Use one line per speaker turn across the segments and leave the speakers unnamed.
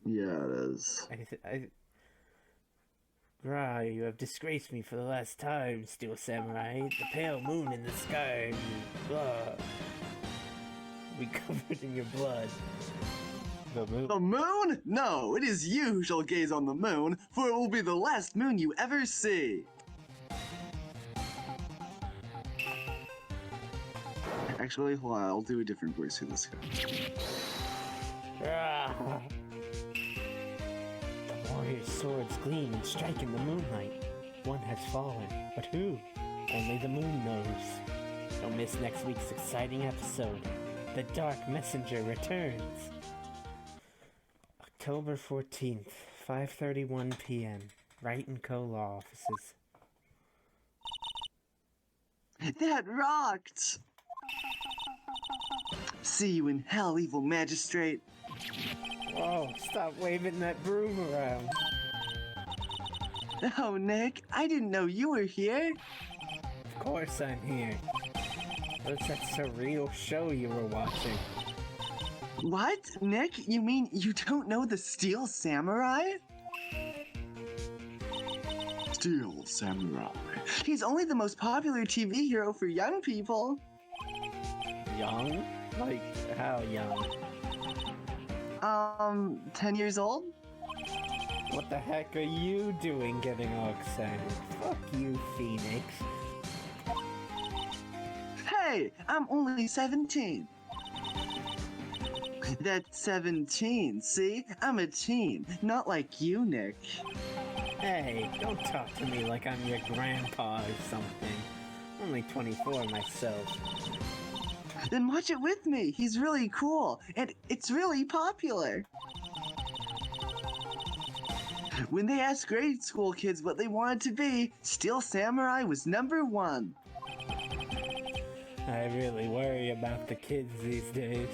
Yeah, it is.
You have disgraced me for the last time, Steel Samurai. The pale moon in the sky. We covered in your blood. The moon.
The moon? No, it is you who shall gaze on the moon, for it will be the last moon you ever see. Actually, hold on, I'll do a different voice for this guy.
The warrior's swords gleam and strike in the moonlight. One has fallen, but who? Only the moon knows. Don't miss next week's exciting episode. The Dark Messenger returns. October 14th, 5:31 p.m. Wright & Co. Law Offices.
That rocked! See you in hell, evil magistrate.
Whoa, stop waving that broom around.
Oh, Nick, I didn't know you were here.
Of course I'm here. What's that surreal show you were watching?
What? Nick, you mean you don't know the Steel Samurai? Steel Samurai. He's only the most popular TV hero for young people.
Young? Like, how young?
10 years old?
What the heck are you doing getting all excited? Fuck you, Phoenix.
Hey, I'm only 17. That's 17, see? I'm a teen, not like you, Nick.
Hey, don't talk to me like I'm your grandpa or something. Only 24 myself.
Then watch it with me. He's really cool, and it's really popular. When they asked grade school kids what they wanted to be, Steel Samurai was #1.
I really worry about the kids these days.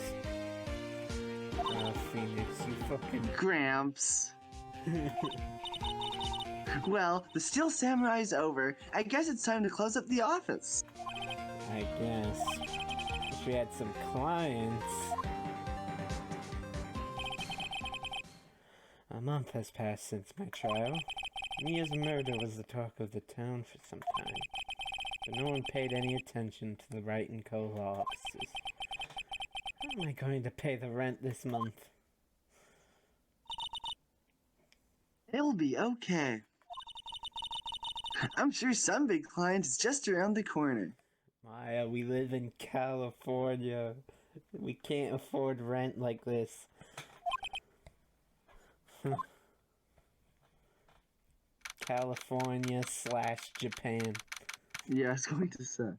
Oh, Phoenix, you fucking...
Gramps. Well, the Steel Samurai's over. I guess it's time to close up the office.
I guess. Wish we had some clients. A month has passed since my trial. Mia's murder was the talk of the town for some time, but no one paid any attention to the Wright & Co. law offices. How am I going to pay the rent this month?
It'll be okay. I'm sure some big client is just around the corner.
Maya, we live in California. We can't afford rent like this. California/Japan.
Yeah, I was going to say.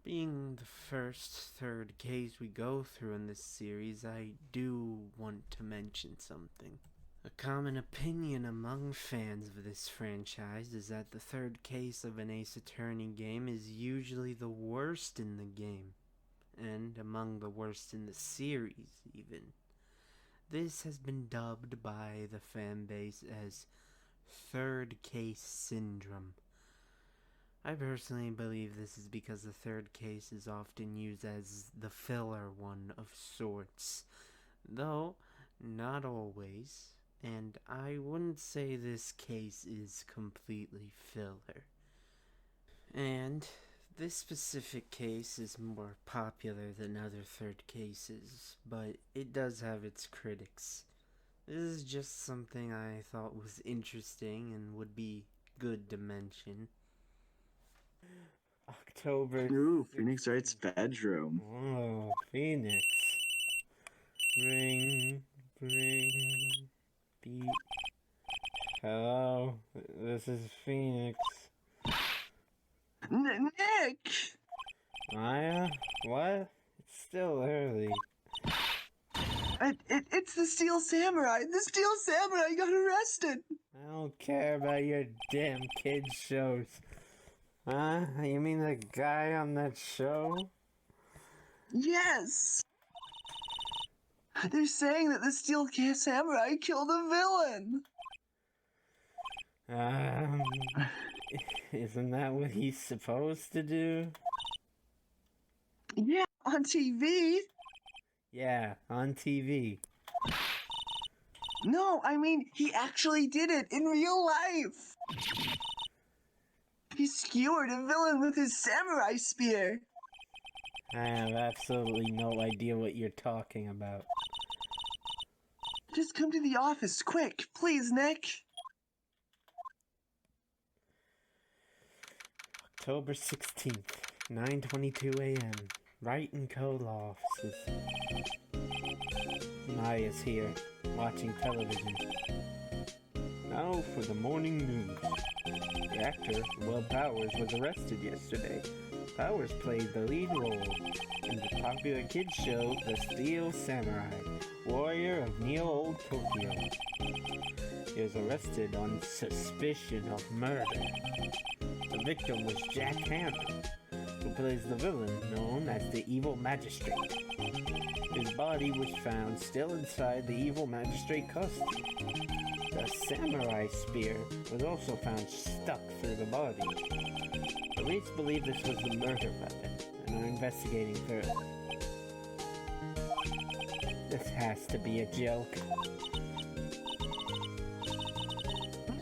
Being the first third case we go through in this series, I do want to mention something. A common opinion among fans of this franchise is that the third case of an Ace Attorney game is usually the worst in the game, and among the worst in the series, even. This has been dubbed by the fanbase as third case syndrome. I personally believe this is because the third case is often used as the filler one of sorts, though not always, and I wouldn't say this case is completely filler. And this specific case is more popular than other third cases, but it does have its critics. This is just something I thought was interesting and would be good to mention. October.
Ooh, Phoenix Wright's bedroom.
Oh, Phoenix. Ring, beat. Hello, this is Phoenix.
Nick!
Maya? What? It's still early.
It's the Steel Samurai. The Steel Samurai got arrested.
I don't care about your damn kids shows. Huh? You mean the guy on that show?
Yes. They're saying that the Steel Samurai killed a villain.
Isn't that what he's supposed to do?
Yeah, on TV.
Yeah, on TV.
No, I mean, he actually did it in real life. He skewered a villain with his samurai spear.
I have absolutely no idea what you're talking about.
Just come to the office, quick, please, Nick.
October 16th, 9:22 a.m. Wright & Co. law offices. Maya's here, watching television. Now for the morning news. The actor, Will Powers, was arrested yesterday. Powers played the lead role in the popular kids show The Steel Samurai, Warrior of Neo-Old Tokyo. He was arrested on suspicion of murder. The victim was Jack Hammer, who plays the villain known as the Evil Magistrate. His body was found still inside the Evil Magistrate costume. The samurai spear was also found stuck through the body. Police believe this was the murder weapon and are investigating further. This has to be a joke.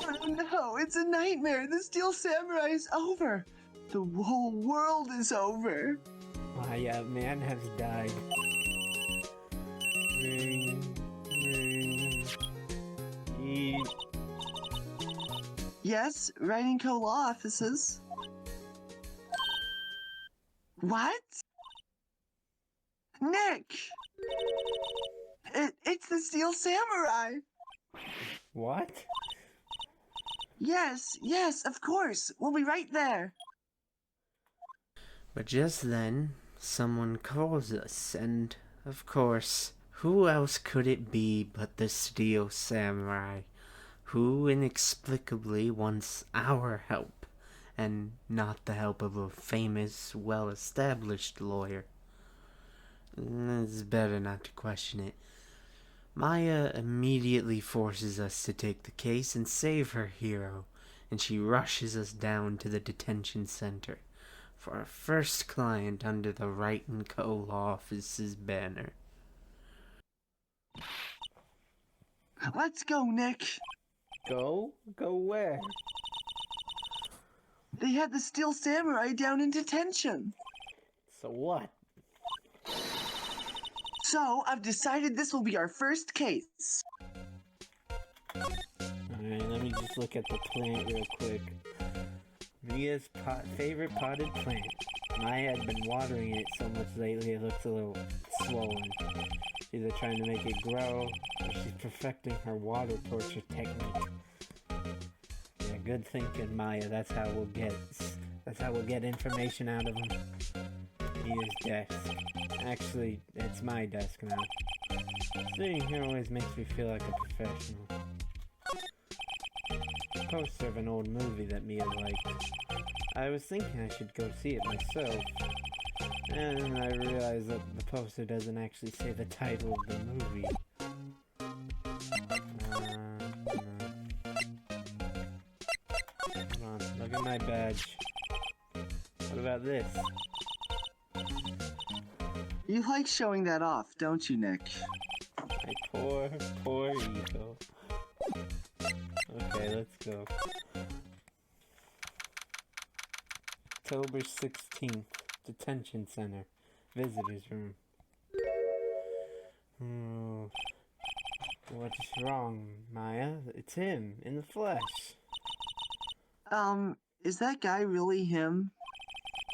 Oh no, it's a nightmare. The Steel Samurai is over. The whole world is over.
My man has died. Ring, ring.
Yes, Wright & Co. law offices. What? Nick! It's the Steel Samurai!
What?
Yes, of course. We'll be right there.
But just then, someone calls us, and, of course, who else could it be but the Steel Samurai, who inexplicably wants our help, and not the help of a famous, well-established lawyer. It's better not to question it. Maya immediately forces us to take the case and save her hero, and she rushes us down to the detention center for our first client under the Wright & Co. law office's banner.
Let's go, Nick.
Go? Go where?
They had the Steel Samurai down in detention.
So what?
So, I've decided this will be our first case.
Alright, let me just look at the plant real quick. Mia's favorite potted plant. Maya had been watering it so much lately it looks a little swollen. She's either trying to make it grow, or she's perfecting her water torture technique. Yeah, good thinking, Maya. That's how we'll get information out of him. Mia's desk. Actually, it's my desk now. Sitting here always makes me feel like a professional. Poster of an old movie that Mia liked. I was thinking I should go see it myself, and I realized that the poster doesn't actually say the title of the movie. No. Hold on, look at my badge. What about this?
You like showing that off, don't you, Nick?
My poor ego. Okay, let's go. October 16th, Detention Center, Visitors Room. What's wrong, Maya? It's him, in the flesh.
Is that guy really him?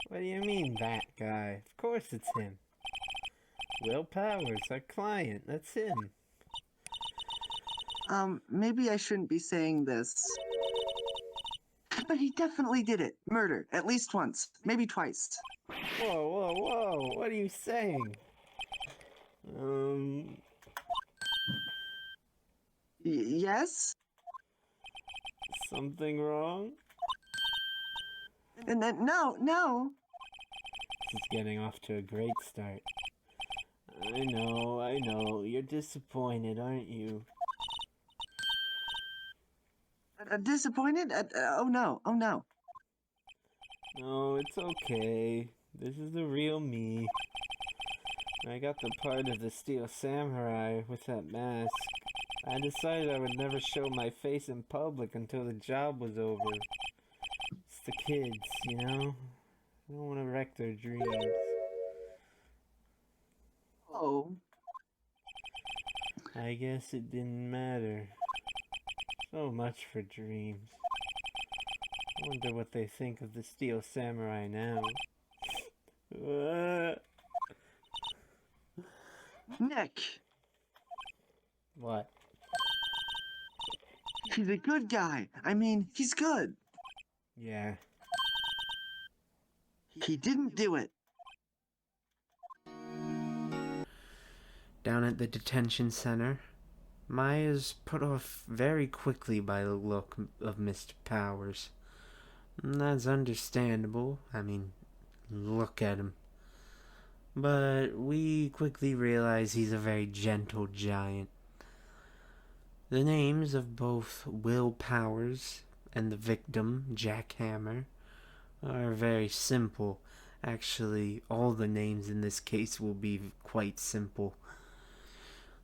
What do you mean, that guy? Of course it's him. Will Powers, our client, that's him.
Maybe I shouldn't be saying this. But he definitely did it. Murder. At least once. Maybe twice.
Whoa, what are you saying?
Yes?
Something wrong?
And then, no.
This is getting off to a great start. I know. You're disappointed, aren't you?
Disappointed? Oh no.
No, it's okay. This is the real me. I got the part of the Steel Samurai with that mask. I decided I would never show my face in public until the job was over. It's the kids, you know? I don't want to wreck their dreams.
Oh,
I guess it didn't matter. So much for dreams. I wonder what they think of the Steel Samurai now.
Nick,
What?
he's a good guy. I mean, he's good.
Yeah.
He didn't do it.
Down at the detention center, Maya's put off very quickly by the look of Mr. Powers. That's understandable. I mean, look at him. But we quickly realize he's a very gentle giant. The names of both Will Powers and the victim, Jack Hammer, are very simple. Actually, all the names in this case will be quite simple.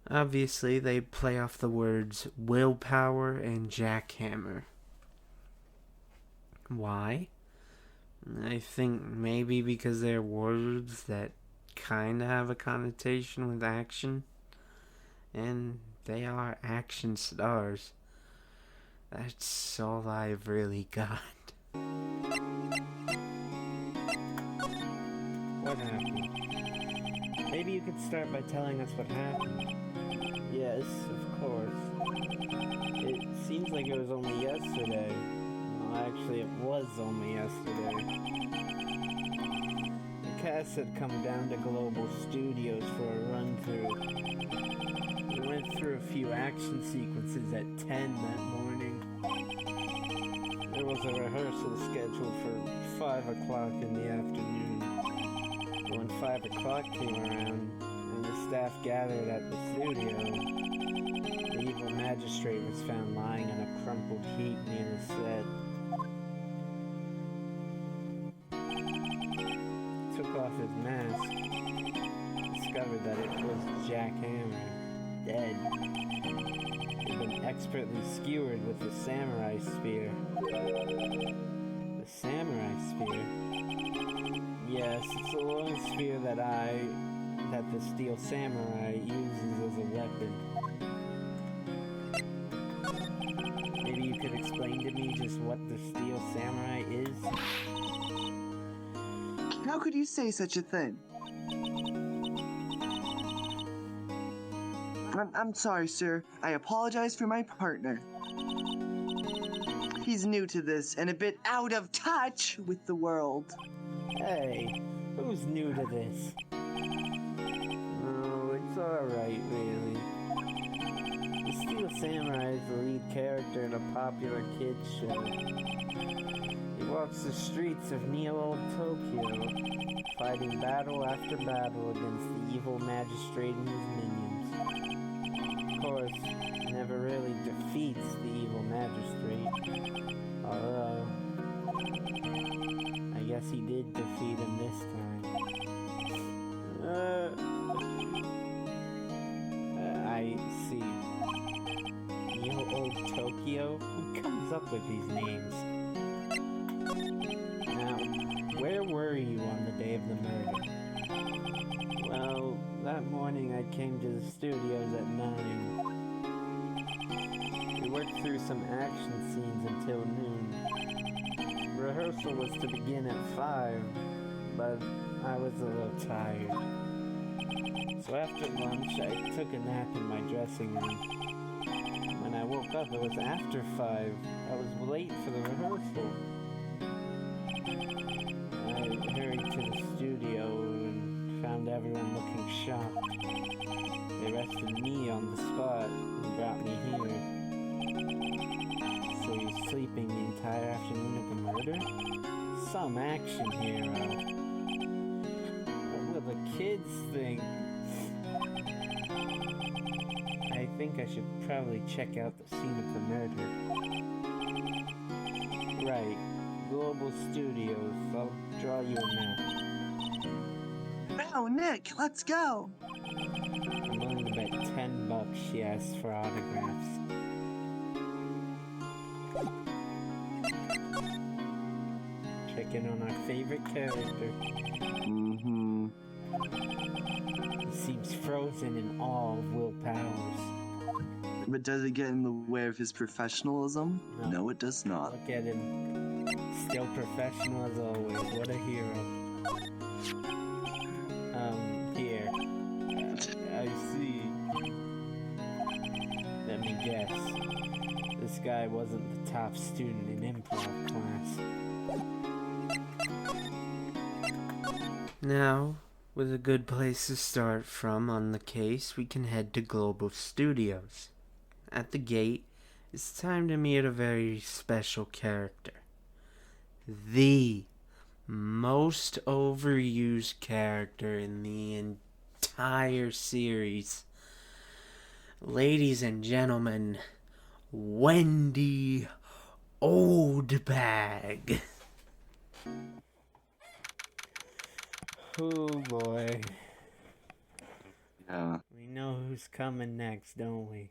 Obviously, they play off the words willpower and jackhammer. Why? I think maybe because they're words that kind of have a connotation with action. And they are action stars. That's all I've really got. What happened? Maybe you could start by telling us what happened. Yes, of course. It seems like it was only yesterday. Well, actually, it was only yesterday. The cast had come down to Global Studios for a run-through. We went through a few action sequences at 10 that morning. There was a rehearsal scheduled for 5 o'clock in the afternoon. But when 5 o'clock came around, and the staff gathered at the studio, the evil magistrate was found lying on a crumpled heap near the set. Took off his mask, discovered that it was Jack Hammer, dead. He'd been expertly skewered with the samurai spear. The samurai spear? Yes, it's a long spear that the Steel Samurai uses as a weapon. Maybe you could explain to me just what the Steel Samurai is?
How could you say such a thing? I'm sorry, sir. I apologize for my partner. He's new to this and a bit out of touch with the world.
Hey, who's new to this? Oh, it's alright, really. The Steel Samurai is the lead character in a popular kids show. He walks the streets of Neo-Old Tokyo, fighting battle after battle against the evil magistrate and his minions. Of course, he never really defeats the evil magistrate, although I guess he did defeat him this time. I see. Neo-Old Tokyo? Who comes up with these names? Now, where were you on the day of the murder? Well, that morning I came to the studios at 9. We worked through some action scenes until noon. Rehearsal was to begin at 5, but I was a little tired. So after lunch, I took a nap in my dressing room. When I woke up, it was after 5. I was late for the rehearsal. I hurried to the studio and found everyone looking shocked. They arrested me on the spot and brought me here. So you're sleeping the entire afternoon of the murder? Some action hero. What will the kids think? I think I should probably check out the scene of the murder. Right. Global Studios. I'll draw you a map.
No, Nick, let's go.
I'm willing to bet $10 she asked for autographs. Check in on our favorite character.
Mm-hmm.
He seems frozen in awe of Will Powers.
But does it get in the way of his professionalism? No, it does not.
Look at him. Still professional as always. What a hero. Here. I see. Let me guess. This guy wasn't the top student in improv class. Now, with a good place to start from on the case, we can head to Global Studios. At the gate, it's time to meet a very special character. The most overused character in the entire series. Ladies and gentlemen, Wendy Oldbag. Oh boy.
Yeah.
We know who's coming next, don't we?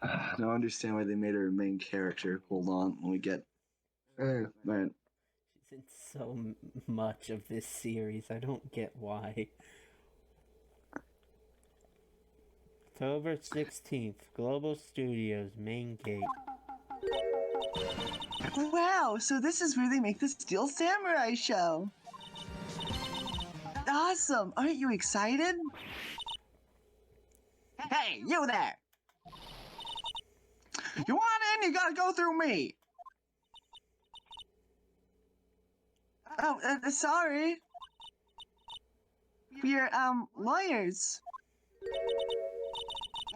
I don't understand why they made her a main character. Hold on, when we get... man.
She's in so much of this series, I don't get why. October 16th, Global Studios, main gate.
Wow, so this is where they make the Steel Samurai show. Awesome! Aren't you excited? Hey, you there! You want in? You gotta go through me! Oh, sorry. We're, lawyers.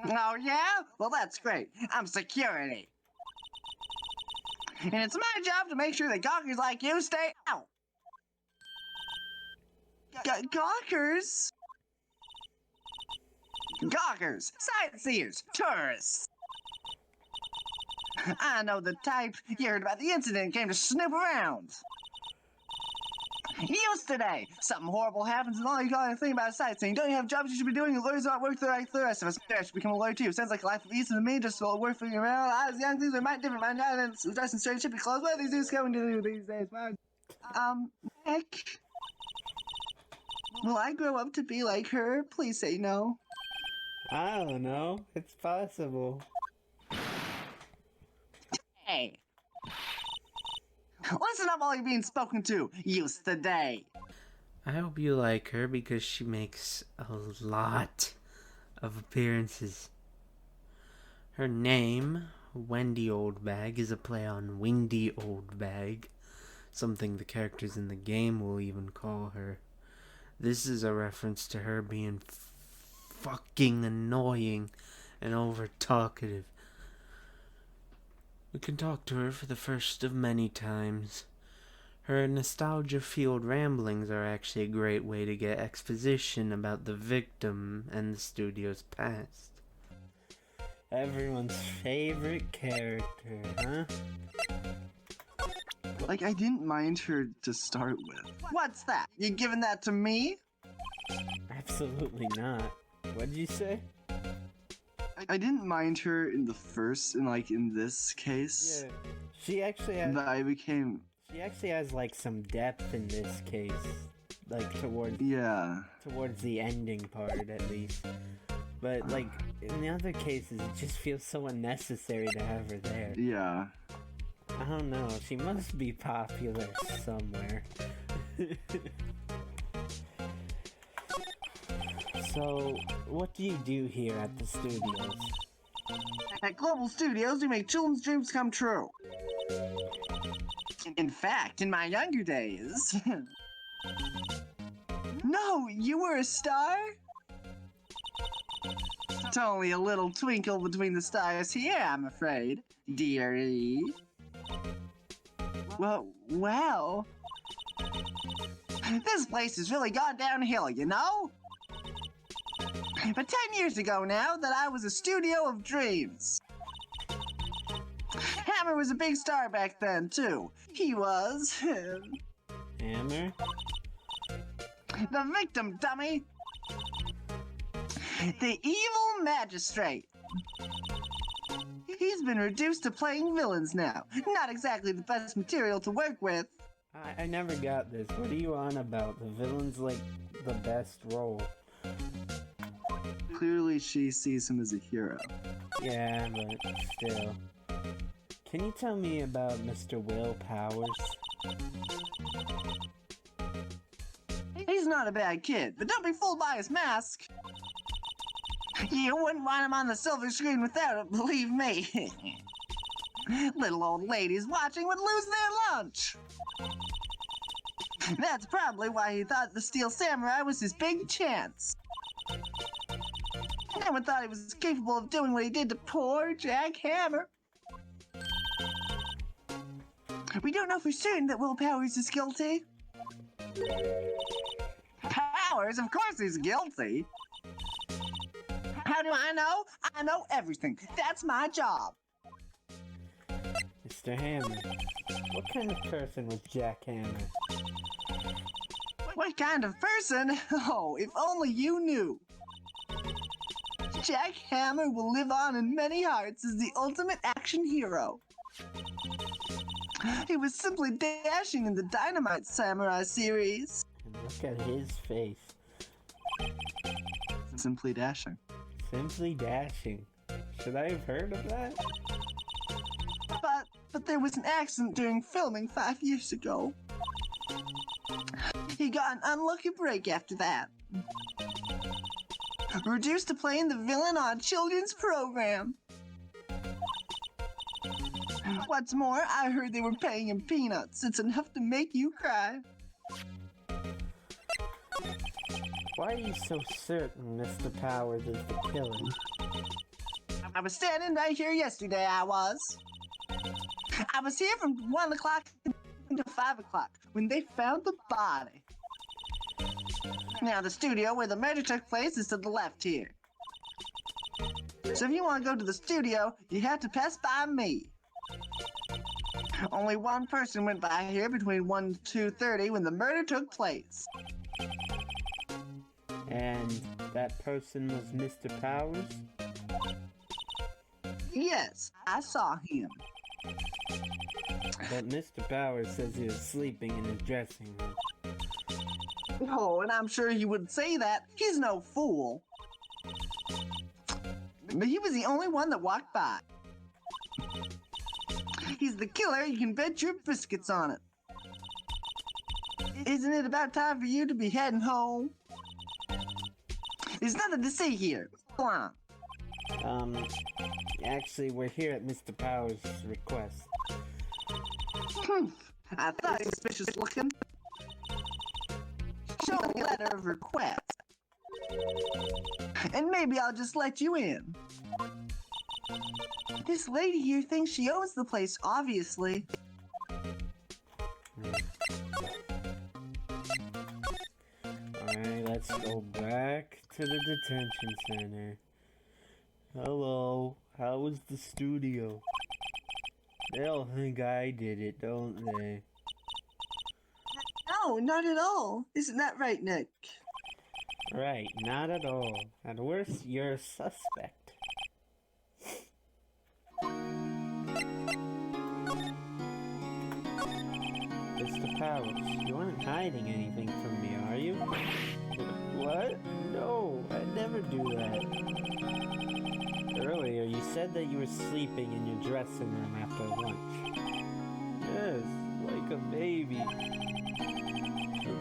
Oh, yeah? Well, that's great. I'm security. And it's my job to make sure that gawkers like you stay out. Gawkers? Gawkers, sightseers, tourists. I know the type. You heard about the incident and came to snoop around. Yesterday, something horrible happens and all you gotta think about is sightseeing. Don't you have jobs you should be doing? Lawyers don't work like the rest of us. I should become a lawyer too. Sounds like a life of ease to me, just working around. I was young, things are might different. My dad and dressing straight should be clothes. What are these dudes going to do these days? Nick. Will I grow up to be like her? Please say no.
I don't know. It's possible.
Hey. Listen up while you're being spoken to. Use today.
I hope you like her because she makes a lot of appearances. Her name, Wendy Oldbag, is a play on Windy Oldbag, something the characters in the game will even call her. This is a reference to her being fucking annoying and over-talkative. We can talk to her for the first of many times. Her nostalgia-fueled ramblings are actually a great way to get exposition about the victim and the studio's past. Everyone's favorite character, huh?
Like, I didn't mind her to start with. What's that? You giving that to me?
Absolutely not. What'd you say?
I didn't mind her in the first, in this case.
Yeah. She actually has...
But I became...
She actually has, like, some depth in this case. Like, towards...
Yeah.
Towards the ending part, at least. But, like, in the other cases, it just feels so unnecessary to have her there.
Yeah.
I don't know. She must be popular somewhere. So, what do you do here at the studios?
At Global Studios, we make children's dreams come true. In fact, in my younger days... No, you were a star? It's only a little twinkle between the stars here, I'm afraid, dearie. Well... This place has really gone downhill, you know? But 10 years ago now, that I was a studio of dreams. Hammer was a big star back then, too. He was...
Hammer?
The victim, dummy! The evil magistrate. He's been reduced to playing villains now. Not exactly the best material to work with.
I never got this. What are you on about? The villain's like the best role.
Clearly she sees him as a hero.
Yeah, but still. Can you tell me about Mr. Will Powers?
He's not a bad kid, but don't be fooled by his mask. You wouldn't want him on the silver screen without it, believe me. Little old ladies watching would lose their lunch. That's probably why he thought the Steel Samurai was his big chance. No one thought he was capable of doing what he did to poor Jack Hammer. We don't know for certain that Will Powers is guilty. Powers? Of course he's guilty. How do I know? I know everything. That's my job.
Mr. Hammer, what kind of person was Jack Hammer?
What kind of person? Oh, if only you knew. Jack Hammer will live on in many hearts as the ultimate action hero. He was simply dashing in the Dynamite Samurai series.
And look at his face.
Simply dashing.
Simply dashing. Should I have heard of that?
But there was an accident during filming 5 years ago. He got an unlucky break after that. Reduced to playing the villain on a children's program. What's more, I heard they were paying him peanuts. It's enough to make you cry.
Why are you so certain Mr. Powers is the killer?
I was standing right here yesterday, I was. I was here from 1 o'clock to 5 o'clock when they found the body. Now, the studio where the murder took place is to the left here. So if you want to go to the studio, you have to pass by me. Only one person went by here between 1 and 2:30 when the murder took place.
And that person was Mr. Powers?
Yes, I saw him.
But Mr. Powers says he was sleeping in his dressing room.
Oh, and I'm sure he would say that. He's no fool. But he was the only one that walked by. He's the killer, you can bet your biscuits on it. Isn't it about time for you to be heading home? There's nothing to see here. Come on.
Actually, we're here at Mr. Powers' request.
I thought he was suspicious looking. Show me a letter of request. And maybe I'll just let you in. This lady here thinks she owns the place, obviously.
Alright, let's go back to the detention center. Hello, how was the studio? They'll think I did it, don't they?
No, not at all. Isn't that right, Nick?
Right, not at all. At worst, you're a suspect. Mr. Powers, you aren't hiding anything from me, are you? What? No, I'd never do that. Earlier, you said that you were sleeping in your dressing room after lunch. Yes, like a baby.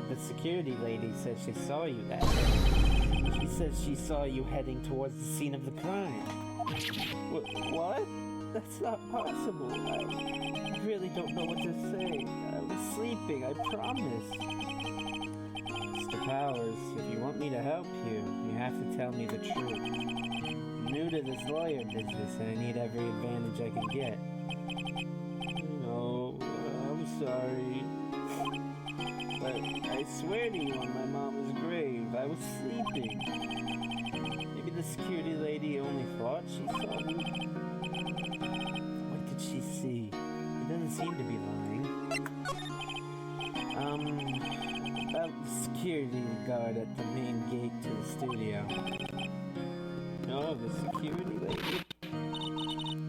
The security lady says she saw you that day. She says she saw you heading towards the scene of the crime. What? That's not possible. I really don't know what to say. I was sleeping, I promise. Mr. Powers, if you want me to help you, you have to tell me the truth. I'm new to this lawyer business and I need every advantage I can get. No, I'm sorry. But I swear to you on my mama's grave, I was sleeping. Maybe the security lady only thought she saw me. What did she see? It doesn't seem to be lying. About the security guard at the main gate to the studio. Oh, the security lady?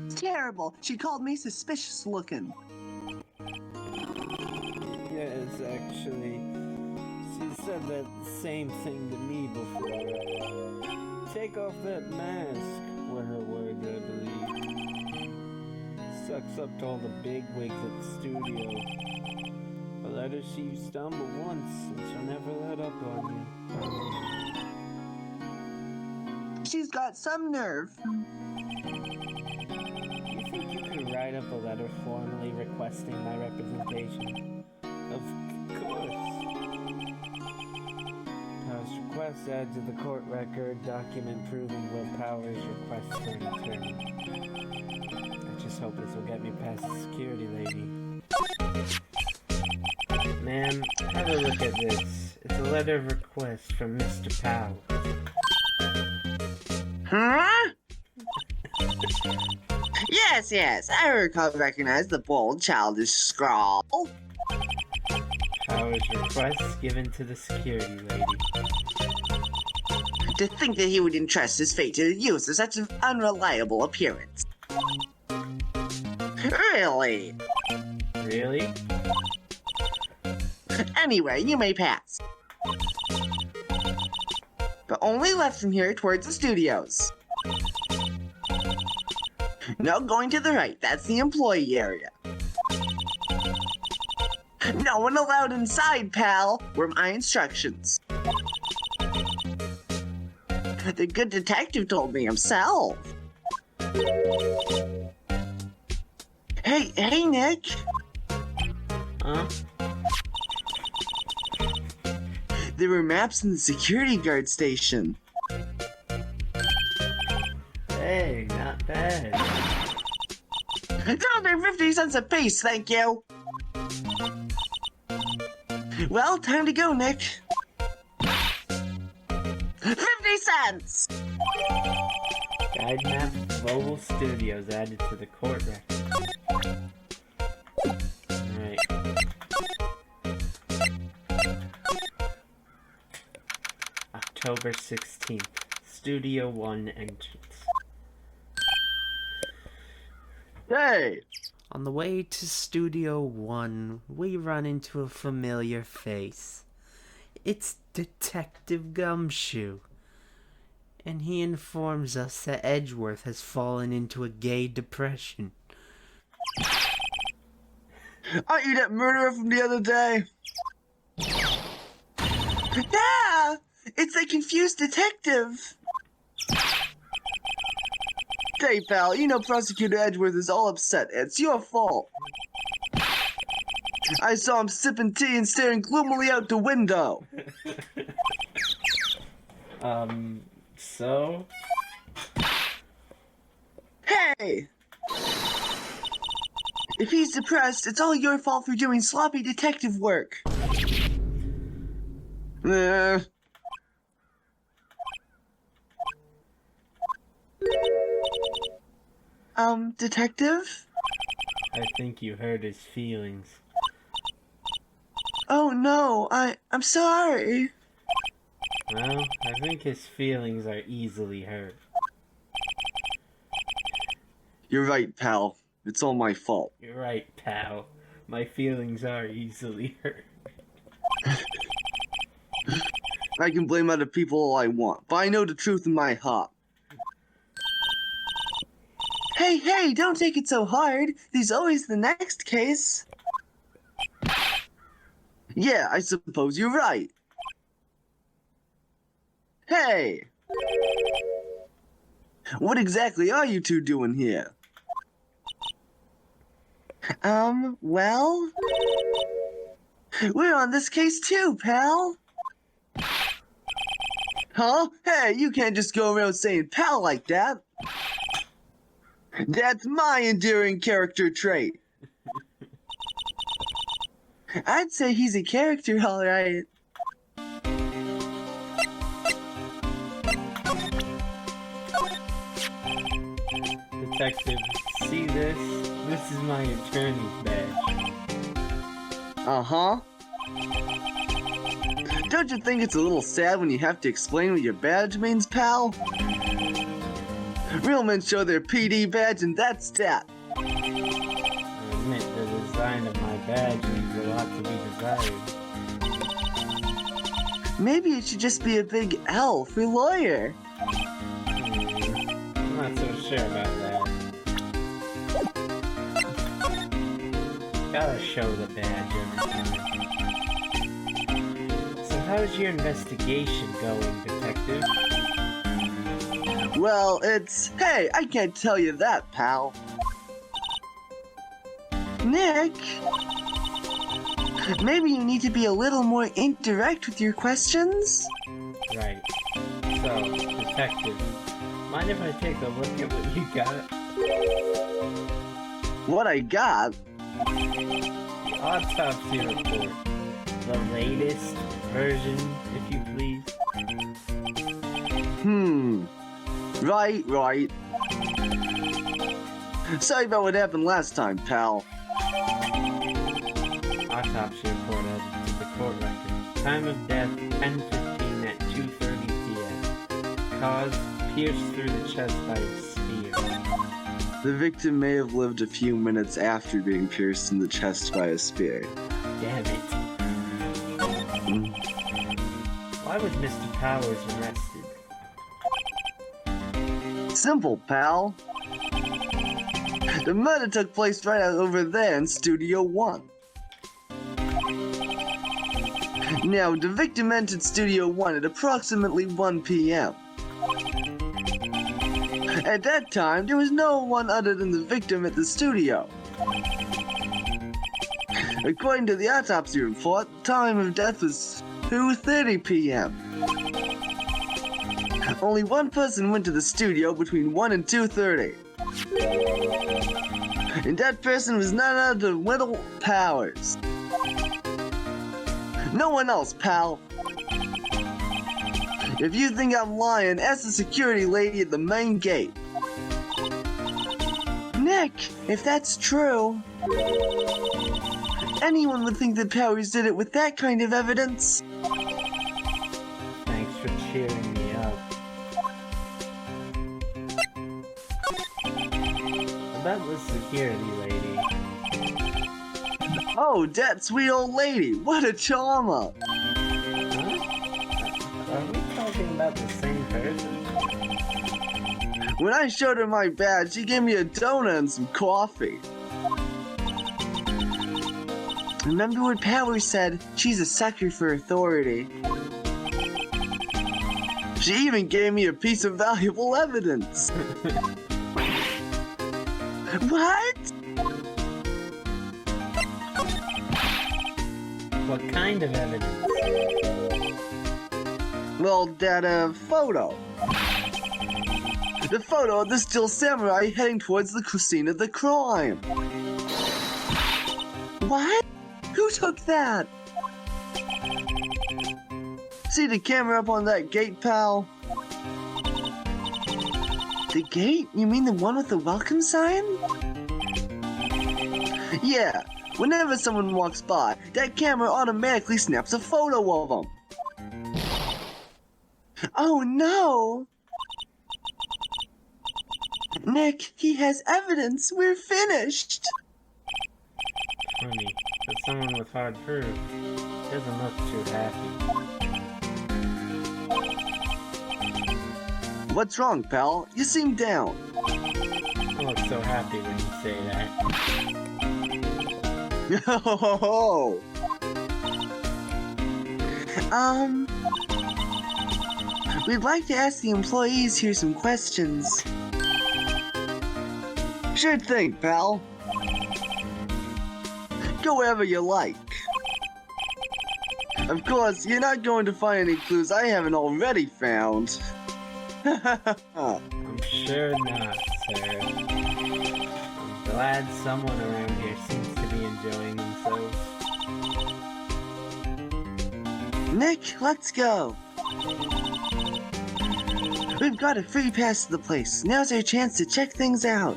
It's terrible. She called me suspicious looking.
Yes, actually. She said that same thing to me before. Take off that mask, were her words, I believe. Sucks up to all the bigwigs at the studio. I let her see you stumble once, and she'll never let up on you.
She's got some nerve.
You think you could write up a letter formally requesting my representation? Of course. Powers request add to the court record, document proving Will Powers' request for an attorney. I just hope this will get me past the security lady. Ma'am, have a look at this. It's a letter of request from Mr. Powers.
Huh? Yes, I recognize the bold, childish scrawl.
Powers' request given to the security lady.
To think that he would entrust his fate to the use of such an unreliable appearance. Really?
Really?
Anyway, you may pass. But only left from here towards the studios. No going to the right, that's the employee area. No one allowed inside, pal, were my instructions. The good detective told me himself. Hey, Nick.
Huh?
There were maps in the security guard station.
Hey, not bad.
They're 50 cents a piece, thank you. Well, time to go, Nick. 50 cents!
Guide map Vogel Studios added to the court record. Alright. October 16th. Studio 1 entrance.
Hey!
On the way to Studio 1, we run into a familiar face. It's Detective Gumshoe. And he informs us that Edgeworth has fallen into a gay depression.
Aren't you that murderer from the other day? Yeah! It's the confused detective! Hey, pal, you know Prosecutor Edgeworth is all upset. It's your fault. I saw him sipping tea and staring gloomily out the window.
So?
Hey! If he's depressed, it's all your fault for doing sloppy detective work. Detective?
I think you hurt his feelings.
Oh no, I'm sorry.
Well, I think his feelings are easily hurt.
You're right, pal. It's all my fault.
You're right, pal. My feelings are easily hurt.
I can blame other people all I want, but I know the truth in my heart. Hey, don't take it so hard. There's always the next case. Yeah, I suppose you're right. Hey! What exactly are you two doing here? Well... We're on this case too, pal. Huh? Hey, you can't just go around saying pal like that. That's my endearing character trait. I'd say he's a character, alright.
Detective, see this? This is my attorney's badge.
Uh-huh. Don't you think it's a little sad when you have to explain what your badge means, pal? Real men show their PD badge and that's that.
I admit the design of my badge leaves a lot to be desired.
Maybe it should just be a big L for lawyer.
I'm not so sure about that. Gotta show the badge every time. So how's your investigation going, detective?
Well, hey, I can't tell you that, pal. Nick, maybe you need to be a little more indirect with your questions?
Right. So, detective, mind if I take a look at what you got?
What I got?
The autopsy report. The latest version, if you please.
Right. Sorry about what happened last time, pal.
Autopsy report added to the court record. Time of death, 10:15 at 2:30 p.m. Cause, pierced through the chest by a spear.
The victim may have lived a few minutes after being pierced in the chest by a spear.
Damn it. Why was Mr. Powers arrested?
Simple, pal. The murder took place right out over there in Studio 1. Now, the victim entered Studio 1 at approximately 1 p.m. At that time, there was no one other than the victim at the studio. According to the autopsy report, the time of death was 2:30 p.m. Only one person went to the studio between 1 and 2:30. And that person was none other than Wendell Powers. No one else, pal. If you think I'm lying, ask the security lady at the main gate. Nick, if that's true, anyone would think that Powers did it with that kind of evidence.
Thanks for cheering me up. About the security lady.
Oh, that sweet old lady. What a charmer.
Huh? Are we talking about the same person?
When I showed her my badge, she gave me a donut and some coffee. Remember what Powers said? She's a sucker for authority. She even gave me a piece of valuable evidence. What?
What kind of evidence?
Well, that photo. The photo of the still samurai heading towards the scene of the crime. What? Who took that? See the camera up on that gate, pal? The gate? You mean the one with the welcome sign? Yeah, whenever someone walks by, that camera automatically snaps a photo of them. Oh no! Nick, he has evidence. We're finished.
Funny, but someone with hard proof doesn't look too happy.
What's wrong, pal? You seem down.
I look so happy when you say that.
Oh. We'd like to ask the employees here some questions. Sure thing, pal. Go wherever you like. Of course, you're not going to find any clues I haven't already found.
I'm sure not, sir. I'm glad someone around here seems to be enjoying themselves.
Nick, let's go. We've got a free pass to the place. Now's our chance to check things out.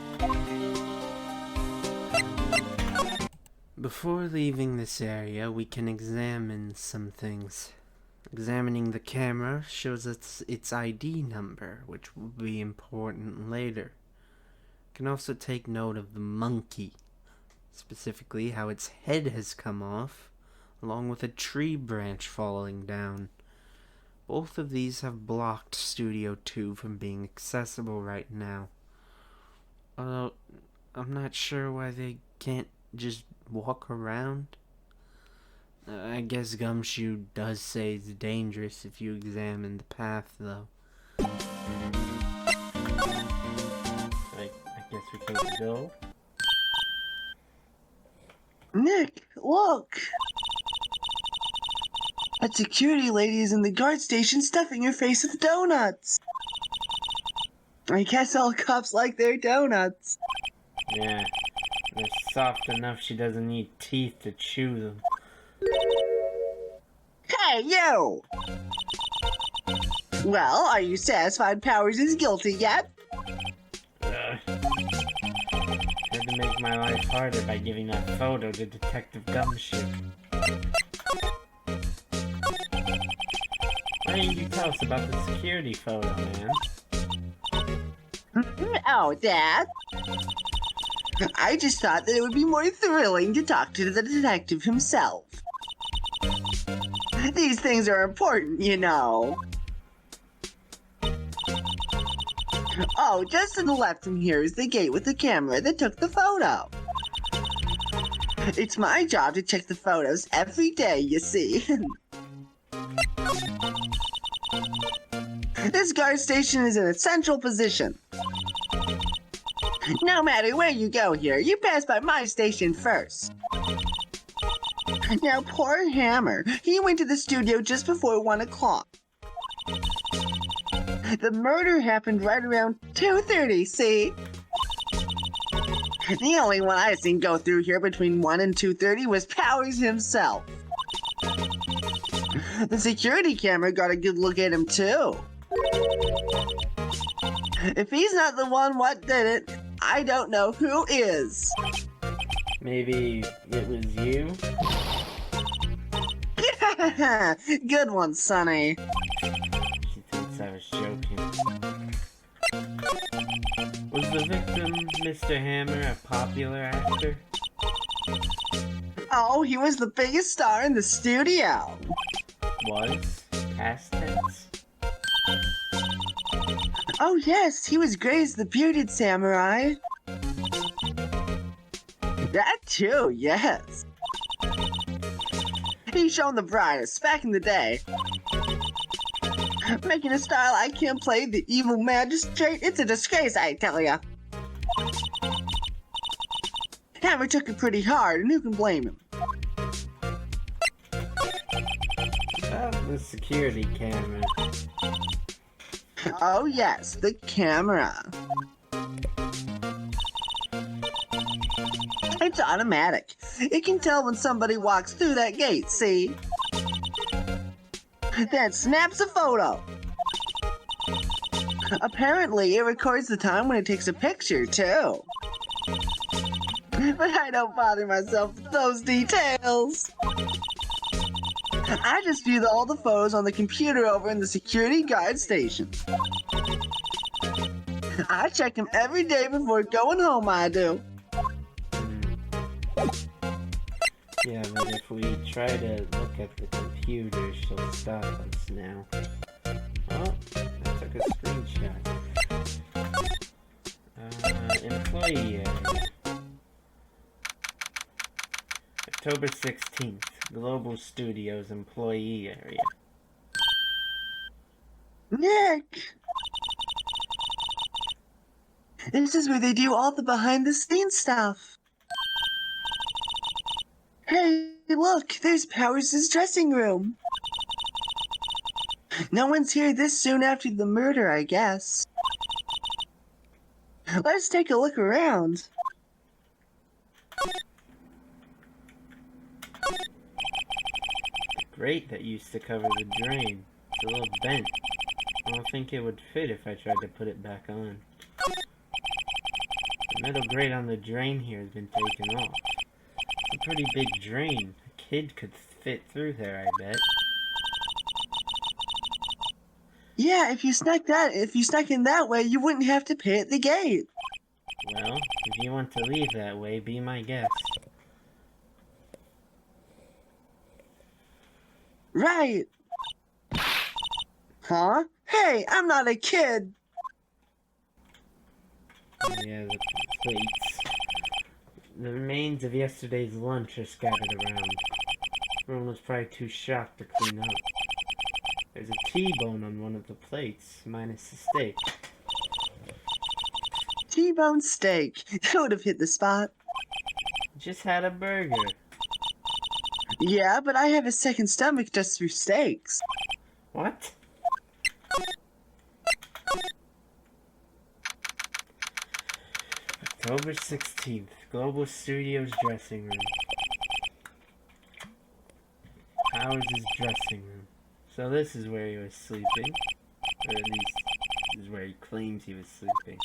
Before leaving this area, we can examine some things. Examining the camera shows us its ID number, which will be important later. Can also take note of the monkey, specifically how its head has come off, along with a tree branch falling down. Both of these have blocked Studio 2 from being accessible right now. Although, I'm not sure why they can't just walk around. I guess Gumshoe does say it's dangerous if you examine the path, though. I guess we can go.
Nick, look! That security lady is in the guard station stuffing her face with donuts. I guess all cops like their donuts.
Yeah, they're soft enough she doesn't need teeth to chew them.
Hey, you! Well, are you satisfied Powers is guilty yet?
Had to make my life harder by giving that photo to Detective Gumshoe. Why didn't you tell us about the security photo, man?
Oh, Dad? I just thought that it would be more thrilling to talk to the detective himself. These things are important, you know. Oh, just to the left from here is the gate with the camera that took the photo. It's my job to check the photos every day, you see. This guard station is in a central position. No matter where you go here, you pass by my station first. Now, poor Hammer. He went to the studio just before 1 o'clock. The murder happened right around 2:30, see? The only one I seen go through here between 1 and 2:30 was Powers himself. The security camera got a good look at him, too. If he's not the one what did it, I don't know who is.
Maybe it was you?
Good one, Sonny.
She thinks I was joking. Was the victim, Mr. Hammer, a popular actor?
Oh, he was the biggest star in the studio.
Was? Past tense?
Oh yes, he was great as the bearded samurai. That too, yes. He shone the brightest back in the day. Making a star like him play the evil magistrate, it's a disgrace, I tell ya. Hammer took it pretty hard, and who can blame him?
The security camera.
Oh yes, the camera. It's automatic. It can tell when somebody walks through that gate, see? Then snaps a photo. Apparently, it records the time when it takes a picture, too. But I don't bother myself with those details. I just view all the photos on the computer over in the security guard station. I check them every day before going home, I do.
Yeah, but if we try to look at the computer, she'll stop us now. Oh, I took a screenshot. Employee area. October 16th, Global Studios employee area.
Nick! This is where they do all the behind-the-scenes stuff. Hey, look, there's Powers' dressing room. No one's here this soon after the murder, I guess. Let's take a look around.
Grate that used to cover the drain. It's a little bent. I don't think it would fit if I tried to put it back on. The metal grate on the drain here has been taken off. It's a pretty big drain. A kid could fit through there, I bet.
Yeah, if you snuck in that way, you wouldn't have to pay at the gate.
Well, if you want to leave that way, be my guest.
Right. Huh? Hey, I'm not a kid.
Yeah, the plates. The remains of yesterday's lunch are scattered around. Everyone was probably too shocked to clean up. There's a T-bone on one of the plates, minus the steak.
T-bone steak. That would have hit the spot.
Just had a burger.
Yeah, but I have a second stomach just through steaks.
What? October 16th, Global Studios dressing room. Powers' dressing room. So this is where he was sleeping. Or at least, this is where he claims he was sleeping.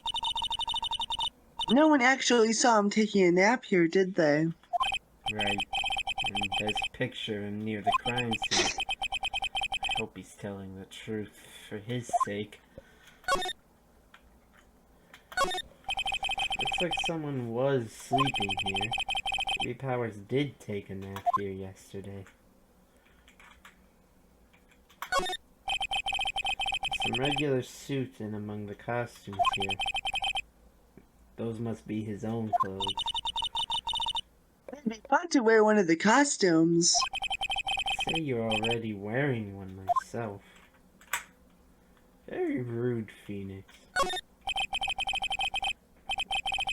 No one actually saw him taking a nap here, did they?
Right. And there's a picture of him near the crime scene. I hope he's telling the truth for his sake. Looks like someone was sleeping here. Maybe Powers did take a nap here yesterday. Some regular suits in among the costumes here. Those must be his own clothes.
It'd be fun to wear one of the costumes.
Say you're already wearing one myself. Very rude, Phoenix.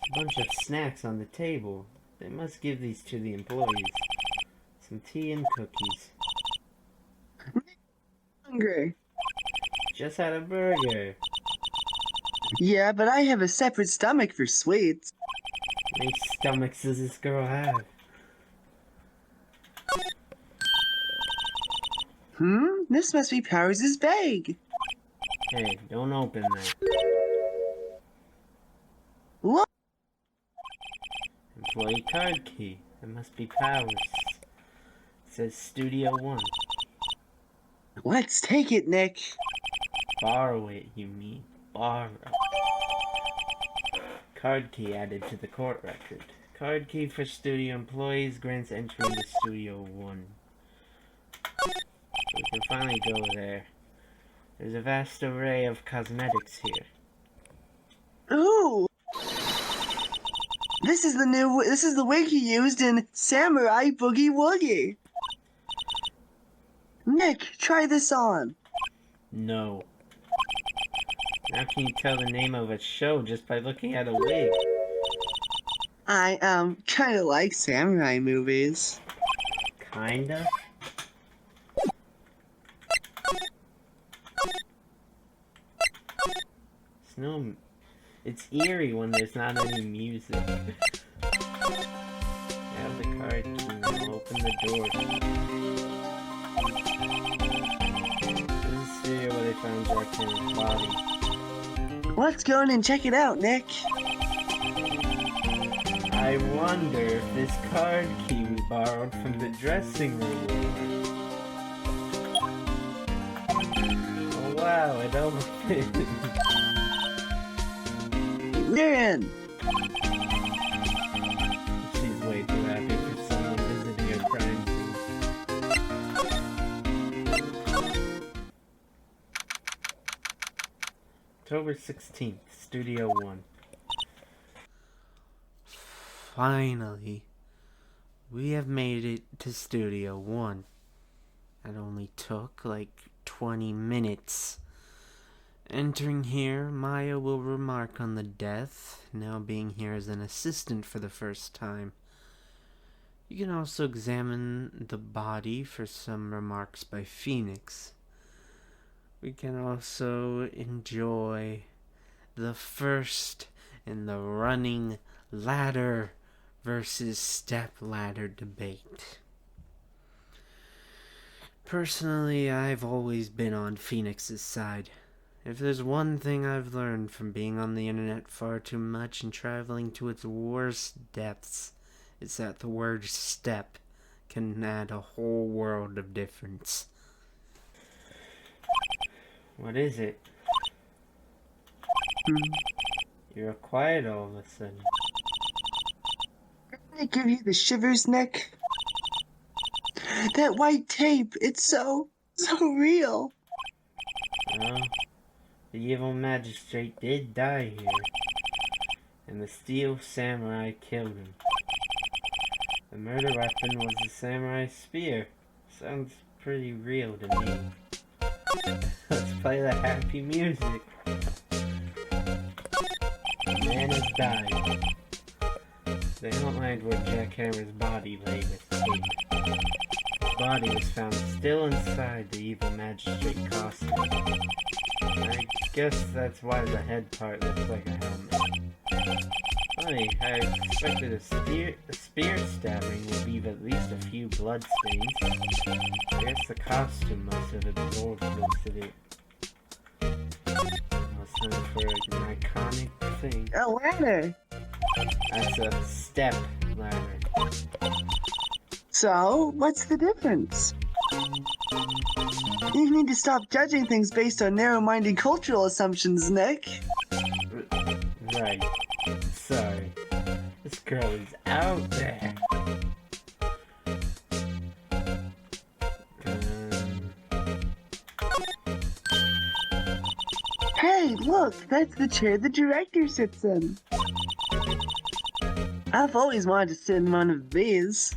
A bunch of snacks on the table. They must give these to the employees. Some tea and cookies.
Hungry.
Just had a burger.
Yeah, but I have a separate stomach for sweets.
How many stomachs does this girl have?
This must be Powers' bag.
Hey, don't open that.
Look,
Employee card key. It must be Powers. It says Studio 1.
let's take it, Nick.
Borrow it, you mean. Borrow. Card key added to the court record. Card key for studio employees grants entry into Studio 1. So we can finally go there. There's a vast array of cosmetics here.
Ooh. This is the wig he used in Samurai Boogie Woogie. Nick, try this on.
No. How can you tell the name of a show just by looking at a wig?
I, kinda like samurai movies.
Kinda? It's no... It's eerie when there's not any music. Have the card key now. Open the door. This is the studio where they found Jack Taylor's body.
Let's go in and check it out, Nick.
I wonder if this card key we borrowed from the dressing room will work. Oh wow, it opened.
We're in.
She's way too happy for someone visiting a crime scene. October 16th, Studio 1. Finally, we have made it to Studio 1. It only took like 20 minutes. Entering here, Maya will remark on the death, now being here as an assistant for the first time. You can also examine the body for some remarks by Phoenix. We can also enjoy the first in the running ladder versus step ladder debate. Personally, I've always been on Phoenix's side. If there's one thing I've learned from being on the internet far too much and traveling to its worst depths, it's that the word step can add a whole world of difference. What is it? You're quiet all of a sudden.
Didn't it give you the shivers, Nick? That white tape, it's so real.
Well, the evil magistrate did die here, and the steel samurai killed him. The murder weapon was a samurai spear. Sounds pretty real to me. Let's play the happy music. The man has died. They outlined where Jackhammer's body lay with tape. His body was found still inside the evil magistrate costume. I guess that's why the head part looks like a helmet. Funny, I expected a spear stabbing would leave at least a few blood stains. I guess the costume must have absorbed most of it. Must stand for an iconic thing.
A ladder.
That's a step ladder.
So, what's the difference? You need to stop judging things based on narrow-minded cultural assumptions, Nick.
Right. Sorry. This girl is out there.
Hey, look, that's the chair the director sits in. I've always wanted to sit in one of these.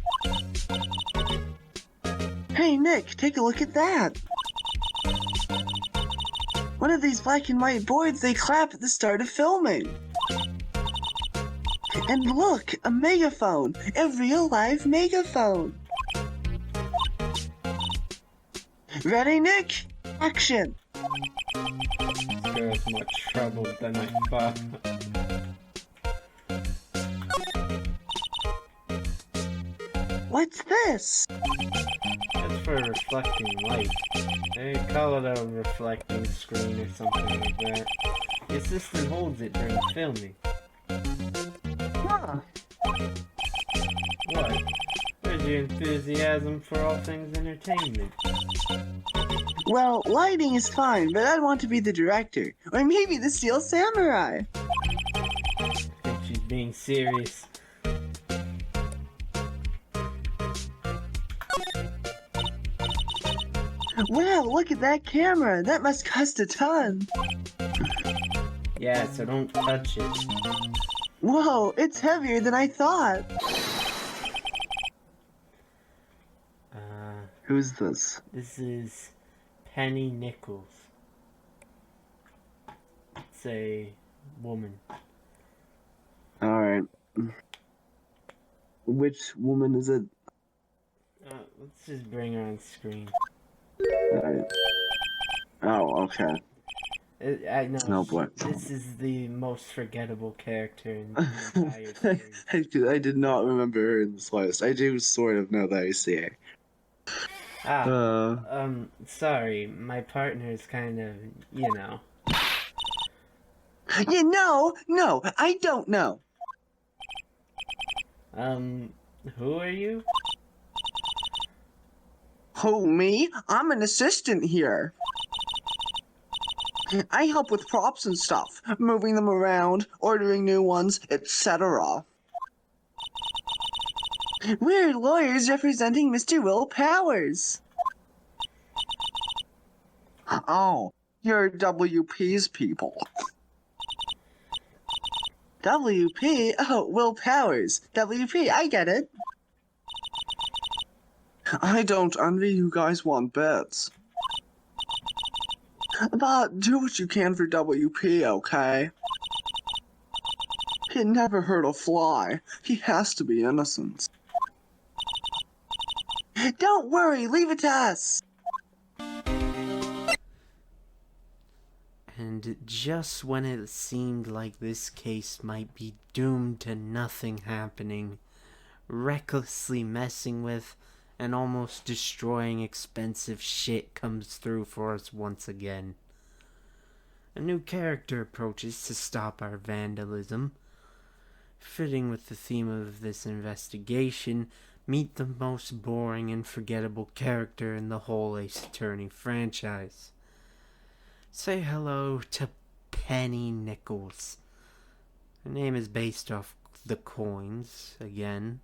Hey, Nick, take a look at that. One of these black and white boards they clap at the start of filming. And look, a megaphone, a real live megaphone. Ready, Nick? Action.
This girl's more troubled than I thought.
What's this?
That's for reflecting light. They call it a reflecting screen or something like that. The assistant holds it during filming.
Huh.
What? Where's your enthusiasm for all things entertainment?
Well, lighting is fine, but I'd want to be the director. Or maybe the Steel Samurai.
I think she's being serious.
Wow, look at that camera. That must cost a ton.
Yeah, so don't touch it.
Whoa, it's heavier than I thought. Who's this?
This is Penny Nichols. It's a woman.
Alright. Which woman is it?
Let's just bring her on screen.
Alright. Oh, okay.
I know.
Oh boy.
This is the most forgettable character in the entire series.
I did not remember her in the slightest. I do sort of know that I see her.
Sorry, my partner is kind of, you know.
You know? No, I don't know.
Who are you?
Who, me? I'm an assistant here. I help with props and stuff, moving them around, ordering new ones, etc. We're lawyers representing Mr. Will Powers. Oh, you're WP's people. WP? Oh, Will Powers. WP, I get it. I don't envy you guys one bit. But do what you can for WP, okay? He never hurt a fly. He has to be innocent. Don't worry, leave it to us.
And just when it seemed like this case might be doomed to nothing happening, recklessly messing with and almost destroying expensive shit comes through for us once again. A new character approaches to stop our vandalism. Fitting with the theme of this investigation, meet the most boring and forgettable character in the whole Ace Attorney franchise. Say hello to Penny Nichols. Her name is based off the coins, again.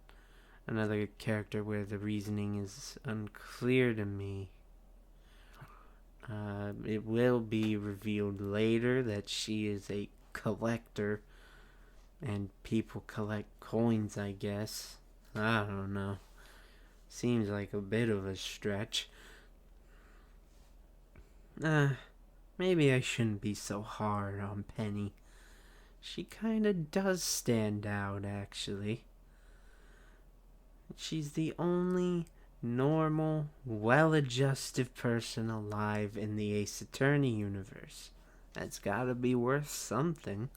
Another character where the reasoning is unclear to me. It will be revealed later that she is a collector, and people collect coins, I guess. I don't know. Seems like a bit of a stretch. Maybe I shouldn't be so hard on Penny. She kinda does stand out, actually. She's the only normal, well-adjusted person alive in the Ace Attorney universe. That's gotta be worth something.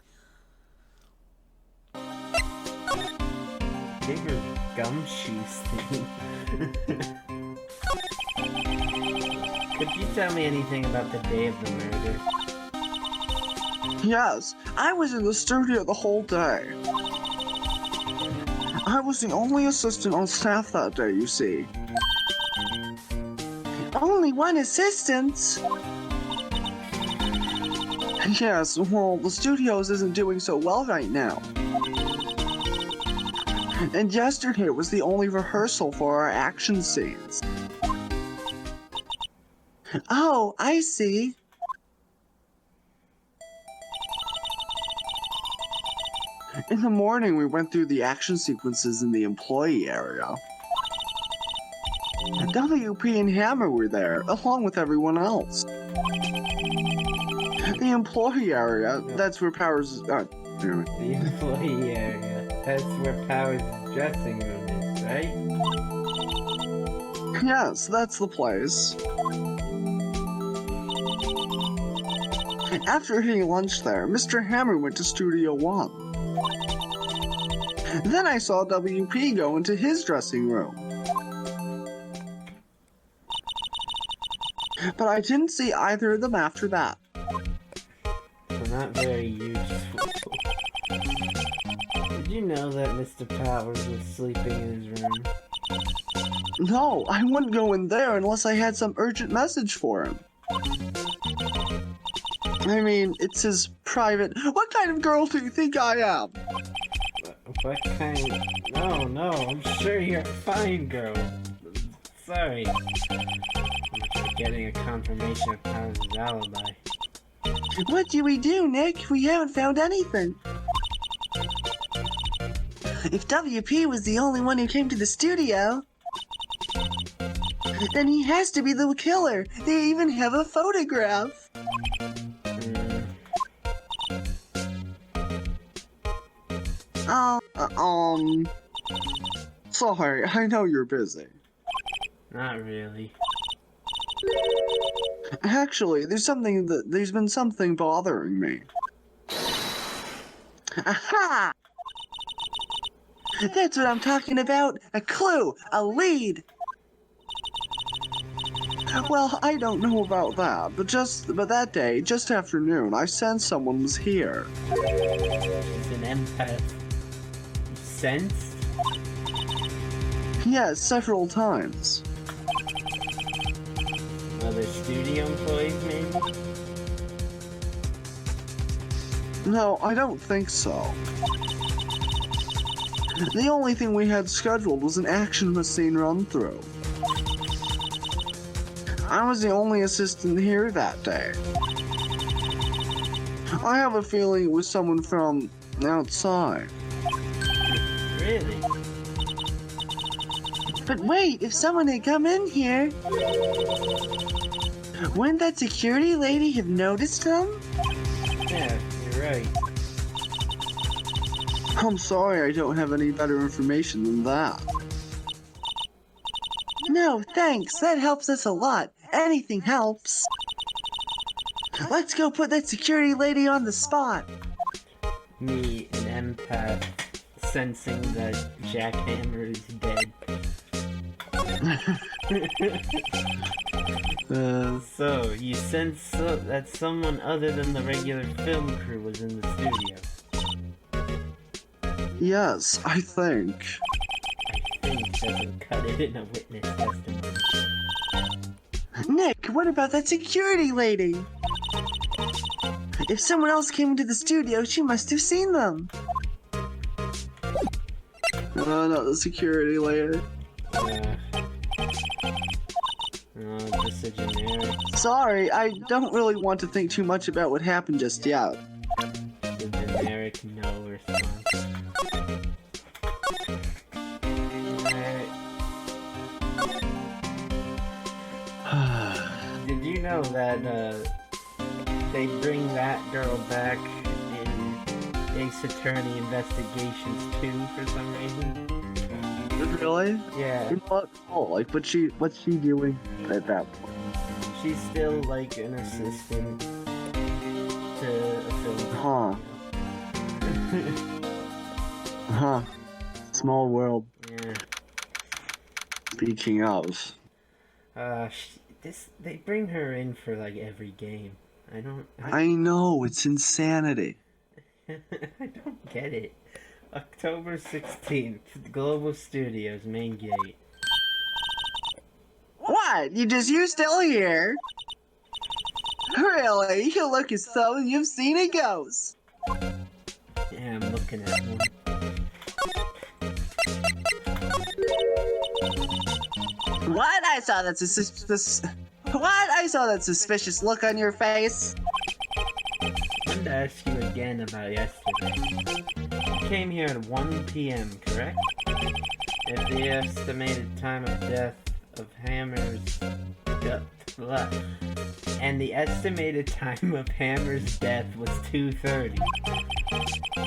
Bigger gumshoes thing. Could you tell me anything about the day of the murder?
Yes, I was in the studio the whole day. I was the only assistant on staff that day, you see. Only one assistant? Yes, well, the studios isn't doing so well right now. And yesterday was the only rehearsal for our action scenes. Oh, I see. In the morning, we went through the action sequences in the employee area. WP and Hammer were there, along with everyone else. The employee area, that's where Powers... anyway.
The employee area. That's where Powers' dressing room is, right?
Yes, that's the place. After eating lunch there, Mr. Hammer went to Studio 1. Then I saw WP go into his dressing room. But I didn't see either of them after that.
So not very useful. Did you know that Mr. Powers was sleeping in his room?
No, I wouldn't go in there unless I had some urgent message for him. I mean, it's his private... What kind of girl do you think I am?
What kind? No, I'm sure you're a fine girl. Sorry. I'm just getting a confirmation of Powers' alibi.
What do we do, Nick? We haven't found anything. If WP was the only one who came to the studio, then he has to be the killer. They even have a photograph. Sorry, I know you're busy.
Not really.
Actually, there's been something bothering me. Aha! That's what I'm talking about. A clue, a lead. Well, I don't know about that, but that day, just after noon, I sensed someone was here.
She's an empath. You sensed?
Yes, several times.
Other studio employees, maybe?
No, I don't think so. The only thing we had scheduled was an action scene run-through. I was the only assistant here that day. I have a feeling it was someone from outside.
Really?
But wait, if someone had come in here, wouldn't that security lady have noticed them?
Yeah, you're right.
I'm sorry I don't have any better information than that. No, thanks. That helps us a lot. Anything helps. Let's go put that security lady on the spot.
Me, an empath, sensing that Jackhammer is dead. So, you sense that someone other than the regular film crew was in the studio?
Yes, I think.
I think doesn't cut it in a witness testimony.
Nick, what about that security lady? If someone else came into the studio, she must have seen them. Not the security layer.
Just a generic.
Sorry, I don't really want to think too much about what happened just yet.
The generic no response. Did you know that they bring that girl back in Ace Attorney Investigations 2 for some reason?
Really?
Yeah.
You know what? Oh, like, what's she doing at that point?
She's still like an assistant to a film.
Huh. Small world.
Yeah.
Speaking of.
They bring her in for like every game.
I know, it's insanity.
I don't get it. October 16th, Global Studios, main gate.
What? You still here? Really? You look as though you've seen a ghost.
Yeah, I'm looking at one.
What? I saw that suspicious look on your face.
I wanted to ask you again about yesterday. You came here at 1 p.m., correct? If the estimated time of death of Hammer's death was 2:30.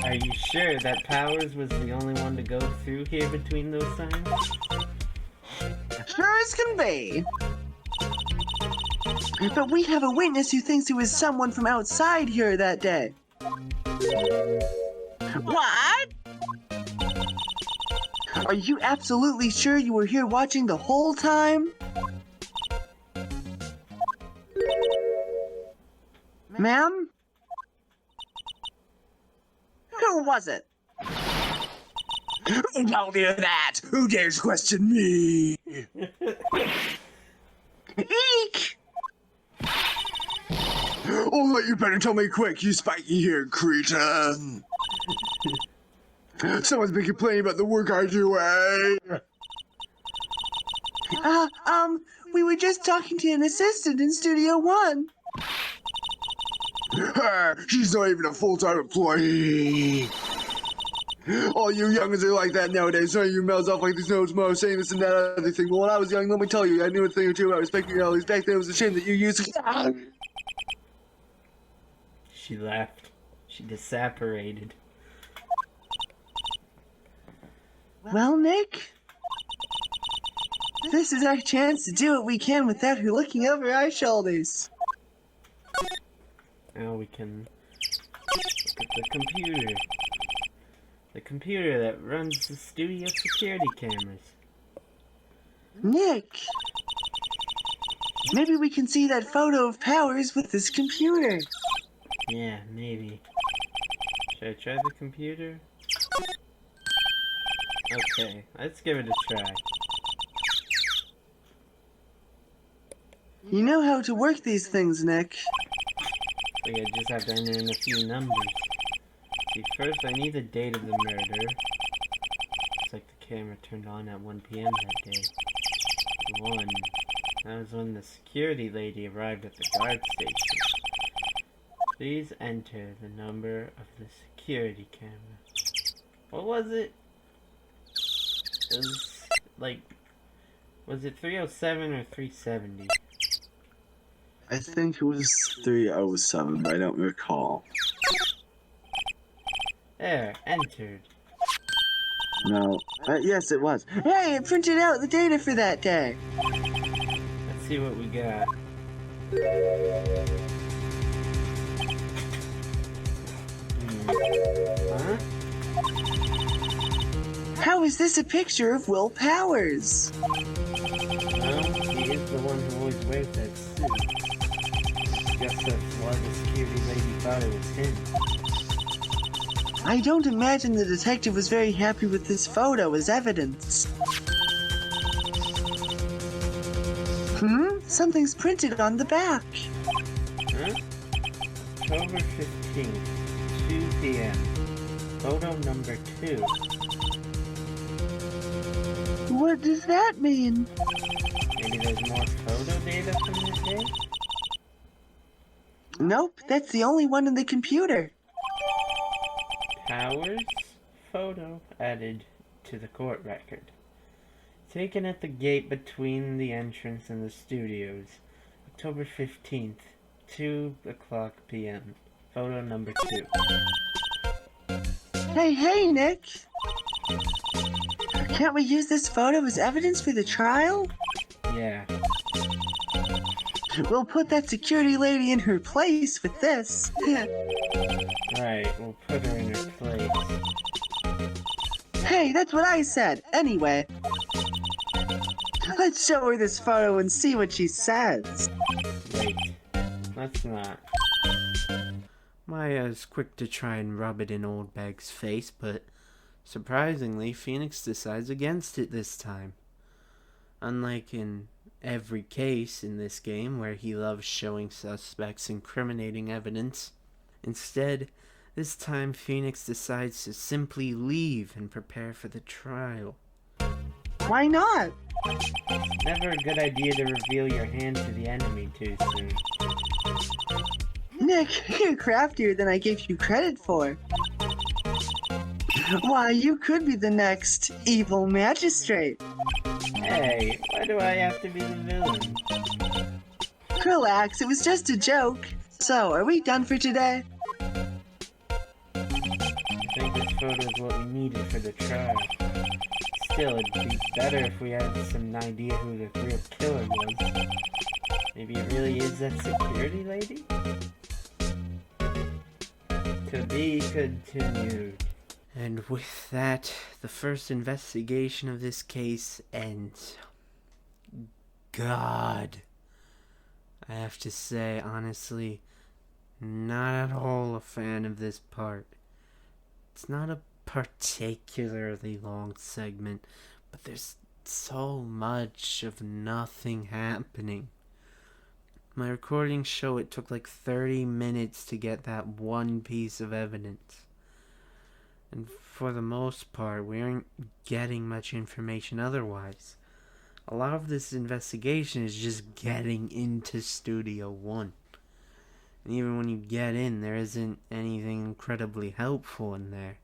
Are you sure that Powers was the only one to go through here between those times?
Sure as can be. But we have a witness who thinks it was someone from outside here that day. What? Are you absolutely sure you were here watching the whole time? Ma'am? Who was it? Don't do that! Who dares question me? Eek! Oh, you better tell me quick, you spiky-haired cretin! Someone's been complaining about the work I do, eh? We were just talking to an assistant in Studio One. She's not even a full-time employee. All you youngins are like that nowadays, throwing your mouths off like there's no tomorrow, saying this and that other thing. But when I was young, let me tell you, I knew a thing or two about respecting elders. Back then, it was a shame that you used to...
She left. She disapparated.
Well, Nick, this is our chance to do what we can without her looking over our shoulders.
Now we can look at the computer. The computer that runs the studio security cameras.
Nick, maybe we can see that photo of Powers with this computer.
Yeah, maybe. Should I try the computer? Okay, let's give it a try.
You know how to work these things, Nick.
I think I just have to enter in a few numbers. See, first I need the date of the murder. Looks like the camera turned on at 1 p.m. that day. 1. That was when the security lady arrived at the guard station. Please enter the number of the security camera. What was it? It was like, was it 307 or 370?
I think it was 307, but I don't recall.
There, entered.
No. Yes, it was. Hey, it printed out the data for that day.
Let's see what we got. Huh?
How is this a picture of Will Powers?
Well, he is the one who always wears that suit. Guess that's why the security lady thought it was him.
I don't imagine the detective was very happy with this photo as evidence. Something's printed on the back.
Huh? October 15th, 2 p.m. Photo number 2.
What does that mean?
Maybe there's more photo data from this day?
Nope, that's the only one in the computer.
Powers photo added to the court record. Taken at the gate between the entrance and the studios, October 15th, 2 o'clock p.m. Photo number 2.
Hey, Nick! Can't we use this photo as evidence for the trial?
Yeah.
We'll put that security lady in her place with this.
Right, we'll put her in her place.
Hey, that's what I said. Anyway, let's show her this photo and see what she says.
Wait, let's not. Maya's quick to try and rub it in Old Bag's face, but surprisingly, Phoenix decides against it this time. Unlike in every case in this game where he loves showing suspects incriminating evidence, instead, this time Phoenix decides to simply leave and prepare for the trial.
Why not?
It's never a good idea to reveal your hand to the enemy too soon.
Nick, you're craftier than I gave you credit for. Why, you could be the next evil magistrate.
Hey, why do I have to be the villain?
Relax, it was just a joke. So, are we done for today?
I think this photo is what we needed for the trial. Still, it'd be better if we had some idea who the real killer was. Maybe it really is that security lady? To be continued. And with that, the first investigation of this case ends. God. I have to say, honestly, not at all a fan of this part. It's not a particularly long segment, but there's so much of nothing happening. My recordings show it took like 30 minutes to get that one piece of evidence. And for the most part, we aren't getting much information otherwise. A lot of this investigation is just getting into Studio 1. And even when you get in, there isn't anything incredibly helpful in there.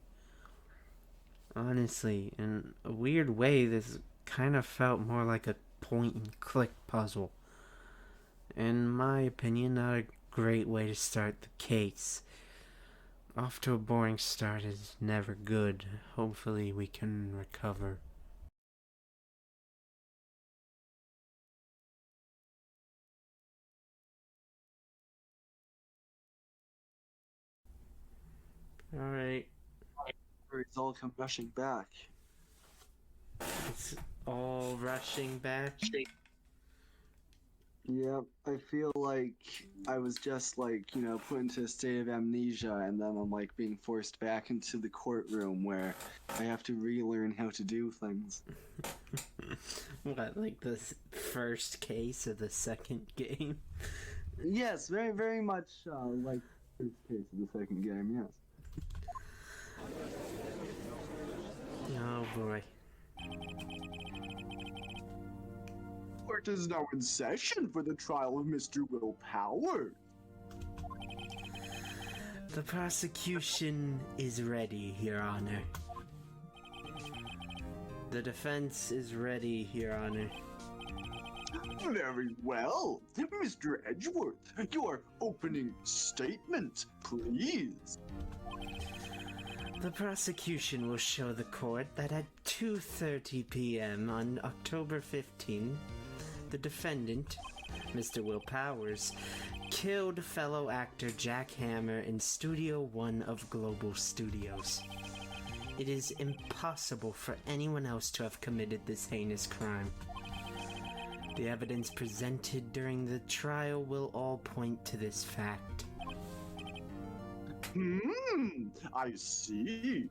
Honestly, in a weird way, this kind of felt more like a point-and-click puzzle. In my opinion, not a great way to start the case. Off to a boring start is never good. Hopefully we can recover. Alright.
It's all come rushing back.
It's all rushing back.
Yep, I feel like I was just put into a state of amnesia, and then I'm being forced back into the courtroom where I have to relearn how to do things.
What, like the first case of the second game?
Yes, very, very much like the first case of the second game, yes.
Oh boy.
Court is now in session for the trial of Mr. Will Powers.
The prosecution is ready, Your Honor. The defense is ready, Your Honor.
Very well. Mr. Edgeworth, your opening statement, please.
The prosecution will show the court that at 2:30 p.m. on October 15, the defendant, Mr. Will Powers, killed fellow actor Jack Hammer in Studio 1 of Global Studios. It is impossible for anyone else to have committed this heinous crime. The evidence presented during the trial will all point to this fact.
I see.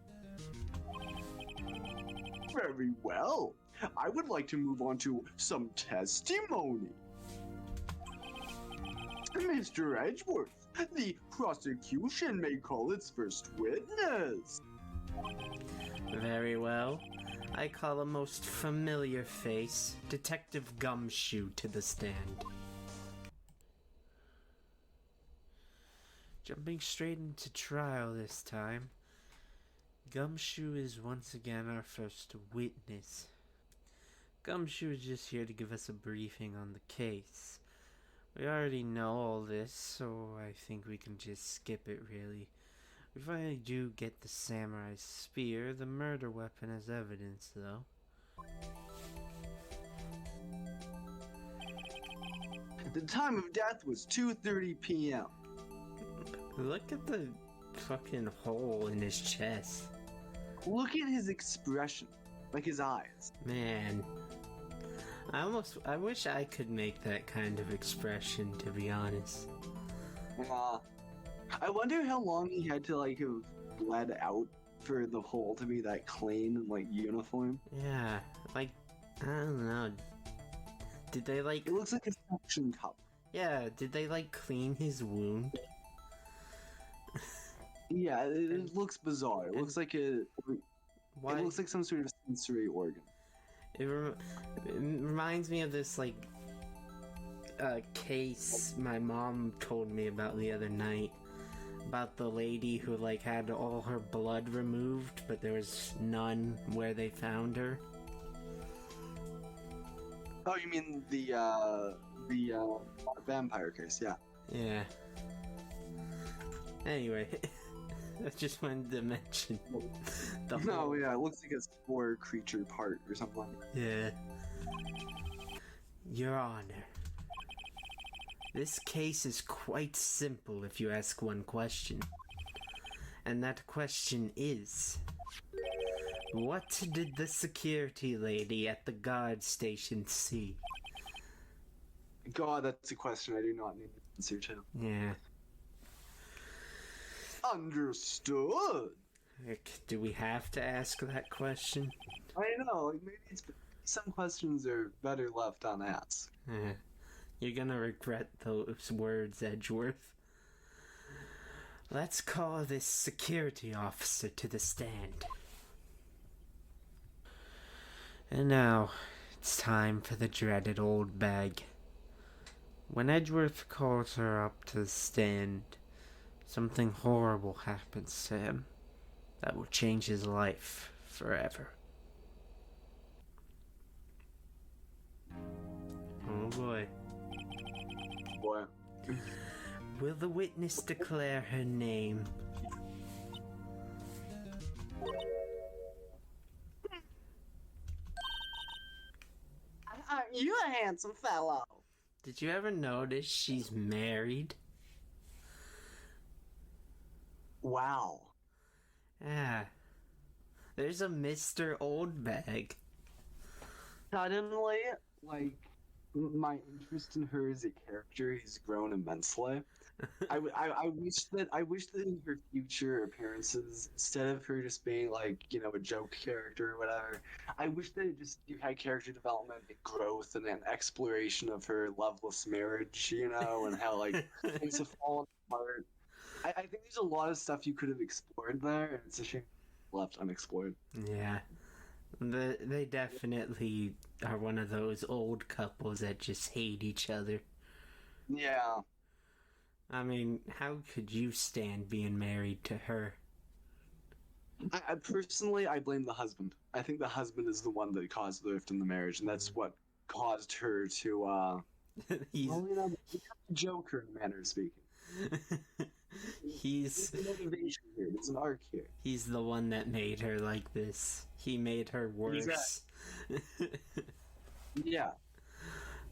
Very well. I would like to move on to some testimony. Mr. Edgeworth, The prosecution may call its first witness.
Very well. I call a most familiar face, Detective Gumshoe, to the stand. Jumping straight into trial this time, Gumshoe is once again our first witness. Gumshoe is just here to give us a briefing on the case. We already know all this, so I think we can just skip it, really. We finally do get the samurai spear, the murder weapon, as evidence, though.
The time of death was 2:30 p.m.
Look at the fucking hole in his chest.
Look at his expression, like his eyes.
Man. I wish I could make that kind of expression, to be honest.
I wonder how long he had to, like, have bled out for the hole to be that clean and, like, uniform.
Yeah, like, I don't know. Did they, like...
It looks like a suction cup.
Yeah, did they, like, clean his wound?
Yeah, it looks bizarre. It looks like a...
Why?
It looks like some sort of sensory organ.
It reminds me of this, like, case my mom told me about the other night. About the lady who, like, had all her blood removed, but there was none where they found her.
Oh, you mean the vampire case, yeah.
Yeah. Anyway, I just wanted to mention the whole...
No, yeah, it looks like a spore creature part or something.
Yeah. Your Honor, this case is quite simple if you ask one question. And that question is... what did the security lady at the guard station see?
God, that's a question I do not need an answer to.
Yeah.
Understood!
Do we have to ask that question?
I know, like, maybe some questions are better left unasked.
Yeah. You're gonna regret those words, Edgeworth. Let's call this security officer to the stand. And now, it's time for the dreaded old bag. When Edgeworth calls her up to the stand, something horrible happens to him that will change his life forever. Oh boy.
Boy.
Will the witness declare her name?
You a handsome fellow.
Did you ever notice she's married?
Wow.
Ah. There's a Mr. Oldbag.
Suddenly, like, my interest in her as a character has grown immensely. I wish that in her future appearances, instead of her just being like, you know, a joke character or whatever, I wish that it just had character development and growth and an exploration of her loveless marriage, you know, and how like things have fallen apart. I think there's a lot of stuff you could have explored there, and it's a shame left unexplored.
Yeah. They definitely are one of those old couples that just hate each other.
Yeah.
I mean, how could you stand being married to her?
I personally, I blame the husband. I think the husband is the one that caused the rift in the marriage, and that's what caused her to,
He's...
well, you know, become a joker in a manner of speaking.
He's...
There's a motivation here. There's an arc here.
He's the one that made her like this. He made her worse.
Exactly. Yeah.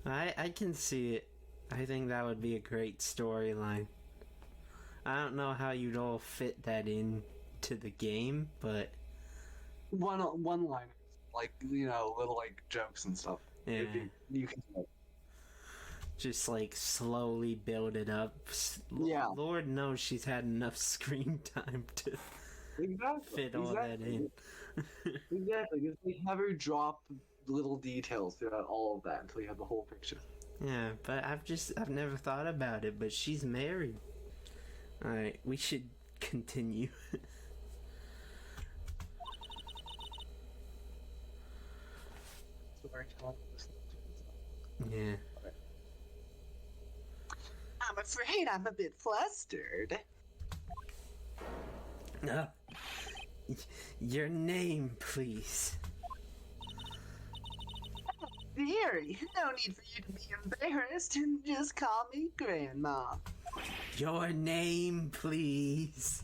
I can see it. I think that would be a great storyline. I don't know how you'd all fit that into the game, but...
One line, like, you know, little, like, jokes and stuff.
Yeah.
You can do it.
Just, like, slowly build it up.
Yeah.
Lord knows she's had enough screen time to fit all that in.
Exactly. Just, like, have her drop little details throughout all of that until you have the whole picture.
Yeah, but I've never thought about it, but she's married. Alright, we should continue. Yeah.
I'm afraid I'm a bit flustered.
Your name, please.
Dearie, no need for you to be embarrassed. Just call me Grandma.
Your name, please.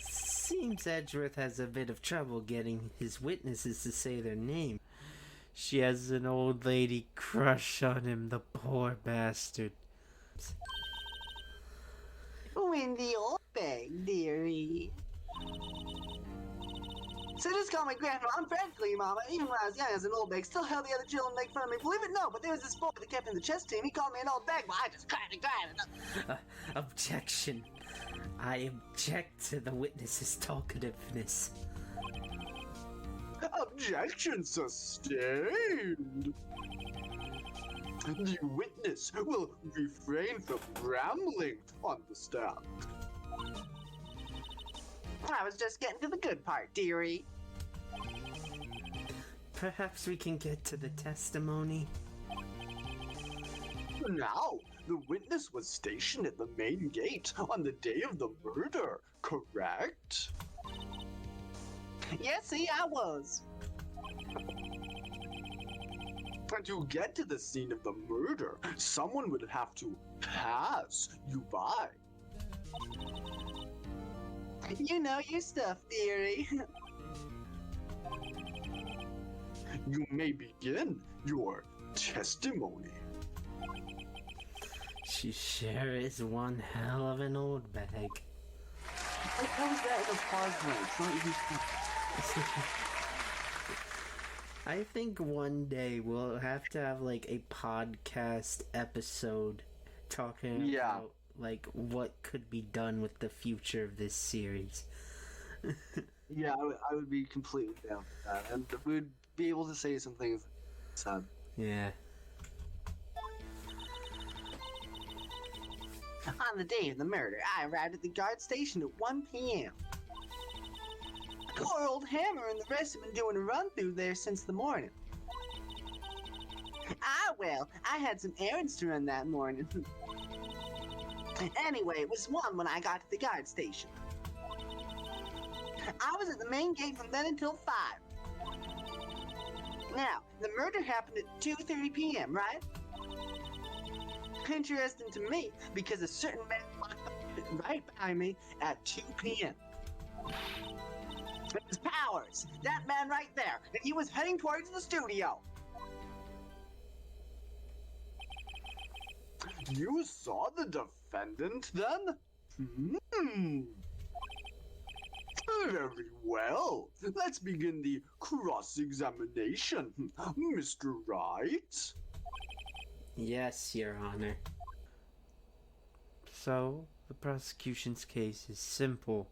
Seems Edgeworth has a bit of trouble getting his witnesses to say their name. She has an old lady crush on him, the poor bastard.
Windy old bag, dearie. So just call me Grandma. I'm friendly, Mama. Even when I was young as an old bag, still held the other children make fun of me. Believe it, no, but there was this boy that kept in the chess team. He called me an old bag, but I just cried and cried.
Objection. I object to the witness's talkativeness.
Objection sustained. The witness will refrain from rambling on the stand. I was just getting to the good part, dearie.
Perhaps we can get to the testimony.
Now, the witness was stationed at the main gate on the day of the murder, correct? Yes, see, I was. And to get to the scene of the murder, someone would have to pass you by. You know your stuff, dearie. You may begin your testimony.
She sure is one hell of an old bag.
How is that in a pause?
I think one day we'll have to have like a podcast episode talking about like what could be done with the future of this series.
Yeah, I would be completely down with that, and we'd be able to say some things. Sad.
Yeah.
On the day of the murder, I arrived at the guard station at 1 p.m. Poor old Hammer and the rest have been doing a run through there since the morning. Well, I had some errands to run that morning. Anyway, it was 1 when I got to the guard station. I was at the main gate from then until 5. Now, the murder happened at 2:30 p.m., right? Interesting to me, because a certain man walked up right behind me at 2 p.m. It was Powers, that man right there, and he was heading towards the studio. You saw the defendant then? Very well. Let's begin the cross-examination. Mr. Wright?
Yes, Your Honor. So, the prosecution's case is simple.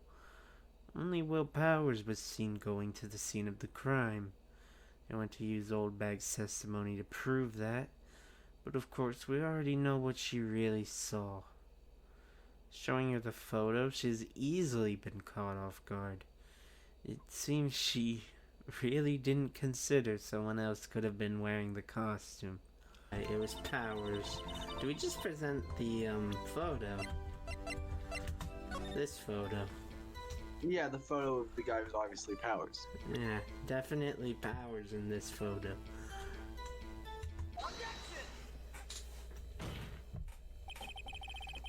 Only Will Powers was seen going to the scene of the crime. They want to use Old Bag's testimony to prove that, but of course we already know what she really saw. Showing her the photo, she's easily been caught off guard. It seems she really didn't consider someone else could have been wearing the costume. It was Powers. Do we just present the photo? This photo.
Yeah, the photo of the guy was obviously Powers.
Yeah, definitely Powers in this photo.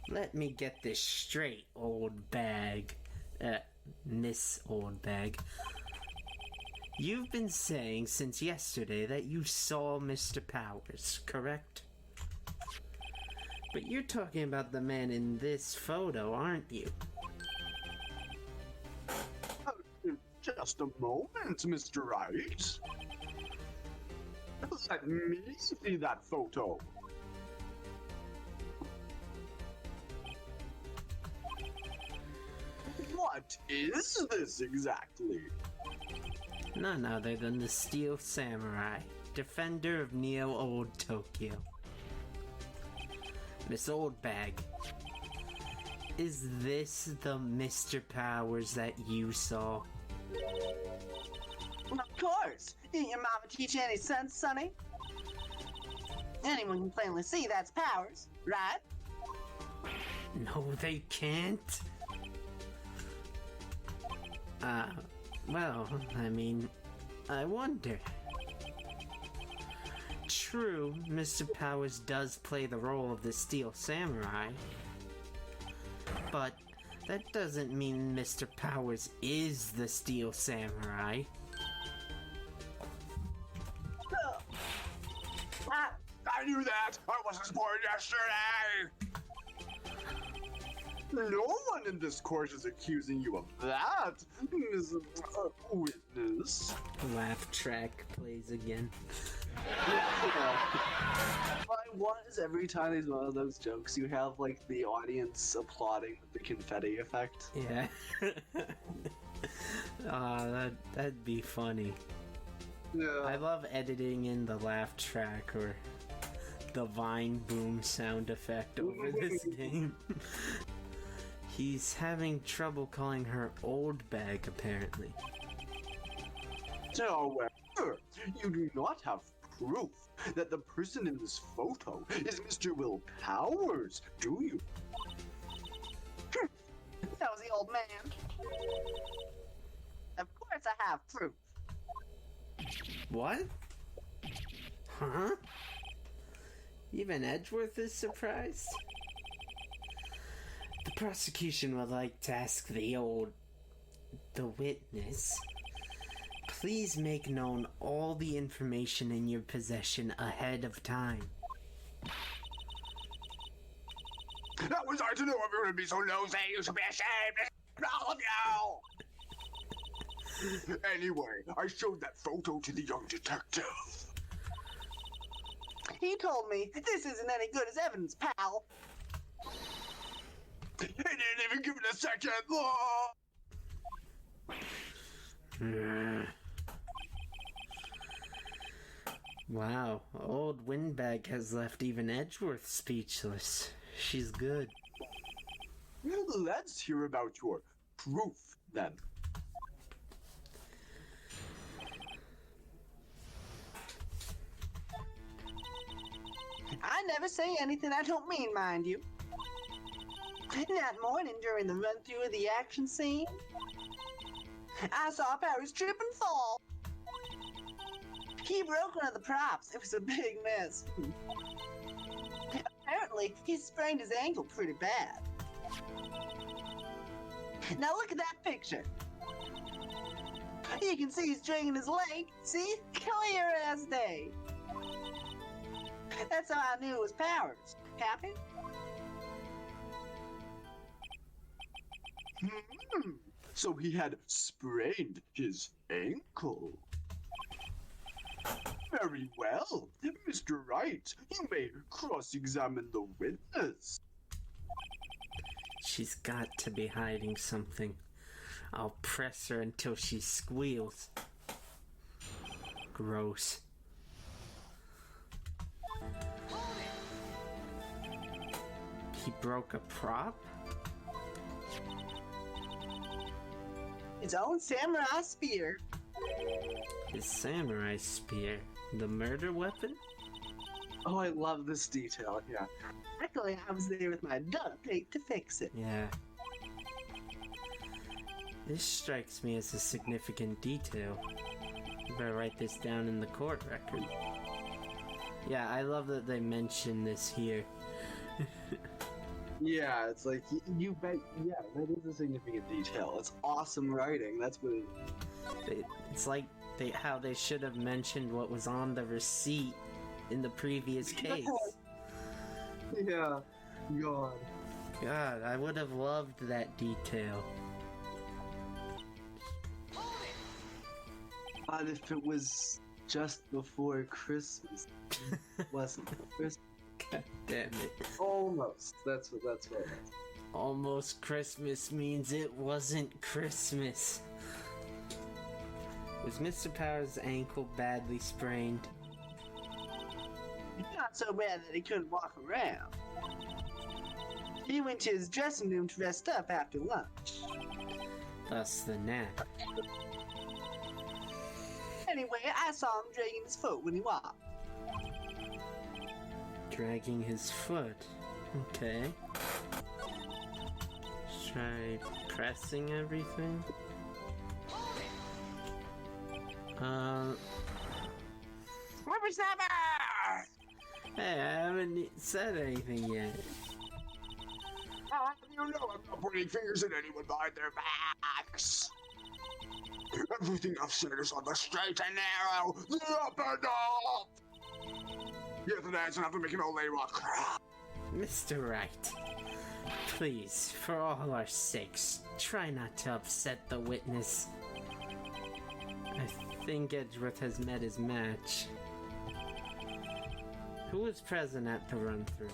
Let me get this straight, old bag. Miss Old Bag. You've been saying since yesterday that you saw Mr. Powers, correct? But you're talking about the man in this photo, aren't you?
Just a moment, Mr. Wright. Let me see that photo. What is this exactly?
None other than the Steel Samurai, defender of Neo Old Tokyo. Miss Old Bag, Is this the Mr. Powers that you saw?
Of course! Didn't your mama teach you any sense, Sonny? Anyone can plainly see that's Powers, right?
No, they can't. Well, I mean, I wonder. True, Mr. Powers does play the role of the Steel Samurai, but that doesn't mean Mr. Powers is the Steel Samurai.
I knew that! I wasn't born yesterday! No one in this court is accusing you of that, Miss Witness.
Laugh track plays again.
My one is every time there's one of those jokes, you have like the audience applauding with the confetti effect.
Yeah. That'd be funny.
Yeah.
I love editing in the laugh track or the Vine boom sound effect over this game. He's having trouble calling her old bag, apparently.
However, you do not have proof that the person in this photo is Mr. Will Powers, do you? That was the old man. Of course I have proof.
What? Huh? Even Edgeworth is surprised? The prosecution would like to ask the witness, please make known all the information in your possession ahead of time.
How was I to know if you would be so nosy? You should be ashamed, all of you! Anyway, I showed that photo to the young detective. He told me this isn't any good as evidence, pal. He didn't even give it a second thought.
Wow, old Windbag has left even Edgeworth speechless. She's good.
Let's hear about your proof, then. I never say anything I don't mean, mind you. That morning during the run-through of the action scene, I saw Powers trip and fall. He broke one of the props. It was a big mess. Apparently, he sprained his ankle pretty bad. Now look at that picture. You can see he's dragging his leg. See? Clear as day. That's how I knew it was Powers. Happy? So he had sprained his ankle. Very well. Mr. Wright, you may cross-examine the witness.
She's got to be hiding something. I'll press her until she squeals. Gross. He broke a prop?
His own samurai spear.
His samurai spear? The murder weapon?
Oh, I love this detail, yeah. Luckily, I was there with my duct tape to fix it.
Yeah. This strikes me as a significant detail. You better write this down in the court record. Yeah, I love that they mention this here.
Yeah, it's like, you bet, yeah, that is a significant detail. It's awesome writing, that's what
It's like how they should have mentioned what was on the receipt in the previous case.
Yeah, God.
God, I would have loved that detail.
But if it was just before Christmas, it wasn't Christmas.
God damn it.
Almost. That's what it was.
Almost Christmas means it wasn't Christmas. Was Mr. Powers' ankle badly sprained?
Not so bad that he couldn't walk around. He went to his dressing room to rest up after lunch.
Thus the nap.
Anyway, I saw him dragging his foot when he walked.
Dragging his foot. Okay. Try pressing everything.
Whippersnapper!
Hey, I haven't said anything yet.
How do you know I'm not pointing fingers at anyone behind their backs? Everything I've said is on the straight and narrow, the up and up! You're the dance and have to make an old lady walk.
Mr. Wright, please, for all our sakes, try not to upset the witness. I think Edgeworth has met his match. Who was present at the run-through?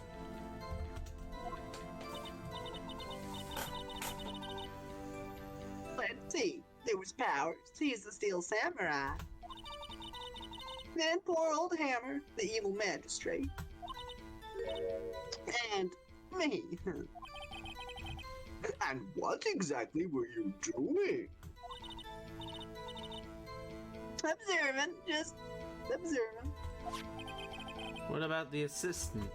Let's see. There was Powers. He's the Steel Samurai. Then poor old Hammer, the evil magistrate. And me.
And what exactly were you doing?
Observing. Just observing.
What about the assistant?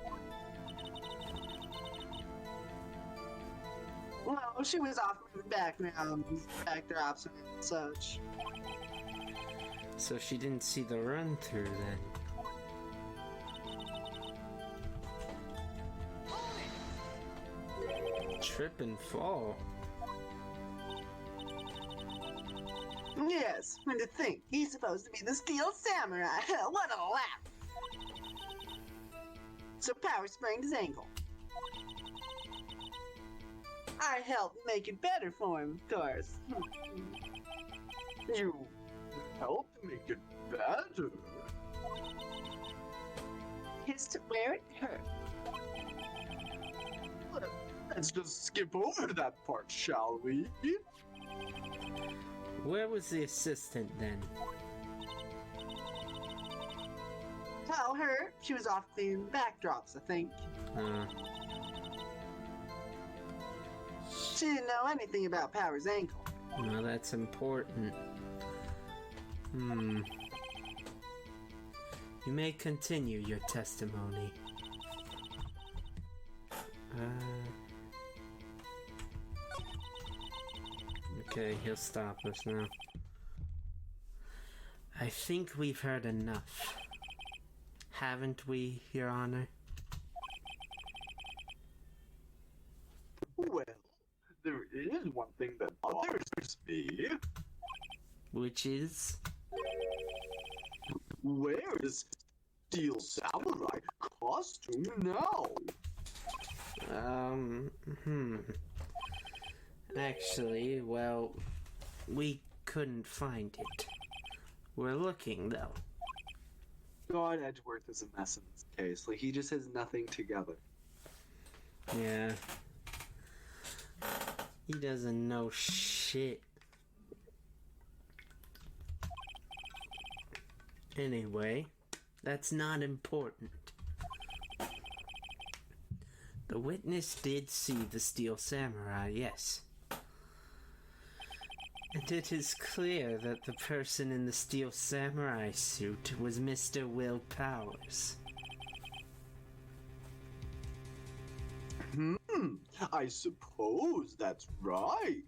Well, she was off in the background, backdrops and such.
So she didn't see the run-through then. Trip and fall.
Yes, and to think, he's supposed to be the Steel Samurai. What a laugh! So Power sprained his ankle. I helped make it better for him, of course.
You helped make it better.
His to where it hurt.
Let's just skip over that part, shall we?
Where was the assistant then?
Tell her she was off cleaning the backdrops, I think. She didn't know anything about Power's ankle.
Well, that's important. You may continue your testimony. Okay, he'll stop us now. I think we've heard enough. Haven't we, Your Honor?
Well, there is one thing that bothers me.
Which is?
Where is Steel Samurai costume now?
Actually, well, we couldn't find it. We're looking, though.
God, Edgeworth is a mess in this case. Like, he just has nothing together.
Yeah. He doesn't know shit. Anyway, that's not important. The witness did see the Steel Samurai, yes. And it is clear that the person in the Steel Samurai suit was Mr. Will Powers.
I suppose that's right.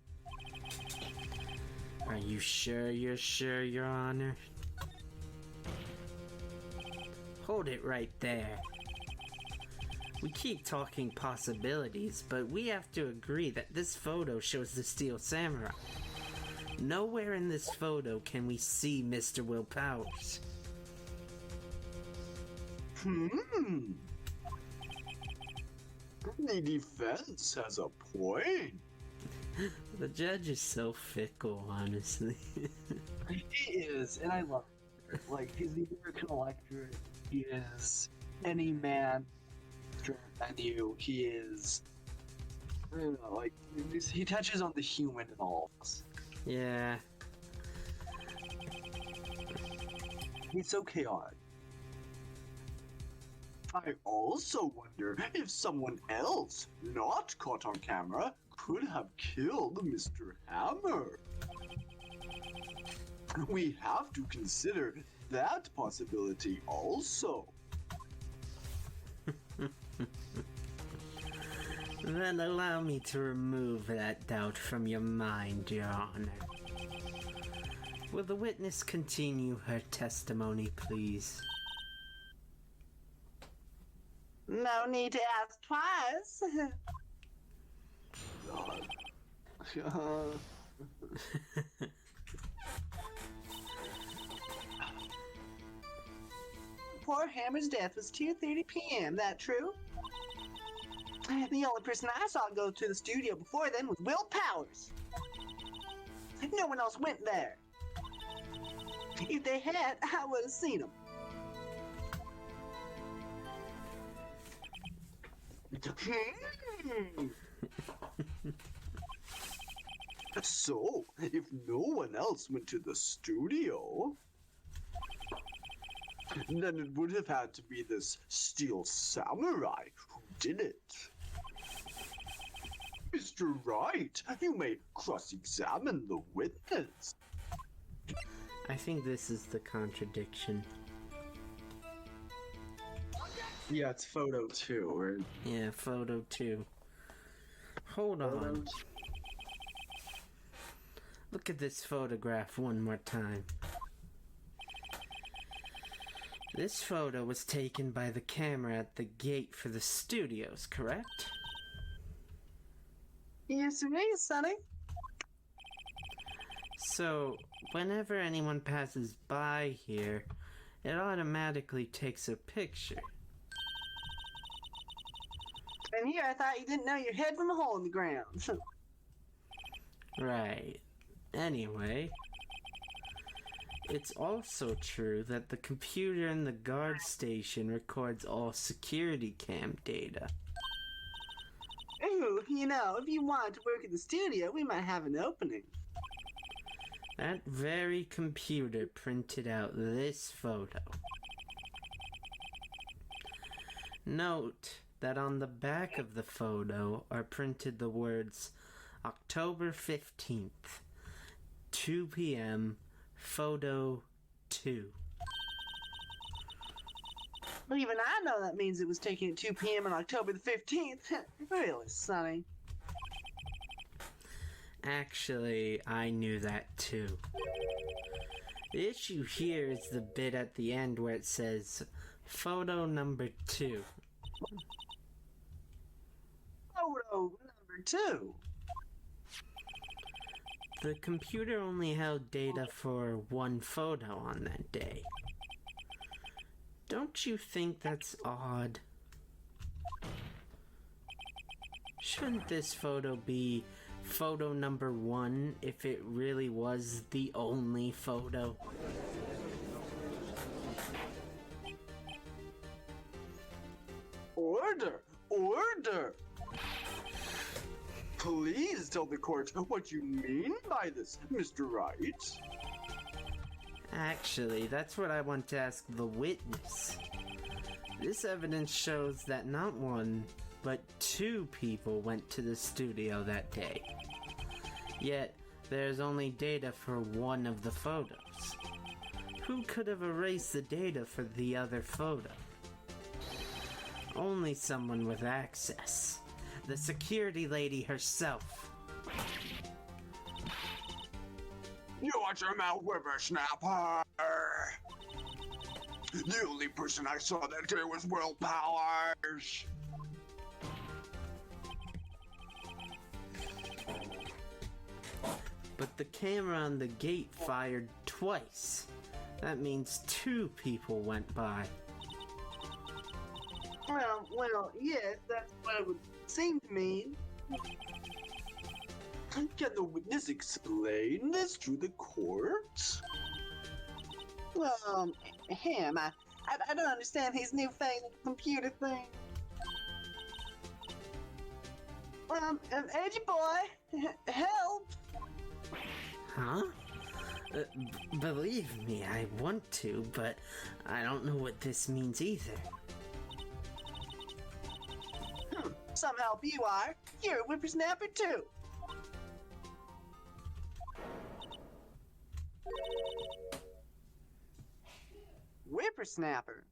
Are you sure you're sure, Your Honor? Hold it right there. We keep talking possibilities, but we have to agree that this photo shows the Steel Samurai. Nowhere in this photo can we see Mr. Will Powers.
The defense has a point.
The judge is so fickle, honestly.
He is, and I love it. Like, he's the American electorate. He is any man than you. He is, I don't know, like, he touches on the human in all of us.
Yeah.
He's so chaotic. I also wonder if someone else, not caught on camera, could have killed Mr. Hammer. We have to consider that possibility also.
Then allow me to remove that doubt from your mind, Your Honor. Will the witness continue her testimony, please?
No need to ask twice. Poor Hammer's death was 2:30 p.m. That true? The only person I saw go to the studio before then was Will Powers. No one else went there. If they had, I would have seen them.
So, if no one else went to the studio, then it would have had to be this Steel Samurai who did it. Mr. Wright, you may cross-examine the witness.
I think this is the contradiction.
Yeah, it's photo 2, right?
Yeah, photo 2. Hold on. Look at this photograph one more time. This photo was taken by the camera at the gate for the studios, correct?
Yes, it is, Sonny.
So, whenever anyone passes by here, it automatically takes a picture.
And here I thought you didn't know your head from a hole in the ground.
Right. Anyway, it's also true that the computer in the guard station records all security cam data.
Ooh, you know, if you wanted to work at the studio, we might have an opening.
That very computer printed out this photo. Note that on the back of the photo are printed the words October 15th, 2 p.m., photo 2.
Well, even I know that means it was taken at 2 p.m. on October the 15th. Really, Sonny?
Actually, I knew that too. The issue here is the bit at the end where it says photo number 2.
Photo number 2.
The computer only held data for one photo on that day. Don't you think that's odd? Shouldn't this photo be photo number 1 if it really was the only photo?
Order! Order! Please tell the court what you mean by this, Mr. Wright.
Actually, that's what I want to ask the witness. This evidence shows that not one, but 2 people went to the studio that day. Yet, there's only data for one of the photos. Who could have erased the data for the other photo? Only someone with access. The security lady herself.
You watch your mouth, whippersnapper! The only person I saw that day was Will Powers!
But the camera on the gate fired twice. That means 2 people went by.
Well, yes, that's what it would seem to mean.
Can the witness explain this to the court?
Well, him, I don't understand his newfangled computer thing. Edgy boy, help!
Huh? Believe me, I want to, but I don't know what this means either.
Some help you are. You're a whippersnapper too. Whippersnapper.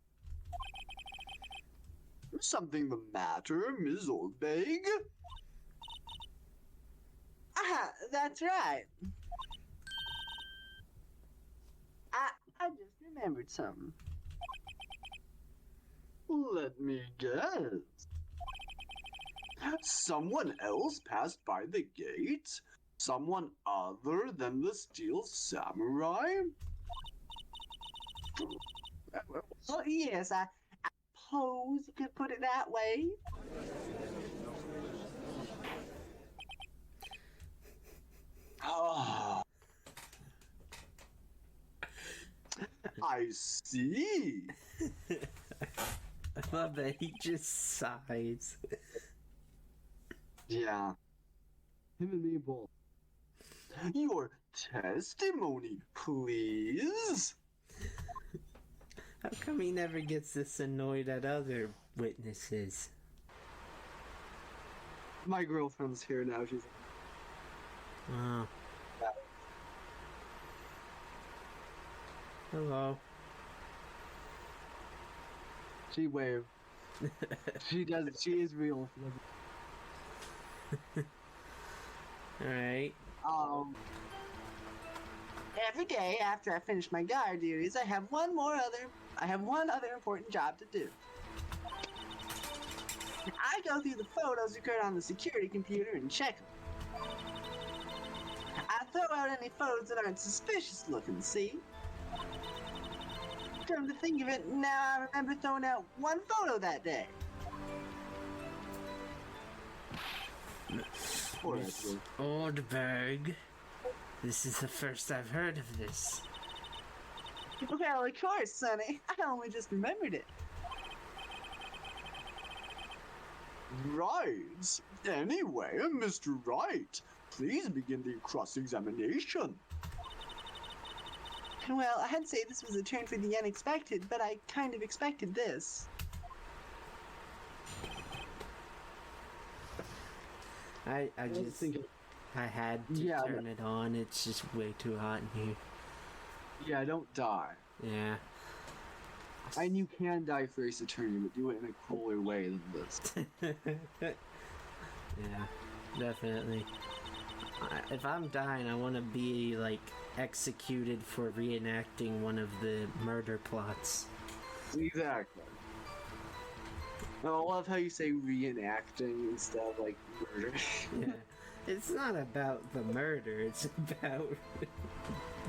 Something the matter, Ms. Oldbag?
Ah, that's right. I just remembered something.
Let me guess. Someone else passed by the gate? Someone other than the Steel Samurai?
Well, yes, I suppose you could put it that way.
Ah, I see.
I love that he just sighs.
Yeah. Him and me both. Your testimony, please.
How come he never gets this annoyed at other witnesses?
My girlfriend's here now. She's
Oh. Hello.
She waved. She does. She is real.
Alright.
Every day after I finish my guard duties, I have one other important job to do. I go through the photos recorded on the security computer and check them. I throw out any photos that aren't suspicious looking, see? Come to think of it, now I remember throwing out one photo that day.
Miss Oldberg. This is the first I've heard of this.
Well, of course, Sonny. I only just remembered it.
Right. Anyway, Mr. Wright, please begin the cross-examination.
Well, I'd say this was a turn for the unexpected, but I kind of expected this.
I just
think
I had to turn it on. It's just way too hot in here.
Yeah, don't die.
Yeah.
And you can die for Ace Attorney, but do it in a cooler way than this.
Yeah, definitely. If I'm dying, I want to be, like, executed for reenacting one of the murder plots.
Exactly. I love how you say reenacting instead of, like, murder.
Yeah. It's not about the murder, it's about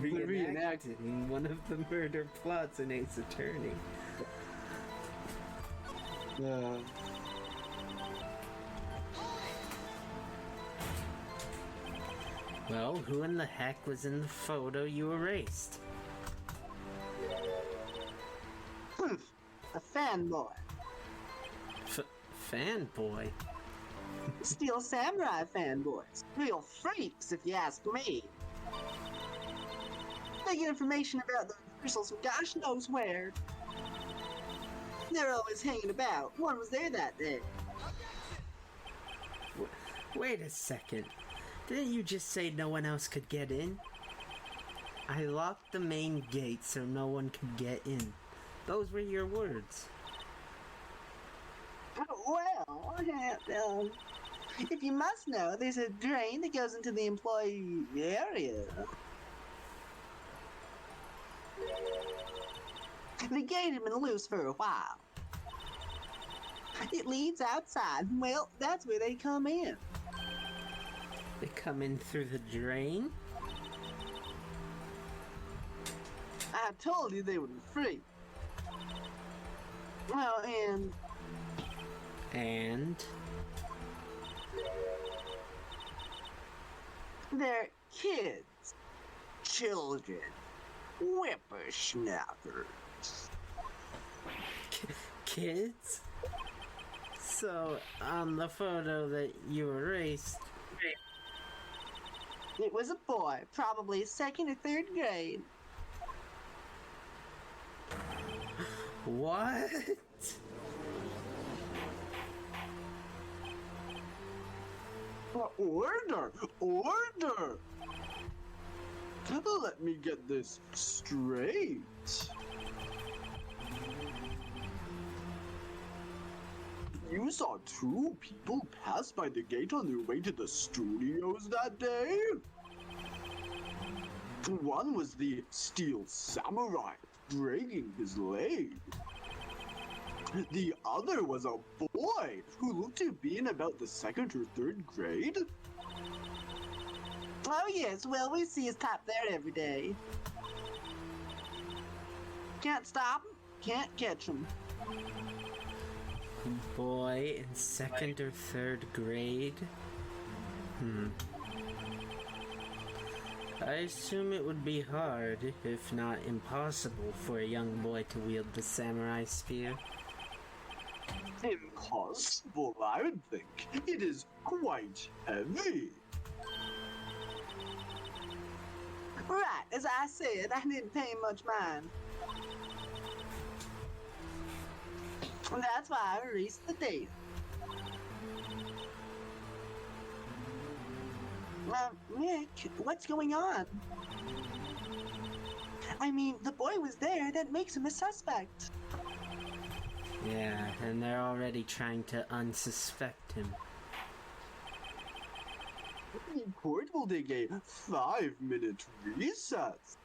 reenacting one of the murder plots in Ace Attorney. Well, who in the heck was in the photo you erased?
A fanboy.
Fanboy?
Steel Samurai fanboys. Real freaks, if you ask me. They get information about the rehearsals from gosh knows where. They're always hanging about. One was there that day.
Wait a second. Didn't you just say no one else could get in? I locked the main gate so no one could get in. Those were your words.
Well, if you must know, there's a drain that goes into the employee area. The gate had been loose for a while. It leads outside. Well, that's where they come in.
They come in through the drain?
I told you they were free. Well,
And?
they're kids. Children. Whippersnappers.
Kids? So, on the photo that you erased...
It was a boy, probably second or third grade.
What?
Order! Order! Let me get this straight. You saw two people pass by the gate on their way to the studios that day? One was the Steel Samurai, breaking his leg. The other was a boy who looked to be in about the 2nd or 3rd grade.
Oh yes, well, we see his top there every day. Can't stop him, can't catch him.
Boy in 2nd or 3rd grade? I assume it would be hard, if not impossible, for a young boy to wield the samurai spear.
Impossible, I would think. It is quite heavy.
Right, as I said, I didn't pay much mind. That's why I released the date. Nick, what's going on? I mean, the boy was there, that makes him a suspect.
Yeah, and they're already trying to unsuspect him.
The court will take a 5-minute recess.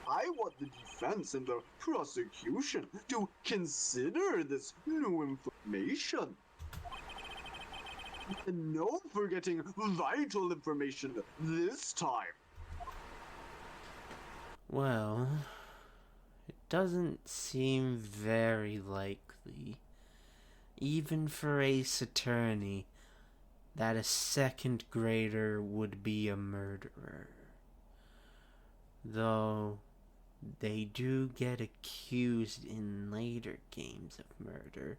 I want the defense and the prosecution to consider this new information. And no forgetting vital information this time.
Well, it doesn't seem very likely, even for Ace Attorney, that a 2nd grader would be a murderer. Though, they do get accused in later games of murder,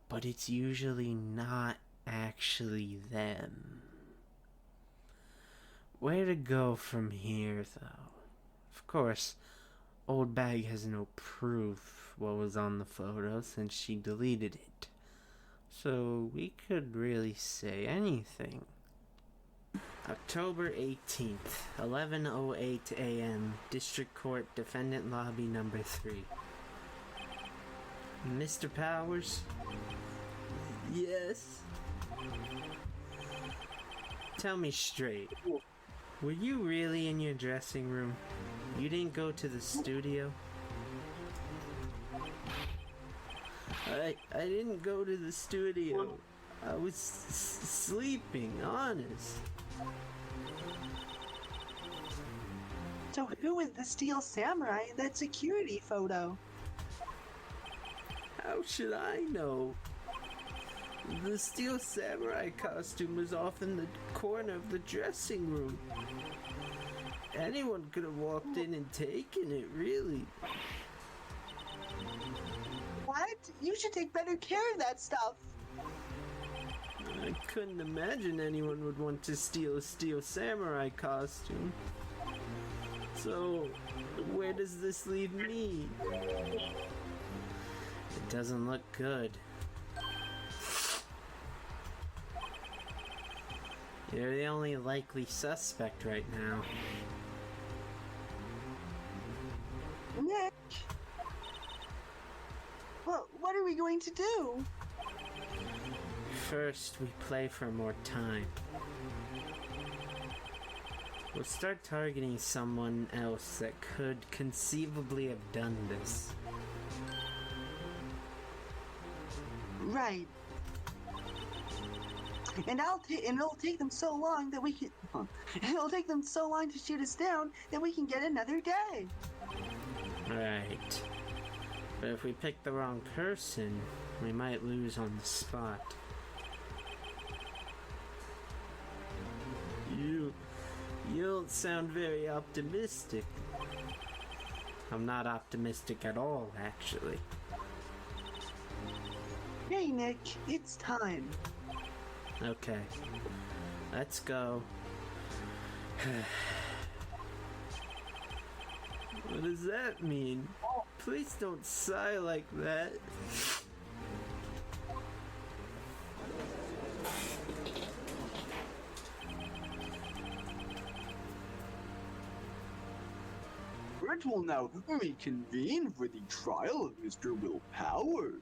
but it's usually not actually them. Where to go from here, though? Of course, Old Bag has no proof what was on the photo since she deleted it. So we could really say anything. October 18th, 11:08 a.m., District Court, Defendant Lobby number 3. Mr. Powers? Yes? Tell me straight. Were you really in your dressing room? You didn't go to the studio? I didn't go to the studio. I was sleeping, honest.
So who is the Steel Samurai in that security photo?
How should I know? The Steel Samurai costume was off in the corner of the dressing room. Anyone could have walked in and taken it, really.
What? You should take better care of that stuff.
I couldn't imagine anyone would want to steal a Steel Samurai costume. So, where does this leave me? It doesn't look good. You're the only likely suspect right now.
Nick? Well, what are we going to do?
First, we play for more time. We'll start targeting someone else that could conceivably have done this.
Right. And it'll take them so long that we can. It'll take them so long to shoot us down that we can get another day.
Right. But if we pick the wrong person, we might lose on the spot. You don't sound very optimistic. I'm not optimistic at all, actually.
Hey, Nick, it's time.
Okay. Let's go. What does that mean? Please don't sigh like that.
will now reconvene for the trial of Mr. Will Powers.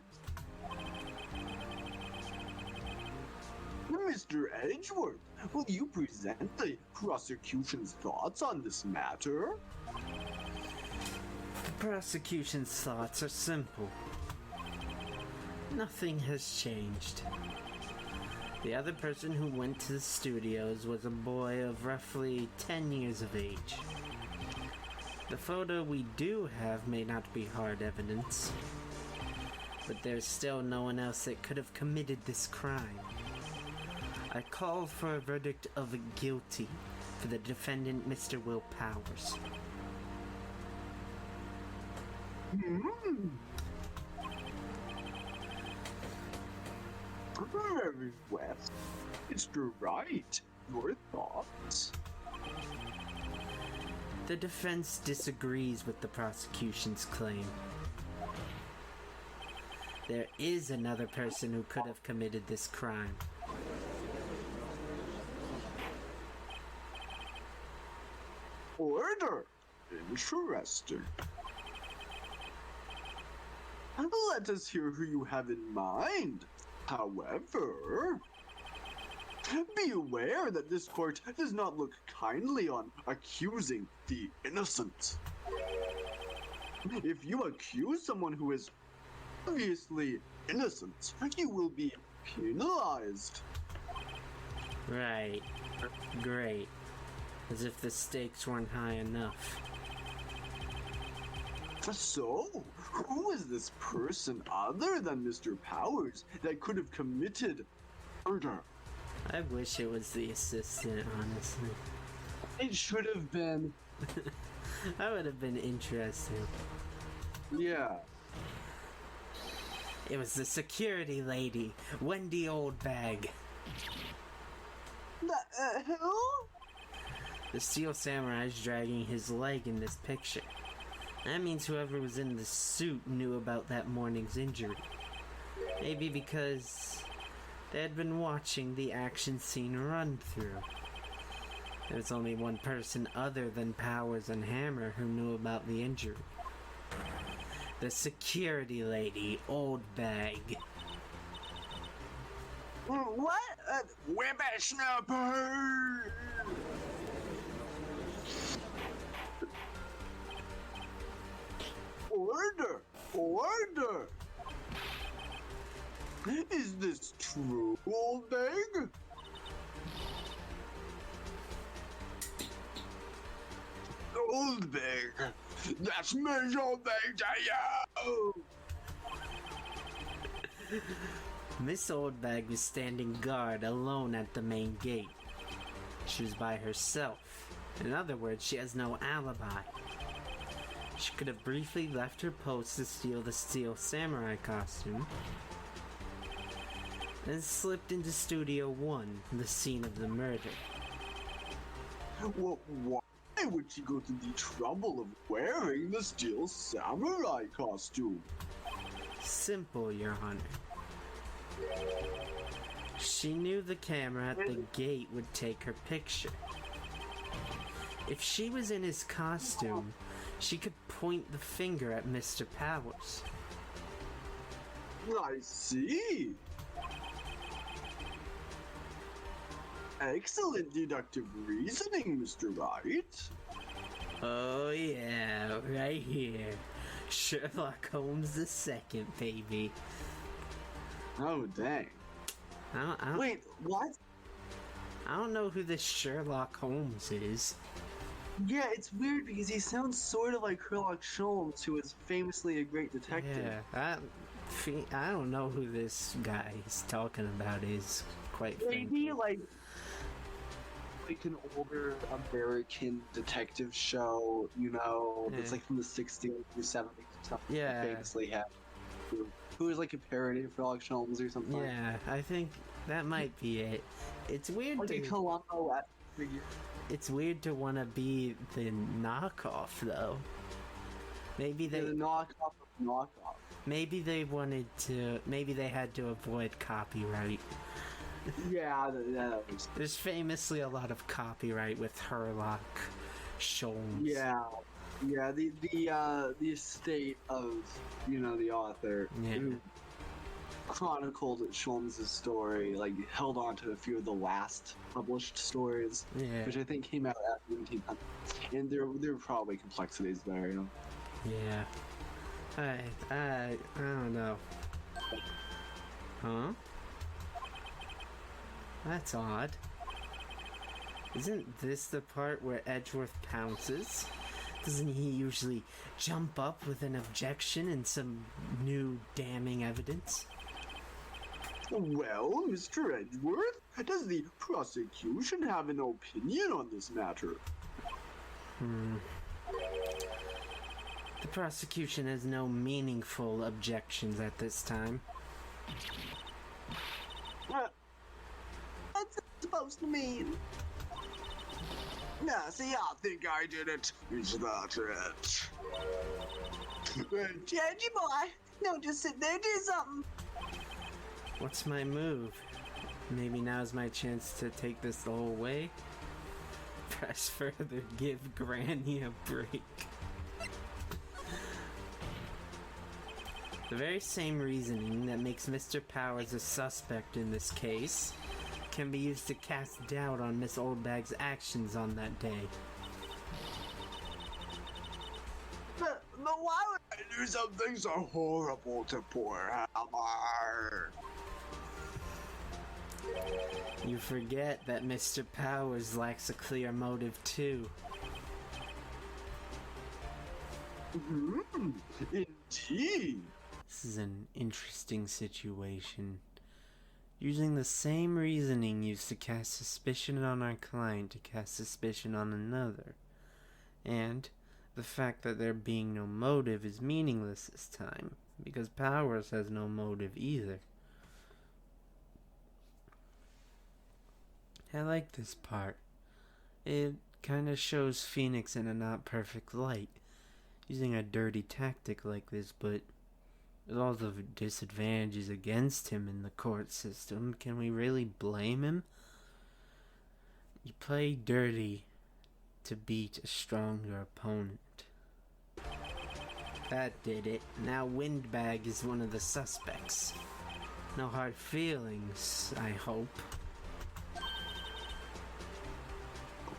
Mr. Edgeworth, will you present the prosecution's thoughts on this matter?
The prosecution's thoughts are simple. Nothing has changed. The other person who went to the studios was a boy of roughly 10 years of age. The photo we do have may not be hard evidence, but there's still no one else that could have committed this crime. I call for a verdict of guilty for the defendant, Mr. Will Powers.
Very well. Mr. Wright, your thoughts?
The defense disagrees with the prosecution's claim. There is another person who could have committed this crime.
Order! Interesting. Let us hear who you have in mind. However, be aware that this court does not look kindly on accusing the innocent. If you accuse someone who is obviously innocent, you will be penalized.
Right. Great. As if the stakes weren't high enough.
So, who is this person other than Mr. Powers that could have committed murder?
I wish it was the assistant, honestly.
It should have been.
That would have been interesting.
Yeah.
It was the security lady, Wendy Oldbag.
The hell?
The Steel Samurai's dragging his leg in this picture. That means whoever was in the suit knew about that morning's injury. Maybe because they had been watching the action scene run through. There's only one person other than Powers and Hammer who knew about the injury. The security lady, Oldbag.
What? Whippersnapper! Order! Order! Is this true, Oldbag? Oldbag! That's me, Oldbag, to you!
Miss Oldbag was standing guard alone at the main gate. She was by herself. In other words, she has no alibi. She could have briefly left her post to steal the Steel Samurai costume, then slipped into Studio 1, the scene of the murder.
Well, why would she go to the trouble of wearing the Steel Samurai costume?
Simple, Your Honor. She knew the camera at the gate would take her picture. If she was in his costume, she could point the finger at Mr. Powers.
I see. Excellent deductive reasoning, Mr. Wright.
Oh yeah, right here. Sherlock Holmes II, baby.
Oh, dang.
I don't,
Wait, what?
I don't know who this Sherlock Holmes is.
Yeah, it's weird because he sounds sort of like Sherlock Holmes, who was famously a great detective.
Yeah, I don't know who this guy he's talking about is, quite
Maybe
frankly.
like an older American detective show, you know, that's like from the 60s or 70s or something.
Yeah.
Famously had. Who was like a parody of Sherlock Holmes or something.
Yeah, I think that might be it. It's weird
Like a
to...
Columbo figure.
It's weird to want to be the knockoff, though. Maybe they...
The knockoff of knockoff.
Maybe they wanted to... Maybe they had to avoid copyright.
Yeah, that was...
There's famously a lot of copyright with Sherlock Holmes.
Yeah. Yeah, the estate of, the author
Yeah.
who chronicled Sholmes' story, like, held on to a few of the last published stories,
Yeah.
which I think came out after 1800. And there were probably complexities there,
Yeah. I don't know. Huh? That's odd. Isn't this the part where Edgeworth pounces? Doesn't he usually jump up with an objection and some new damning evidence?
Well, Mr. Edgeworth, does the prosecution have an opinion on this matter?
The prosecution has no meaningful objections at this time.
What's it supposed to mean?
Nah, see, I think I did it. Is that it?
Judgy boy, don't just sit there, do something.
What's my move? Maybe now's my chance to take this the whole way? Press further, give Granny a break. The very same reasoning that makes Mr. Powers a suspect in this case can be used to cast doubt on Miss Oldbag's actions on that day.
But why would I do something so horrible to poor Hammer?
You forget that Mr. Powers lacks a clear motive too.
Indeed.
This is an interesting situation. Using the same reasoning used to cast suspicion on our client to cast suspicion on another. And the fact that there being no motive is meaningless this time, because Powers has no motive either. I like this part. It kinda shows Phoenix in a not perfect light, using a dirty tactic like this, but with all the disadvantages against him in the court system, can we really blame him? You play dirty to beat a stronger opponent. That did it. Now Windbag is one of the suspects. No hard feelings, I hope.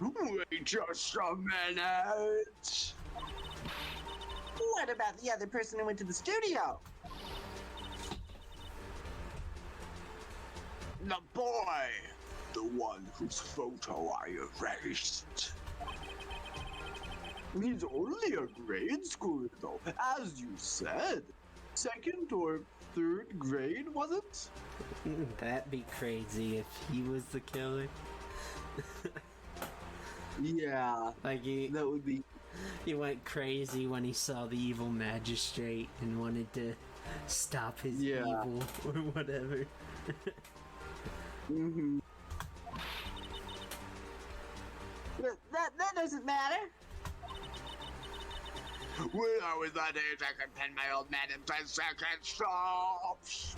Wait just a minute.
What about the other person who went to the studio?
The boy. The one whose photo I erased.
He's only a grade schooler, though, as you said. Second or third grade, was it?
That'd be crazy if he was the killer.
Yeah,
Like
that would be.
he went crazy when he saw the evil magistrate and wanted to stop his evil or whatever.
Mm-hmm.
That doesn't matter.
When I was that age, I could pen my old man in 10 second stops.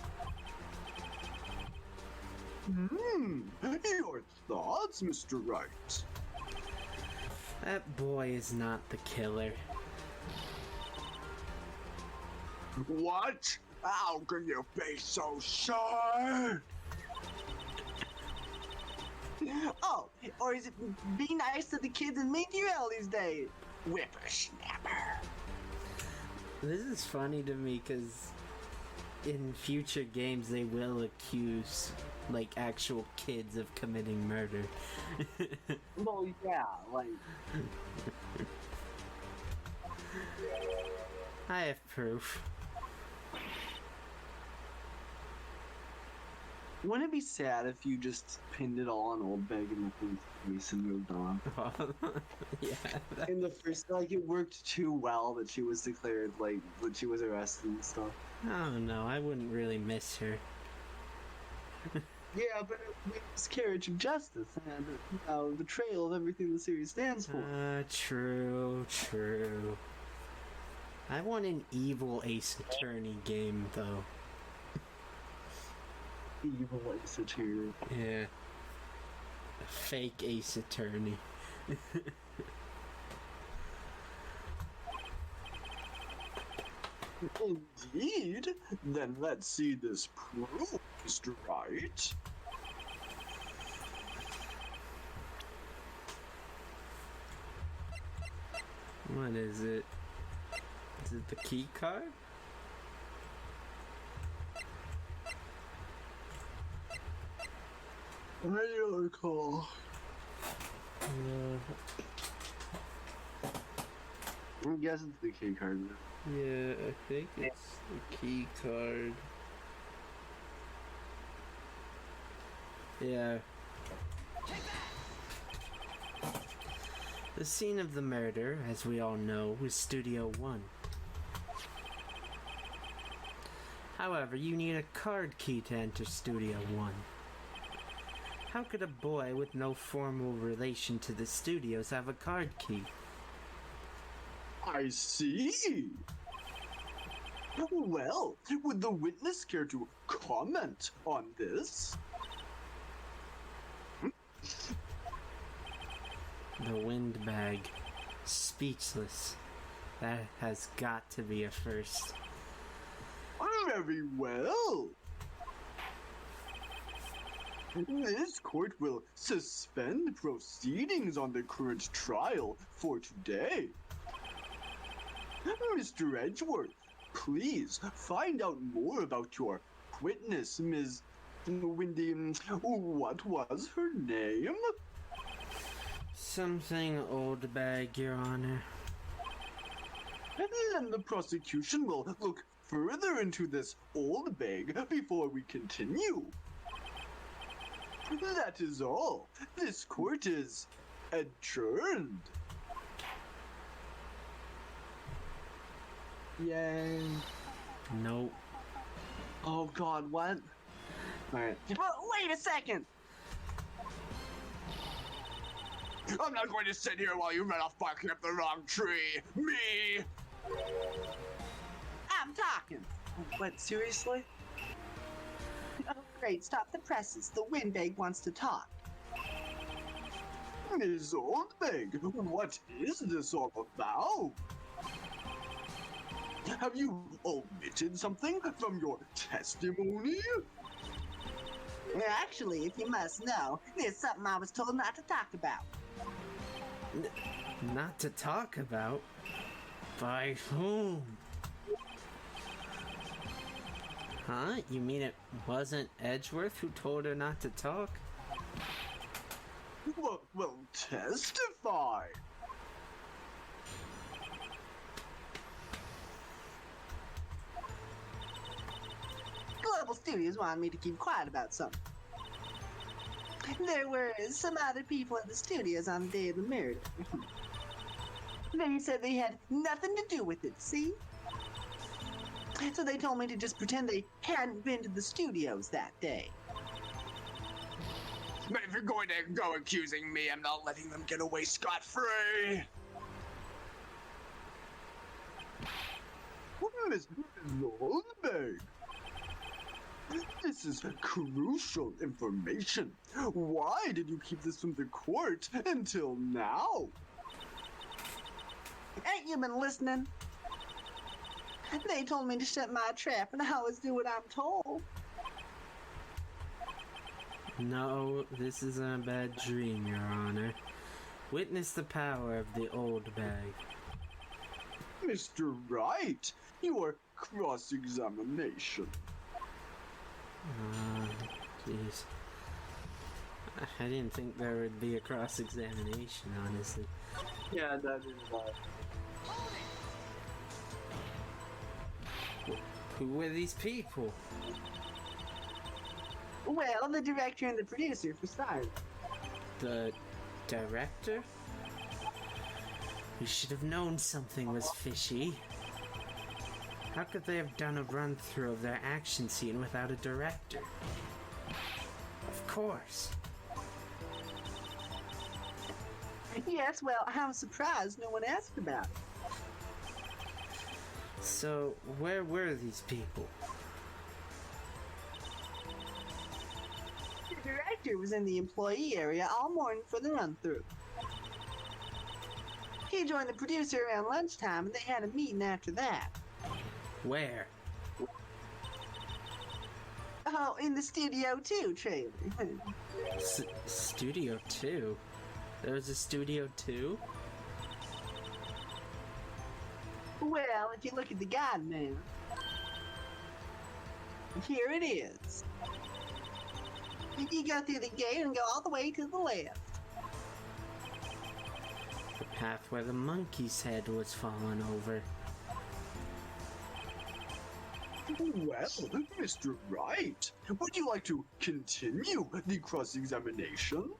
Your thoughts, Mr. Wright?
That boy is not the killer.
What? How can you be so sure?
Oh, or is it be nice to the kids and mean to you all these days?
Whippersnapper.
This is funny to me because in future games they will accuse like actual kids of committing murder.
Well, yeah, like.
I have proof.
Wouldn't it be sad if you just pinned it all on Oldbag and the police and moved on?
Yeah.
In the first, like, it worked too well that she was declared, like, that she was arrested and stuff.
I don't know. I wouldn't really miss her.
Yeah, but it was carriage of justice and, betrayal of everything the series stands for.
True. I want an evil Ace Attorney game, though.
Evil Ace Attorney.
Yeah. A fake Ace Attorney.
Indeed? Then let's see this proof, Mr. Wright.
What is it? Is it the key card?
Regular call. I guess it's the key card.
Yeah, I think it's the key card. Yeah. The scene of the murder, as we all know, was Studio 1. However, you need a card key to enter Studio 1. How could a boy with no formal relation to the studios have a card key?
I see. Well, would the witness care to comment on this?
The windbag. Speechless. That has got to be a first.
Very well. This court will suspend proceedings on the current trial for today. Mr. Edgeworth, please find out more about your witness, Ms. Windy. What was her name?
Something old bag, Your Honor.
And the prosecution will look further into this old bag before we continue. That is all. This court is adjourned. Yay.
Nope.
Oh God, what? Alright.
Well, wait a second!
I'm not going to sit here while you run off barking up the wrong tree. Me!
I'm talking!
What, seriously?
Oh, great, stop the presses. The windbag wants to talk.
Ms. Oldbeg, what is this all about? Have you omitted something from your testimony?
Actually, if you must know, there's something I was told not to talk about.
Not to talk about? By whom? Huh? You mean it wasn't Edgeworth who told her not to talk?
Well, testify.
Global Studios wanted me to keep quiet about something. There were some other people at the studios on the day of the murder. They said they had nothing to do with it, see? So they told me to just pretend they hadn't been to the studios that day.
But if you're going to go accusing me, I'm not letting them get away scot-free. Miss Oldbeg, this is crucial information. Why did you keep this from the court until now?
Ain't you been listening? They told me to shut my trap and I always do what I'm told.
No, this isn't a bad dream, Your Honor. Witness the power of the old bag.
Mr. Wright, your cross-examination.
Jeez. I didn't think there would be a cross-examination, honestly.
Yeah, that is
Who were these people?
Well, the director and the producer for Schneider.
The director? We should have known something was fishy. How could they have done a run-through of their action scene without a director? Of course.
Yes, well, I'm surprised no one asked about it.
So, where were these people?
The director was in the employee area all morning for the run-through. He joined the producer around lunchtime and they had a meeting after that.
Where?
Oh, in the Studio 2 trailer.
Studio 2? There's a Studio 2?
Well, if you look at the guide now, here it is. You go through the gate and go all the way to the left.
The path where the monkey's head was fallen over.
Well, Mr. Wright, would you like to continue the cross-examination?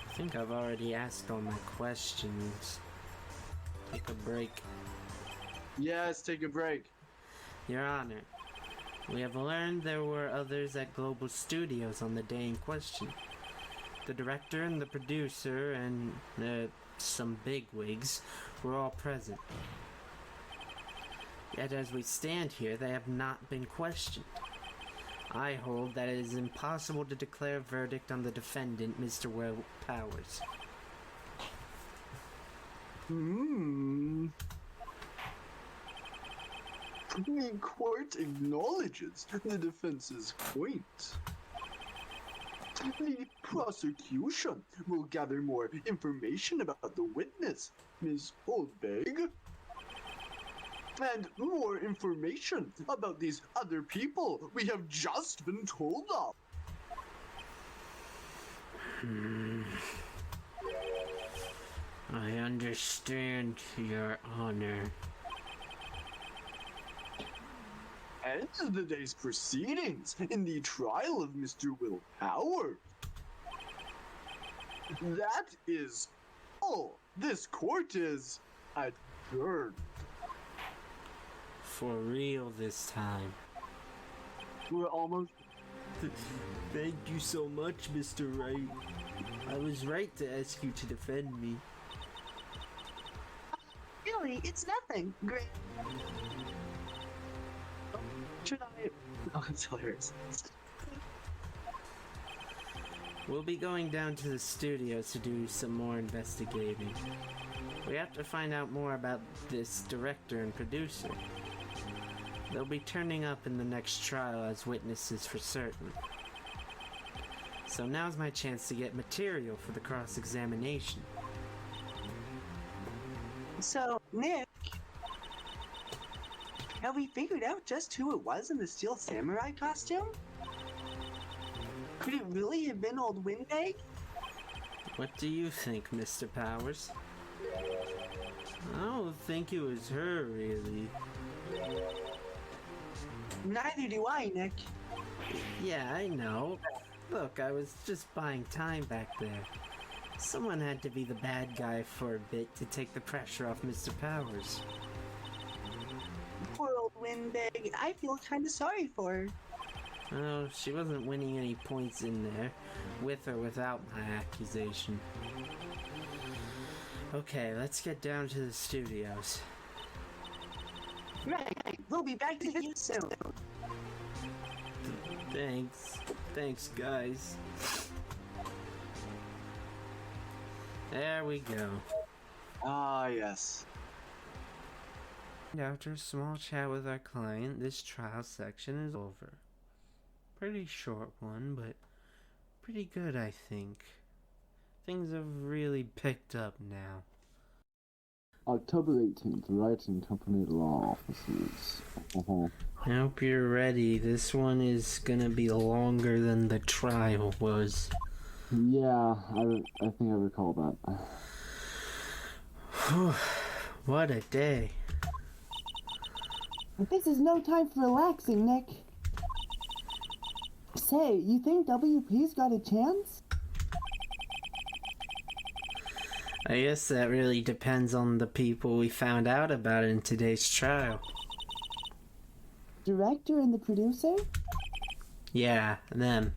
I think I've already asked all my questions. Take a break.
Yes, take a break.
Your Honor, we have learned there were others at Global Studios on the day in question. The director and the producer and some bigwigs were all present. Yet as we stand here, they have not been questioned. I hold that it is impossible to declare a verdict on the defendant, Mr. Will Powers.
The court acknowledges the defense's point. The prosecution will gather more information about the witness, Ms. Oldbeg, and more information about these other people we have just been told of.
I understand, Your Honor.
And the day's proceedings in the trial of Mr. Will Power. That is all. This court is adjourned.
For real this time.
We're almost.
Thank you so much, Mr. Wright. I was right to ask you to defend me.
Really, it's nothing. Great.
Should I? Oh, it's hilarious.
We'll be going down to the studio to do some more investigating. We have to find out more about this director and producer. They'll be turning up in the next trial as witnesses for certain. So now's my chance to get material for the cross-examination.
So, Nick, have we figured out just who it was in the steel samurai costume? Could it really have been old Windbag?
What do you think, Mr. Powers? I don't think it was her, really.
Neither do I, Nick.
Yeah, I know. Look, I was just buying time back there. Someone had to be the bad guy for a bit to take the pressure off Mr. Powers.
Poor old Windbag. I feel kinda sorry for her.
Oh, she wasn't winning any points in there, with or without my accusation. Okay, let's get down to the studios.
Right, we'll be back to you soon.
Thanks guys. There we go.
Ah, yes.
After a small chat with our client, this trial section is over. Pretty short one, but pretty good, I think. Things have really picked up now.
October 18th, Wright and Company Law Offices.
I hope you're ready. This one is gonna be longer than the trial was.
Yeah, I think I recall that.
What a day.
This is no time for relaxing, Nick. Say, you think WP's got a chance?
I guess that really depends on the people we found out about in today's trial.
Director and the producer?
Yeah, them.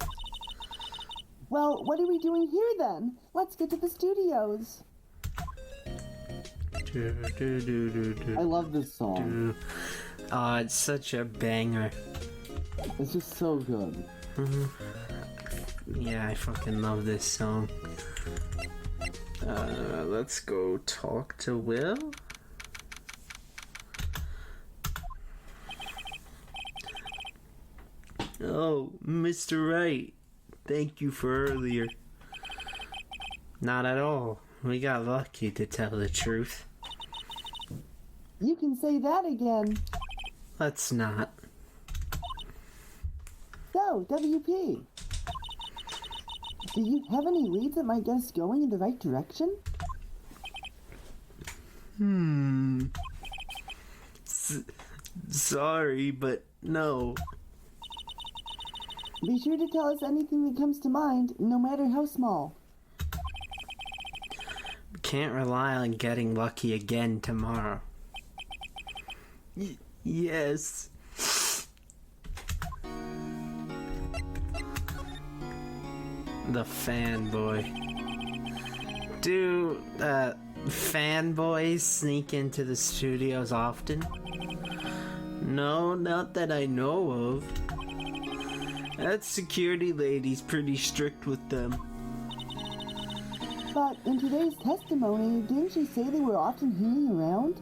Well, what are we doing here then? Let's get to the studios.
I love this song.
Oh, it's such a banger.
It's just so good.
Yeah, I fucking love this song. Let's go talk to Will. Oh, Mr. Wright. Thank you for earlier. Not at all. We got lucky, to tell the truth.
You can say that again.
Let's not.
So, WP. Do you have any leads that might get us going in the right direction?
Sorry, but no.
Be sure to tell us anything that comes to mind, no matter how small.
Can't rely on getting lucky again tomorrow. Yes. The fanboy. Do fanboys sneak into the studios often? No, not that I know of. That security lady's pretty strict with them.
But in today's testimony, didn't she say they were often hanging around?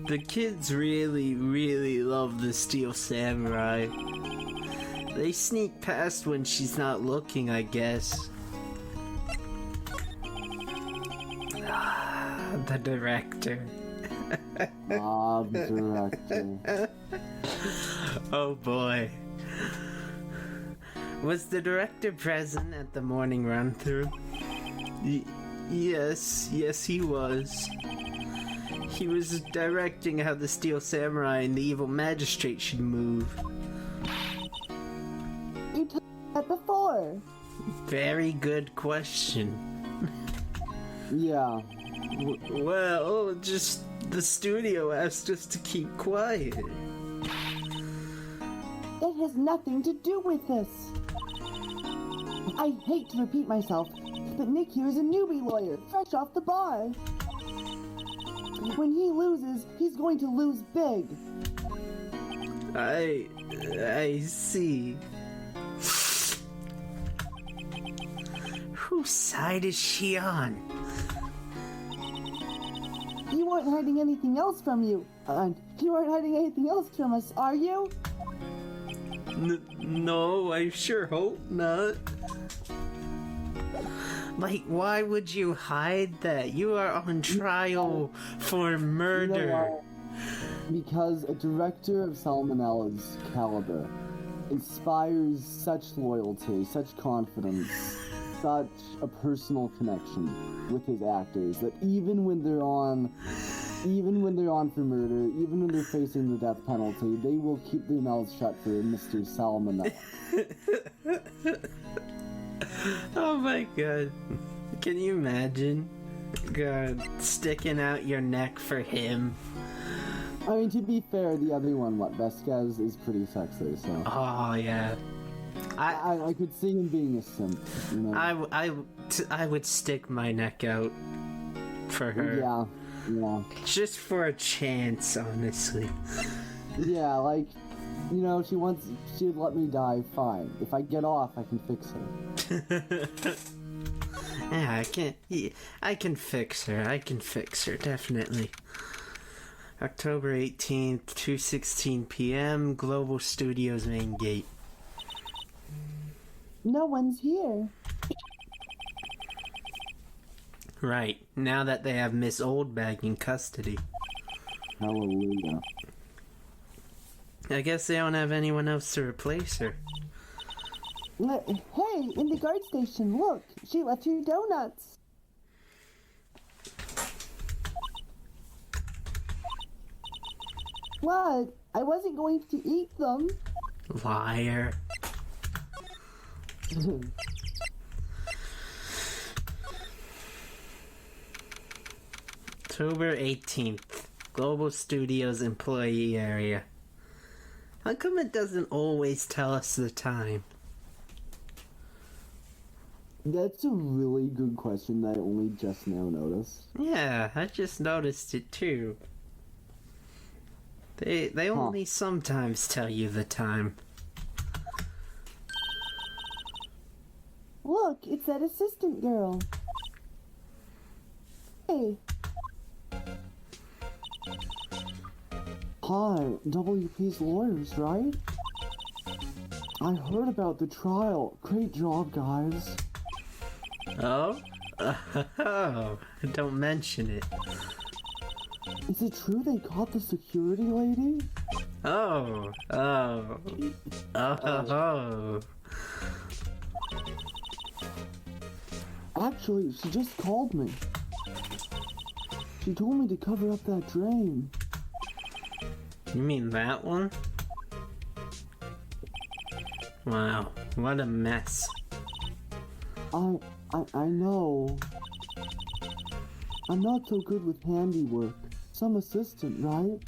The kids really, really love the Steel Samurai. They sneak past when she's not looking, I guess. The director.
The director.
Oh boy. Was the director present at the morning run-through? Yes, he was. He was directing how the Steel Samurai and the Evil Magistrate should move.
You told me that before.
Very good question.
Yeah.
Well, just the studio asked us to keep quiet.
That has nothing to do with this. I hate to repeat myself, but Nick here is a newbie lawyer, fresh off the bar. When he loses, he's going to lose big.
I see. Whose side is she on?
You weren't hiding anything else from you. You aren't hiding anything else from us, are you?
No, I sure hope not. Like, why would you hide that? You are on trial for murder.
You know why? Because a director of Sal Manella's caliber inspires such loyalty, such confidence, such a personal connection with his actors that even when they're on for murder, even when they're facing the death penalty, they will keep their mouths shut for Mr. Sal Manella.
Oh my god. Can you imagine? God, sticking out your neck for him.
I mean, to be fair, the other one, Vesquez, is pretty sexy, so...
Oh, yeah.
I could see him being a simp, you know?
I would stick my neck out for her.
Yeah.
Just for a chance, honestly.
Yeah, like, you know, she'd let me die, fine. If I get off, I can fix her.
Yeah, I can fix her, definitely. October 18th, 2:16 p.m., Global Studios main gate.
No one's here.
Right, now that they have Miss Oldbag in custody.
Hallelujah.
I guess they don't have anyone else to replace her.
Hey, in the guard station, look! She left your donuts! What? I wasn't going to eat them.
Liar. October 18th, Global Studios employee area. How come it doesn't always tell us the time?
That's a really good question that I only just now noticed.
Yeah, I just noticed it too. They only sometimes tell you the time.
Look, it's that assistant girl. Hey.
Hi, WP's lawyers, right? I heard about the trial. Great job, guys.
Oh? Don't mention it.
Is it true they caught the security lady?
Oh.
Actually, she just called me. She told me to cover up that drain.
You mean that one? Wow, what a mess.
I know. I'm not so good with handiwork. Some assistant, right?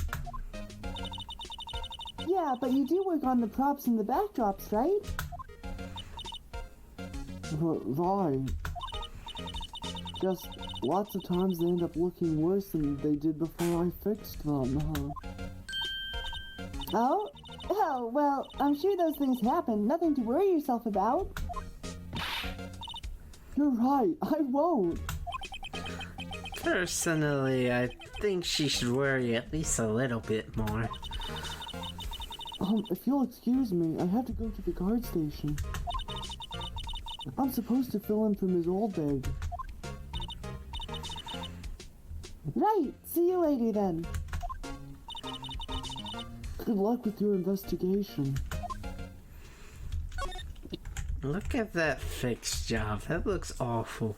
Yeah, but you do work on the props and the backdrops, right?
Right. Just lots of times they end up looking worse than they did before I fixed them, huh?
Oh, well, I'm sure those things happen. Nothing to worry yourself about.
You're right, I won't.
Personally, I think she should worry at least a little bit more.
If you'll excuse me, I have to go to the guard station. I'm supposed to fill in for Ms. Oldbag.
Right, see you later then.
Good luck with your investigation.
Look at that fixed job. That looks awful.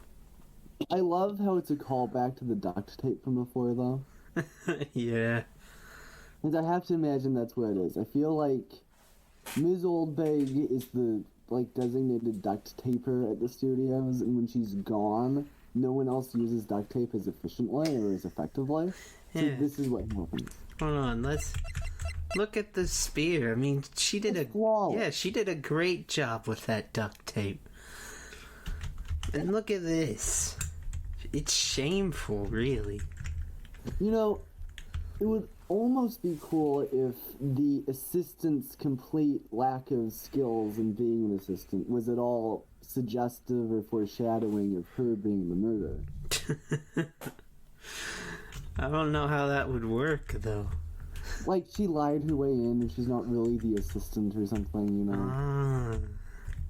I love how it's a callback to the duct tape from before, though.
Yeah.
And I have to imagine that's what it is. I feel like Ms. Oldbag is the, designated duct taper at the studios, and when she's gone, no one else uses duct tape as efficiently or as effectively. So
Yeah.
this is what happens.
Hold on, let's look at the spear. I mean, she did she did a great job with that duct tape. And look at this. It's shameful, really.
You know, it would almost be cool if the assistant's complete lack of skills in being an assistant was at all suggestive or foreshadowing of her being the murderer.
I don't know how that would work, though.
Like, she lied her way in and she's not really the assistant or something, you know?
Ah,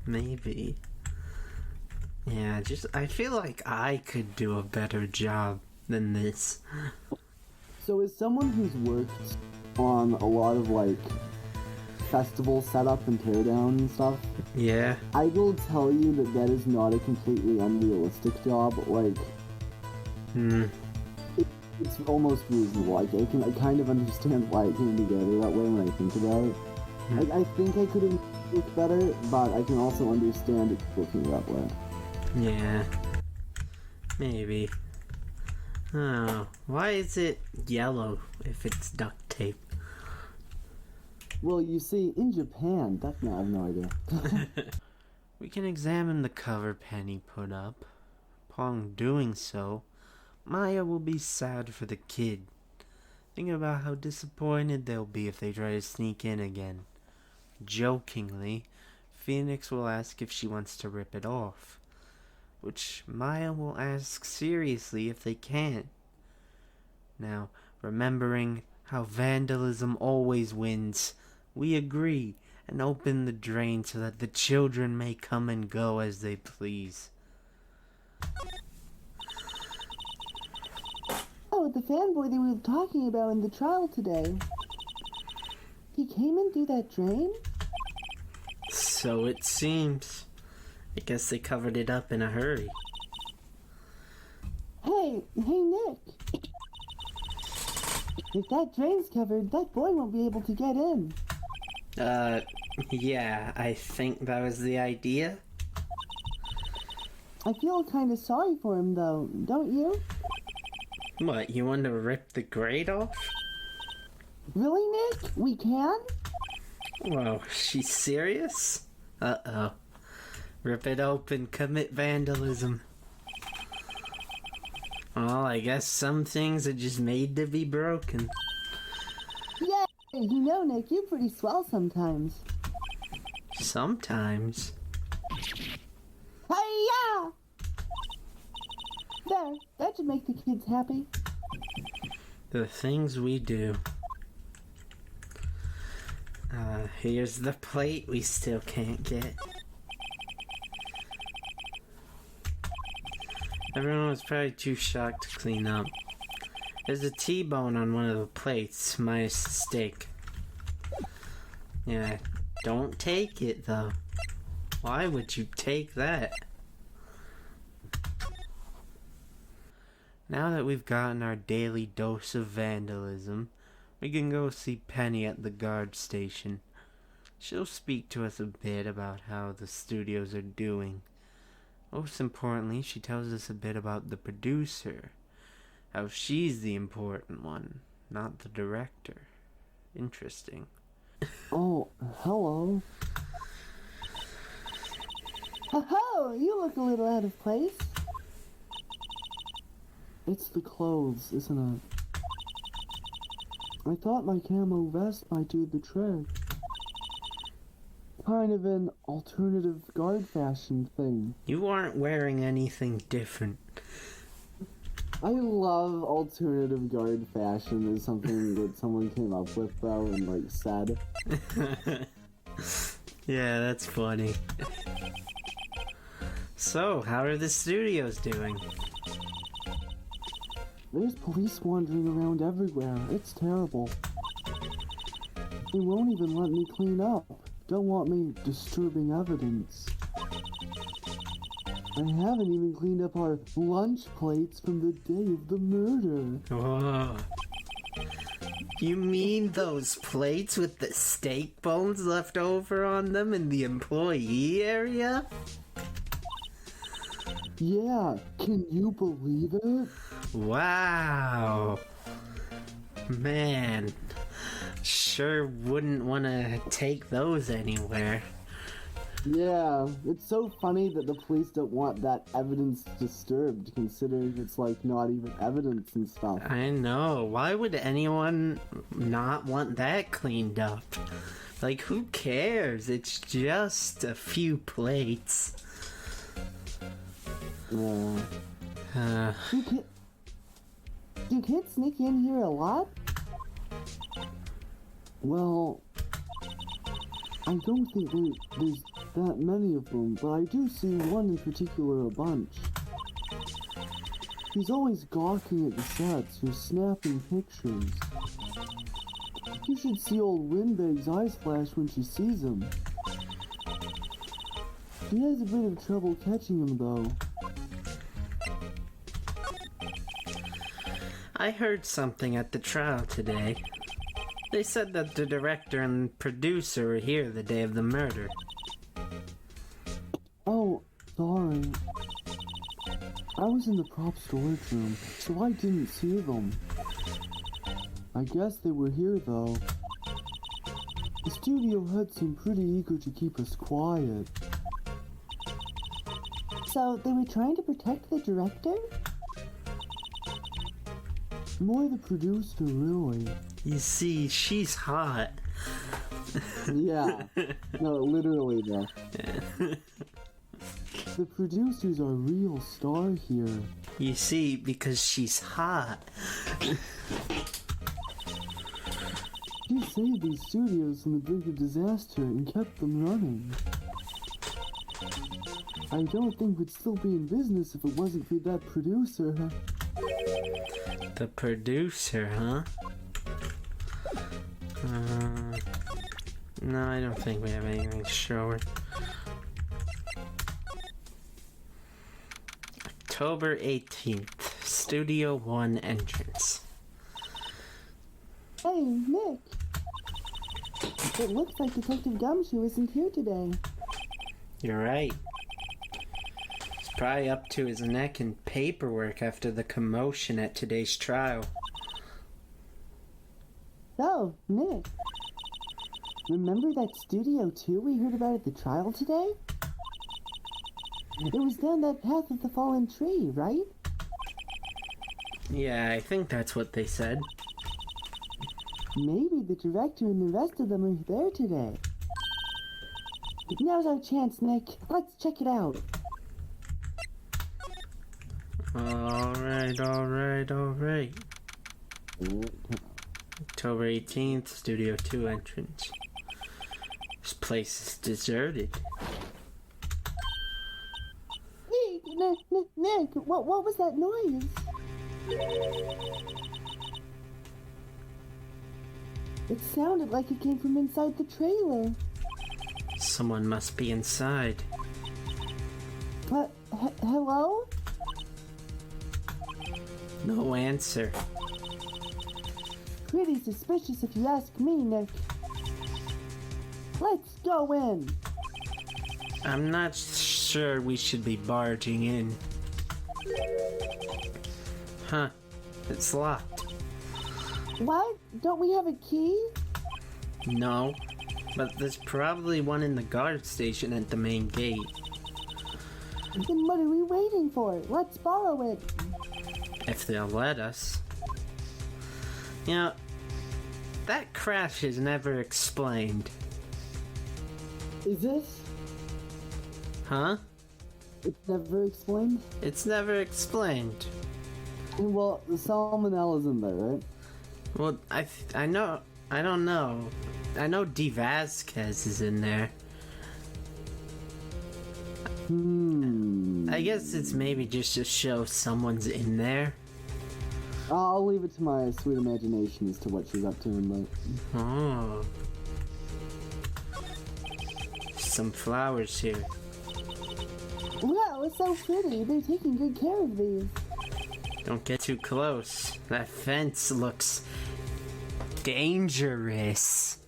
maybe. Yeah, I feel like I could do a better job than this.
So as someone who's worked on a lot of, festival setup and teardown and stuff,
Yeah.
I will tell you that that is not a completely unrealistic job. It's almost reasonable. I kind of understand why it came together that way when I think about it. I think I could have looked better, but I can also understand it looking that way.
Yeah. Maybe. Oh, why is it yellow if it's duct tape?
Well, you see, in Japan, I have no idea.
We can examine the cover Penny put up. Upon doing so, Maya will be sad for the kid, thinking about how disappointed they'll be if they try to sneak in again. Jokingly, Phoenix will ask if she wants to rip it off, which Maya will ask seriously if they can. Now, remembering how vandalism always wins, we agree and open the drain so that the children may come and go as they please.
Oh, the fanboy that we were talking about in the trial today. He came in through that drain?
So it seems. I guess they covered it up in a hurry.
Hey, Nick. If that drain's covered, that boy won't be able to get in.
Yeah, I think that was the idea.
I feel kind of sorry for him, though, don't you?
What, you want to rip the grate off?
Really, Nick? We can?
Whoa, she's serious? Uh-oh. Rip it open, commit vandalism. Well, I guess some things are just made to be broken.
Yay! You know, Nick, you're pretty swell sometimes.
Sometimes.
Hi-ya! There, that should make the kids happy.
The things we do. Here's the plate we still can't get. Everyone was probably too shocked to clean up. There's a T-bone on one of the plates, minus the steak. Yeah, don't take it though. Why would you take that? Now that we've gotten our daily dose of vandalism, we can go see Penny at the guard station. She'll speak to us a bit about how the studios are doing. Most importantly, she tells us a bit about the producer. How she's the important one, not the director. Interesting.
Oh, hello.
Ho-ho! You look a little out of place.
It's the clothes, isn't it? I thought my camo vest might do the trick. Kind of an alternative guard fashion thing.
You aren't wearing anything different.
I love alternative guard fashion as something that someone came up with though and like said.
Yeah, that's funny. So, how are the studios doing?
There's police wandering around everywhere. It's terrible. They won't even let me clean up. Don't want me disturbing evidence. I haven't even cleaned up our lunch plates from the day of the murder.
Whoa. You mean those plates with the steak bones left over on them in the employee area?
Yeah, can you believe it?
Wow. Man. Sure wouldn't want to take those anywhere.
Yeah, it's so funny that the police don't want that evidence disturbed, considering it's like not even evidence and stuff.
I know. Why would anyone not want that cleaned up? Like, who cares? It's just a few plates.
Yeah.
Do kids sneak in here a lot?
Well, I don't think there's that many of them, but I do see one in particular a bunch. He's always gawking at the sets or snapping pictures. You should see old Windbag's eyes flash when she sees him. She has a bit of trouble catching him though.
I heard something at the trial today. They said that the director and producer were here the day of the murder.
Oh, sorry. I was in the prop storage room, so I didn't see them. I guess they were here though. The studio head seemed pretty eager to keep us quiet.
So they were trying to protect the director?
More the producer, really.
You see, she's hot.
Yeah. No, literally though. The producers are real star here.
You see, because she's hot.
She saved these studios from the brink of disaster and kept them running. I don't think we'd still be in business if it wasn't for that producer.
The producer, huh? No, I don't think we have anything to show her. October 18th, Studio 1 entrance.
Hey, Nick. It looks like Detective Gumshoe isn't here today.
You're right. He's probably up to his neck in paperwork after the commotion at today's trial.
So, Nick. Remember that Studio 2 we heard about at the trial today? It was down that path of the fallen tree, right?
Yeah, I think that's what they said.
Maybe the director and the rest of them are there today. Now's our chance, Nick. Let's check it out.
Alright. October 18th, Studio 2 entrance. This place is deserted.
Nick, what was that noise? It sounded like it came from inside the trailer.
Someone must be inside.
But, hello?
No answer.
Pretty suspicious if you ask me, Nick. Let's go in.
I'm not sure we should be barging in. Huh. It's locked.
What? Don't we have a key?
No. But there's probably one in the guard station at the main gate.
Then what are we waiting for? Let's borrow it.
If they'll let us. You know, that crash is never explained.
Is this?
Huh?
It's never explained?
It's never explained.
Well, the salmonella's in there, right?
Well, I don't know. I know D. Vasquez is in there. I guess it's maybe just to show someone's in there.
I'll leave it to my sweet imagination as to what she's up to in the...
Oh. Some flowers here.
Wow, it's so pretty. They're taking good care of these.
Don't get too close. That fence looks dangerous.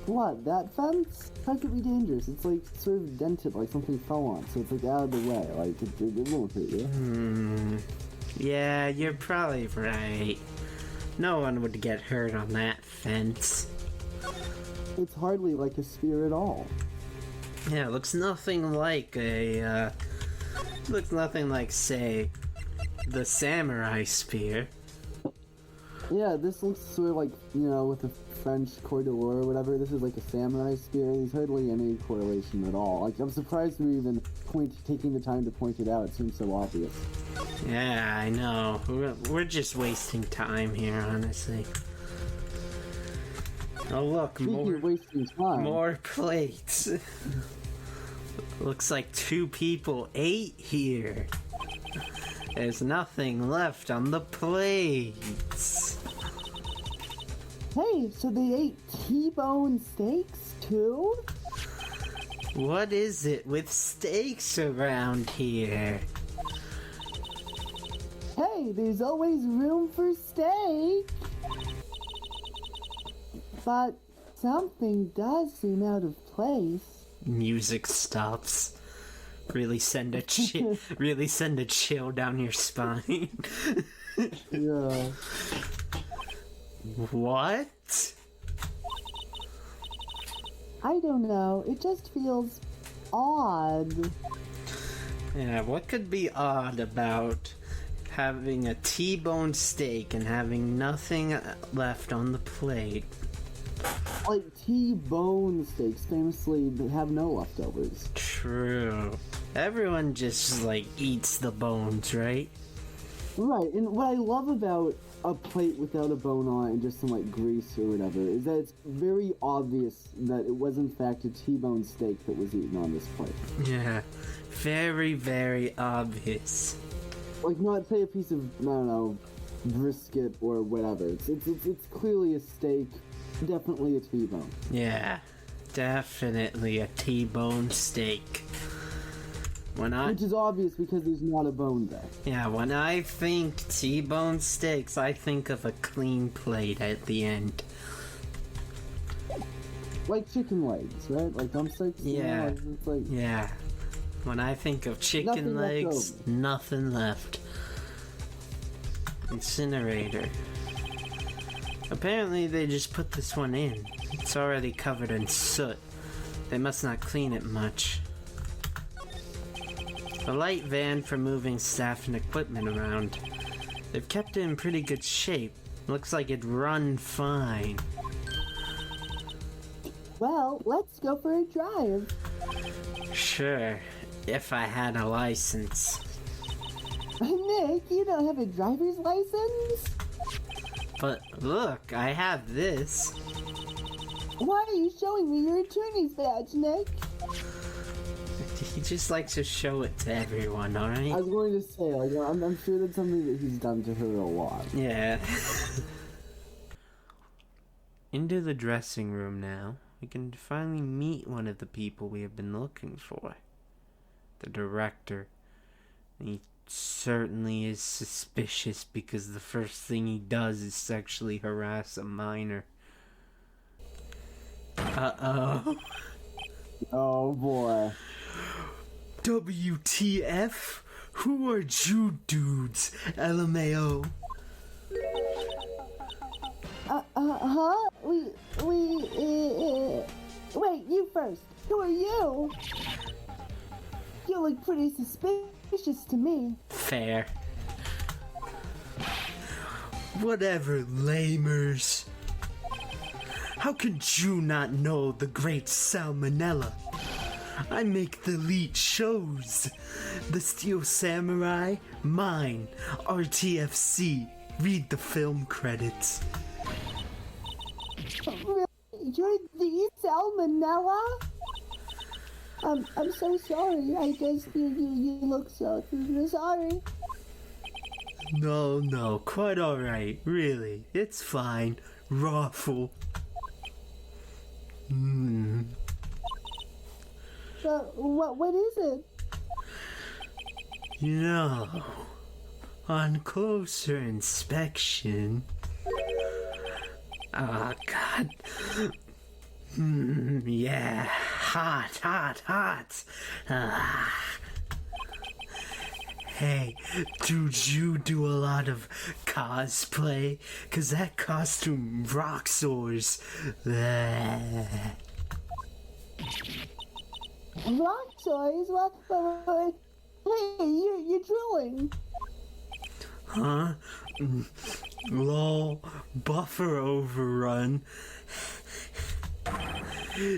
What, that fence? How could it be dangerous? It's like sort of dented, like something fell on, so it's like out of the way. Like, it won't hurt you.
Yeah, you're probably right. No one would get hurt on that fence.
It's hardly like a spear at all.
Yeah, it looks nothing like looks nothing like, say, the samurai spear.
Yeah, this looks sort of like, you know, with the French cordelier or whatever, this is like a samurai spear. There's hardly any correlation at all. Like, I'm surprised we're even taking the time to point it out. It seems so obvious.
Yeah, I know. We're just wasting time here, honestly. Oh look,
Speaking of wasting time,
more plates. Looks like 2 people ate here. There's nothing left on the plates.
Hey, so they ate T-bone steaks too?
What is it with steaks around here?
Hey, there's always room for steak. But something does seem out of place.
Music stops. Really send a chill down your spine.
yeah.
What?
I don't know. It just feels odd.
Yeah, what could be odd about having a T-bone steak and having nothing left on the plate?
Like, T-bone steaks famously have no leftovers.
True. Everyone just, like, eats the bones, right?
Right, and what I love about a plate without a bone on it and just some, like, grease or whatever is that it's very obvious that it was, in fact, a T-bone steak that was eaten on this plate.
Yeah. Very, very obvious.
Like, not, say, a piece of, I don't know, brisket or whatever. It's clearly a steak. Definitely a T-bone.
Yeah, definitely a T-bone steak.
Which is obvious because there's not a bone there.
Yeah, when I think T-bone steaks, I think of a clean plate at the end.
Like chicken legs, right? Like drumsticks?
Yeah.
It's like...
Yeah. When I think of chicken legs, nothing left. Incinerator. Apparently they just put this one in. It's already covered in soot. They must not clean it much. A light van for moving staff and equipment around. They've kept it in pretty good shape. Looks like it'd run fine.
Well, let's go for a drive.
Sure, if I had a license.
Nick, you don't have a driver's license?
But look, I have this.
Why are you showing me your attorney's badge, Nick?
He just likes to show it to everyone, alright?
I was going to say, like, I'm sure that's something that he's done to her a lot.
Yeah. Into the dressing room now. We can finally meet one of the people we have been looking for. The director. He certainly is suspicious because the first thing he does is sexually harass a minor. Uh-oh.
Oh boy.
WTF? Who are you dudes? LMAO.
Huh? Wait, you first. Who are you? You look pretty suspicious to me.
Fair. Whatever, lamers. How could you not know the great Sal Manella? I make the lead shows. The Steel Samurai, mine. RTFC. Read the film credits.
Really? You're the Sal Manella? I'm so sorry. I guess you look so sorry.
No, quite alright. Really, it's fine. Raffle.
What is it?
You know, on closer inspection... Oh, God. Yeah, hot. Hey, dude, you do a lot of cosplay? 'Cause that costume rocks yours.
Rock toys? What? Hey, you're drooling.
Huh? Lol, buffer overrun.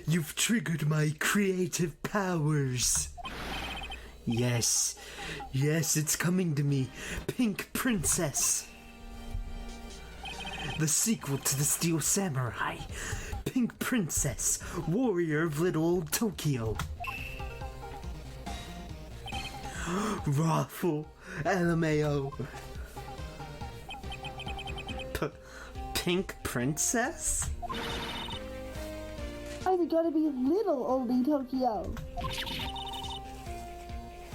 You've triggered my creative powers. Yes, it's coming to me. Pink Princess. The sequel to the Steel Samurai. Pink Princess, warrior of little old Tokyo. Raffle, LMAO. Pink Princess?
Why's it gotta be little oldie Tokyo?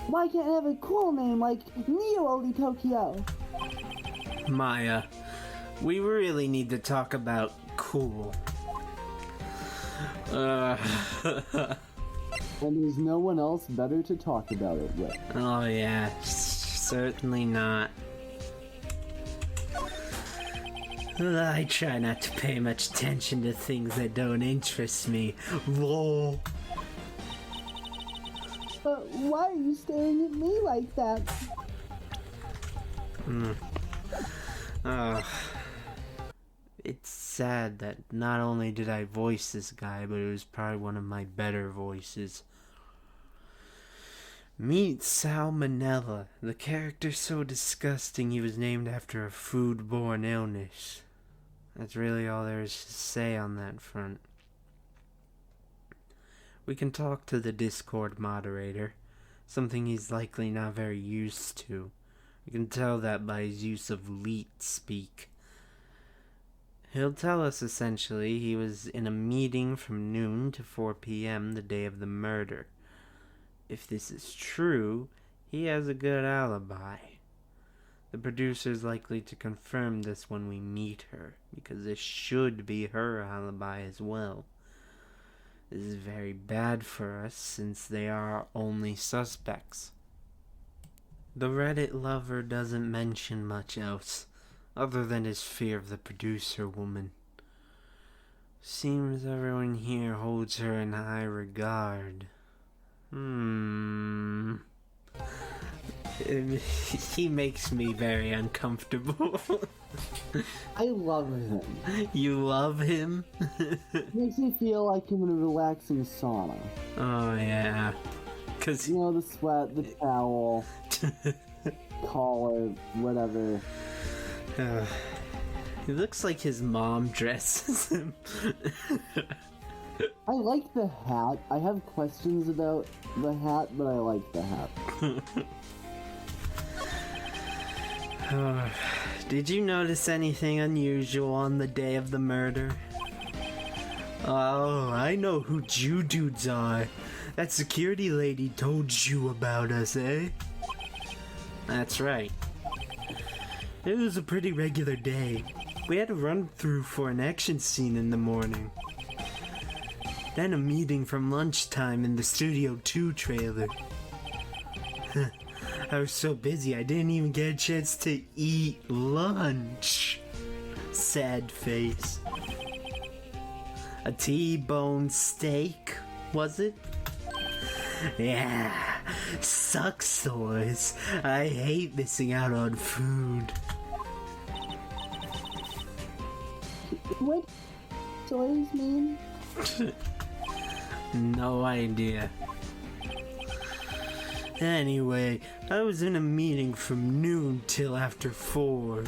Why can't it have a cool name like Neo Oldie Tokyo?
Maya, we really need to talk about cool.
And there's no one else better to talk about it with.
Oh yeah, certainly not. I try not to pay much attention to things that don't interest me. Lol.
But why are you staring at me like that?
It's sad that not only did I voice this guy, but it was probably one of my better voices. Meet Sal Manella, the character so disgusting he was named after a food-borne illness. That's really all there is to say on that front. We can talk to the Discord moderator, something he's likely not very used to. We can tell that by his use of leet speak. He'll tell us essentially he was in a meeting from noon to 4 p.m. the day of the murder. If this is true, he has a good alibi. The producer's likely to confirm this when we meet her, because this should be her alibi as well. This is very bad for us, since they are our only suspects. The Reddit lover doesn't mention much else, other than his fear of the producer woman. Seems everyone here holds her in high regard. He makes me very uncomfortable.
I love him.
You love him?
Makes me feel like I'm in a relaxing sauna.
Oh yeah. 'Cause
You know, the sweat, the towel, collar, whatever.
He looks like his mom dresses him.
I like the hat. I have questions about the hat, but I like the hat.
Did you notice anything unusual on the day of the murder? Oh, I know who you dudes are. That security lady told you about us, eh? That's right. It was a pretty regular day. We had a run-through for an action scene in the morning. Then a meeting from lunchtime in the Studio 2 trailer. I was so busy I didn't even get a chance to eat lunch. Sad face. A T-bone steak, was it? Yeah, sucks sores. I hate missing out on food.
What toys mean?
No idea. Anyway, I was in a meeting from noon till after 4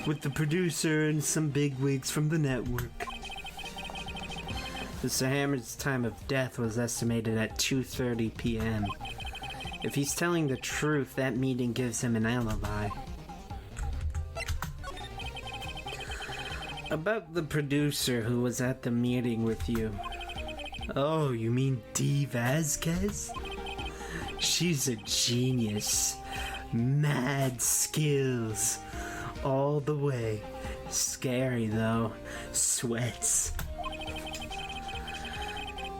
with the producer and some bigwigs from the network. Mr. Hammer's time of death was estimated at 2:30 p.m. If he's telling the truth, that meeting gives him an alibi. About the producer who was at the meeting with you. Oh, you mean Dee Vasquez? She's a genius. Mad skills. All the way. Scary though. Sweats.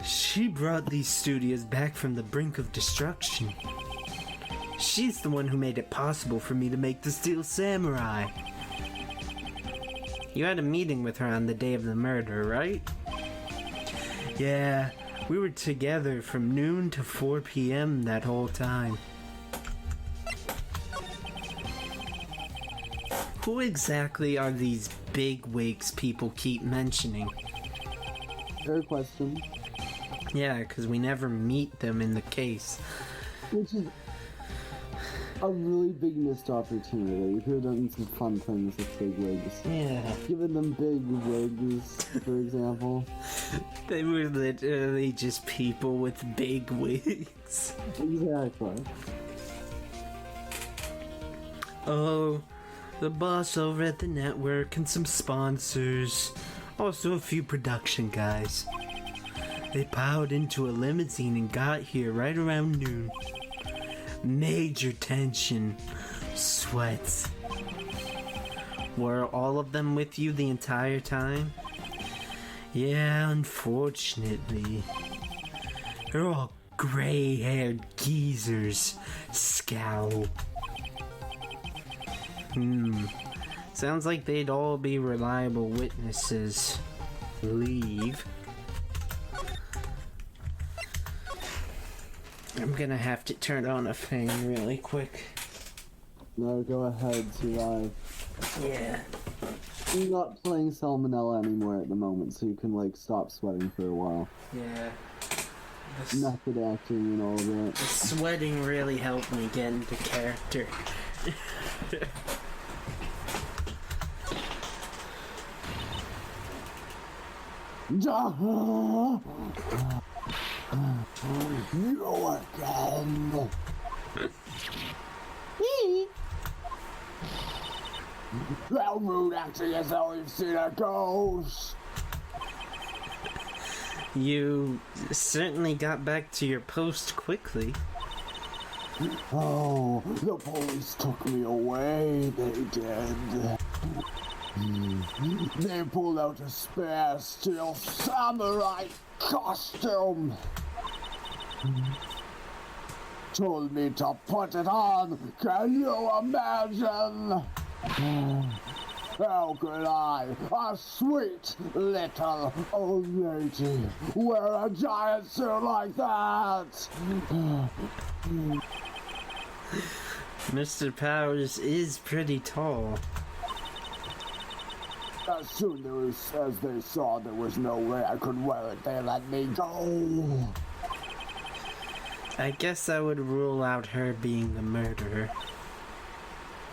She brought these studios back from the brink of destruction. She's the one who made it possible for me to make the Steel Samurai. You had a meeting with her on the day of the murder, right? Yeah, we were together from noon to 4 p.m. that whole time. Who exactly are these bigwigs people keep mentioning?
Fair question.
Yeah, because we never meet them in the case.
Which is a really big missed opportunity. We could have done some fun things with big wigs.
Yeah.
Given them big wigs, for example.
They were literally just people with big wigs.
Exactly.
Oh, the boss over at the network and some sponsors. Also a few production guys. They piled into a limousine and got here right around noon. Major tension. Sweats. Were all of them with you the entire time? Yeah, unfortunately. They're all gray-haired geezers. Scowl. Sounds like they'd all be reliable witnesses. Leave. I'm gonna have to turn on a fan really quick.
No, go ahead, survive.
Yeah.
I'm not playing Sal Manella anymore at the moment, so you can, like, stop sweating for a while.
Yeah.
Method acting and all that.
The sweating really helped me get into character.
You again. That mood acting as though you've seen a ghost.
You certainly got back to your post quickly.
Oh, the police took me away, they did. They pulled out a spare Steel Samurai costume. Told me to put it on, can you imagine? How could I, a sweet little old lady, wear a giant suit like that?
Mr. Powers is pretty tall.
As soon as they saw there was no way I could wear it, they let me go.
I guess I would rule out her being the murderer.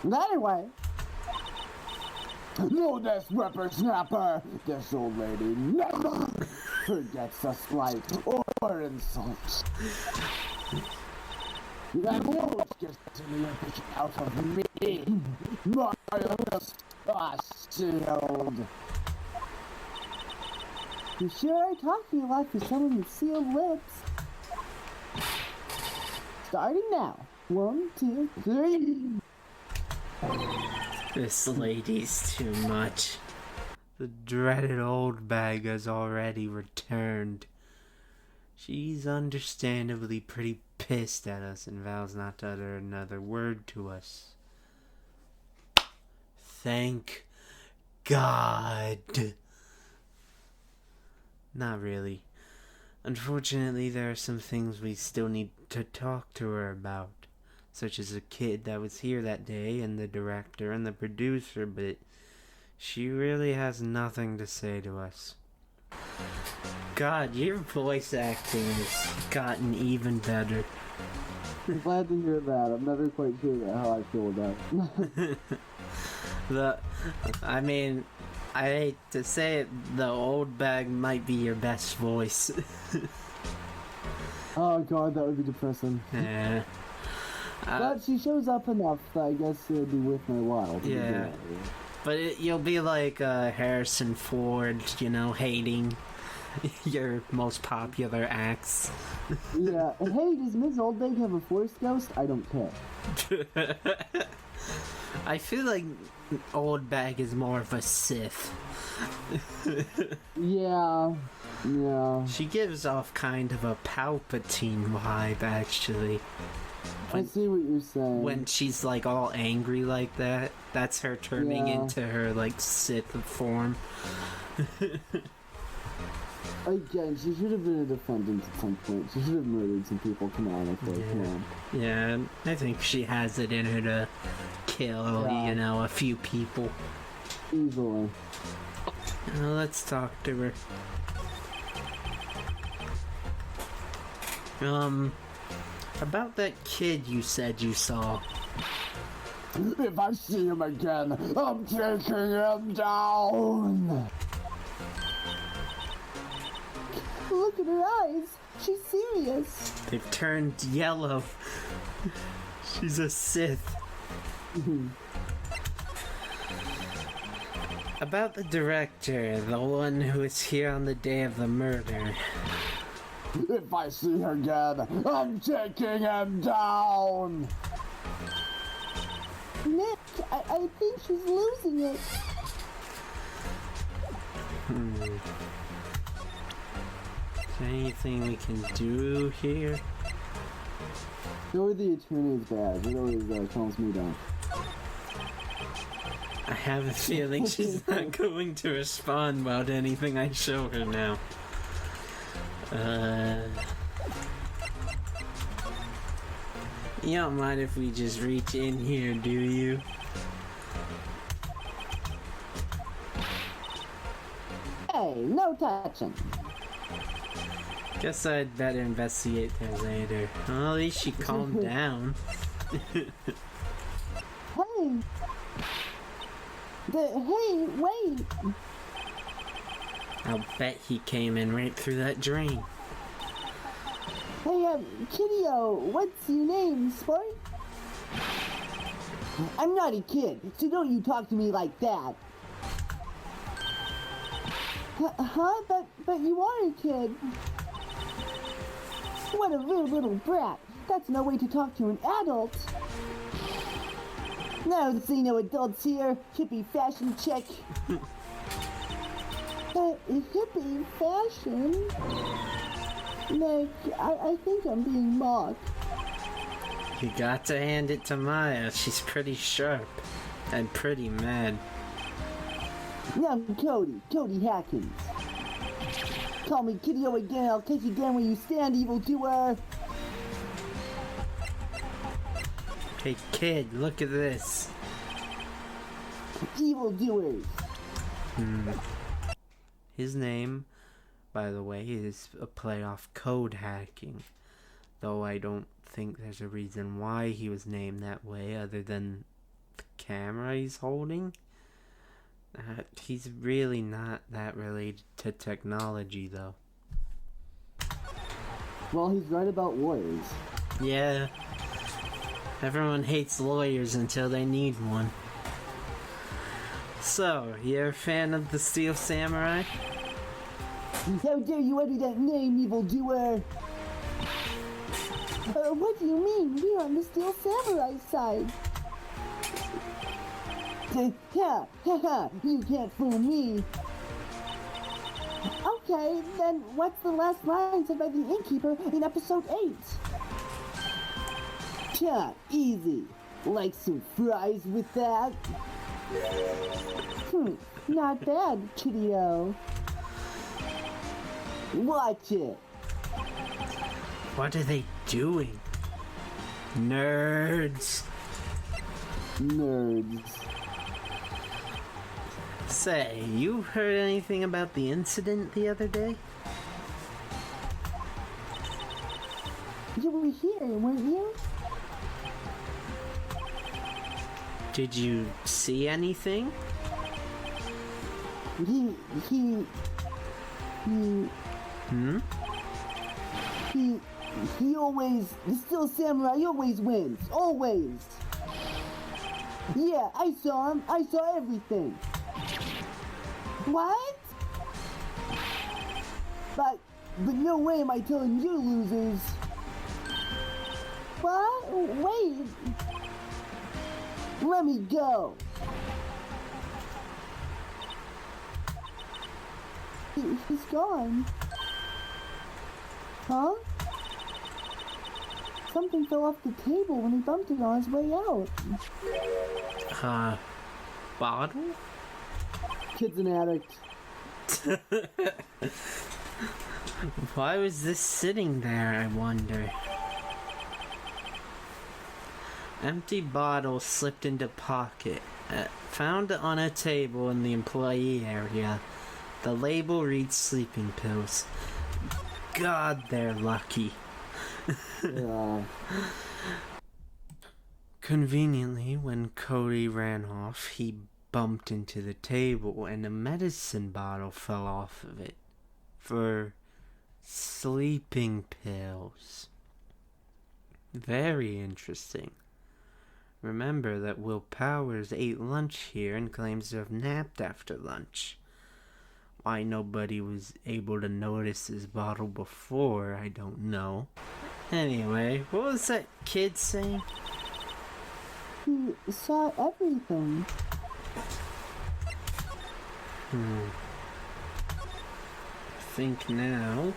Anyway,
Know this, whippersnapper! This old lady never forgets a slight or insult. That won't get any ambition out of me, my shield.
You sure are talking a lot for someone with sealed lips. Starting now. 1, 2, 3.
This lady's too much. The dreaded old bag has already returned. She's understandably pretty pissed at us and vows not to utter another word to us. Thank God. Not really. Unfortunately, there are some things we still need to talk to her about. Such as a kid that was here that day, and the director and the producer, but she really has nothing to say to us. God, your voice acting has gotten even better.
I'm glad to hear that. I'm never quite sure about how I feel about it.
I hate to say it, the old bag might be your best voice.
Oh god, that would be depressing.
Yeah.
But she shows up enough that I guess it would be worth my while.
Yeah. But you'll be like Harrison Ford, hating your most popular acts.
Yeah, and hey, does Ms. Oldbag have a Force Ghost? I don't care.
I feel like Old Bag is more of a Sith.
Yeah.
She gives off kind of a Palpatine vibe, actually.
I see what you're saying.
When she's like all angry like that, that's her turning
Yeah.
into her like Sith form.
Again, she should have been a defendant at some point. She should have murdered some people canonically. Come on.
Yeah, I think she has it in her to kill,
Yeah.
a few people.
Easily.
Well, let's talk to her. About that kid you said you saw.
If I see him again, I'm taking him down!
Look at her eyes. She's serious.
They've turned yellow. She's a Sith. About the director, the one who was here on the day of the murder.
If I see her again, I'm taking him down!
Nick, I think she's losing it.
Is there anything we can do here?
Show her the attorney's badge. It always calms me down.
I have a feeling she's not going to respond about anything I show her now. You don't mind if we just reach in here, do you?
Hey, no touching.
Guess I'd better investigate that later. Well, at least she calmed down.
Hey. Hey, wait.
I'll bet he came in right through that drain.
Hey, Kiddo, what's your name, sport? I'm not a kid, so don't you talk to me like that. Huh? But you are a kid. What a rude little brat. That's no way to talk to an adult. No, see no adults here. Hippie fashion check. Hippie fashion? Nick, I think I'm being mocked.
You got to hand it to Maya. She's pretty sharp. And pretty mad.
I'm Cody Hackins. Call me Kiddo again, I'll catch you again where you stand, evildoer.
Hey kid, look at this.
Evildoers.
His name, by the way, is a play off code hacking. Though I don't think there's a reason why he was named that way other than the camera he's holding. He's really not that related to technology, though.
Well, he's right about lawyers.
Yeah. Everyone hates lawyers until they need one. So, you're a fan of the Steel Samurai?
How dare you utter that name, evildoer! What do you mean? We're on the Steel Samurai side. You can't fool me. Okay, then what's the last line said by the innkeeper in episode 8?
Easy. Like some fries with that?
Not bad, kiddio.
Watch it.
What are they doing? Nerds. Say, you heard anything about the incident the other day?
You were here, weren't you?
Did you see anything?
He always, the Steel Samurai always wins. Always. Yeah, I saw him. I saw everything. What? But no way am I telling you losers. What? Wait. Let me go. He's gone. Huh? Something fell off the table when he bumped it on his way out.
Bottle?
Kid's an addict.
Why was this sitting there, I wonder? Empty bottle slipped into pocket. Found on a table in the employee area. The label reads sleeping pills. God, they're lucky.
Yeah.
Conveniently, when Cody ran off, he bumped into the table and a medicine bottle fell off of it. For sleeping pills. Very interesting. Remember that Will Powers ate lunch here and claims to have napped after lunch. Why nobody was able to notice his bottle before, I don't know. Anyway, what was that kid saying?
He saw everything.
I think now.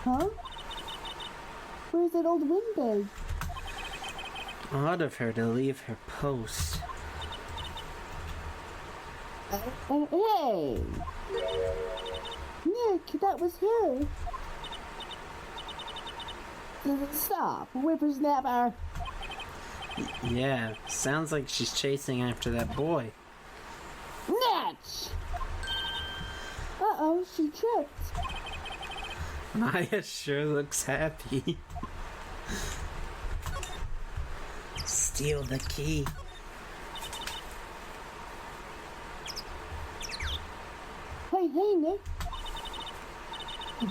Huh? Where's that old windbag?
Odd of her to leave her post.
Hey! Nick, that was her. Stop, whippersnapper.
Yeah, sounds like she's chasing after that boy.
Natch! Uh-oh, she tripped.
Maya sure looks happy. Steal the key.
Hey, Nick.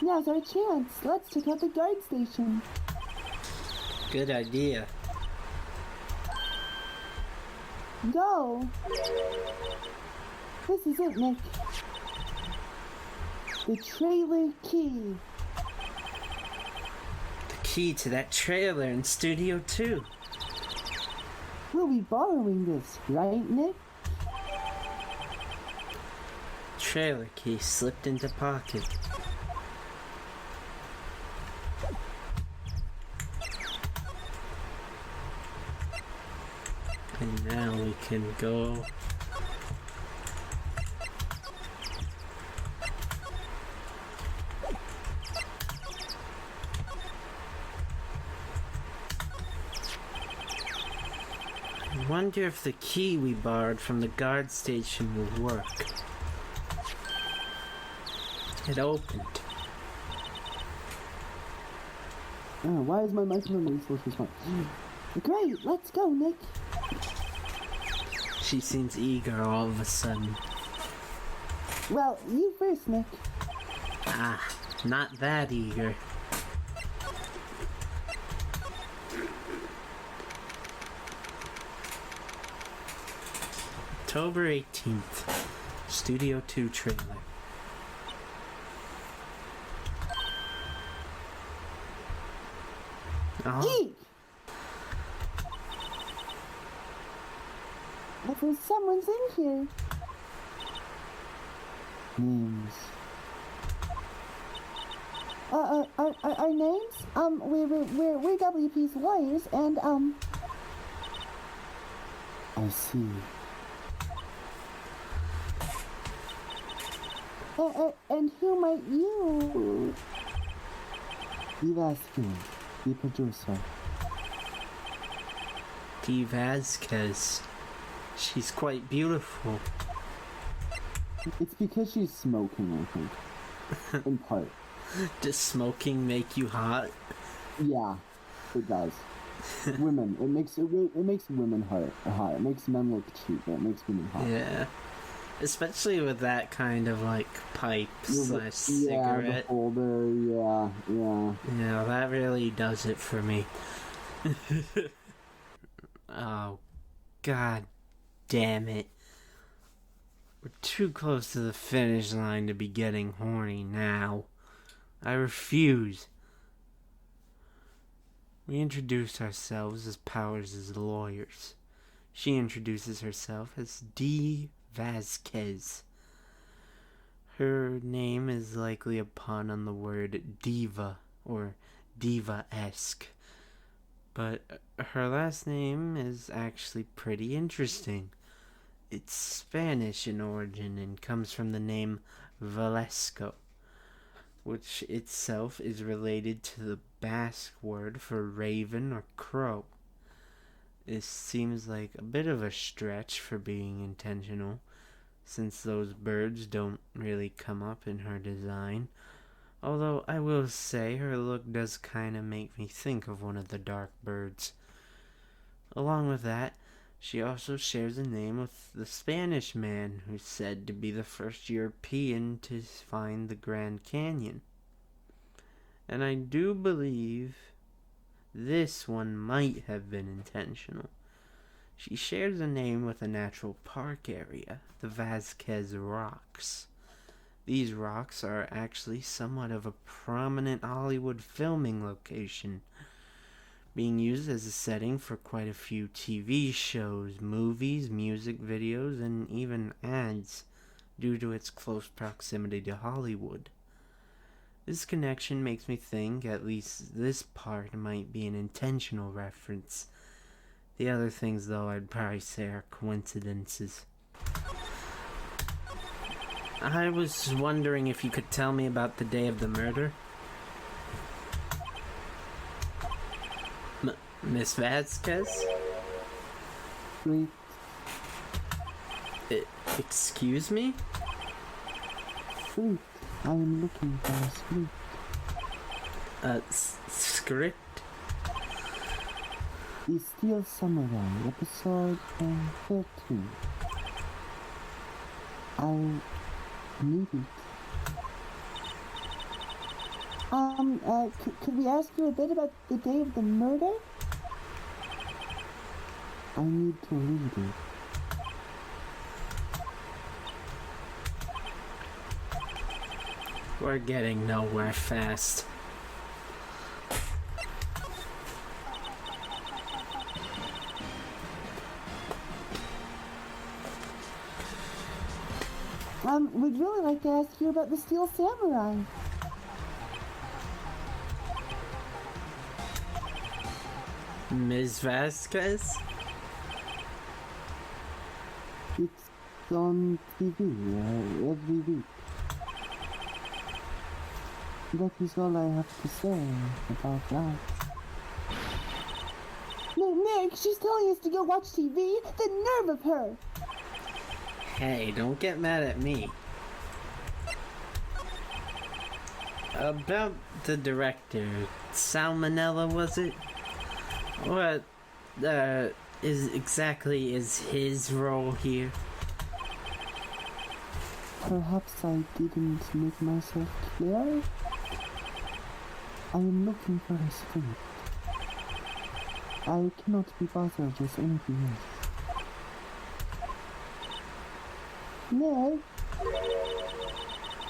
Now's our chance. Let's check out the guard station.
Good idea.
Go. This is it, Nick. The trailer key.
The key to that trailer in Studio 2.
We'll be borrowing this, right, Nick?
Trailer key slipped into pocket. And now we can go. I wonder if the key we borrowed from the guard station will work. It opened.
Oh, why is my microphone supposed to respond?
Great, let's go, Nick.
She seems eager all of a sudden.
Well, you first, Nick.
Ah, not that eager. October 18th, Studio 2 trailer. Oh,
Eek! I think someone's in here. Names. Our names? We're WP's lawyers, and, I see. And who might you? Steve Askin, the producer.
Dee Vasquez. She's quite beautiful.
It's because she's smoking, I think. In part.
Does smoking make you hot?
Yeah, it does. Women. It makes women hot. It makes men look cheap, but it makes women hot.
Yeah. Especially with that kind of like pipe slash
Yeah,
cigarette.
the holder, yeah.
Yeah, that really does it for me. Oh, god damn it. We're too close to the finish line to be getting horny now. I refuse. We introduced ourselves as Powers' lawyers. She introduces herself as Dee Vasquez. Her name is likely a pun on the word diva, or diva-esque. But her last name is actually pretty interesting. It's Spanish in origin and comes from the name Velasco, which itself is related to the Basque word for raven or crow. This seems like a bit of a stretch for being intentional, since those birds don't really come up in her design. Although I will say her look does kind of make me think of one of the dark birds. Along with that, she also shares a name with the Spanish man who's said to be the first European to find the Grand Canyon. And I do believe this one might have been intentional. She shares a name with a natural park area, the Vasquez Rocks. These rocks are actually somewhat of a prominent Hollywood filming location, being used as a setting for quite a few TV shows, movies, music videos, and even ads, due to its close proximity to Hollywood. This connection makes me think at least this part might be an intentional reference. The other things, though, I'd probably say are coincidences. I was wondering if you could tell me about the day of the murder. Miss Vasquez?
Wait,
Excuse me?
wait. I am looking for a script.
Script?
The Steel Samurai, episode 13. I need it. Could we ask you a bit about the day of the murder? I need to read it.
We're getting nowhere fast.
We'd really like to ask you about the Steel Samurai.
Ms. Vasquez?
It's on TV every week. That is all I have to say about that.
Nick, she's telling us to go watch TV? The nerve of her!
Hey, don't get mad at me. About the director, Sal Manella, was it? What, is his role here?
Perhaps I didn't make myself clear. I am looking for a script. I cannot be bothered with anything else. Nay,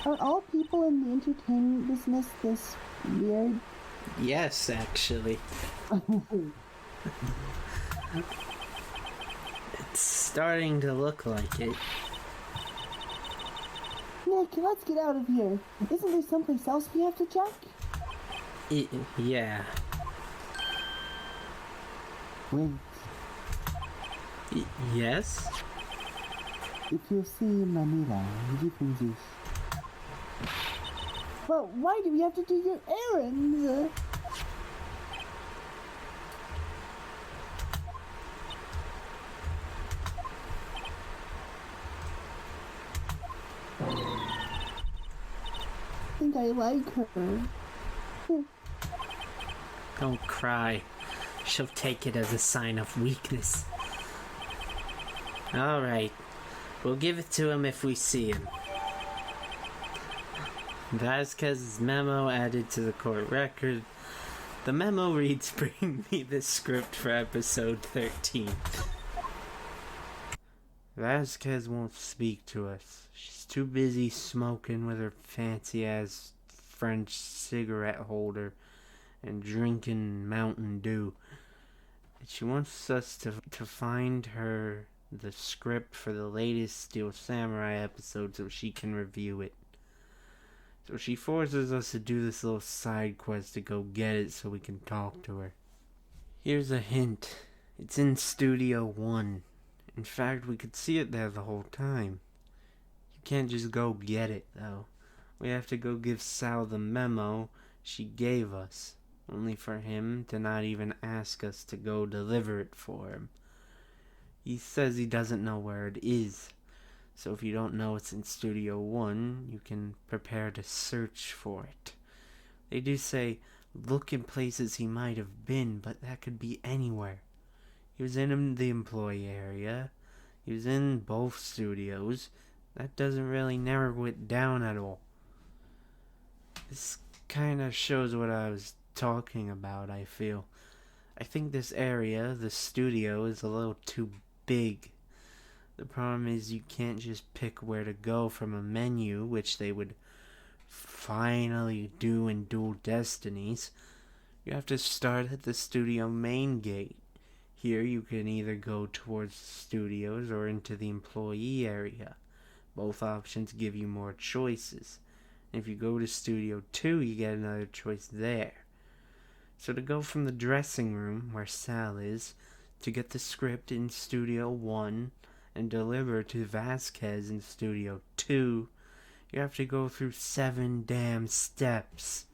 are all people in the entertainment business this weird?
Yes, actually. It's starting to look like it.
Nick, let's get out of here. Isn't there someplace else we have to check?
Yeah.
Wait,
Yes?
if you see Manila, give him this. Well, why do we have to do your errands? I think I like her.
Don't cry. She'll take it as a sign of weakness. Alright. We'll give it to him if we see him. Vasquez's memo added to the court record. The memo reads, bring me the script for episode 13. Vasquez won't speak to us. She's too busy smoking with her fancy-ass French cigarette holder and drinking Mountain Dew. She wants us to find her the script for the latest Steel Samurai episode so she can review it. So she forces us to do this little side quest to go get it so we can talk to her. Here's a hint. It's in Studio 1. In fact, we could see it there the whole time. You can't just go get it, though. We have to go give Sal the memo she gave us, only for him to not even ask us to go deliver it for him. He says he doesn't know where it is, so if you don't know it's in Studio 1, you can prepare to search for it. They do say, look in places he might have been, but that could be anywhere. He was in the employee area. He was in both studios. That doesn't really narrow it down at all. This kind of shows what I was talking about, I feel. I think this area, the studio, is a little too big. The problem is you can't just pick where to go from a menu, which they would finally do in Dual Destinies. You have to start at the studio main gate. Here you can either go towards the studios or into the employee area. Both options give you more choices. And if you go to Studio 2, you get another choice there. So to go from the dressing room, where Sal is, to get the script in Studio 1 and deliver to Vasquez in Studio 2, you have to go through 7 damn steps.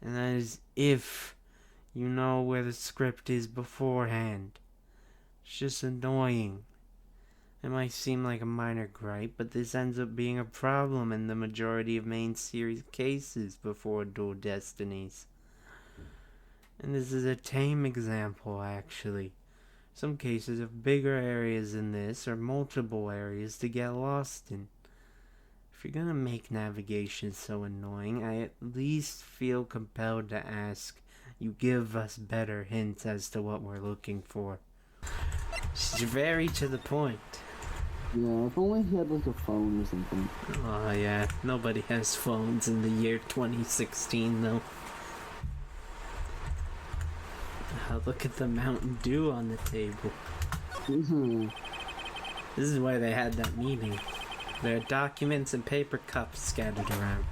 And that is if you know where the script is beforehand. It's just annoying. It might seem like a minor gripe, but this ends up being a problem in the majority of main series cases before Dual Destinies. And this is a tame example, actually. Some cases have bigger areas than this, or multiple areas to get lost in. If you're gonna make navigation so annoying, I at least feel compelled to ask you give us better hints as to what we're looking for. She's very to the point.
Yeah, if only he had like a phone or something.
Oh yeah, nobody has phones in the year 2016 though. Look at the Mountain Dew on the table.
Mm-hmm.
This is why they had that meeting. There are documents and paper cups scattered around.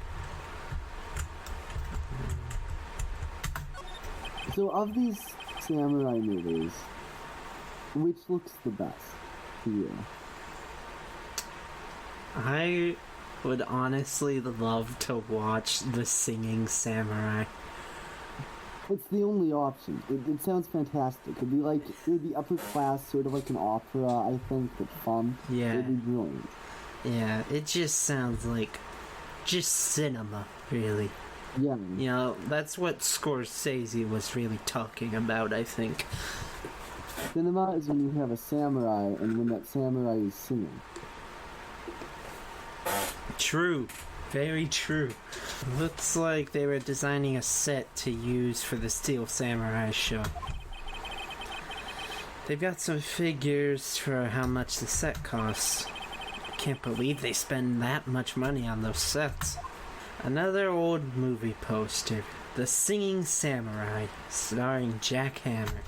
So of these samurai movies, which looks the best to you?
I would honestly love to watch The Singing Samurai.
It's the only option. It sounds fantastic. It would be upper class, sort of like an opera, I think, but fun.
Yeah.
It'd be brilliant.
Yeah, it just sounds like just cinema, really.
Yeah.
You know, that's what Scorsese was really talking about, I think.
Cinema is when you have a samurai, and when that samurai is singing.
True. Very true. Looks like they were designing a set to use for the Steel Samurai show. They've got some figures for how much the set costs. Can't believe they spend that much money on those sets. Another old movie poster. The Singing Samurai, starring Jack Hammer.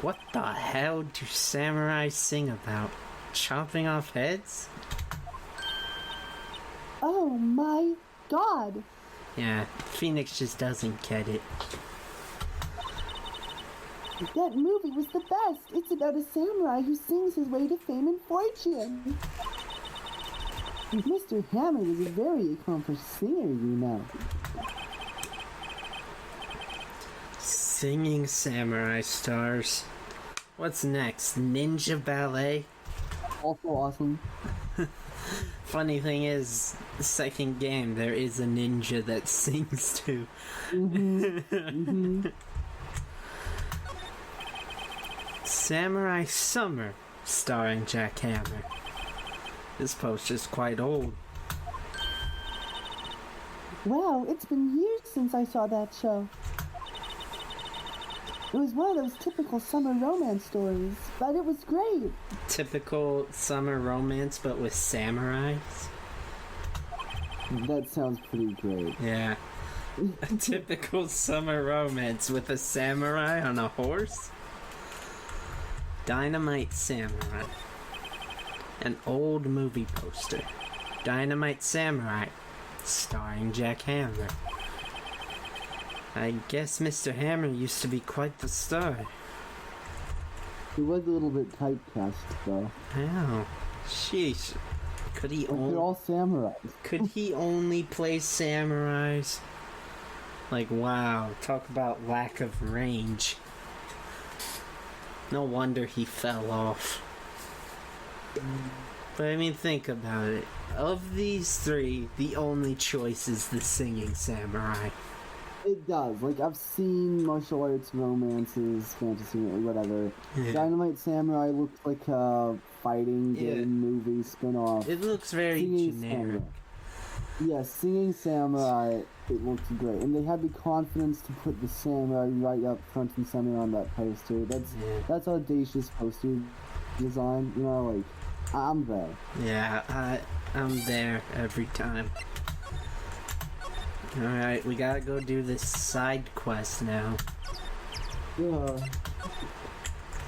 What the hell do samurai sing about? Chopping off heads?
Oh my god!
Yeah, Phoenix just doesn't get it.
That movie was the best! It's about a samurai who sings his way to fame and fortune! Mr. Hammer is a very accomplished singer, you know.
Singing Samurai stars. What's next? Ninja Ballet?
Also awesome.
Funny thing is, the second game, there is a ninja that sings too. Samurai Summer, starring Jack Hammer. This poster's quite old.
Wow, it's been years since I saw that show. It was one of those typical summer romance stories, but it was great.
Typical summer romance, but with samurais?
That sounds pretty great.
Yeah. A typical summer romance with a samurai on a horse? Dynamite Samurai. An old movie poster. Dynamite Samurai, starring Jack Hammer. I guess Mr. Hammer used to be quite the star.
He was a little bit typecast, though.
Wow. Sheesh. Could he
But they're all samurais.
Could he only play samurais? Like, wow. Talk about lack of range. No wonder he fell off. But I mean, think about it. Of these three, the only choice is the Singing Samurai.
It does. Like, I've seen martial arts, romances, fantasy, whatever.
Yeah.
Dynamite Samurai looks like a fighting game movie spin-off.
It looks very
Singing
generic.
Samurai. Yes, Singing Samurai, it looks great. And they had the confidence to put the samurai right up front and center on that poster. That's audacious poster design, you know, like, I'm there.
Yeah, I'm there every time. Alright, we gotta go do this side quest now.
Yeah.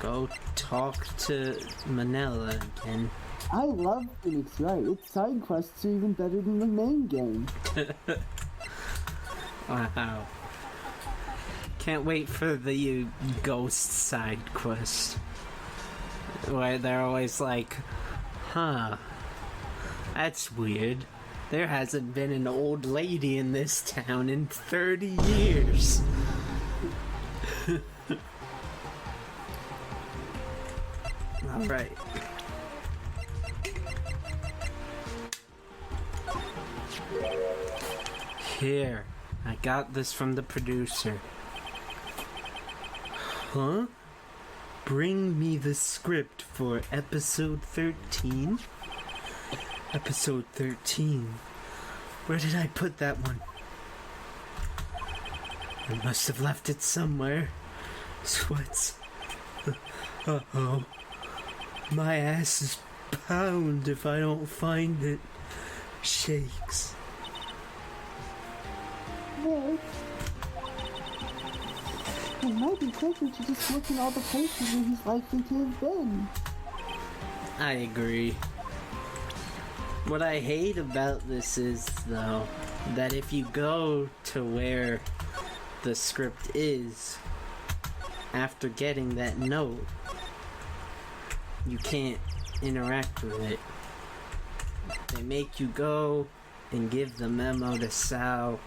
Go talk to Manella again.
I love Phoenix Wright. Its side quests are even better than the main game.
Wow. Can't wait for the ghost side quest. Where they're always like, huh, that's weird. There hasn't been an old lady in this town in 30 years. Alright. Here, I got this from the producer. Huh? Bring me the script for episode 13? Episode 13. Where did I put that one? I must have left it somewhere. Sweats. Uh-oh. My ass is pound if I don't find it. Shakes.
Yes. It might be quicker to just look in all the places where he's likely to have been.
I agree. What I hate about this is, though, that if you go to where the script is, after getting that note, you can't interact with it. They make you go and give the memo to Sal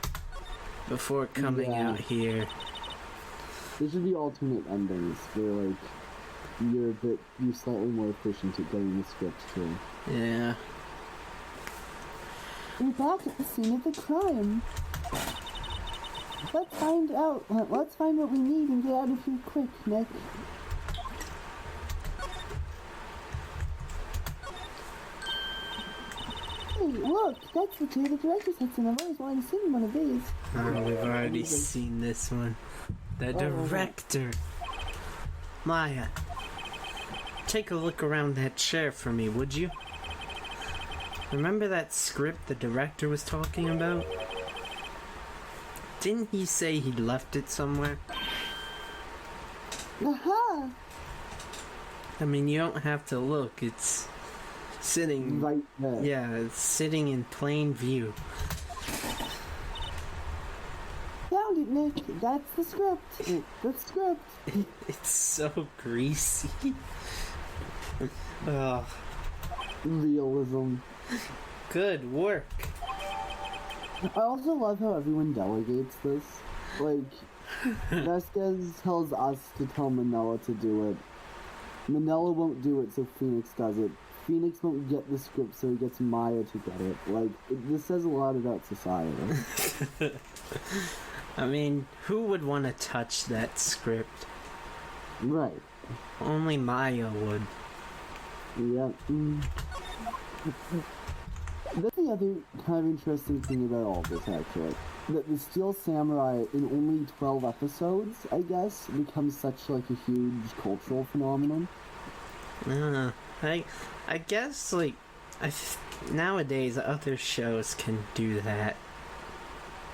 before coming out here.
There should be alternate endings where, like, you're slightly more efficient at getting the script too.
Yeah.
We're back at the scene of the crime. Let's find what we need and get out of here quick, Nick. Hey, look, that's the chair the director sits in. I've always wanted to sit in one of these.
Oh, we've already seen this one. The director. Maya, take a look around that chair for me, would you? Remember that script the director was talking about? Didn't he say he left it somewhere?
Aha!
I mean, you don't have to look. It's sitting...
Right there.
Yeah, it's sitting in plain view.
Found it, Nick. That's the script. The script.
It's so greasy. Oh,
Realism.
good work.
I also love how everyone delegates this. Like, Vasquez tells us to tell Manella to do it. Manella won't do it, so Phoenix does it. Phoenix won't get the script, so he gets Maya to get it. Like, this says a lot about society.
I mean, who would want to touch that script?
Right.
Only Maya would.
Yep. That's the other kind of interesting thing about all this, actually. That the Steel Samurai, in only 12 episodes, I guess, becomes such, like, a huge cultural phenomenon.
I guess, like, nowadays other shows can do that.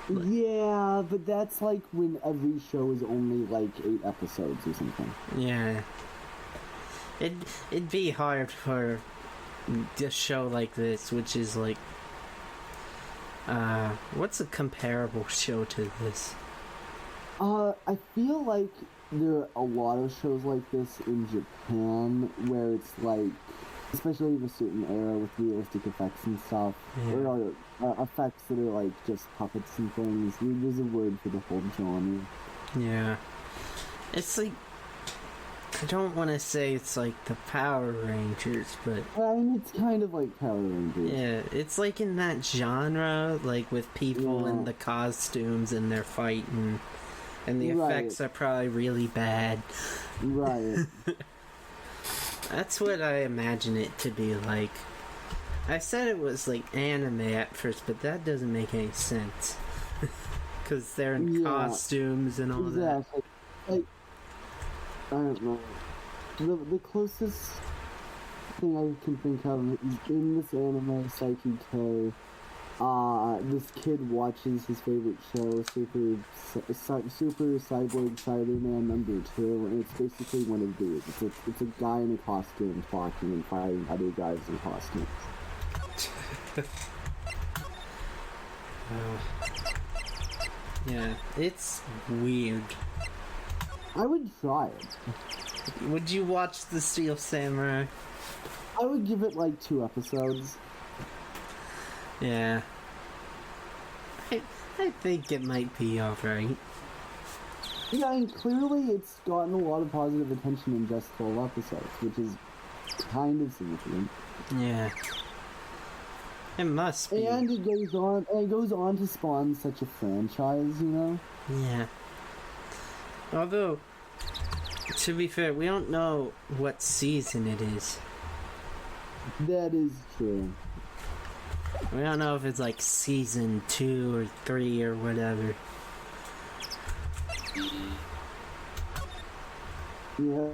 Yeah, but that's, like, when every show is only, like, 8 episodes or something.
Yeah. It'd be hard for a show like this, which is like, what's a comparable show to this?
I feel like there are a lot of shows like this in Japan where it's like, especially in a certain era with realistic effects and stuff, or effects that are like just puppets and things. There's a word for the whole genre.
Yeah. It's like, I don't want to say it's like the Power Rangers, but...
I mean, it's kind of like Power Rangers.
Yeah, it's like in that genre, like with people in the costumes and they're fighting, and the effects are probably really bad.
Right.
That's what I imagine it to be like. I said it was like anime at first, but that doesn't make any sense. Because they're in costumes and all that.
Like, I don't know. The closest thing I can think of is in this anime, Psyche K, this kid watches his favorite show, Super Cyborg Cyberman #2, and it's basically one of these. It's a guy in a costume talking and fighting other guys in costumes.
Yeah, it's weird.
I would try it.
Would you watch the Steel Samurai?
I would give it like 2 episodes.
Yeah. I think it might be alright.
Yeah, and clearly it's gotten a lot of positive attention in just 12 episodes, which is kind of significant.
Yeah. It must be.
And it goes on to spawn such a franchise, you know?
Yeah. Although, to be fair, we don't know what season it is.
That is true.
We don't know if it's like season 2 or 3 or whatever.
Yeah.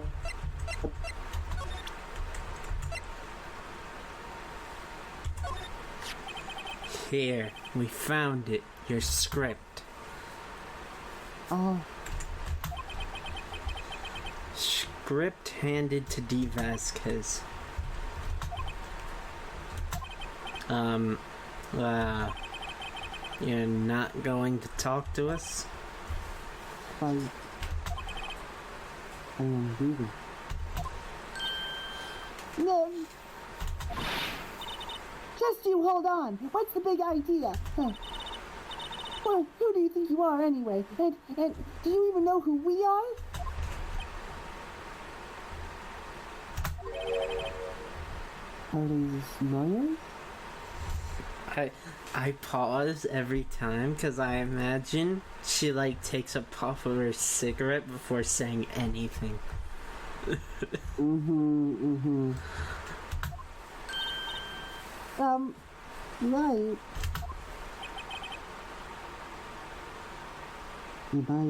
Here, we found it. Your script. Script handed to D. Vasquez. You're not going to talk to us?
I am leaving. No. Just you hold on. What's the big idea? Well, who do you think you are anyway? And do you even know who we are? Are these Snyder?
I pause every time because I imagine she like takes a puff of her cigarette before saying anything.
Right. Am I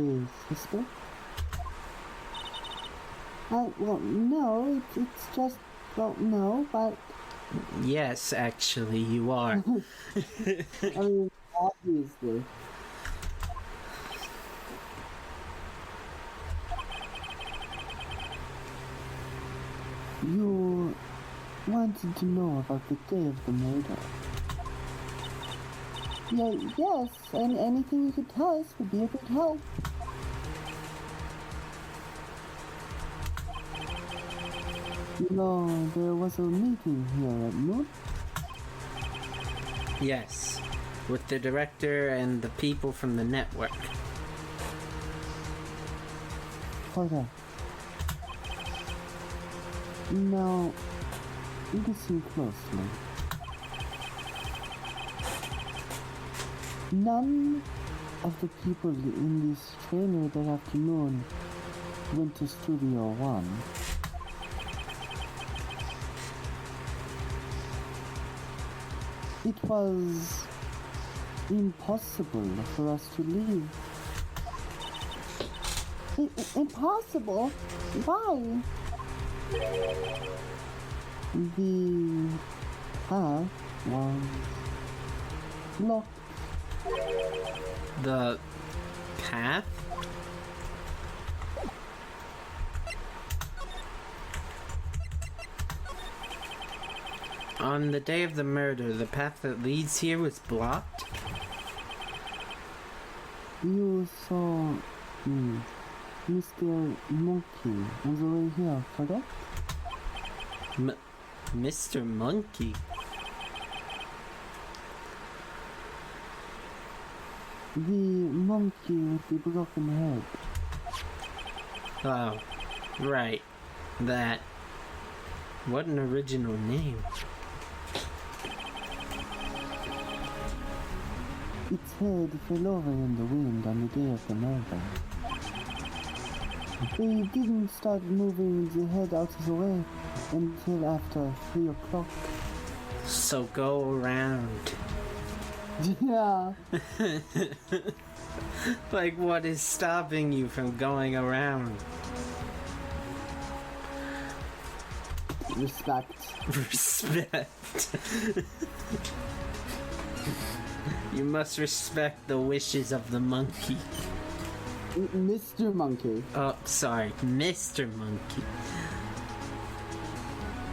a suspect? Well, no, it's just, well, no, but...
Yes, actually, you are.
I mean, obviously. You wanted to know about the day of the murder. Yeah, yes, and anything you could tell us would be a big help. You know, there was a meeting here at noon.
Yes, with the director and the people from the network.
Correct. Now, listen closely. None of the people in this trailer that afternoon went to Studio One. It was impossible for us to leave. Impossible? Why? The path was locked.
The path? On the day of the murder, the path that leads here was blocked?
You saw Mr. Monkey on the way here, correct?
Mr. Monkey?
The monkey with the broken head.
Oh, right. That. What an original name.
Its head fell over in the wind on the day of the murder. They didn't start moving the head out of the way until after 3 o'clock.
So go around.
Yeah.
Like, what is stopping you from going around?
Respect.
Respect. You must respect the wishes of the monkey.
Mr. Monkey.
Oh, sorry, Mr. Monkey.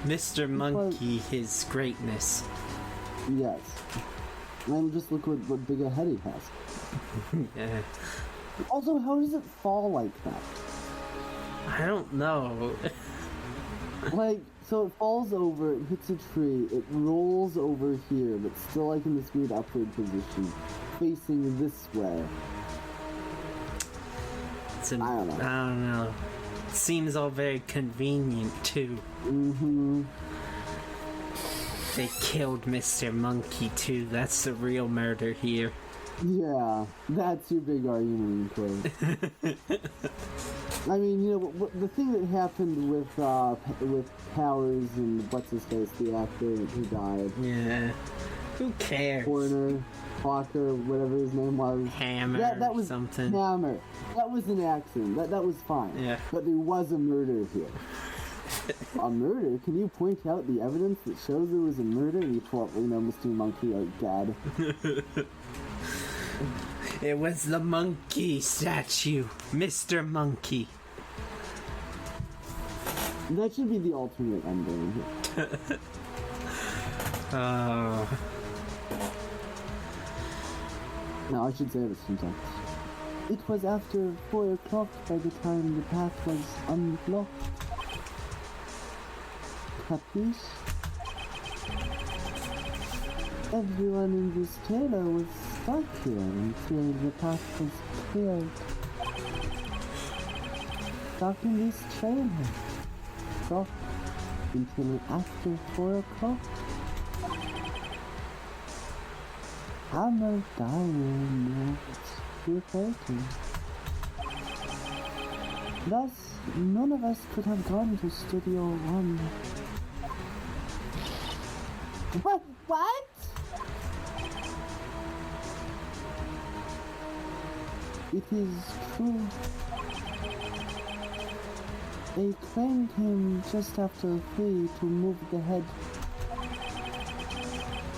Mr. Monkey, his greatness.
Yes. And just look what big a head he has.
Yeah.
Also, how does it fall like that?
I don't know.
Like, so it falls over, it hits a tree, it rolls over here, but still like in this weird upward position, facing this way.
I don't know. It seems all very convenient, too.
Mm-hmm.
They killed Mr. Monkey, too. That's the real murder here.
Yeah, that's your big argument, Clay. I mean, you know, the thing that happened with Powers and what's-his-face, the actor who died.
Yeah. Who cares?
Horner, Hawker, whatever his name was.
Hammer,
that was
something.
Hammer. That was an accident. That was fine.
Yeah.
But there was a murder here. A murder? Can you point out the evidence that shows there was a murder? And you pull up, you know, Mr. Monkey, like, dead.
It was the monkey statue, Mr. Monkey.
That should be the alternate ending.
Oh.
No, I should say this sentence. It was after 4 o'clock by the time the path was unblocked. Capiche? Everyone in this trailer was stuck here until the path was cleared. Stuck in this trailer. Stuck until after 4 o'clock. Hammer dying to 30. Thus, none of us could have gone to Studio One. What? It is true. A crane came just after 3 to move the head.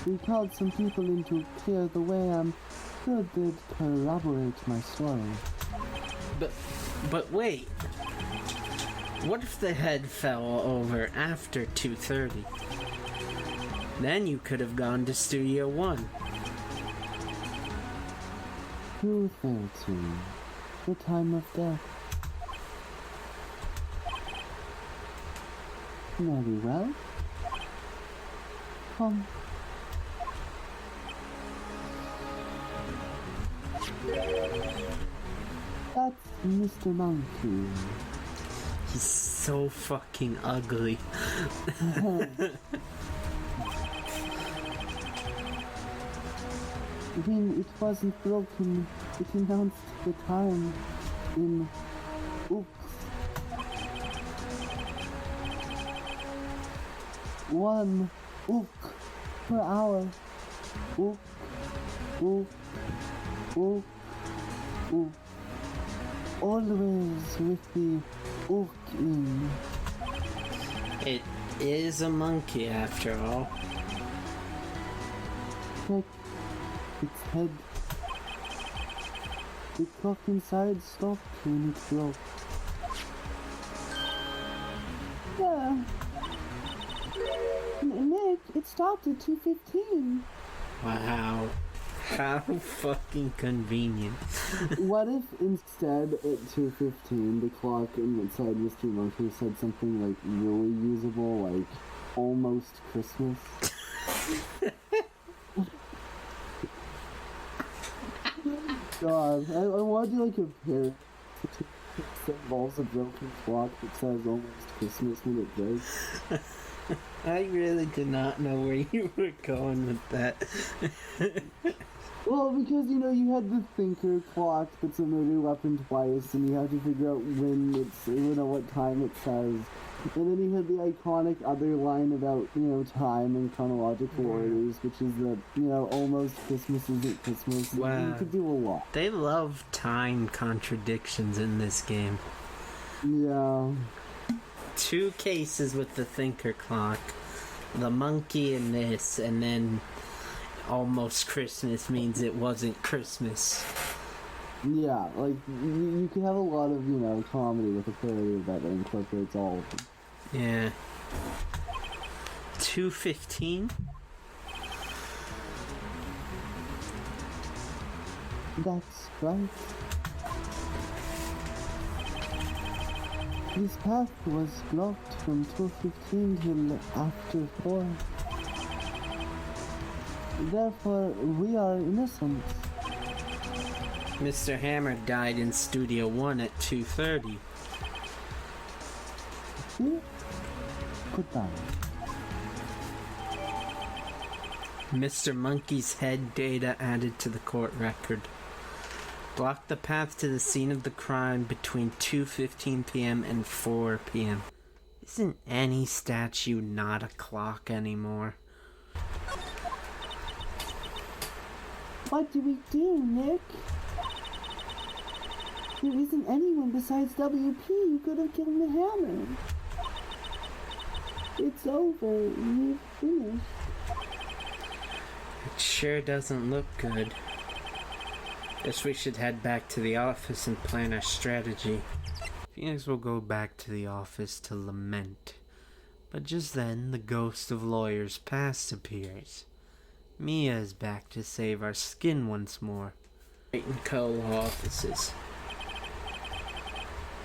We called some people in to clear the way. I'm sure they'd corroborate my story.
But wait. What if the head fell over after 2:30? Then you could have gone to Studio 1.
2:30. The time of death. Very well. Come. That's Mr. Monkey.
He's so fucking ugly.
When it wasn't broken, it announced the time in oops. 1 ook per hour. Ook, ook, ook, ook. Always with the ook in.
It is a monkey after all.
Check its head. The clock inside stopped when it broke. Yeah. Nick, it stopped at 2:15.
Wow. How fucking convenient.
What if instead at 2:15 the clock inside Mr. Monkey said something like really usable, like almost Christmas? God, I want to like compare that involves a broken clock that says almost Christmas when it does.
I really did not know where you were going with that.
Well, because, you know, you had the thinker clock that's a murder weapon twice, and you have to figure out when it's, you know, what time it says. And then you had the iconic other line about, you know, time and chronological orders, which is that, you know, almost Christmas isn't Christmas.
Wow.
You could do a lot.
They love time contradictions in this game.
Yeah.
2 cases with the thinker clock. The monkey and this, and then almost Christmas means it wasn't Christmas.
Yeah, like, you could have a lot of, you know, comedy with a parody of that incorporates all of them.
Yeah. 2:15?
That's right. This path was blocked from 2:15 till after 4. Therefore, we are innocent.
Mr. Hammer died in Studio 1 at 2:30.
See? Goodbye.
Mr. Monkey's head data added to the court record. Blocked the path to the scene of the crime between 2:15 p.m. and 4 p.m. Isn't any statue not a clock anymore?
What do we do, Nick? There isn't anyone besides WP who could have killed the hammer. It's over. We've finished.
It sure doesn't look good. Guess we should head back to the office and plan our strategy. Phoenix will go back to the office to lament. But just then, the ghost of lawyers past appears. Mia is back to save our skin once more. Wright & Co. law offices.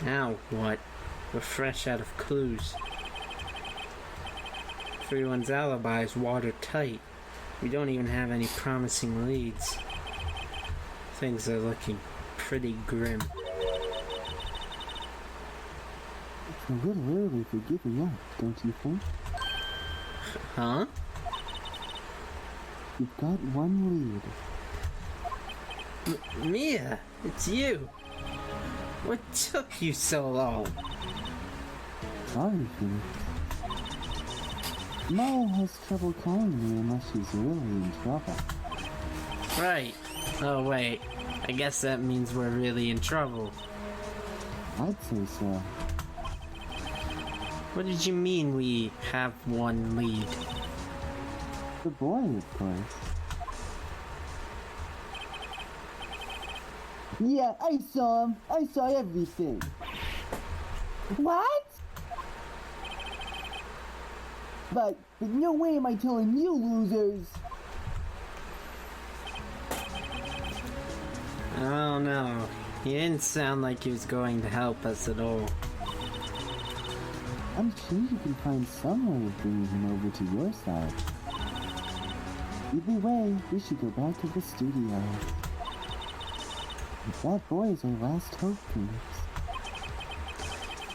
Now what? We're fresh out of clues. Everyone's alibi is watertight. We don't even have any promising leads. Things are looking pretty grim.
It's a little early for giving up, don't you think?
Huh?
You've got one lead.
Mia, it's you. What took you so long?
Sorry, Phoenix. Maya has trouble calling me unless she's really in trouble.
Right. Oh wait, I guess that means we're really in trouble.
I'd say so.
What did you mean we have one lead?
The boy, of course. Yeah, I saw him. I saw everything. What? But no way am I telling you losers.
I don't know. He didn't sound like he was going to help us at all.
I'm sure you can find some way of bringing him over to your side. Either way, we should go back to the studio. That boy is our last hope, Phoenix.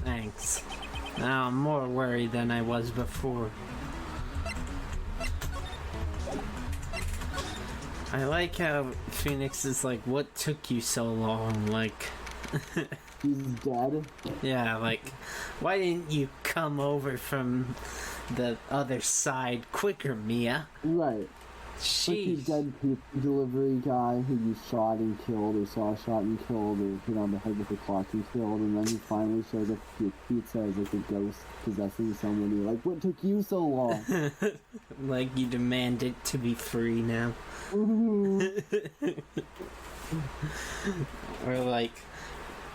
Thanks. Now I'm more worried than I was before. I like how Phoenix is like, what took you so long? Like...
He's dead.
Yeah, like, why didn't you come over from the other side quicker, Mia?
Right. Like the
Jeez.
dead pizza delivery guy who you shot and killed, or saw shot and killed, or hit on the head with a clock and killed, and then he finally shows up with pizza as like a ghost possessing someone. You're like, what took you so long?
Like you demand it to be free now. Or like,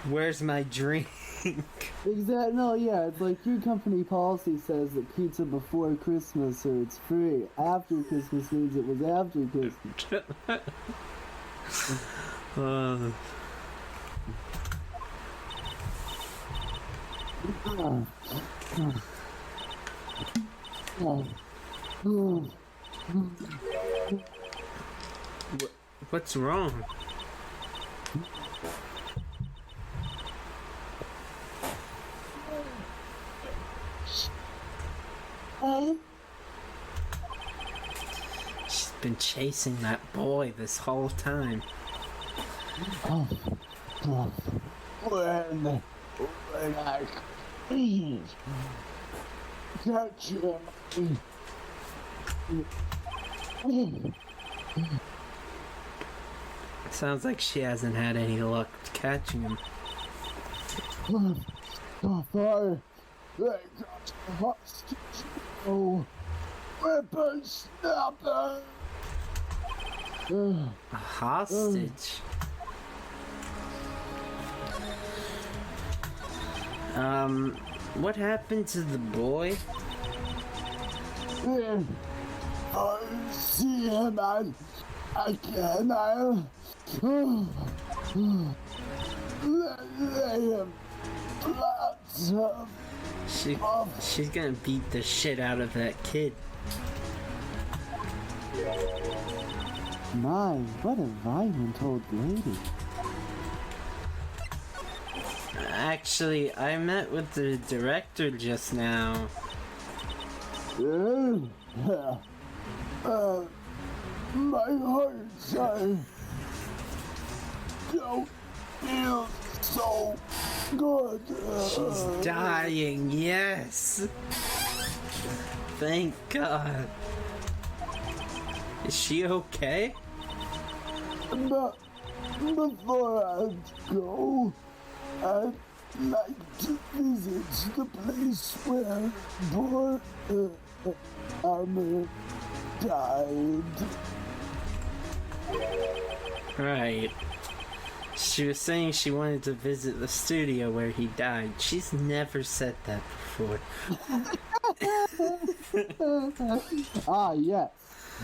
where's my drink?
Exactly. No, yeah, it's like your company policy says that pizza before Christmas or it's free. After Christmas means it was after Christmas.
What's wrong? She's been chasing that boy this whole time.
When I please catch him.
Sounds like she hasn't had any luck catching him.
Fire! They got a hostage. Oh, whippersnapper!
A hostage? What happened to the boy?
I see him and again I'll lay him flat.
She's gonna beat the shit out of that kid.
My, what a violent old lady.
Actually, I met with the director just now.
My heart, I don't feel so good.
She's dying, yes! Thank God. Is she okay?
But before I go, I'd like to visit the place where poor Armor died.
Right. She was saying she wanted to visit the studio where he died. She's never said that before.
Ah, yes.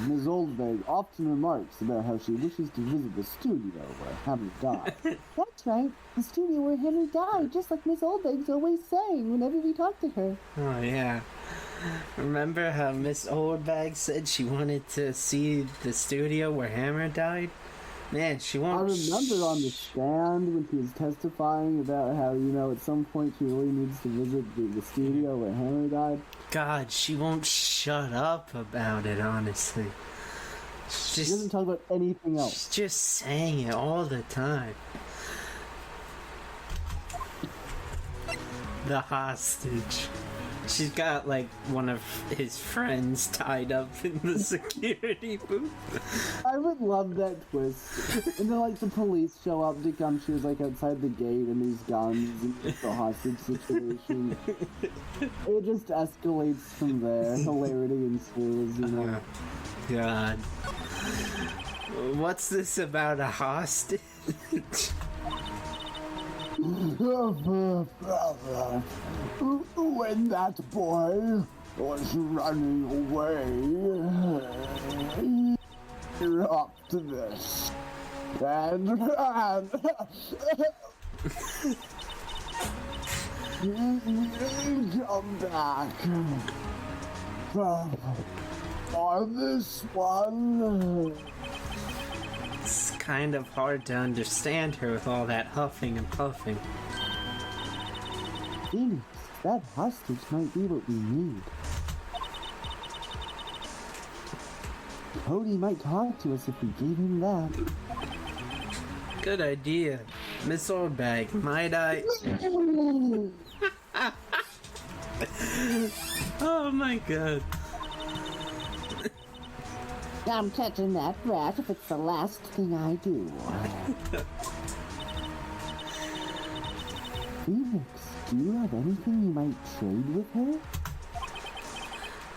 Ms. Oldberg often remarks about how she wishes to visit the studio where Hammer died. That's right. The studio where Hammer died, just like Ms. Oldberg's always saying whenever we talk to her.
Oh, yeah. Remember how Miss Oldbag said she wanted to see the studio where Hammer died? Man, she won't...
I remember on the stand when she was testifying about how, at some point she really needs to visit the studio where Hammer died.
God, she won't shut up about it, honestly.
She doesn't talk about anything else.
She's just saying it all the time. The hostage. She's got like one of his friends tied up in the security booth.
I would love that twist. And then like the police show up to come. She was like outside the gate and these guns and it's a hostage situation. It just escalates from there. Hilarity ensues, you know.
God. What's this about a hostage?
When that boy was running away, you're up to this. And come back. On this one.
It's kind of hard to understand her with all that huffing and puffing.
Phoenix, that hostage might be what we need. Cody might talk to us if we gave him that.
Good idea. Miss Oldbag, might I... Oh my god.
I'm catching that rat if it's the last thing I do. Phoenix, do you have anything you might trade with her?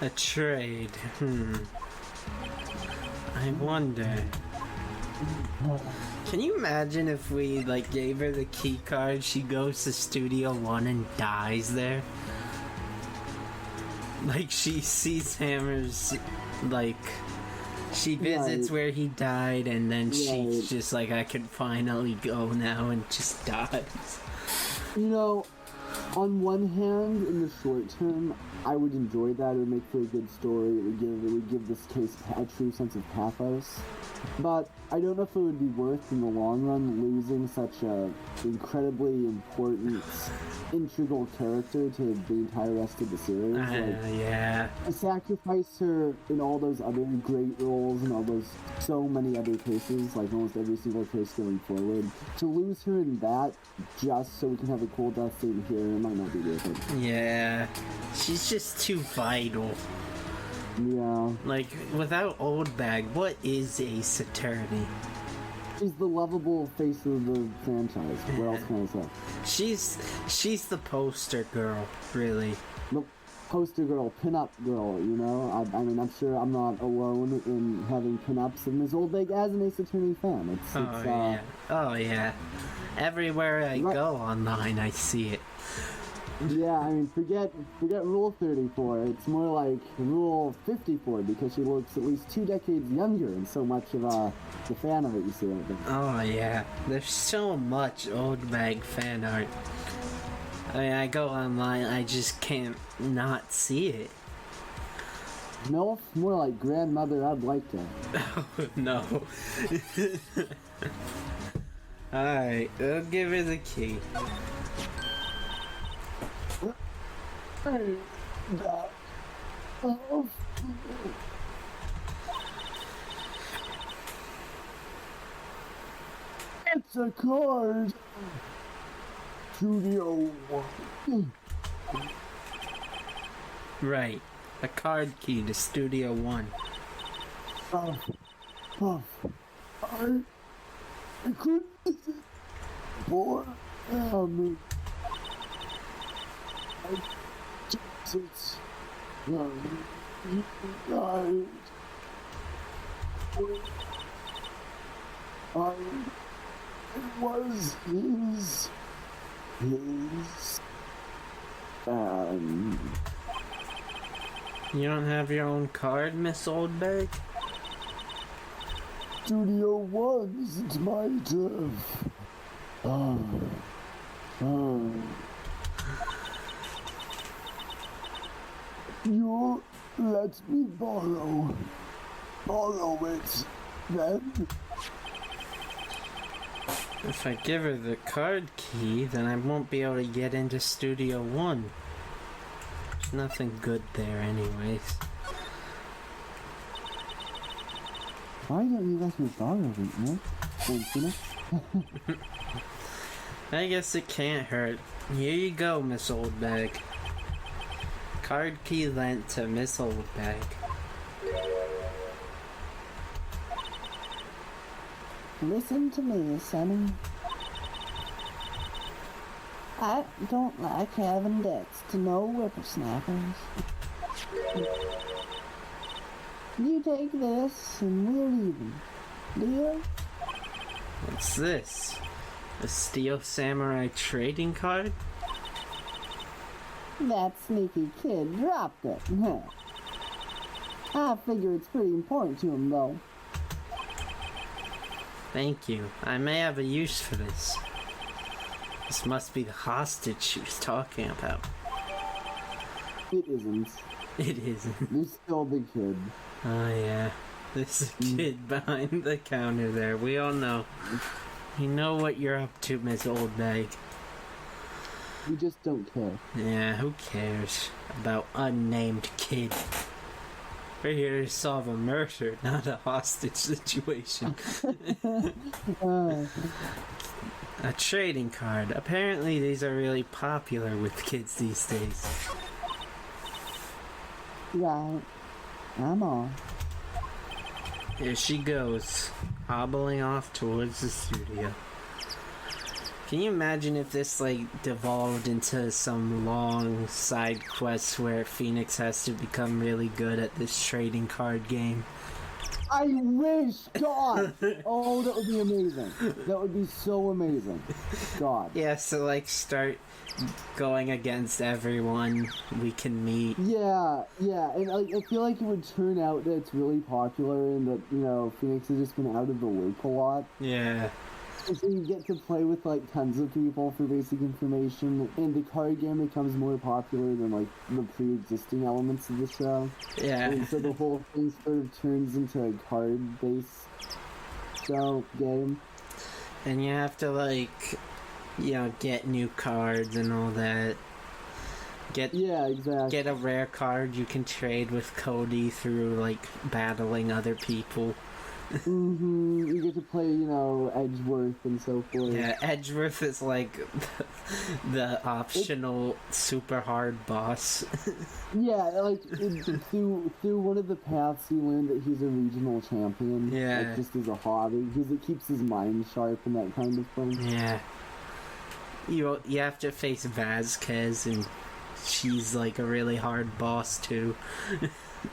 A trade. I wonder. Can you imagine if we like gave her the key card, she goes to Studio One and dies there? Like she sees Hammer's like she visits where he died and then she's just like, I can finally go now, and just dies.
You know, on one hand, in the short term, I would enjoy that. It would make for a good story. It would give this case a true sense of pathos. But I don't know if it would be worth, in the long run, losing such a incredibly important, integral character to the entire rest of the series.
Yeah.
I sacrifice her in all those other great roles and all those so many other cases, like almost every single case going forward. To lose her in that just so we can have a cool death scene here, it might not be worth it.
Yeah. She's just too vital.
Yeah.
Like, without Oldbag, what is Ace Attorney?
She's the lovable face of the franchise. What else can I say?
She's the poster girl, really.
The poster girl, pin-up girl, you know? I mean, I'm sure I'm not alone in having pin-ups, and Ms. Oldbag as an Ace Attorney fan.
Oh, yeah. Everywhere I go online, I see it.
Yeah, I mean, forget Rule 34. It's more like Rule 54 because she looks at least 2 decades younger and so much of the fan art you see out there.
Oh yeah, there's so much Oldbag fan art. I mean, I go online, I just can't not see it.
No, more like grandmother I'd like to.
Oh no. Alright, I'll give her the key.
It's a card. Studio One.
Right, a card key to Studio One.
I couldn't for it's it was his
You don't have your own card, Miss Oldbag?
Studio One's, it might have. You let me borrow it, then?
If I give her the card key, then I won't be able to get into Studio One. There's nothing good there anyways.
Why don't you let me borrow it, no? Thank you.
I guess it can't hurt. Here you go, Miss Oldbag. Card key lent to Miss Oldbag.
Listen to me, Sonny. I don't like having debts to no whippersnappers. You take this and we're even. Deal?
What's this? A Steel Samurai trading card?
That sneaky kid dropped it, huh? I figure it's pretty important to him, though.
Thank you. I may have a use for this. This must be the hostage she was talking about.
It isn't.
It isn't.
You're still the kid.
Oh yeah. This kid behind the counter there. We all know. You know what you're up to, Miss Oldbag.
We just don't care.
Yeah, who cares about unnamed kid? We're here to solve a murder, not a hostage situation. A trading card. Apparently these are really popular with kids these days.
Right. I'm on.
Here she goes, hobbling off towards the studio. Can you imagine if this, like, devolved into some long side quest where Phoenix has to become really good at this trading card game?
I wish! God! Oh, that would be amazing. That would be so amazing. God.
Yeah, so, like, start going against everyone we can meet.
Yeah, and like, I feel like it would turn out that it's really popular and that, you know, Phoenix has just been out of the loop a lot.
Yeah.
And so you get to play with, like, tons of people for basic information, and the card game becomes more popular than, like, the pre-existing elements of the show.
Yeah.
And so the whole thing sort of turns into a card-based show game.
And you have to, like, you know, get new cards and all that.
Yeah, exactly.
Get a rare card you can trade with Cody through, like, battling other people.
You get to play, you know, Edgeworth and so forth.
Yeah, Edgeworth is like the optional super hard boss.
Yeah, like through one of the paths you learn that he's a regional champion.
Yeah.
Like, just as a hobby, because it keeps his mind sharp and that kind of thing.
Yeah. You have to face Vasquez, and she's like a really hard boss too.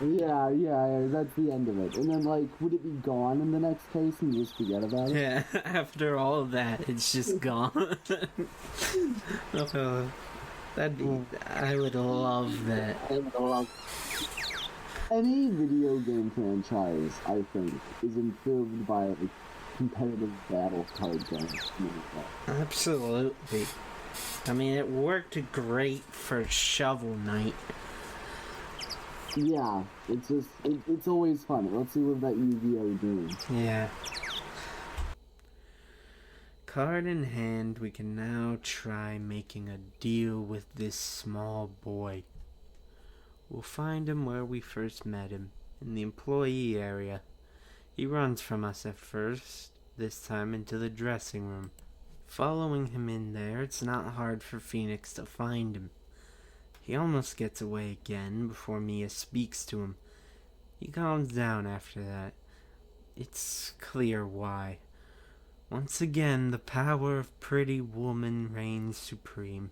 Yeah, that's the end of it. And then, like, would it be gone in the next case and you just forget about it?
Yeah, after all of that, it's just gone. That'd be... I would love that.
Any video game franchise, I think, is improved by a competitive battle card game.
Absolutely. I mean, it worked great for Shovel Knight.
Yeah, it's just, it's always fun. Let's see what that Yu-Gi-Oh! Doing.
Yeah. Card in hand, we can now try making a deal with this small boy. We'll find him where we first met him, in the employee area. He runs from us at first, this time into the dressing room. Following him in there, it's not hard for Phoenix to find him. He almost gets away again before Mia speaks to him. He calms down after that. It's clear why. Once again, the power of pretty woman reigns supreme.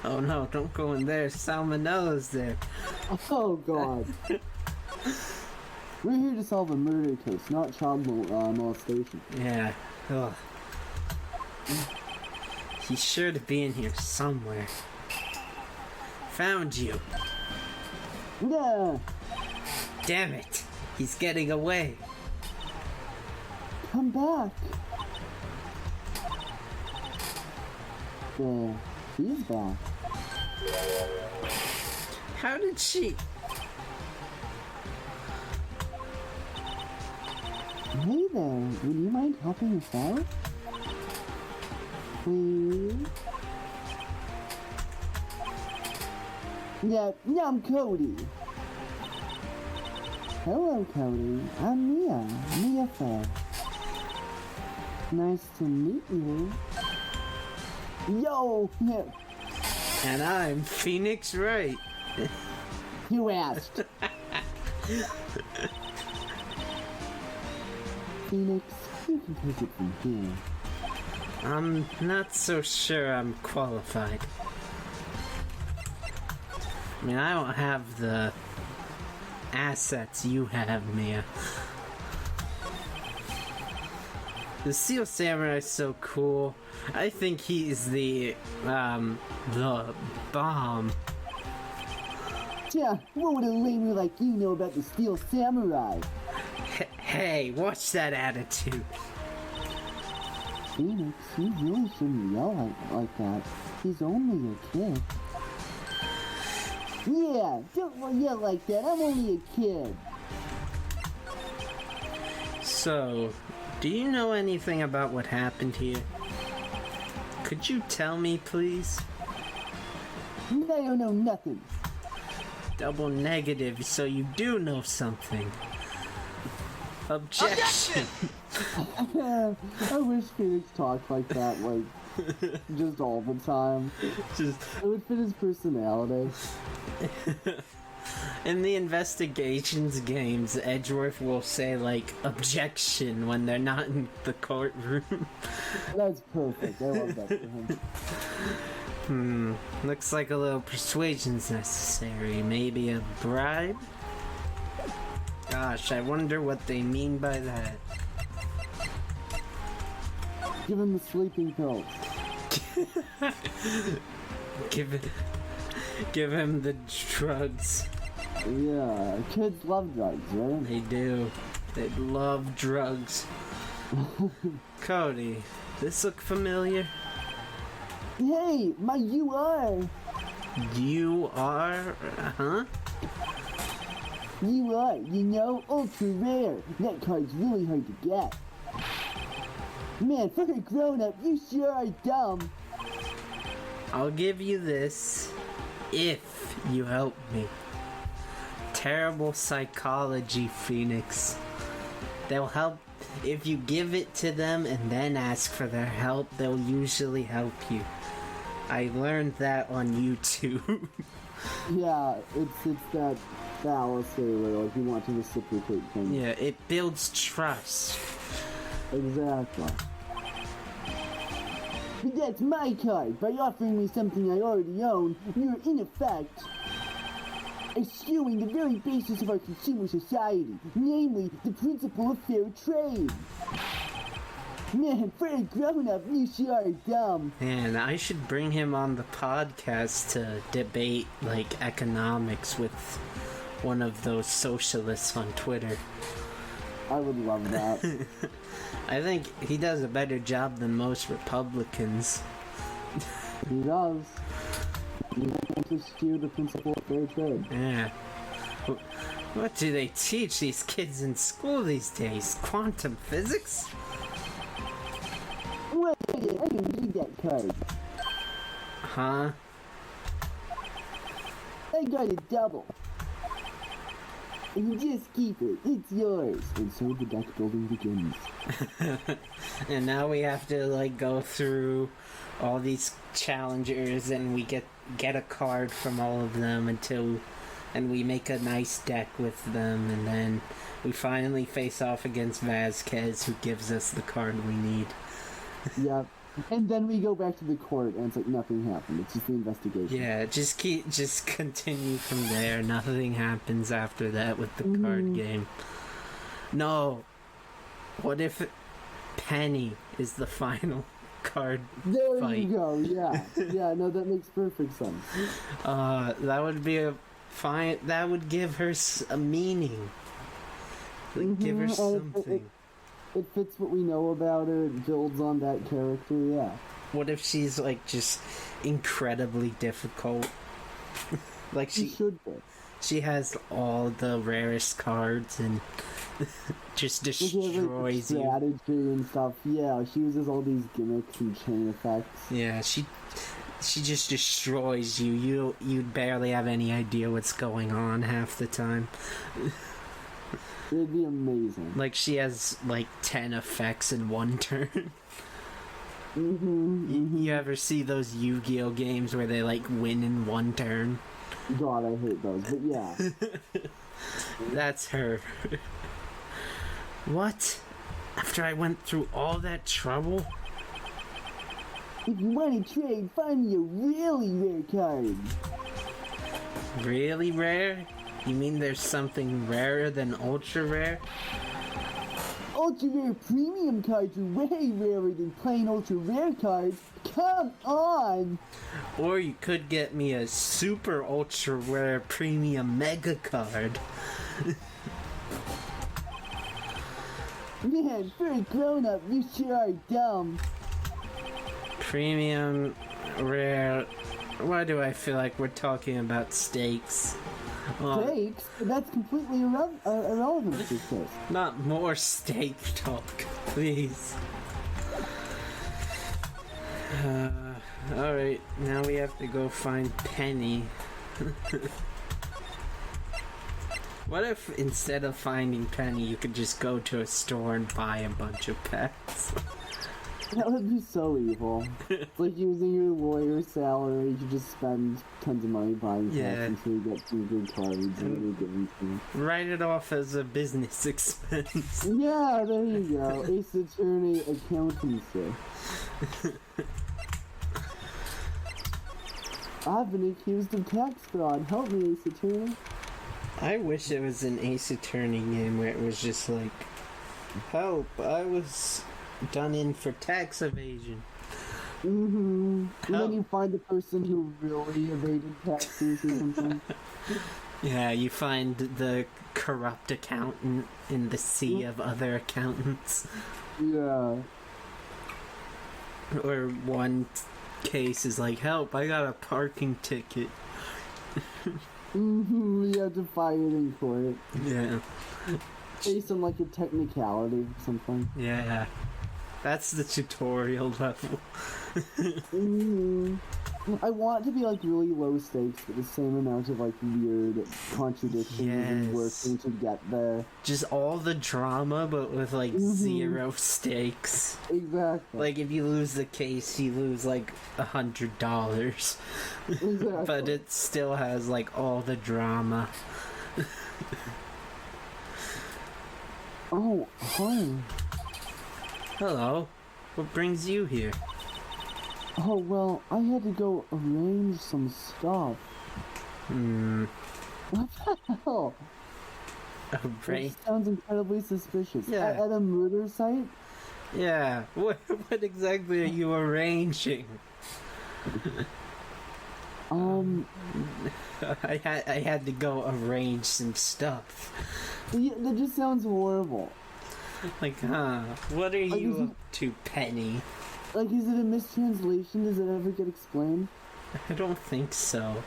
Oh no, don't go in there. Sal Manella's there.
Oh god. We're here to solve a murder case, not child molestation.
Yeah. Ugh. He's sure to be in here somewhere. Found you.
Yeah.
Damn it. He's getting away.
Come back. There. He's back.
How did she...
Hey there, would you mind helping us out? Please? Yeah, I'm Cody. Hello, Cody. I'm Mia Fair. Nice to meet you. Yo! Yeah.
And I'm Phoenix Wright.
You asked. Phoenix, you can take it from here.
I'm not so sure I'm qualified. I mean, I don't have the assets you have, Mia. The Steel Samurai's so cool. I think he's the bomb.
Yeah, what would a lamer like you know about the Steel Samurai?
Hey, watch that attitude.
Phoenix, you really shouldn't yell like that. He's only a kid. Yeah, don't yell like that. I'm only a kid.
So, do you know anything about what happened here? Could you tell me, please?
I don't know nothing.
Double negative, so you do know something. Objection!
I wish Phoenix talked like that, like, just all the time.
Just
It would fit his personality.
in the investigations games, Edgeworth will say, like, objection when they're not in the courtroom.
That's perfect. I love that for him.
Looks like a little persuasion's necessary. Maybe a bribe? Gosh, I wonder what they mean by that.
Give him the sleeping pills.
Give him the drugs.
Yeah, kids love drugs, right?
They do. They love drugs. Cody, this look familiar?
Hey, my UR!
You are? Huh?
UR, you know, ultra rare. That card's really hard to get. Man, for a grown-up, you sure are dumb.
I'll give you this if you help me. Terrible psychology, Phoenix. They'll help if you give it to them and then ask for their help. They'll usually help you. I learned that on YouTube.
Yeah, it's that fallacy where, like, you want to reciprocate things.
Yeah, it builds trust.
Exactly. But that's my card. By offering me something I already own, you're in effect eschewing the very basis of our consumer society, namely the principle of fair trade. Man, for a grown-up, you sure are dumb.
Man, I should bring him on the podcast to debate, like, economics with one of those socialists on Twitter.
I would love that.
I think he does a better job than most Republicans.
He does. You want to eschew the principle of fair trade.
Yeah. What do they teach these kids in school these days? Quantum physics?
Wait, I don't need that card.
Huh?
I got a double. And you just keep it. It's yours. And so the deck building begins.
And now we have to, like, go through all these challengers and we get a card from all of them and we make a nice deck with them, and then we finally face off against Vasquez, who gives us the card we need.
Yep. And then we go back to the court and it's like nothing happened. It's just the investigation.
Yeah, just continue from there. Nothing happens after that with the card game. No. What if Penny is the final card
There
fight?
you go, yeah. Yeah, no, that makes perfect sense.
That would be a fine. That would give her a meaning. Like, give her
And
something.
It fits what we know about her. It builds on that character, yeah.
What if she's, like, just incredibly difficult? Like,
She should be.
she has all the rarest cards and just
She has, like,
destroys you.
strategy and stuff. Yeah, she uses all these gimmicks and chain effects.
Yeah, she just destroys you. You'd barely have any idea what's going on half the time.
It'd be amazing.
Like, she has, like, 10 effects in one turn. You ever see those Yu-Gi-Oh games where they like win in one turn?
God, I hate those, but yeah.
That's her. What? After I went through all that trouble?
If you want to trade, find me a really rare card.
Really rare? You mean there's something rarer than ultra rare?
Ultra rare premium cards are way rarer than plain ultra rare cards. Come on!
Or you could get me a super ultra rare premium mega card.
Man, for a grown up, you sure are dumb.
Premium rare. Why do I feel like we're talking about steaks?
Steaks? That's completely irrelevant to this case.
Not more steak talk, please. Alright, now we have to go find Penny. What if instead of finding Penny, you could just go to a store and buy a bunch of pets?
That would be so evil. It's like using your lawyer's salary to just spend tons of money buying pets until you get some good cards and good games.
Write it off as a business expense.
Yeah, there you go. Ace Attorney accountancy. I've been accused of tax fraud. Help me, Ace Attorney.
I wish it was an Ace Attorney game where it was just like, help, I was done in for tax evasion.
And then you find the person who really evaded taxes or something.
Yeah, you find the corrupt accountant in the sea of other accountants.
Yeah.
Or one case is like, help, I got a parking ticket.
You have to fight it in court.
Yeah.
Based on like a technicality or something.
Yeah. That's the tutorial level.
I want it to be like really low stakes, but the same amount of like weird contradictions and working to get there.
Just all the drama, but with like zero stakes.
Exactly.
Like if you lose the case, you lose like $100.
Exactly.
But it still has like all the drama.
Oh, hi.
Hello. What brings you here?
Oh, well, I had to go arrange some stuff. What the hell?
Arrange?
That sounds incredibly suspicious.
Yeah.
At a murder site?
Yeah. What exactly are you arranging? I had to go arrange some stuff.
Yeah, that just sounds horrible.
Like, what are you up to, Penny?
Like, is it a mistranslation? Does it ever get explained?
I don't think so.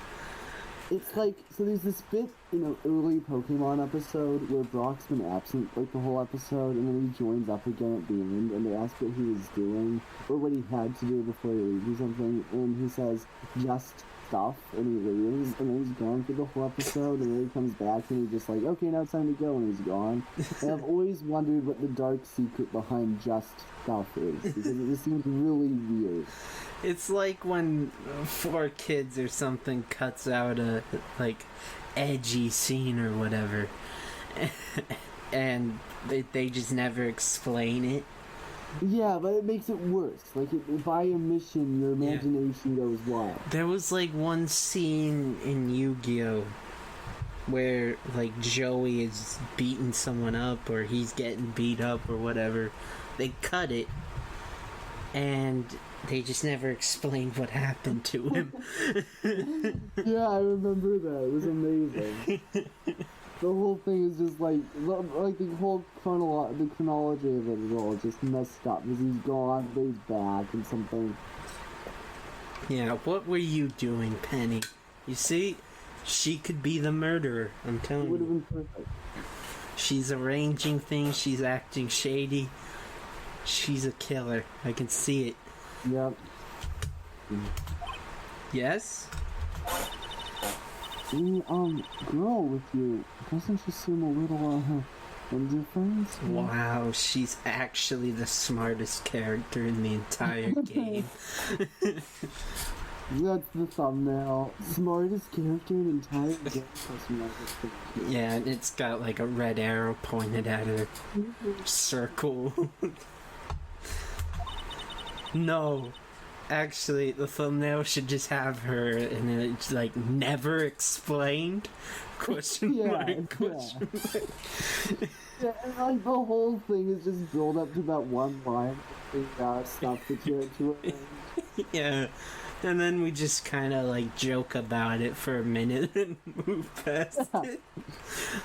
It's like, so there's this bit in an early Pokemon episode where Brock's been absent, like, the whole episode, and then he joins up again at the end, and they ask what he was doing, or what he had to do before he leaves or something, and he says, just stuff, and he leaves, and then he's gone for the whole episode, and then he comes back, and he's just like, okay, now it's time to go, and he's gone. And I've always wondered what the dark secret behind just stuff is, because it just seems really weird.
It's like when 4Kids or something cuts out a, like, edgy scene or whatever, and they just never explain it.
Yeah, but it makes it worse. Like, by omission, your imagination goes wild.
There was, like, one scene in Yu-Gi-Oh! Where, like, Joey is beating someone up, or he's getting beat up, or whatever. They cut it, and they just never explained what happened to him.
Yeah, I remember that. It was amazing. The whole thing is just like the whole the chronology of it is all just messed up. Because he's gone, but he's back, and something.
Yeah, what were you doing, Penny? You see, she could be the murderer. I'm telling
It would have
you.
been perfect.
She's arranging things. She's acting shady. She's a killer. I can see it.
Yep.
Yes?
The girl with you, doesn't she seem a little and difference.
Wow, she's actually the smartest character in the entire game.
That's the thumbnail. Smartest character in entire game.
Yeah, and it's got like a red arrow pointed at her. Circle. No. Actually, the thumbnail should just have her and it's like never explained? Question mark.
Yeah, and like the whole thing is just built up to that one line and stuff the character.
Yeah. And then we just kind of like joke about it for a minute and move past it.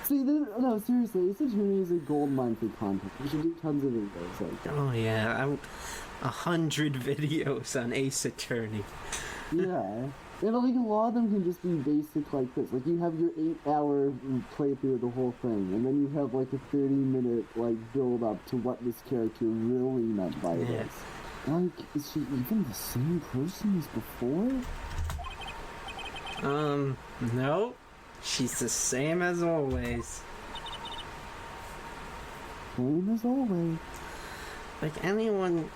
See, no, seriously, this attorney is a gold mine for content. We should do tons of videos like that.
Oh yeah, 100 videos on Ace Attorney.
Yeah. And like a lot of them can just be basic like this. Like you have your 8-hour playthrough of the whole thing, and then you have like a 30-minute like build up to what this character really meant by this. Like, is she even the same person as before?
No. She's the same as always.
Same as always.
Like, anyone...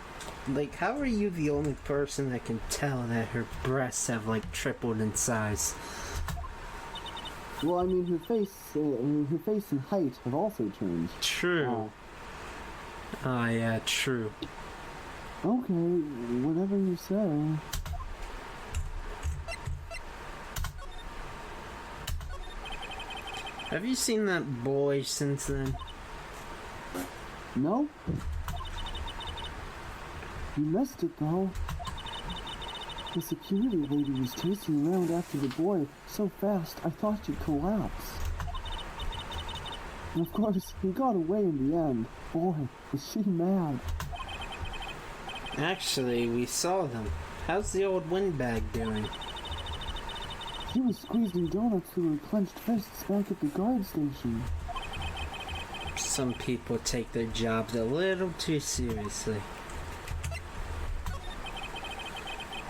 Like, how are you the only person that can tell that her breasts have, like, tripled in size?
Well, I mean, her face and height have also changed.
True. Oh, yeah, true.
Okay, whatever you say.
Have you seen that boy since then?
No? You missed it, though. The security lady was chasing around after the boy so fast I thought she'd collapse. And of course, he got away in the end. Boy, was she mad.
Actually, we saw them. How's the old windbag doing?
She was squeezing donuts through her clenched fists back at the guard station.
Some people take their jobs a little too seriously.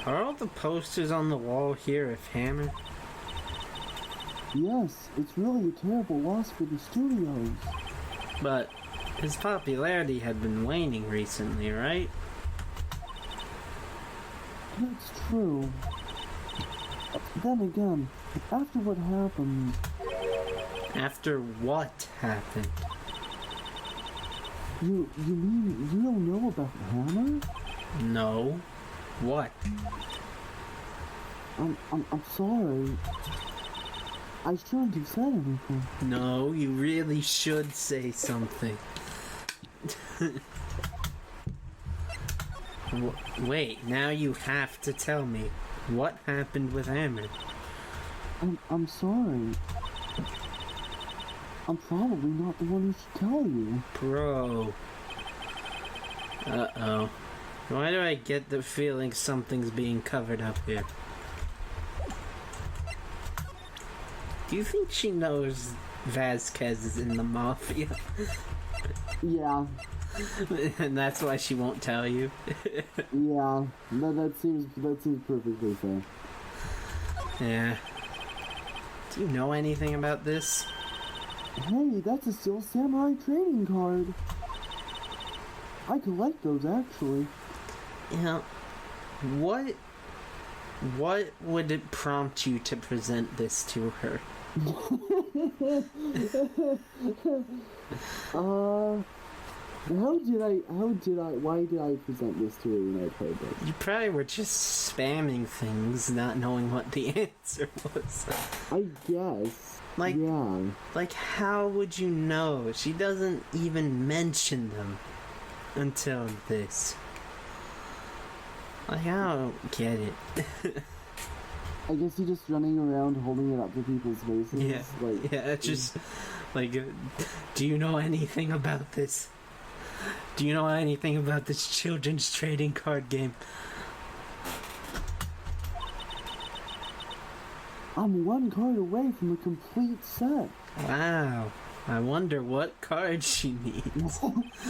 Are all the posters on the wall here of Hammer?
Yes, it's really a terrible loss for the studios.
But his popularity had been waning recently, right?
That's true. Then again, after what happened...
After what happened?
You mean you don't know about Hammer?
No. What?
I'm sorry. I shouldn't have said anything.
No, you really should say something. Wait, now you have to tell me. What happened with Hammer?
I'm sorry. I'm probably not the one who should tell you.
Bro. Uh-oh. Why do I get the feeling something's being covered up here? Do you think she knows Vasquez is in the Mafia?
Yeah.
And that's why she won't tell you?
Yeah. That seems perfectly fair.
Yeah. Do you know anything about this?
Hey, that's a Steel Samurai trading card. I collect those, actually.
You know, what would it prompt you to present this to her? Why did I present this to her when I played this? You probably were just spamming things, not knowing what the answer was.
I guess. Yeah.
Like, how would you know? She doesn't even mention them until this. Like, I don't get it.
I guess you're just running around holding it up to people's faces.
Yeah, just, like, do you know anything about this? Do you know anything about this children's trading card game?
I'm one card away from a complete set.
Wow. I wonder what card she needs.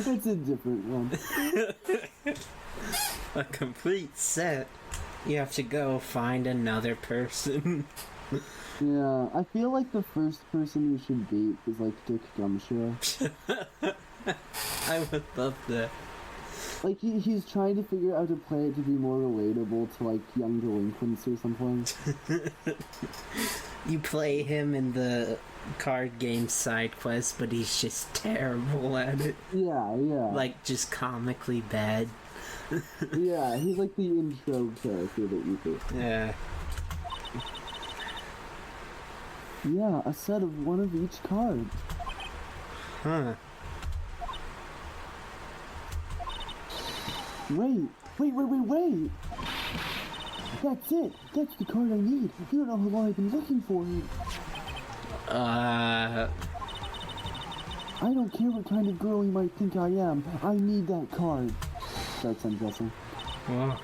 It's a different one.
A complete set? You have to go find another person.
Yeah, I feel like the first person you should date is like Dick Gumshoe.
I would love that.
Like he's trying to figure out how to play it to be more relatable to like young delinquents or something.
You play him in the card game side quest, but he's just terrible at it.
Yeah.
Like, just comically bad.
Yeah, he's like the intro character that you pick.
Yeah.
Yeah, a set of one of each card.
Huh.
Wait! That's it! That's the card I need! You don't know how long I've been looking for it!
Uh...
I don't care what kind of girl you might think I am, I need that card! Starts undressing.
Well,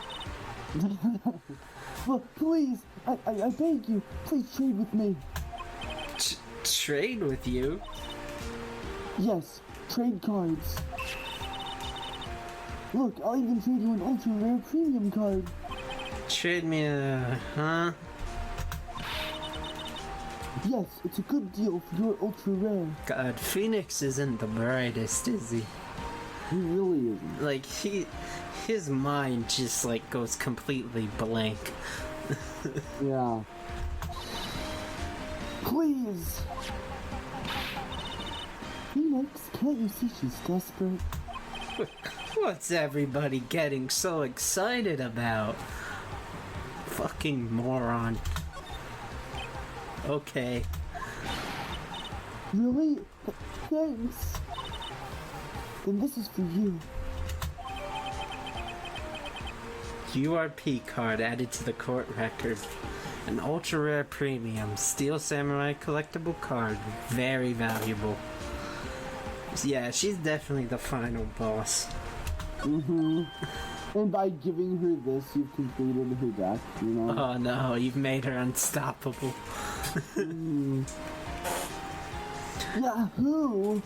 Well, please! I beg you! Please trade with me!
trade with you?
Yes, trade cards! Look, I'll even trade you an ultra rare premium card!
Trade me a... huh?
Yes, it's a good deal for your ultra rare.
God, Phoenix isn't the brightest, is he?
He really isn't.
Like, his mind just, like, goes completely blank.
Yeah. Please! Phoenix, can't you see she's desperate?
What's everybody getting so excited about? Fucking moron. Okay.
Really? Thanks. Then this is for you.
URP card added to the court record. An ultra rare premium Steel Samurai collectible card. Very valuable. Yeah, she's definitely the final boss.
Mm-hmm. And by giving her this, you've completed her deck, you know?
Oh no, you've made her unstoppable.
Yahoo!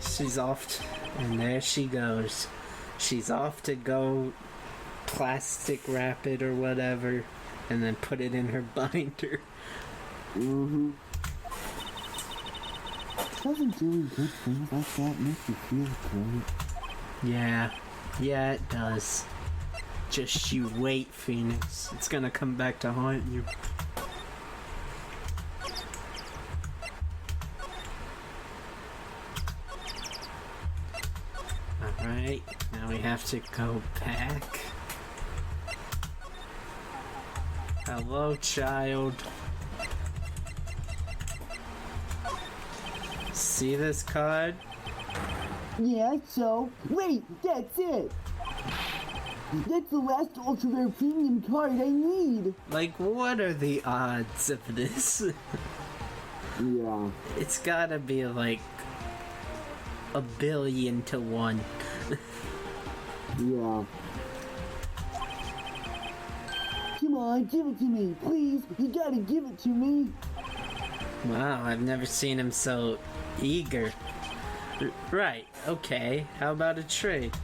She's off, and there she goes. She's off to go plastic wrap it or whatever, and then put it in her binder.
Mm-hmm. Doesn't doing good things like that make you feel great?
Yeah, it does. Just you wait, Phoenix. It's gonna come back to haunt you. Alright, now we have to go back. Hello, child. See this card?
Yeah, so... Wait, that's it! That's the last ultra rare premium card I need!
Like, what are the odds of this?
Yeah.
It's gotta be like 1 billion to 1.
Yeah. Come on, give it to me, please! You gotta give it to me!
Wow, I've never seen him so eager. Right, okay, how about a trade?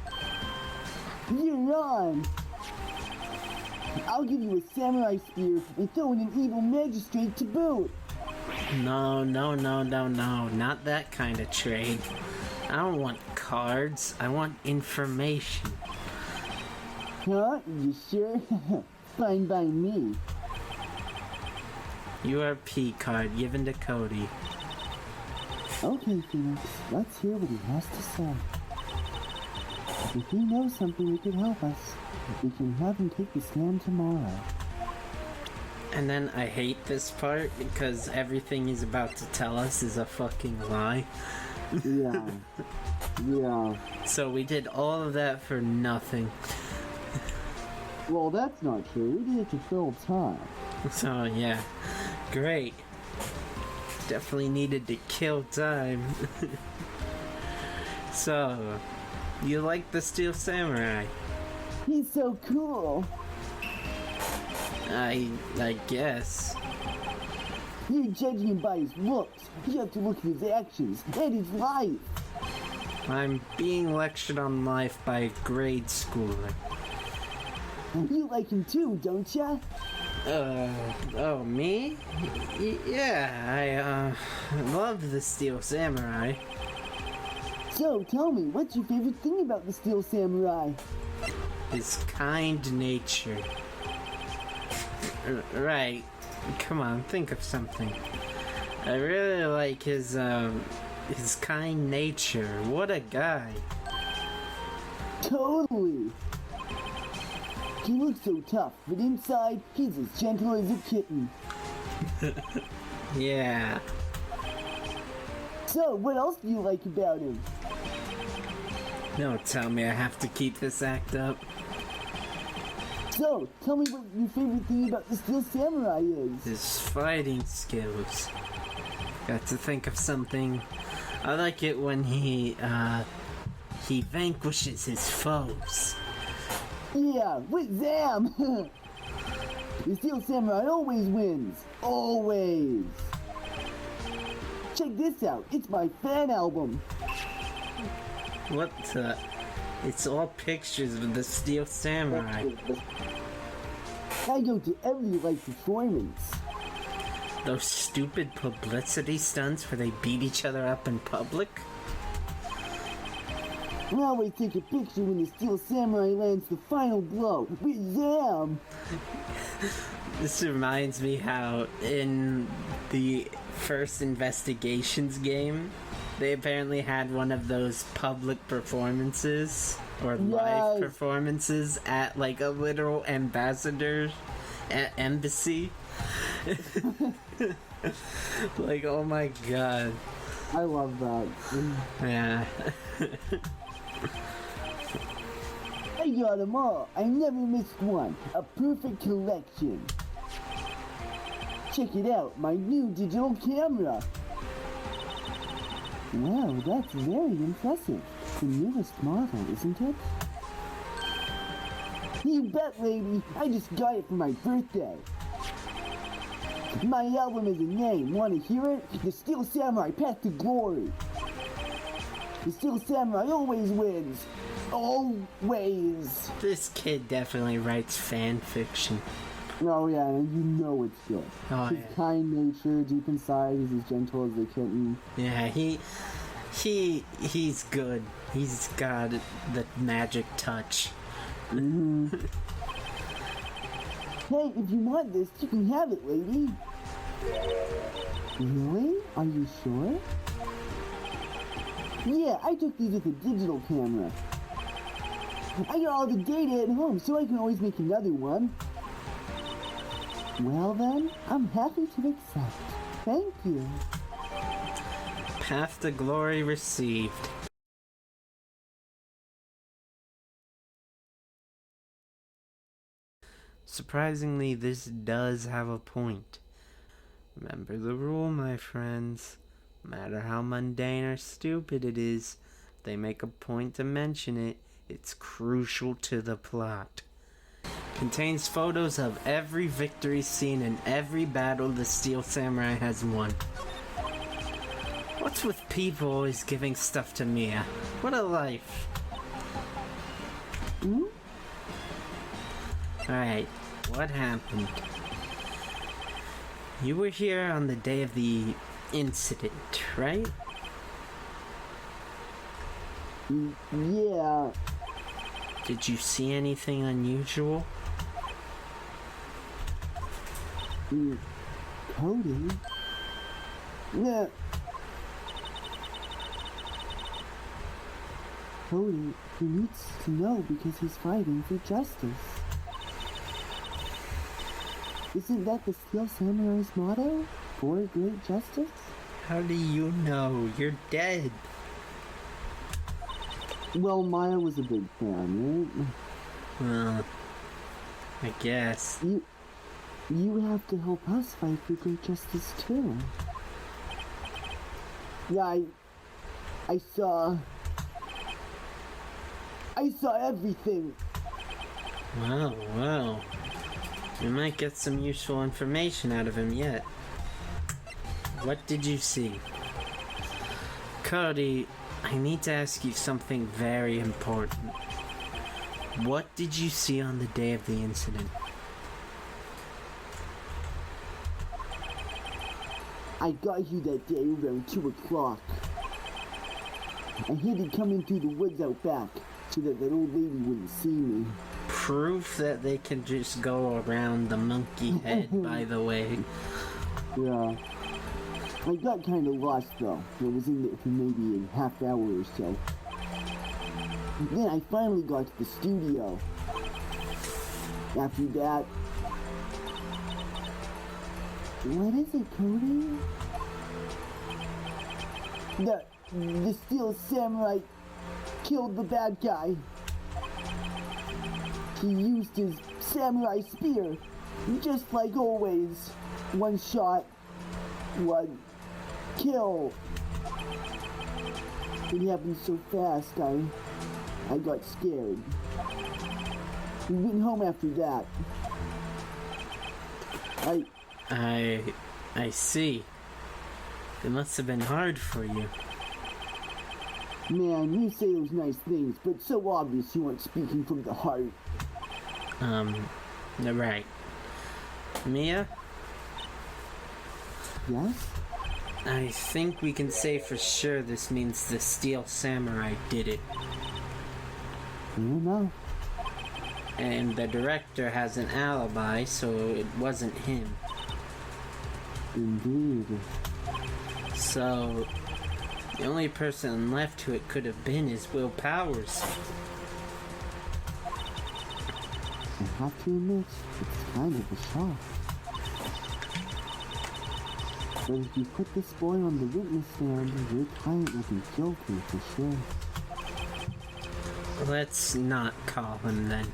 You're on! I'll give you a samurai spear and throw in an evil magistrate to boot!
No, not that kind of trade. I don't want cards, I want information.
Huh? You sure? Fine by me.
URP card given to Cody.
Okay, Phoenix, let's hear what he has to say. If he knows something that could help us, we can have him take the stand tomorrow.
And then I hate this part because everything he's about to tell us is a fucking lie.
Yeah. Yeah.
So we did all of that for nothing.
Well, that's not true. We did it to fill time.
So yeah, great. Definitely needed to kill time. So, you like the Steel Samurai?
He's so cool.
I guess.
You're judging him by his looks. You have to look at his actions and his life.
I'm being lectured on life by a grade schooler.
You like him too, don't ya?
Oh, me? Yeah, I love the Steel Samurai.
So, tell me, what's your favorite thing about the Steel Samurai?
His kind nature. Right. Come on, think of something. I really like his kind nature. What a guy.
Totally. He looks so tough, but inside, he's as gentle as a kitten.
Yeah.
So, what else do you like about him?
Don't tell me I have to keep this act up.
So, tell me what your favorite thing about the Steel Samurai is.
His fighting skills. Got to think of something. I like it when he vanquishes his foes.
Yeah, with Zam! The Steel Samurai always wins. Always! Check this out, it's my fan album.
What the? It's all pictures of the Steel Samurai.
I go to every live performance.
Those stupid publicity stunts where they beat each other up in public?
I always take a picture when the Steel Samurai lands the final blow with Zam.
This reminds me how in the first Investigations game, they apparently had one of those public performances or live performances at like a literal ambassador embassy. Like, oh my god.
I love that.
Yeah.
I got them all. I never missed one. A perfect collection. Check it out, my new digital camera. Wow, that's very impressive. The newest model, isn't it? You bet, lady. I just got it for my birthday. My album has a name. Want to hear it? The Steel Samurai Path to Glory. The Steel Samurai always wins. Always.
This kid definitely writes fan fiction.
Oh yeah, and you know it's good.
Oh,
His
yeah.
kind nature, deep inside, he's as gentle as a kitten.
Yeah, he's good. He's got the magic touch.
Mm-hmm. Hey, if you want this, you can have it, lady. Really? Are you sure? Yeah, I took these with a digital camera. I got all the data at home, so I can always make another one. Well then, I'm happy to accept. Thank you.
Path to glory received. Surprisingly, this does have a point. Remember the rule, my friends. No matter how mundane or stupid it is, if they make a point to mention it, it's crucial to the plot. Contains photos of every victory scene and every battle the Steel Samurai has won. What's with people always giving stuff to Mia? What a life. Alright, what happened? You were here on the day of the incident, right?
Yeah.
Did you see anything unusual?
Cody? Yeah. Cody, he needs to know because he's fighting for justice. Isn't that the Steel Samurai's motto? For great justice?
How do you know? You're dead.
Well, Maya was a big fan, right?
Well, I guess.
You have to help us fight for great justice too. Yeah, I saw everything.
Wow. We might get some useful information out of him yet. What did you see? Cody, I need to ask you something very important. What did you see on the day of the incident?
I got here that day around 2 o'clock. I hid it coming through the woods out back so that old lady wouldn't see me.
Proof that they can just go around the monkey head, by the way.
Yeah. I got kind of lost though. I was in there for maybe a half hour or so. Then I finally got to the studio. After that... What is it, Cody? The steel samurai killed the bad guy. He used his samurai spear, just like always. One shot, one kill. It happened so fast, I got scared. We went home after that.
I see. It must have been hard for you.
Man, you say those nice things, but it's so obvious you weren't speaking from the heart.
Right. Mia?
Yes?
I think we can say for sure this means the Steel Samurai did it.
I don't know.
And the director has an alibi, so it wasn't him.
Indeed.
So, the only person left who it could have been is Will Powers.
I have to admit, it's kind of a shock. But if you put this boy on the witness stand, your client will be guilty for sure.
Let's not call him then.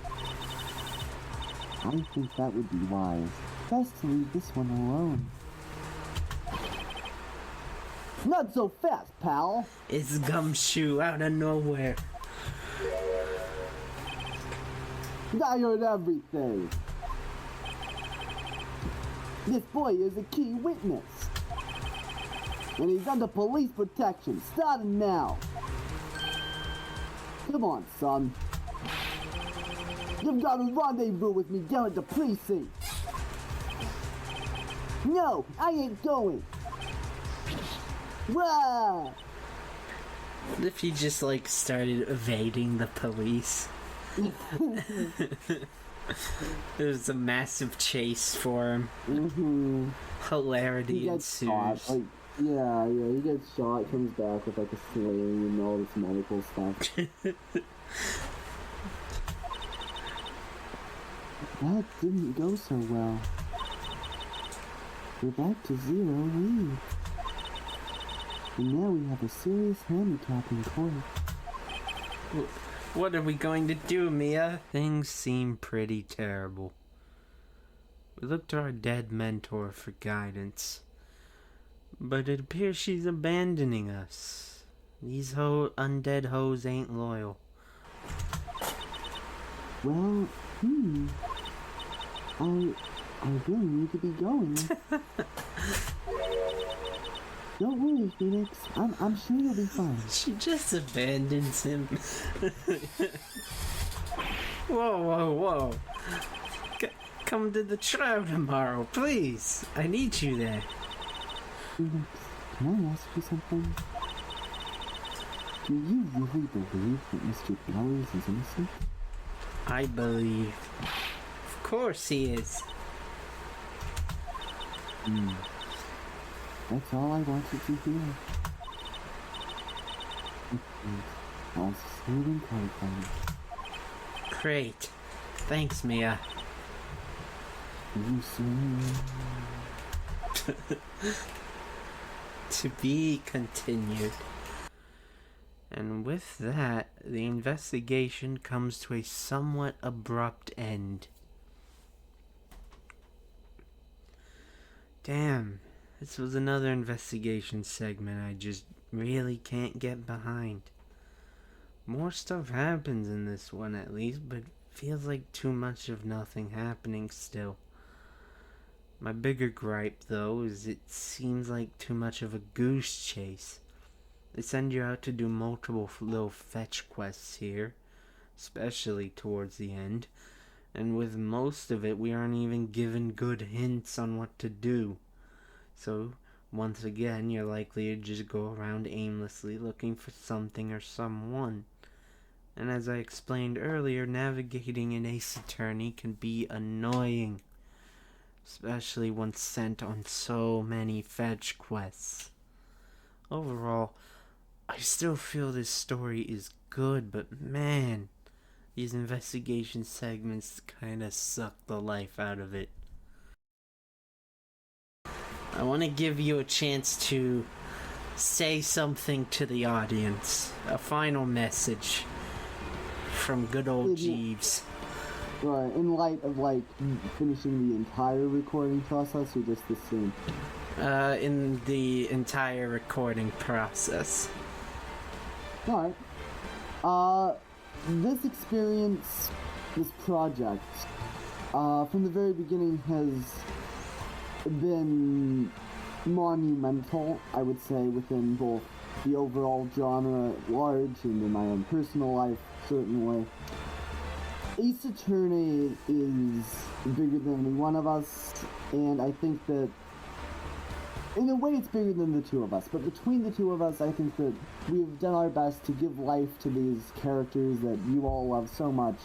I think that would be wise. Best to leave this one alone. Not so fast, pal!
It's Gumshoe out of nowhere.
I heard everything! This boy is a key witness! And he's under police protection, starting now! Come on, son. You've got a rendezvous with me down at the precinct! No, I ain't going! Wah!
What if he just like started evading the police? There's a massive chase for him.
Mm-hmm.
Hilarity
He gets
ensues.
shot. Like, yeah, he gets shot, comes back with like a sling and all this medical stuff. That didn't go so well. We're back to 0 lead. And now we have a serious handicap in court.
What are we going to do, Mia? Things seem pretty terrible. We look to our dead mentor for guidance. But it appears she's abandoning us. These undead hoes ain't loyal.
Well, I really need to be going. Don't worry, Phoenix. I'm sure you'll be fine.
She just abandons him. Whoa. Come to the trial tomorrow, please. I need you there.
Phoenix, can I ask you something? Do you really believe that Mr. Bowers is innocent?
I believe. Of course he is.
That's all I wanted to hear. I'll see you in court then.
Great. Thanks, Mia.
You soon.
To be continued. And with that, the investigation comes to a somewhat abrupt end. Damn, this was another investigation segment I just really can't get behind. More stuff happens in this one at least, but feels like too much of nothing happening still. My bigger gripe, though, is it seems like too much of a goose chase. They send you out to do multiple little fetch quests here, especially towards the end, and with most of it we aren't even given good hints on what to do. So Once again, you're likely to just go around aimlessly looking for something or someone. And as I explained earlier, navigating an Ace Attorney can be annoying, especially once sent on so many fetch quests. Overall, I still feel this story is good, but man, these investigation segments kinda suck the life out of it. I want to give you a chance to say something to the audience. A final message from good old Jeeves.
Right, in light of, like, finishing the entire recording process, or just the scene?
In the entire recording process.
Alright. This experience, this project, from the very beginning has been monumental, I would say, within both the overall genre at large and in my own personal life, certainly. Ace Attorney is bigger than any one of us, and I think that in a way it's bigger than the two of us, but between the two of us, I think that we've done our best to give life to these characters that you all love so much,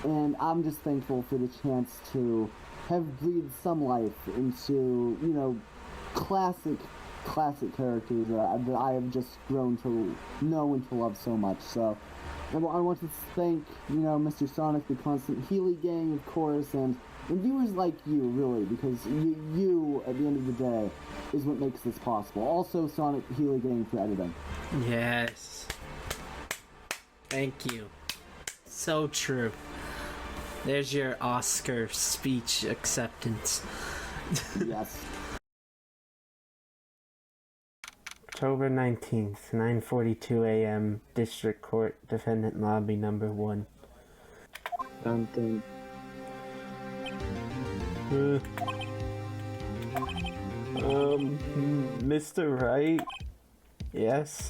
and I'm just thankful for the chance to have breathed some life into, you know, classic characters that I have just grown to know and to love so much. So I want to thank, you know, Mr. Sonic, the Constant Healy Gang, of course, and viewers like you, really, because you, at the end of the day, is what makes this possible. Also, Sonic Healy Gang for editing.
Yes. Thank you. So true. There's your Oscar speech acceptance.
Yes.
October 19th, 9:42 a.m., District Court, Defendant Lobby Number 1.
Something.
Mr. Wright? Yes?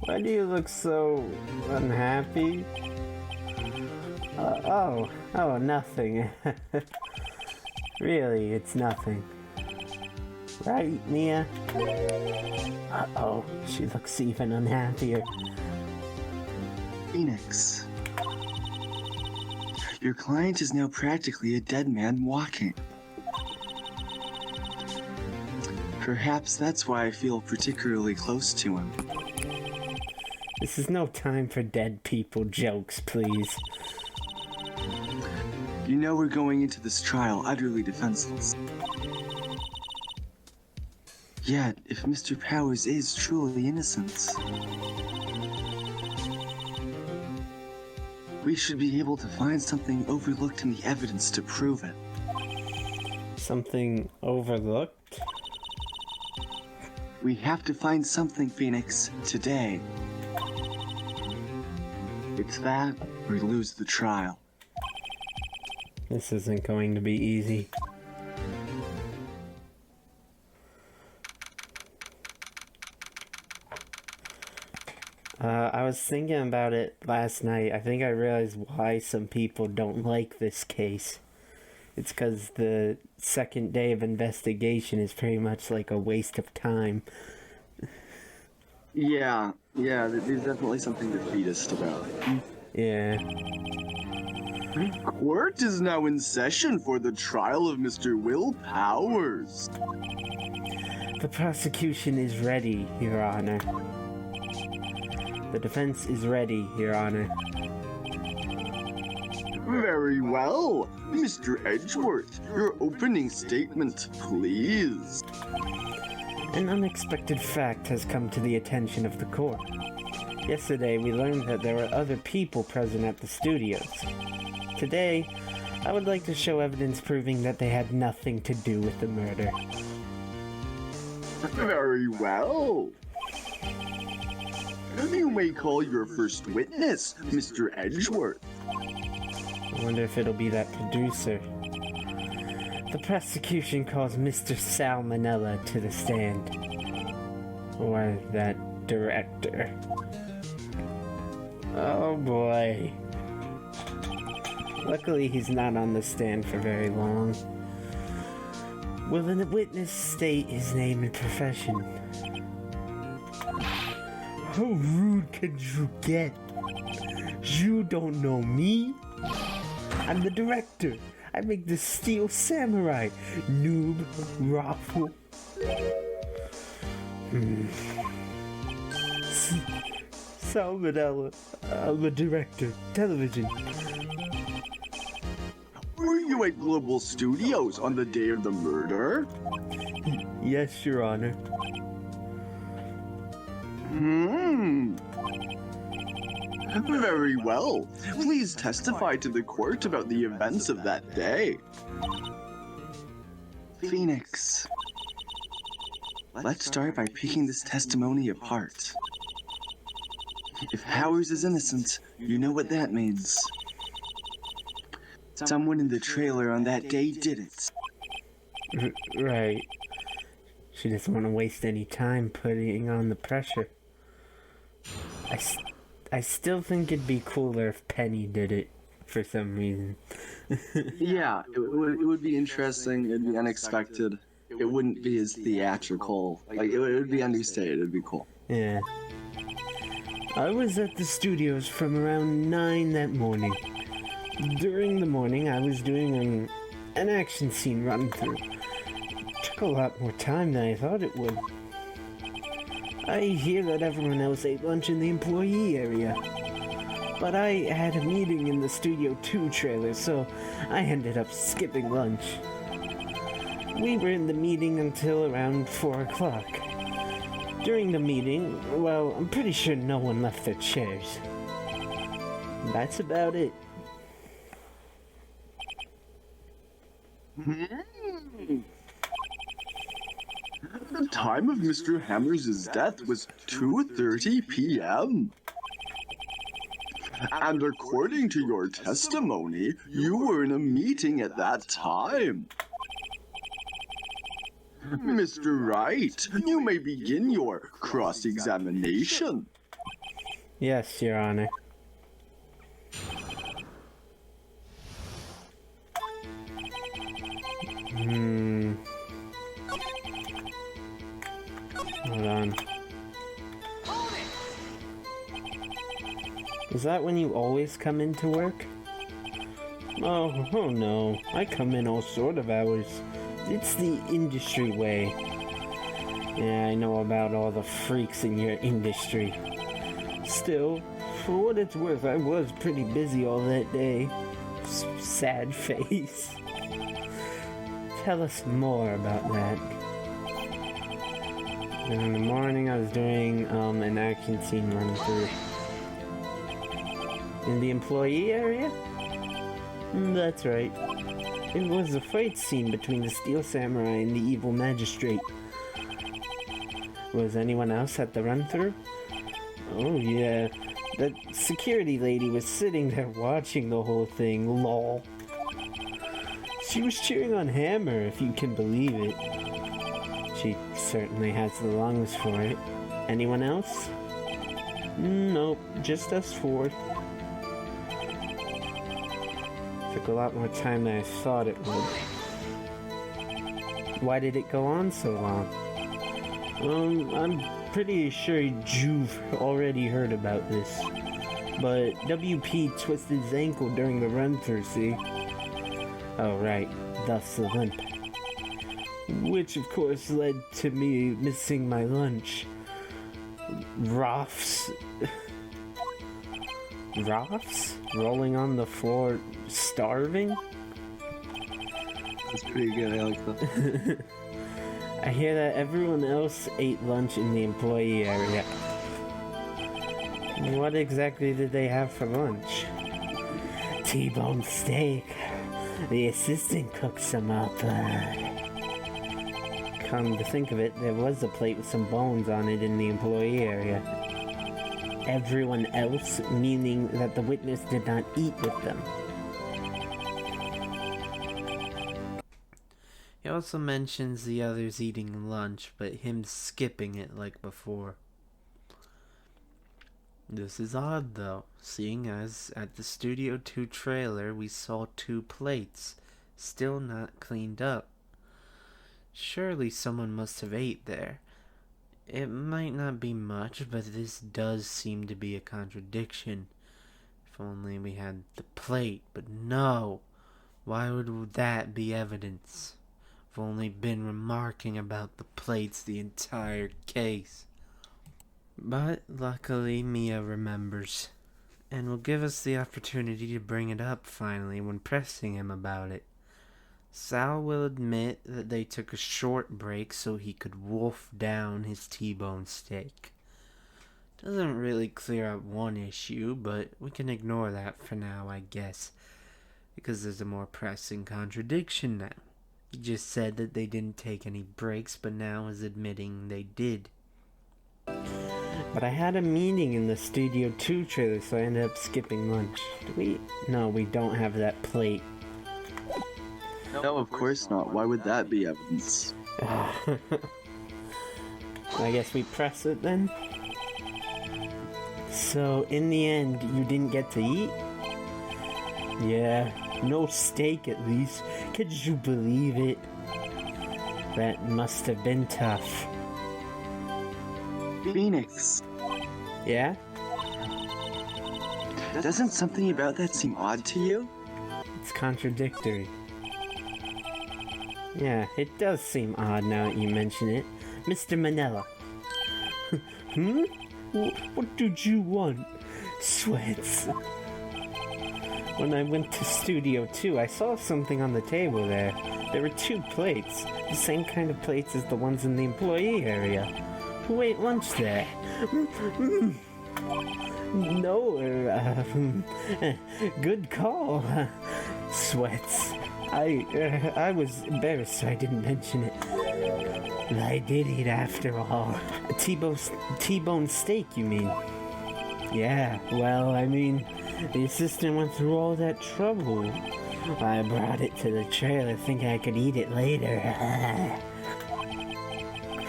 Why do you look so unhappy? Oh, nothing. Really, it's nothing. Right, Mia? Uh-oh, she looks even unhappier.
Phoenix. Your client is now practically a dead man walking. Perhaps that's why I feel particularly close to him.
This is no time for dead people jokes, please.
You know we're going into this trial utterly defenseless. Yet, if Mr. Powers is truly innocent, we should be able to find something overlooked in the evidence to prove it.
Something overlooked?
We have to find something, Phoenix, today. It's that, or lose the trial.
This isn't going to be easy. I was thinking about it last night. I think I realized why some people don't like this case. It's because the second day of investigation is pretty much like a waste of time.
Yeah, there's definitely something defeatist about it.
Yeah.
Court is now in session for the trial of Mr. Will Powers.
The prosecution is ready, Your Honor. The defense is ready, Your Honor.
Very well. Mr. Edgeworth, your opening statement, please.
An unexpected fact has come to the attention of the court. Yesterday, we learned that there were other people present at the studios. Today, I would like to show evidence proving that they had nothing to do with the murder.
Very well. You may call your first witness, Mr. Edgeworth.
I wonder if it'll be that producer. The prosecution calls Mr. Sal Manella to the stand. Or that director. Oh boy. Luckily he's not on the stand for very long. Will the witness state his name and profession? How rude can you get? You don't know me? I'm the director. I make the Steel Samurai. Noob, raffle. Sal Manella. I'm the director. Television.
Were you at Global Studios on the day of the murder?
Yes, Your Honor.
Very well. Please testify to the court about the events of that day. Phoenix. Let's start by picking this testimony apart. If Powers is innocent, you know what that means. Someone in the trailer on that day did it.
Right. She doesn't want to waste any time putting on the pressure. I still think it'd be cooler if Penny did it, for some reason.
Yeah, it would be interesting, it'd be unexpected. It wouldn't be as theatrical. Like, it would be understated, it'd be cool.
Yeah. I was at the studios from around 9 that morning. During the morning, I was doing an action scene run-through. Took a lot more time than I thought it would. I hear that everyone else ate lunch in the employee area. But I had a meeting in the Studio 2 trailer, so I ended up skipping lunch. We were in the meeting until around 4 o'clock. During the meeting, well, I'm pretty sure no one left their chairs. That's about it.
The time of Mr. Hammers' death was 2:30 p.m. And according to your testimony, you were in a meeting at that time. Mr. Wright, you may begin your cross-examination.
Yes, Your Honor. Hold on. Is that when you always come into work? Oh no. I come in all sort of hours. It's the industry way. Yeah, I know about all the freaks in your industry. Still, for what it's worth, I was pretty busy all that day. Sad face. Tell us more about that. In the morning, I was doing an action scene run through. In the employee area? That's right. It was a fight scene between the Steel Samurai and the evil magistrate. Was anyone else at the run-through? Oh yeah, that security lady was sitting there watching the whole thing, lol. She was cheering on Hammer, if you can believe it. She certainly has the lungs for it. Anyone else? Nope, just us 4. Took a lot more time than I thought it would. Why did it go on so long? I'm pretty sure you've already heard about this. But WP twisted his ankle during the run-through, see? Oh right, thus the limp. Which of course led to me missing my lunch. Roths? Roths? Rolling on the floor, starving?
That's pretty good, I like that.
I hear that everyone else ate lunch in the employee area. What exactly did they have for lunch? T-bone steak. The assistant cooked some up. Come to think of it, there was a plate with some bones on it in the employee area. Everyone else, meaning that the witness did not eat with them. He also mentions the others eating lunch, but him skipping it like before. This is odd though, seeing as at the Studio 2 trailer we saw 2 plates, still not cleaned up. Surely someone must have ate there. It might not be much, but this does seem to be a contradiction. If only we had the plate, but no. Why would that be evidence? I've only been remarking about the plates the entire case. But luckily Mia remembers, and will give us the opportunity to bring it up finally when pressing him about it. Sal will admit that they took a short break so he could wolf down his T-bone steak. Doesn't really clear up one issue, but we can ignore that for now, I guess, because there's a more pressing contradiction now. He just said that they didn't take any breaks, but now is admitting they did. But I had a meeting in the Studio 2 trailer, so I ended up skipping lunch. No, we don't have that plate.
No, of course not. Why would that be evidence?
I guess we press it then? So, in the end, you didn't get to eat? Yeah, no steak at least. Could you believe it? That must have been tough.
Phoenix,
Yeah?
doesn't something about that seem odd to you?
It's contradictory. Yeah, it does seem odd now that you mention it. Mr. Manella. What did you want? Sweats. When I went to Studio 2, I saw something on the table there. There were 2 plates. The same kind of plates as the ones in the employee area. Who ate lunch there? No, good call. Sweats. I was embarrassed, so I didn't mention it. But I did eat after all. A T-bone steak, you mean? Yeah, well, I mean, the assistant went through all that trouble. I brought it to the trailer thinking I could eat it later.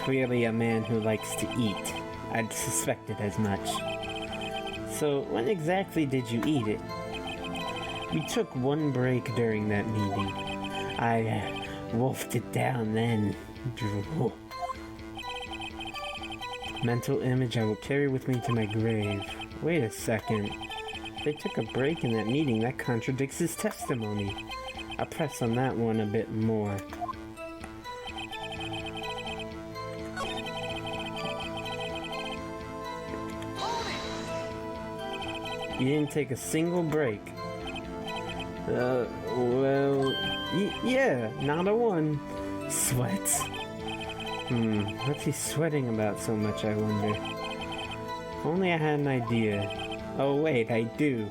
Clearly a man who likes to eat. I'd suspected as much. So, when exactly did you eat it? We took 1 break during that meeting. I wolfed it down then. Drool. Mental image I will carry with me to my grave. Wait a second. They took a break in that meeting. That contradicts his testimony. I'll press on that one a bit more. You didn't take a single break. Well, yeah, not a one. Sweats. What's he sweating about so much, I wonder? If only I had an idea. Oh wait, I do.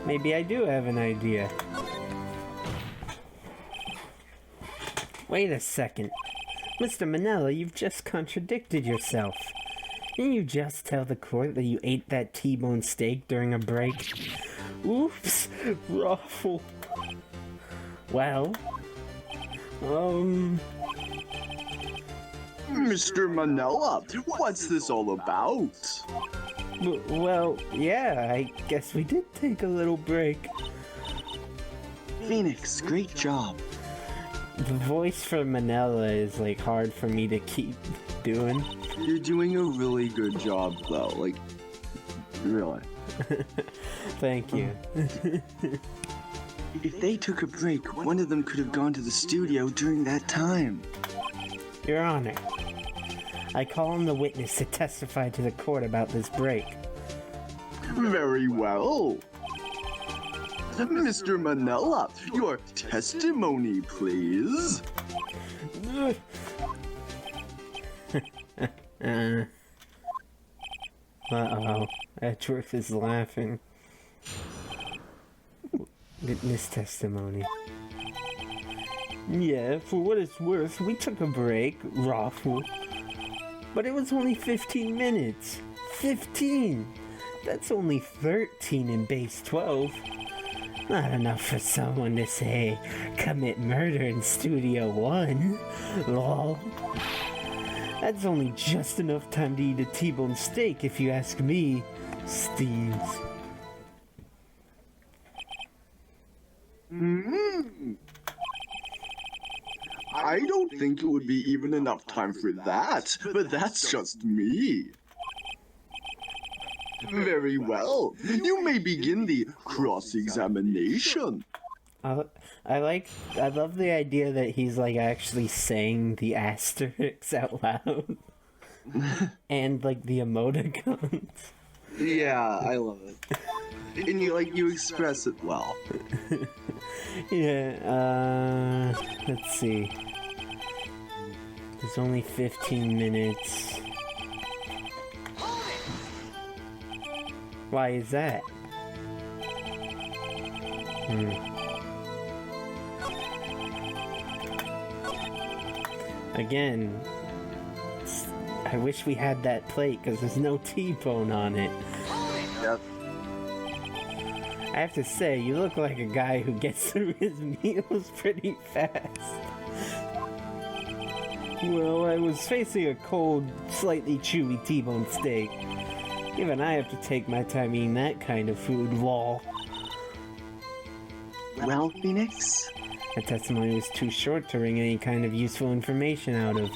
Maybe I do have an idea. Wait a second. Mr. Manella, you've just contradicted yourself. Didn't you just tell the court that you ate that T-bone steak during a break? Oops, ruffle. Well,
Mr. Manella, what's this all about?
well, yeah, I guess we did take a little break.
Phoenix, great job.
The voice for Manella is, like, hard for me to keep doing.
You're doing a really good job, though. Like, really.
Thank you.
If they took a break, one of them could have gone to the studio during that time.
Your Honor, I call on the witness to testify to the court about this break.
Very well. Mr. Manella, your testimony, please.
Uh-oh. Edgeworth is laughing. Witness testimony. Yeah, for what it's worth, we took a break, Raffle. But it was only 15 minutes. 15! That's only 13 in base 12. Not enough for someone to say, commit murder in Studio 1. Lol. That's only just enough time to eat a T-bone steak, if you ask me, Steves.
I don't think it would be even enough time for that, but that's just me. Very well. You may begin the cross-examination.
I love the idea that he's like actually saying the asterisks out loud. And like the emoticons.
Yeah, I love it. And you express it well.
Yeah, let's see. There's only 15 minutes. Why is that? Again, I wish we had that plate because there's no T-bone on it.
Yep.
I have to say, you look like a guy who gets through his meals pretty fast. Well, I was facing a cold, slightly chewy T-bone steak. Even I have to take my time eating that kind of food, lol.
Well, Phoenix?
The testimony was too short to wring any kind of useful information out of.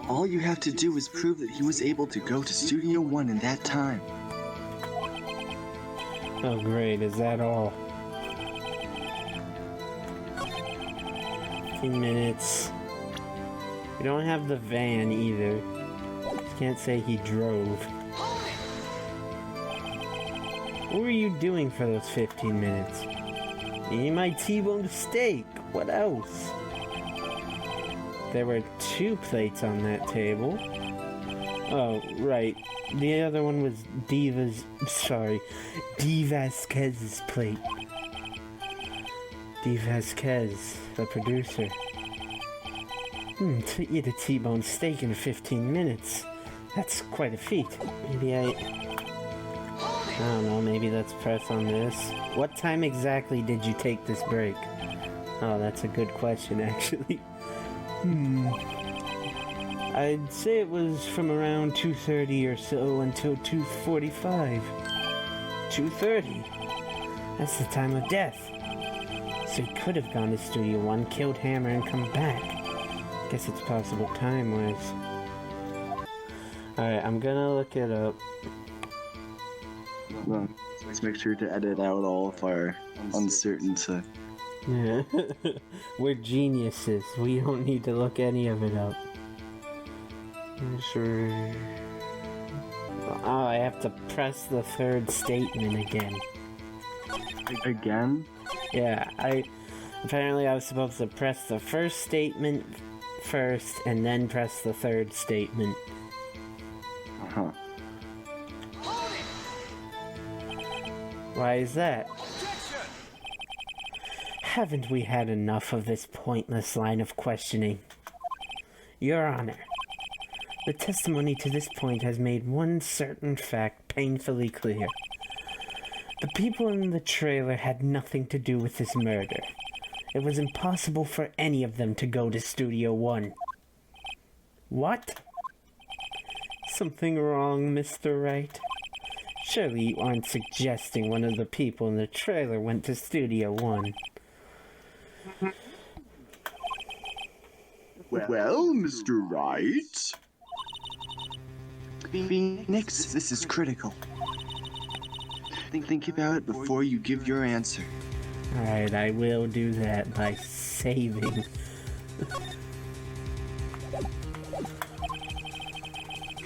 All you have to do is prove that he was able to go to Studio One in that time.
Oh great, is that all? 15 minutes. We don't have the van either. Can't say he drove. What were you doing for those 15 minutes? Eating my T-bone steak. What else? There were 2 plates on that table. Oh, right. The other one was D. Vasquez's plate. D. Vasquez, the producer. To eat a T-bone steak in 15 minutes. That's quite a feat. Maybe I don't know, maybe let's press on this. What time exactly did you take this break? Oh, that's a good question, actually. I'd say it was from around 2:30 or so until 2:45. 2:30? That's the time of death. So he could have gone to Studio One, killed Hammer, and come back. Guess it's possible time-wise. Alright, I'm gonna look it up.
Well, let's make sure to edit out all of our uncertainty.
Yeah. We're geniuses. We don't need to look any of it up. Sure. Oh, I have to press the 3rd statement again.
Again?
Yeah, apparently I was supposed to press the 1st statement first and then press the 3rd statement.
Uh-huh.
Why is that? Haven't we had enough of this pointless line of questioning? Your Honor, the testimony to this point has made one certain fact painfully clear. The people in the trailer had nothing to do with this murder. It was impossible for any of them to go to Studio One. What? Something wrong, Mr. Wright? Surely you aren't suggesting one of the people in the trailer went to Studio One.
Well, Mr. Wright? Phoenix, this is critical. Think about it before you give your answer.
Alright, I will do that by saving.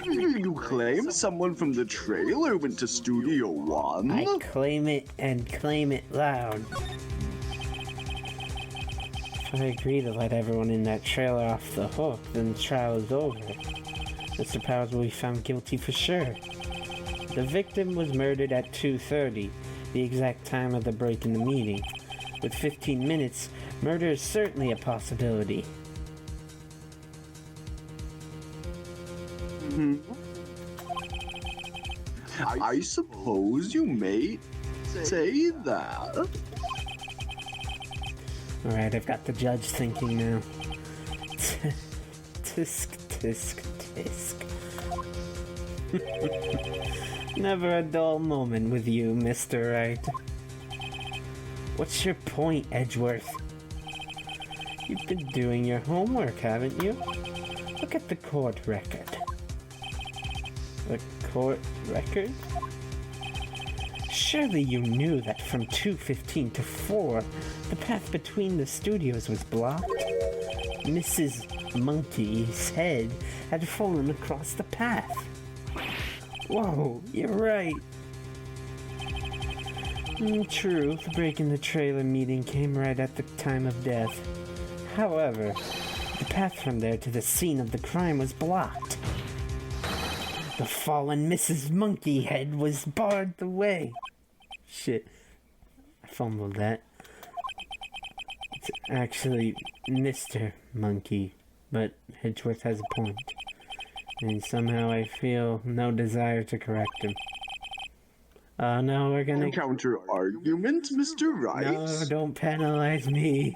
You claim someone from the trailer went to Studio One?
I claim it and claim it loud. If I agree to let everyone in that trailer off the hook, then the trial is over. Mr. Powers will be found guilty for sure. The victim was murdered at 2:30, the exact time of the break in the meeting. With 15 minutes, murder is certainly a possibility.
I suppose you may say that.
Alright, I've got the judge thinking now. Tisk, tisk, tisk. Never a dull moment with you, Mr. Wright. What's your point, Edgeworth? You've been doing your homework, haven't you? Look at the court record. The court record? Surely you knew that from 2:15 to 4, the path between the studios was blocked? Mrs. Monkey's head had fallen across the path. Whoa, you're right. True, the break in the trailer meeting came right at the time of death. However, the path from there to the scene of the crime was blocked. The fallen Mrs. Monkeyhead was barred the way. Shit, I fumbled that. It's actually Mr. Monkey, but Hedgeworth has a point. And somehow I feel no desire to correct him. No, we're gonna...
Counter-argument, Mr. Wright?
No, don't penalize me.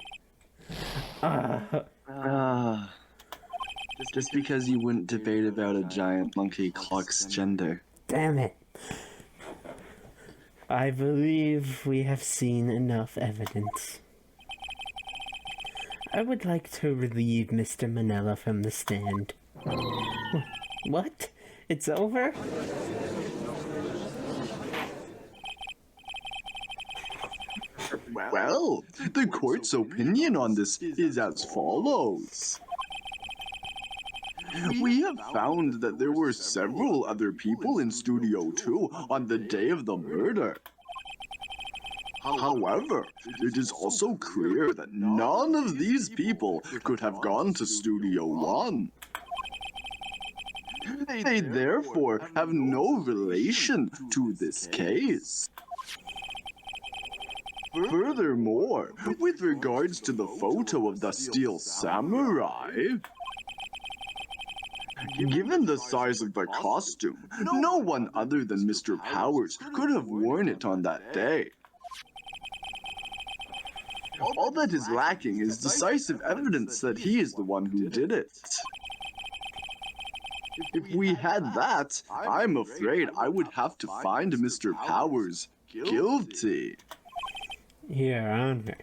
Just because you wouldn't debate about a giant monkey clock's gender.
Damn it. I believe we have seen enough evidence. I would like to relieve Mr. Manella from the stand. What? It's over?
Well, the court's opinion on this is as follows. We have found that there were several other people in Studio 2 on the day of the murder. However, it is also clear that none of these people could have gone to Studio 1. They therefore have no relation to this case. Furthermore, with regards to the photo of the Steel Samurai, given the size of the costume, no one other than Mr. Powers could have worn it on that day. All that is lacking is decisive evidence that he is the one who did it. If we had that, I'm afraid I would have to find Mr. Powers guilty.
Your Honor,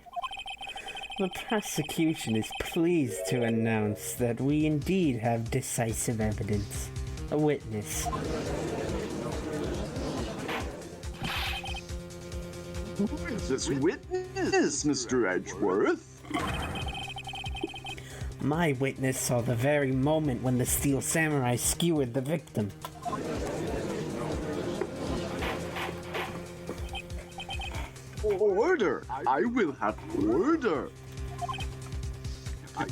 the prosecution is pleased to announce that we indeed have decisive evidence. A witness.
Who is this witness, Mr. Edgeworth?
My witness saw the very moment when the Steel Samurai skewered the victim.
Order! I will have order!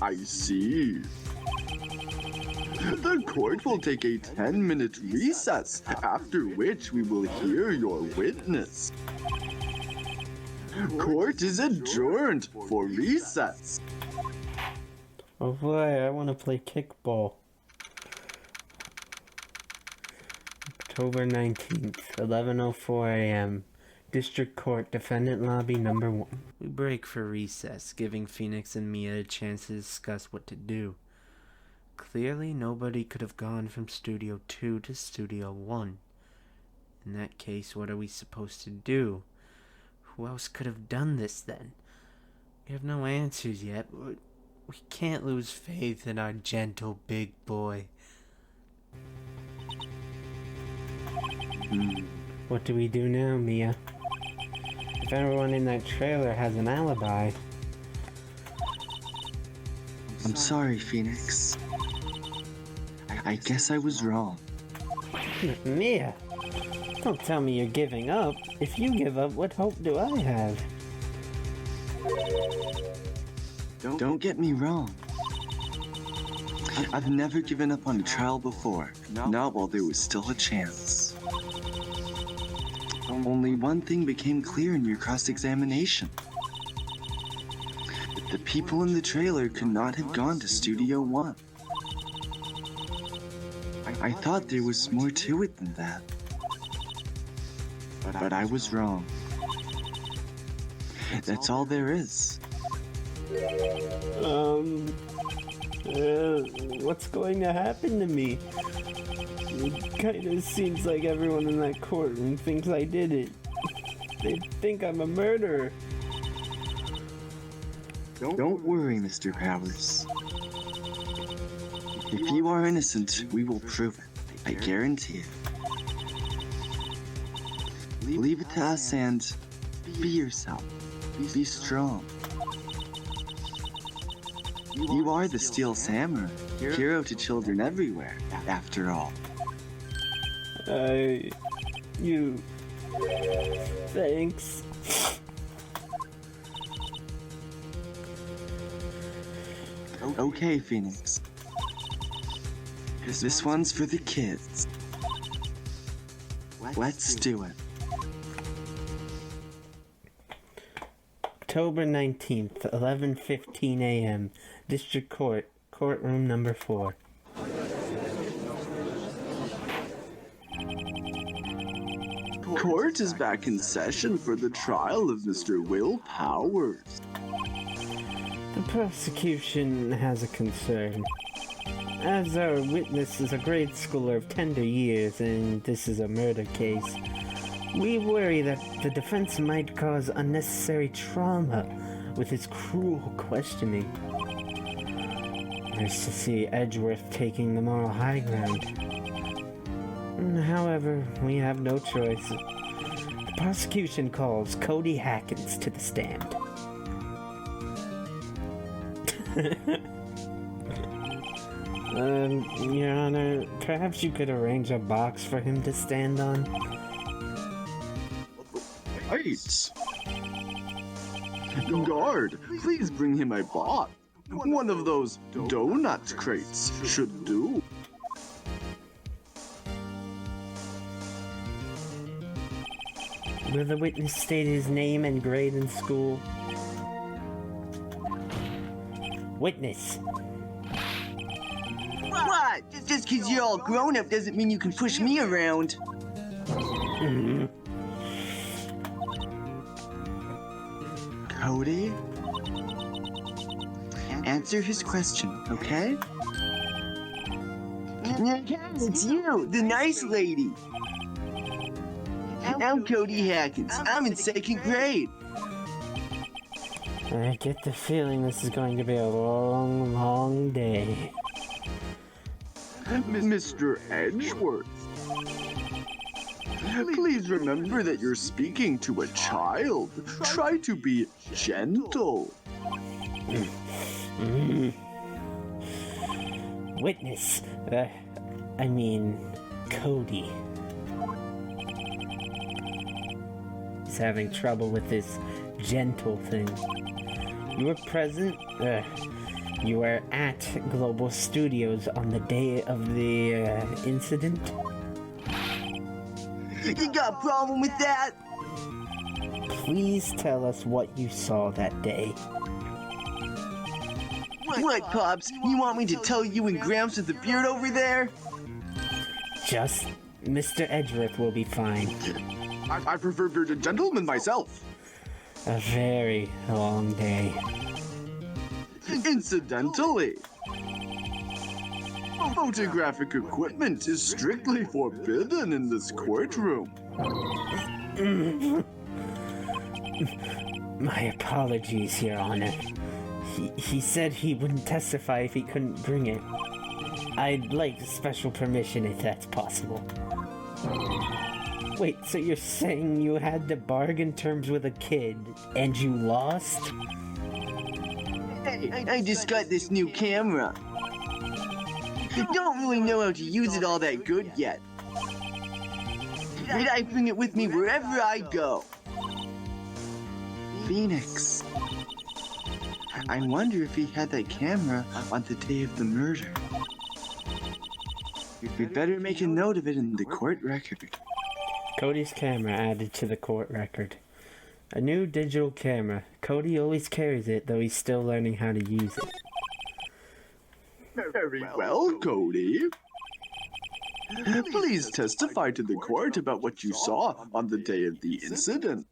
I see. The court will take a 10-minute recess, after which we will hear your witness. Court is adjourned for recess.
Oh boy, I want to play kickball. October 19th, 11:04 a.m. District Court, Defendant Lobby Number 1. We break for recess, giving Phoenix and Mia a chance to discuss what to do. Clearly, nobody could have gone from Studio 2 to Studio 1. In that case, what are we supposed to do? Who else could have done this then? We have no answers yet, but we can't lose faith in our gentle big boy. What do we do now, Mia? If everyone in that trailer has an alibi...
I'm sorry, Phoenix. I guess I was wrong.
Mia! Don't tell me you're giving up. If you give up, what hope do I have?
Don't get me wrong. I've never given up on a trial before, not while there was still a chance. Only one thing became clear in your cross-examination. The people in the trailer could not have gone to Studio 1. I thought there was more to it than that. But I was wrong. That's all there is.
What's going to happen to me? It kinda seems like everyone in that courtroom thinks I did it. They think I'm a murderer.
Don't worry, Mr. Powers. If you are innocent, we will prove it. I guarantee it. Leave it to us and be yourself. Be strong. You are the Steel Samurai, hero to children everywhere, after all.
Thanks.
Okay, Phoenix. This one's for the kids. Let's do it.
October 19th, 11:15 a.m. District Court, courtroom number 4.
Court is back in session for the trial of Mr. Will Powers.
The prosecution has a concern. As our witness is a grade schooler of tender years and this is a murder case, we worry that the defense might cause unnecessary trauma with its cruel questioning. Nice to see Edgeworth taking the moral high ground. However, we have no choice. The prosecution calls Cody Hackins to the stand. Your Honor, perhaps you could arrange a box for him to stand on?
Right. Guard, please bring him a box. One of those donut crates should do.
Will the witness state his name and grade in school? Witness.
What? Just because you're all grown up doesn't mean you can push me around.
Cody? Answer his question, okay?
It's you, the nice lady. I'm Cody Hackins. I'm in 2nd grade.
I get the feeling this is going to be a long, long day.
Mr. Edgeworth. Please remember that you're speaking to a child. Try to be gentle.
Witness. Cody. He's having trouble with this gentle thing. You were present? You were at Global Studios on the day of the incident?
You got a problem with that?
Please tell us what you saw that day.
What, Pops? You want me to tell you and Gramps with the beard over there?
Just Mr. Edgeworth will be fine.
I prefer bearded gentlemen myself.
A very long day.
Incidentally, photographic equipment is strictly forbidden in this courtroom.
My apologies, Your Honor. He said he wouldn't testify if he couldn't bring it. I'd like special permission if that's possible. Wait, so you're saying you had to bargain terms with a kid, and you lost?
I just got this new camera. Don't really know how to use it all that good yet. But I bring it with me wherever I go.
Phoenix. I wonder if he had that camera on the day of the murder. We'd better make a note of it in the court record.
Cody's camera added to the court record. A new digital camera. Cody always carries it, though he's still learning how to use it.
Very well, Cody. Please testify to the court about what you saw on the day of the incident.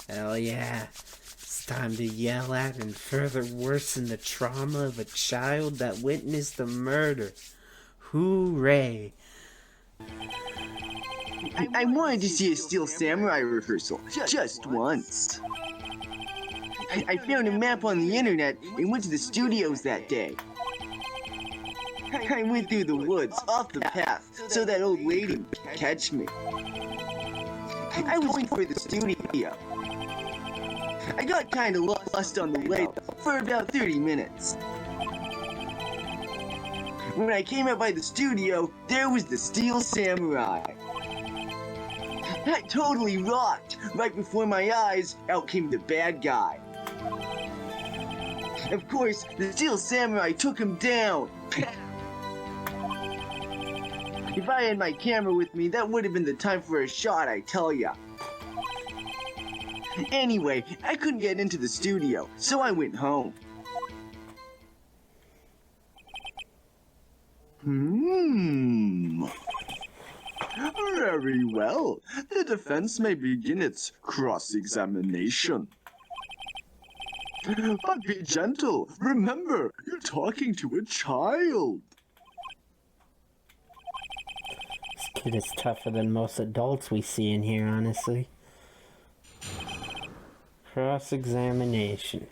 Hell yeah. It's time to yell at and further worsen the trauma of a child that witnessed the murder. Hooray!
I wanted to see a Steel Samurai rehearsal just once. I found a map on the internet and went to the studios that day. I went through the woods, off the path, so that old lady would catch me. I was going for the studio. I got kinda lost on the way for about 30 minutes. When I came out by the studio, there was the Steel Samurai. That totally rocked! Right before my eyes, out came the bad guy. Of course, the Steel Samurai took him down. If I had my camera with me, that would have been the time for a shot, I tell ya. Anyway, I couldn't get into the studio, so I went home. Very well. The defense may begin its cross-examination. But be gentle. Remember, you're talking to a child.
This kid is tougher than most adults we see in here, honestly. Cross-examination.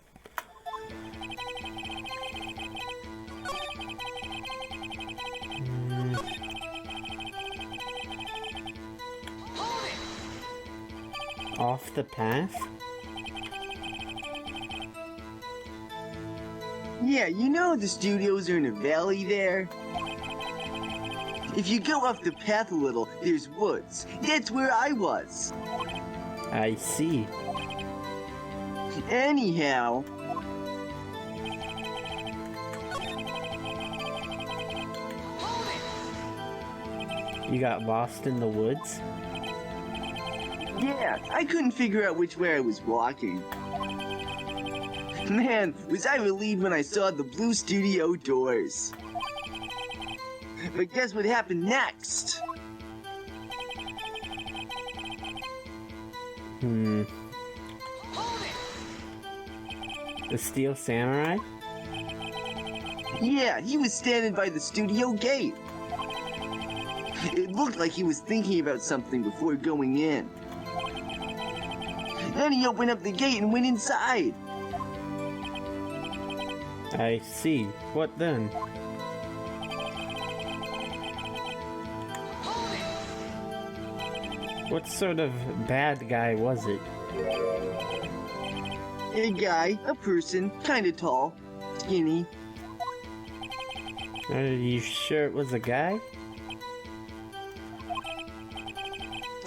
Off the path?
Yeah, you know the studios are in a valley there? If you go off the path a little, there's woods. That's where I was.
I see.
Anyhow...
You got lost in the woods?
Yeah, I couldn't figure out which way I was walking. Man, was I relieved when I saw the blue studio doors. But guess what happened next?
The Steel Samurai?
Yeah, he was standing by the studio gate. It looked like he was thinking about something before going in. Then he opened up the gate and went inside.
I see. What then? What sort of bad guy was it?
A guy, a person, kinda tall, skinny.
Are you sure it was a guy?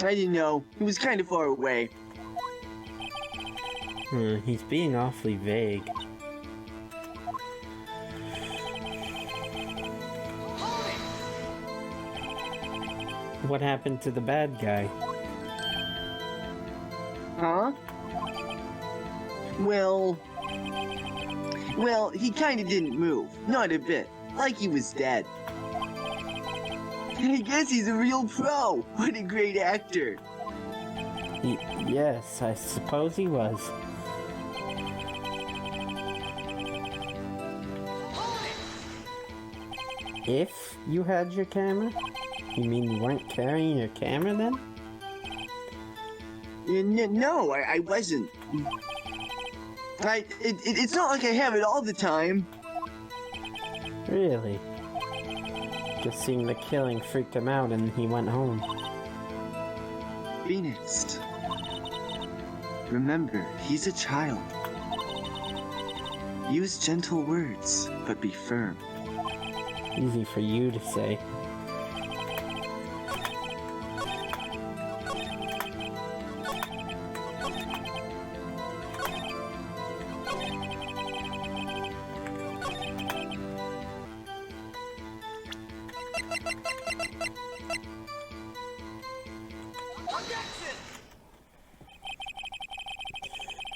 I didn't know. He was kinda far away.
He's being awfully vague. What happened to the bad guy?
Huh? Well, he kinda didn't move. Not a bit. Like he was dead. I guess he's a real pro. What a great actor.
Yes, I suppose he was. If you had your camera? You mean you weren't carrying your camera then?
No, I wasn't. It's not like I have it all the time.
Really? Just seemed the killing freaked him out and he went home.
Phoenix. Remember, he's a child. Use gentle words, but be firm.
Easy for you to say.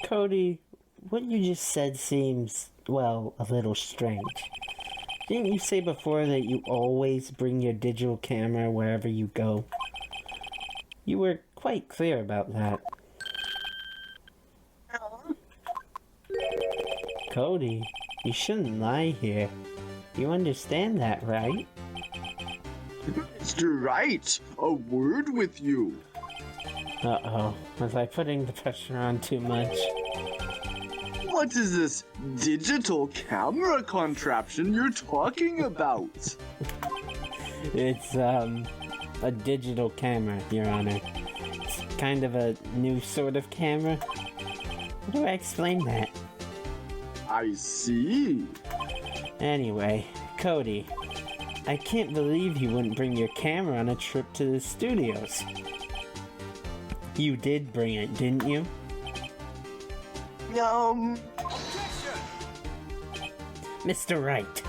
Cody, what you just said seems, well, a little strange. Didn't you say before that you always bring your digital camera wherever you go? You were quite clear about that. Cody, you shouldn't lie here. You understand that, right?
Mr. Wright, a word with you.
Uh-oh. Was I putting the pressure on too much?
What is this digital camera contraption you're talking about?
It's, a digital camera, Your Honor. It's kind of a new sort of camera. How do I explain that?
I see.
Anyway, Cody, I can't believe you wouldn't bring your camera on a trip to the studios. You did bring it, didn't you? Mr. Wright,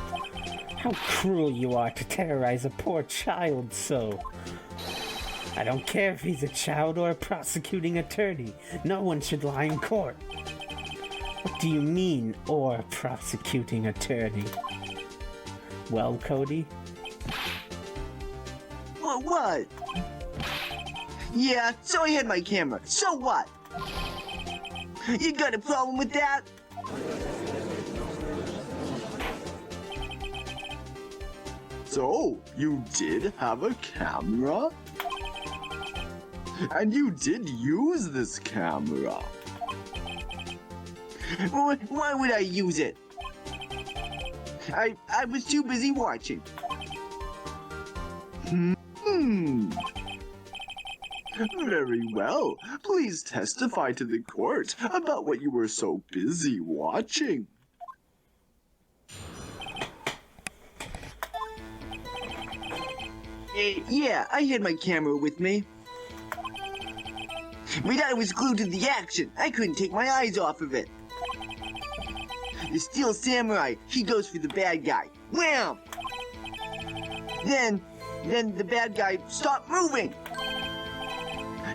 how cruel you are to terrorize a poor child so. I don't care if he's a child or a prosecuting attorney. No one should lie in court. What do you mean, or prosecuting attorney? Well, Cody?
What? Yeah, so I had my camera. So what? You got a problem with that? So, you did have a camera? And you did use this camera? Why would I use it? I was too busy watching. Very well. Please testify to the court about what you were so busy watching. Yeah, I had my camera with me. But I was glued to the action. I couldn't take my eyes off of it. The Steel Samurai, he goes for the bad guy. Wham! Then the bad guy stopped moving.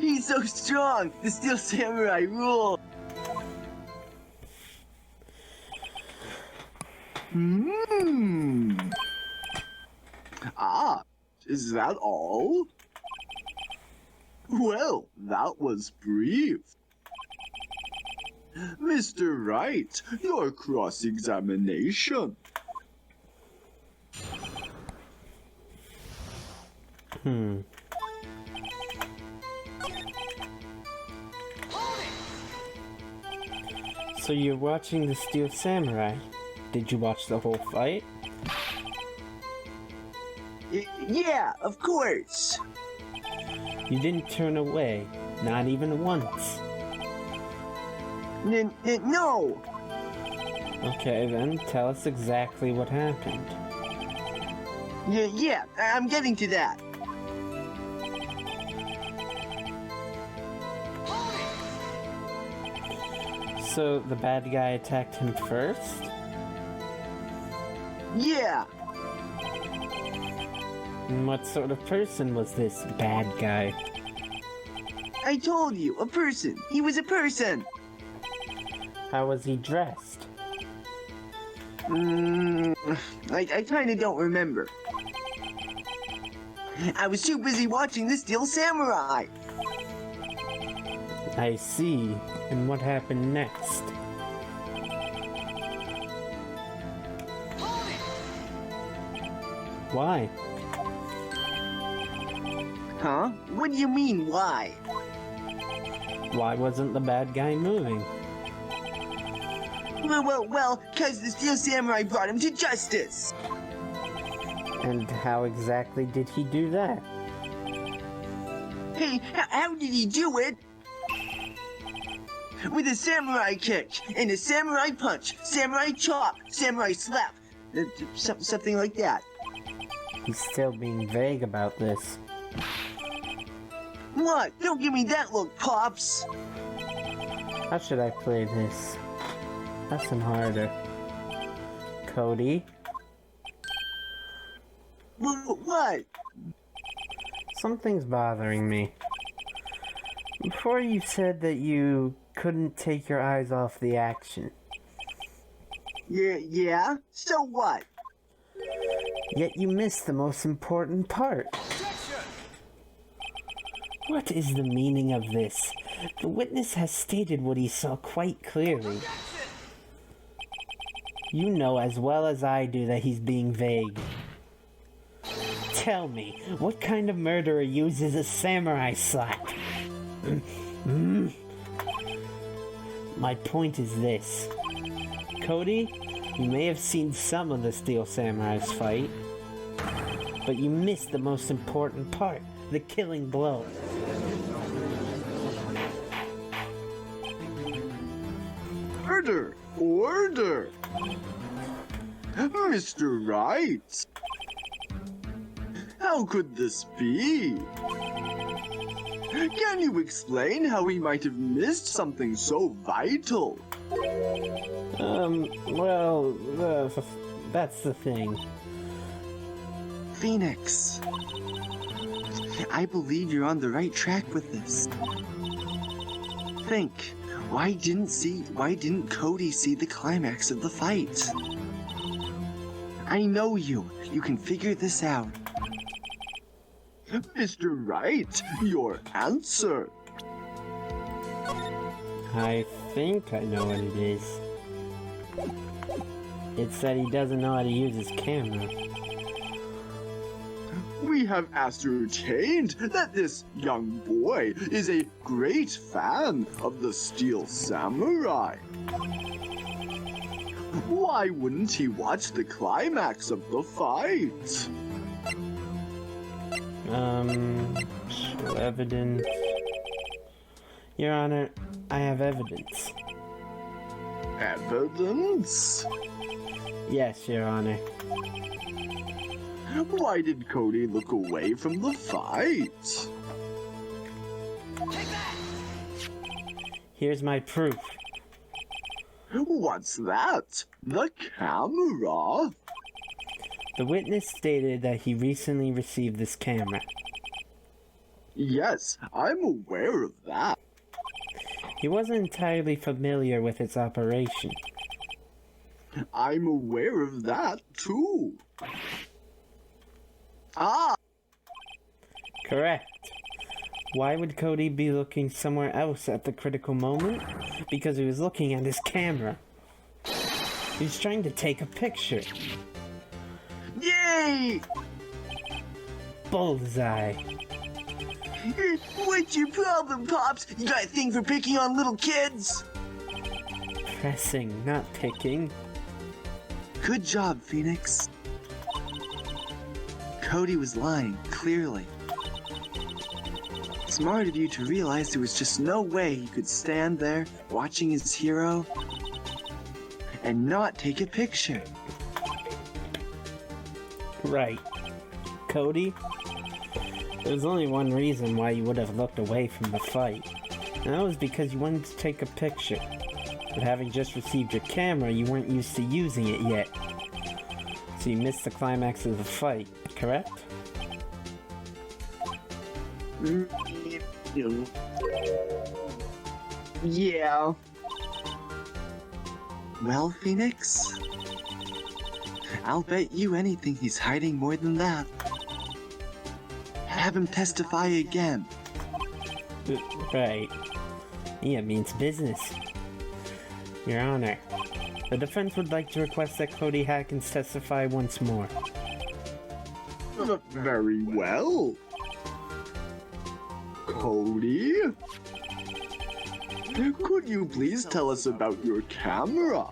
He's so strong. The Steel Samurai rule. Ah, is that all? Well, that was brief. Mr. Wright, your cross-examination.
So you're watching the Steel Samurai. Did you watch the whole fight?
Yeah, of course.
You didn't turn away, not even once.
No.
Okay, then tell us exactly what happened.
Yeah, I'm getting to that.
So the bad guy attacked him first?
Yeah.
And what sort of person was this bad guy?
I told you, a person. He was a person.
How was he dressed?
I kinda don't remember. I was too busy watching the Steel Samurai.
I see. And what happened next? Why?
Huh? What do you mean, why?
Why wasn't the bad guy moving?
Well, 'cause the Steel Samurai brought him to justice.
And how exactly did he do that?
Hey, how did he do it? With a samurai kick, and a samurai punch, samurai chop, samurai slap, something like that.
He's still being vague about this.
What? Don't give me that look, Pops.
How should I play this? Listen harder. Cody?
What?
Something's bothering me. Before you said that you couldn't take your eyes off the action.
Yeah? So what?
Yet you missed the most important part. What is the meaning of this? The witness has stated what he saw quite clearly. You know as well as I do that he's being vague. Tell me, what kind of murderer uses a samurai slap? My point is this. Cody, you may have seen some of the Steel Samurais fight, but you missed the most important part, the killing blow.
Order! Order! Mr. Wright! How could this be? Can you explain how we might have missed something so vital?
Well, that's the thing.
Phoenix, I believe you're on the right track with this. Think, why didn't Cody see the climax of the fight? I know you can figure this out. Mr. Wright, your answer.
I think I know what it is. It's that he doesn't know how to use his camera.
We have ascertained that this young boy is a great fan of the Steel Samurai. Why wouldn't he watch the climax of the fight?
So evidence. Your Honor, I have evidence.
Evidence?
Yes, Your Honor.
Why did Cody look away from the fight?
Here's my proof.
What's that? The camera?
The witness stated that he recently received this camera.
Yes, I'm aware of that.
He wasn't entirely familiar with its operation.
I'm aware of that, too. Ah!
Correct. Why would Cody be looking somewhere else at the critical moment? Because he was looking at his camera. He was trying to take a picture.
Yay!
Bullseye.
What's your problem, Pops? You got a thing for picking on little kids?
Pressing, not picking.
Good job, Phoenix. Cody was lying, clearly. Smart of you to realize there was just no way he could stand there watching his hero and not take a picture.
Right. Cody? There's only one reason why you would have looked away from the fight. And that was because you wanted to take a picture. But having just received your camera, you weren't used to using it yet. So you missed the climax of the fight, correct?
Yeah. Well, Phoenix? I'll bet you anything he's hiding more than that. Have him testify again.
Right. Yeah, means business. Your Honor, the defense would like to request that Cody Hackins testify once more.
Very well. Cody? Could you please tell us about your camera?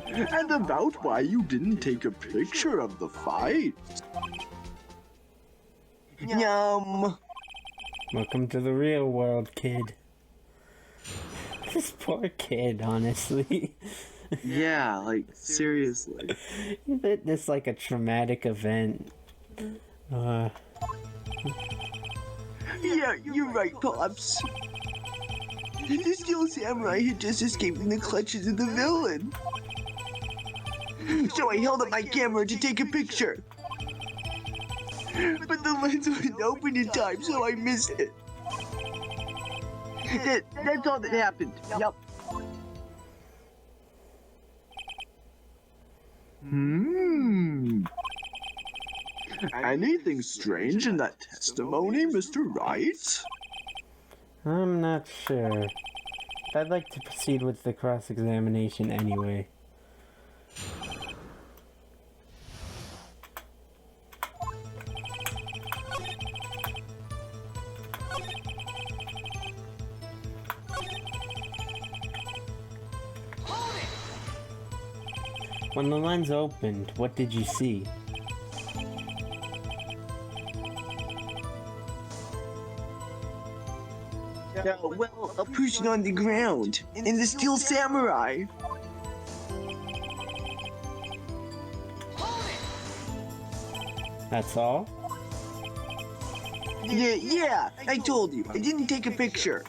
And about why you didn't take a picture of the fight? Yum!
Welcome to the real world, kid. This poor kid, honestly.
Yeah, like, seriously.
He witnessed like a traumatic event.
Yeah, you're right, Pops. The Steel Samurai had just escaped from the clutches of the villain. So I held up my camera to take a picture. But the lens wasn't open in time, so I missed it. That's all that happened. Yup. Anything strange in that testimony, Mr. Wright?
I'm not sure. I'd like to proceed with the cross-examination anyway. When the lens opened, what did you see?
Well, a person on the ground, and the Steel Samurai.
That's all?
Yeah, I told you. I didn't take a picture.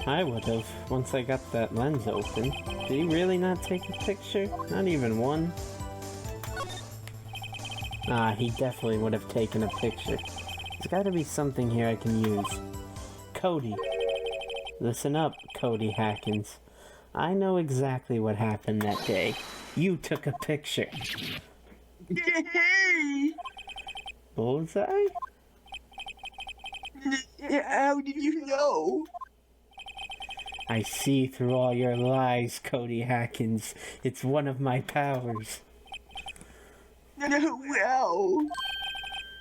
I would have, once I got that lens open. Did he really not take a picture? Not even one? He definitely would have taken a picture. There's gotta be something here I can use. Cody. Listen up, Cody Hackins. I know exactly what happened that day. You took a picture.
Hey!
Bullseye?
How did you know?
I see through all your lies, Cody Hackins. It's one of my powers.
Well...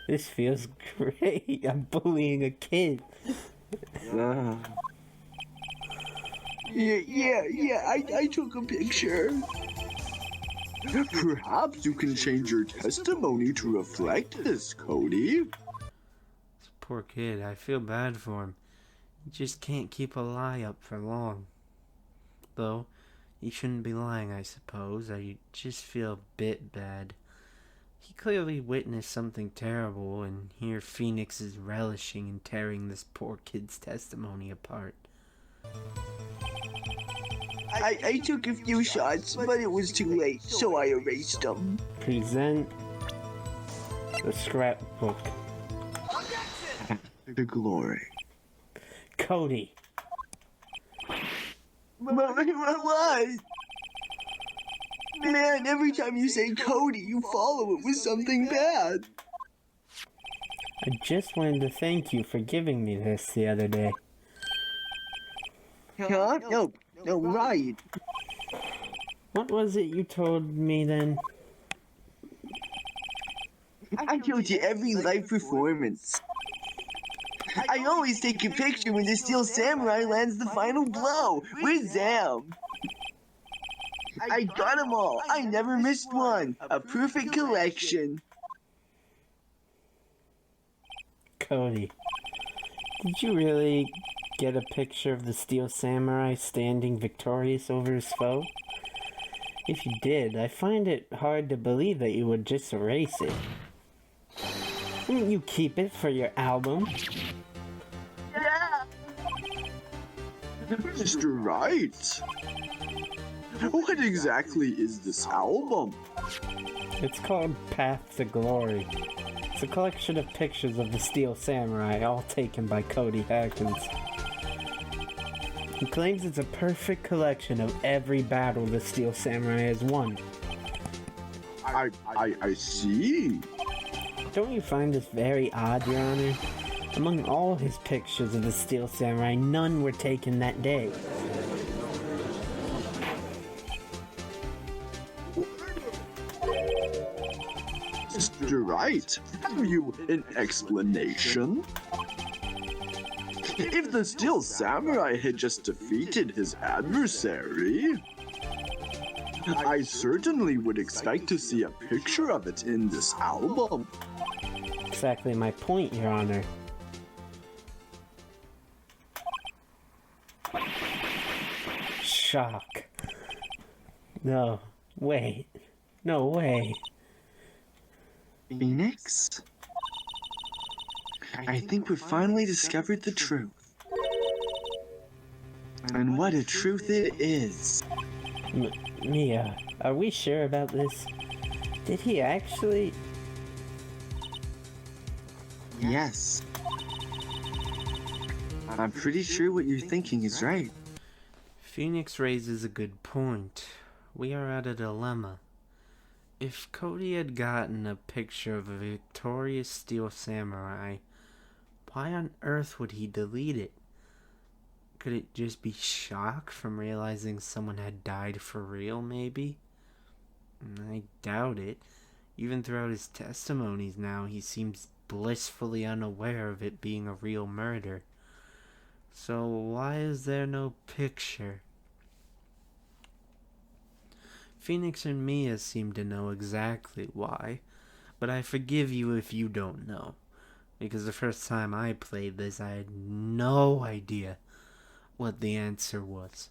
This feels great. I'm bullying a kid.
I took a picture. Perhaps you can change your testimony to reflect this, Cody.
This poor kid, I feel bad for him. He just can't keep a lie up for long. Though, he shouldn't be lying, I suppose. I just feel a bit bad. He clearly witnessed something terrible, and here Phoenix is relishing in tearing this poor kid's testimony apart.
I took a few shots, but it was too late, so I erased them.
Present the scrapbook.
The glory.
Cody.
What? Man, every time you say Cody, you follow it with something bad.
I just wanted to thank you for giving me this the other day.
Huh? No, Wright.
What was it you told me then?
I told you every live performance. I always take a picture when the Steel Samurai lands the final blow. Where's Zam? I got them all. I never missed one. A perfect collection.
Cody, did you really get a picture of the Steel Samurai standing victorious over his foe? If you did, I find it hard to believe that you would just erase it. Wouldn't you keep it for your album?
Yeah. Mr. Wright. What exactly is this album?
It's called Path to Glory. It's a collection of pictures of the Steel Samurai, all taken by Cody Hackins. He claims it's a perfect collection of every battle the Steel Samurai has won.
I see.
Don't you find this very odd, Your Honor? Among all his pictures of the Steel Samurai, none were taken that day.
Mr. Wright, have you an explanation? If the Steel Samurai had just defeated his adversary, I certainly would expect to see a picture of it in this album.
Exactly my point, Your Honor. Shock. No, wait. No way.
Phoenix? I think we've finally discovered the truth. And what a truth it is.
Mia, are we sure about this? Did he actually...
Yes. I'm pretty sure what you're thinking is right.
Phoenix raises a good point. We are at a dilemma. If Cody had gotten a picture of a victorious Steel Samurai, why on earth would he delete it? Could it just be shock from realizing someone had died for real, maybe? I doubt it. Even throughout his testimonies now, he seems blissfully unaware of it being a real murder. So why is there no picture? Phoenix and Mia seem to know exactly why, but I forgive you if you don't know. Because the first time I played this, I had no idea what the answer was.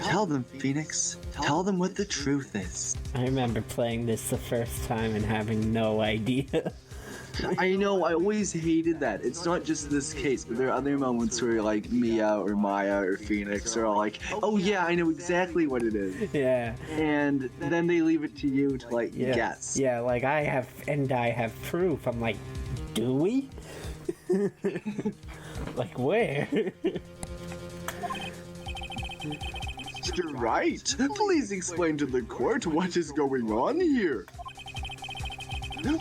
Tell them, Phoenix. Tell them what the truth is.
I remember playing this the first time and having no idea.
I know, I always hated that. It's not just this case, but there are other moments where, like, Mia or Maya or Phoenix are all like, oh yeah, I know exactly what it is.
Yeah.
And then they leave it to you to, like, guess.
Yeah, like, I have proof. I'm like, do we? Like, where?
Mr. Wright, please explain to the court what is going on here.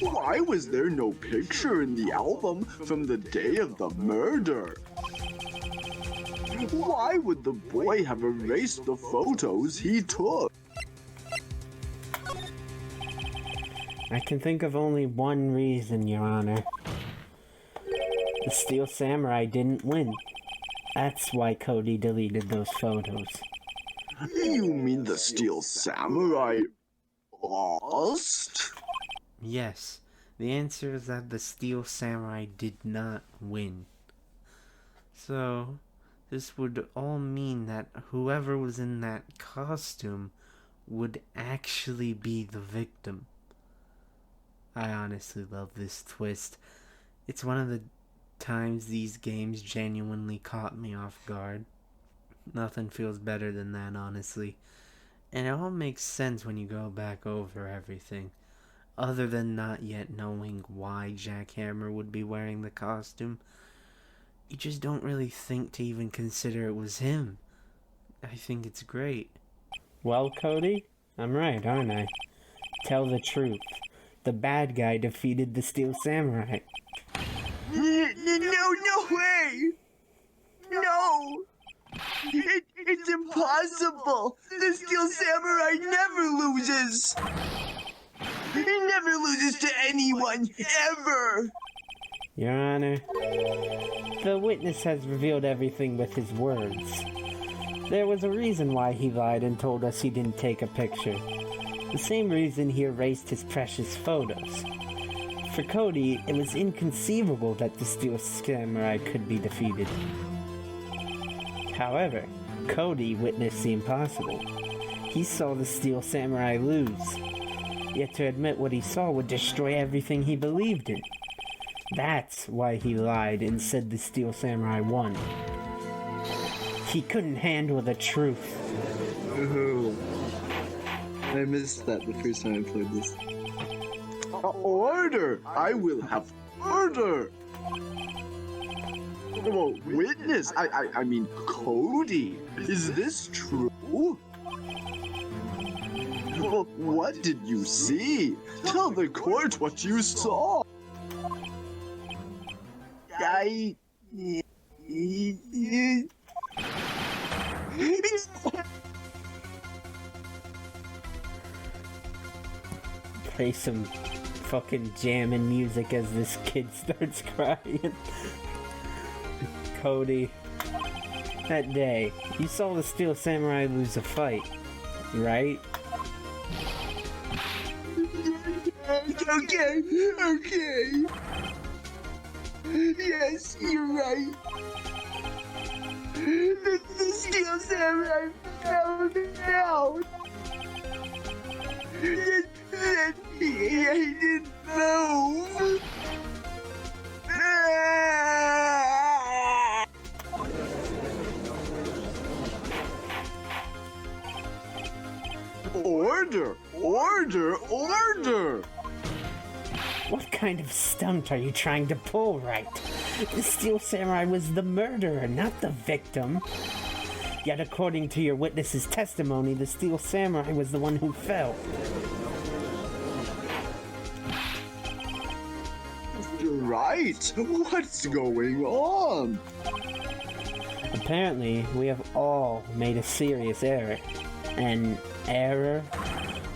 Why was there no picture in the album from the day of the murder? Why would the boy have erased the photos he took?
I can think of only one reason, Your Honor. The Steel Samurai didn't win. That's why Cody deleted those photos.
You mean the Steel Samurai lost?
Yes, the answer is that the Steel Samurai did not win. So, this would all mean that whoever was in that costume would actually be the victim. I honestly love this twist. It's one of the times these games genuinely caught me off guard. Nothing feels better than that, honestly. And it all makes sense when you go back over everything. Other than not yet knowing why Jack Hammer would be wearing the costume, you just don't really think to even consider it was him. I think it's great. Well, Cody, I'm right, aren't I? Tell the truth. The bad guy defeated the Steel Samurai.
No way! No! It's impossible! The Steel Samurai never loses! He never loses to anyone, ever!
Your Honor, the witness has revealed everything with his words. There was a reason why he lied and told us he didn't take a picture. The same reason he erased his precious photos. For Cody, it was inconceivable that the Steel Samurai could be defeated. However, Cody witnessed the impossible. He saw the Steel Samurai lose. Yet to admit what he saw would destroy everything he believed in. That's why he lied and said the Steel Samurai won. He couldn't handle the truth.
Oh, I missed that the first time I played this. Order! I will have order! Well, witness! I mean, Cody! Is this true? Well, what did you see? Tell the court what you saw!
Play some fucking jamming music as this kid starts crying. Cody, that day, you saw the Steel Samurai lose a fight, right?
Okay. Yes, you're right. The Steel Samurai fell down. I didn't move. Order!
What kind of stunt are you trying to pull, Wright? The Steel Samurai was the murderer, not the victim. Yet according to your witness's testimony, the Steel Samurai was the one who fell.
Right. What's going on?
Apparently, we have all made a serious error. An error?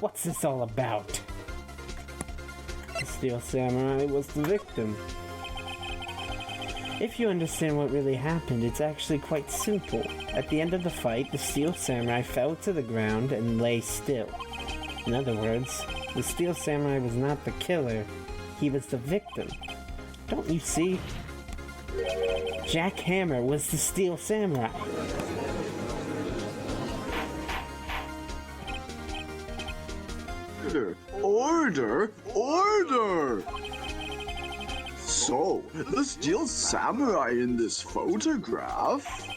What's this all about? The Steel Samurai was the victim. If you understand what really happened, it's actually quite simple. At the end of the fight, the Steel Samurai fell to the ground and lay still. In other words, the Steel Samurai was not the killer, he was the victim. Don't you see? Jack Hammer was the Steel Samurai.
Order! So, the Steel Samurai in this photograph?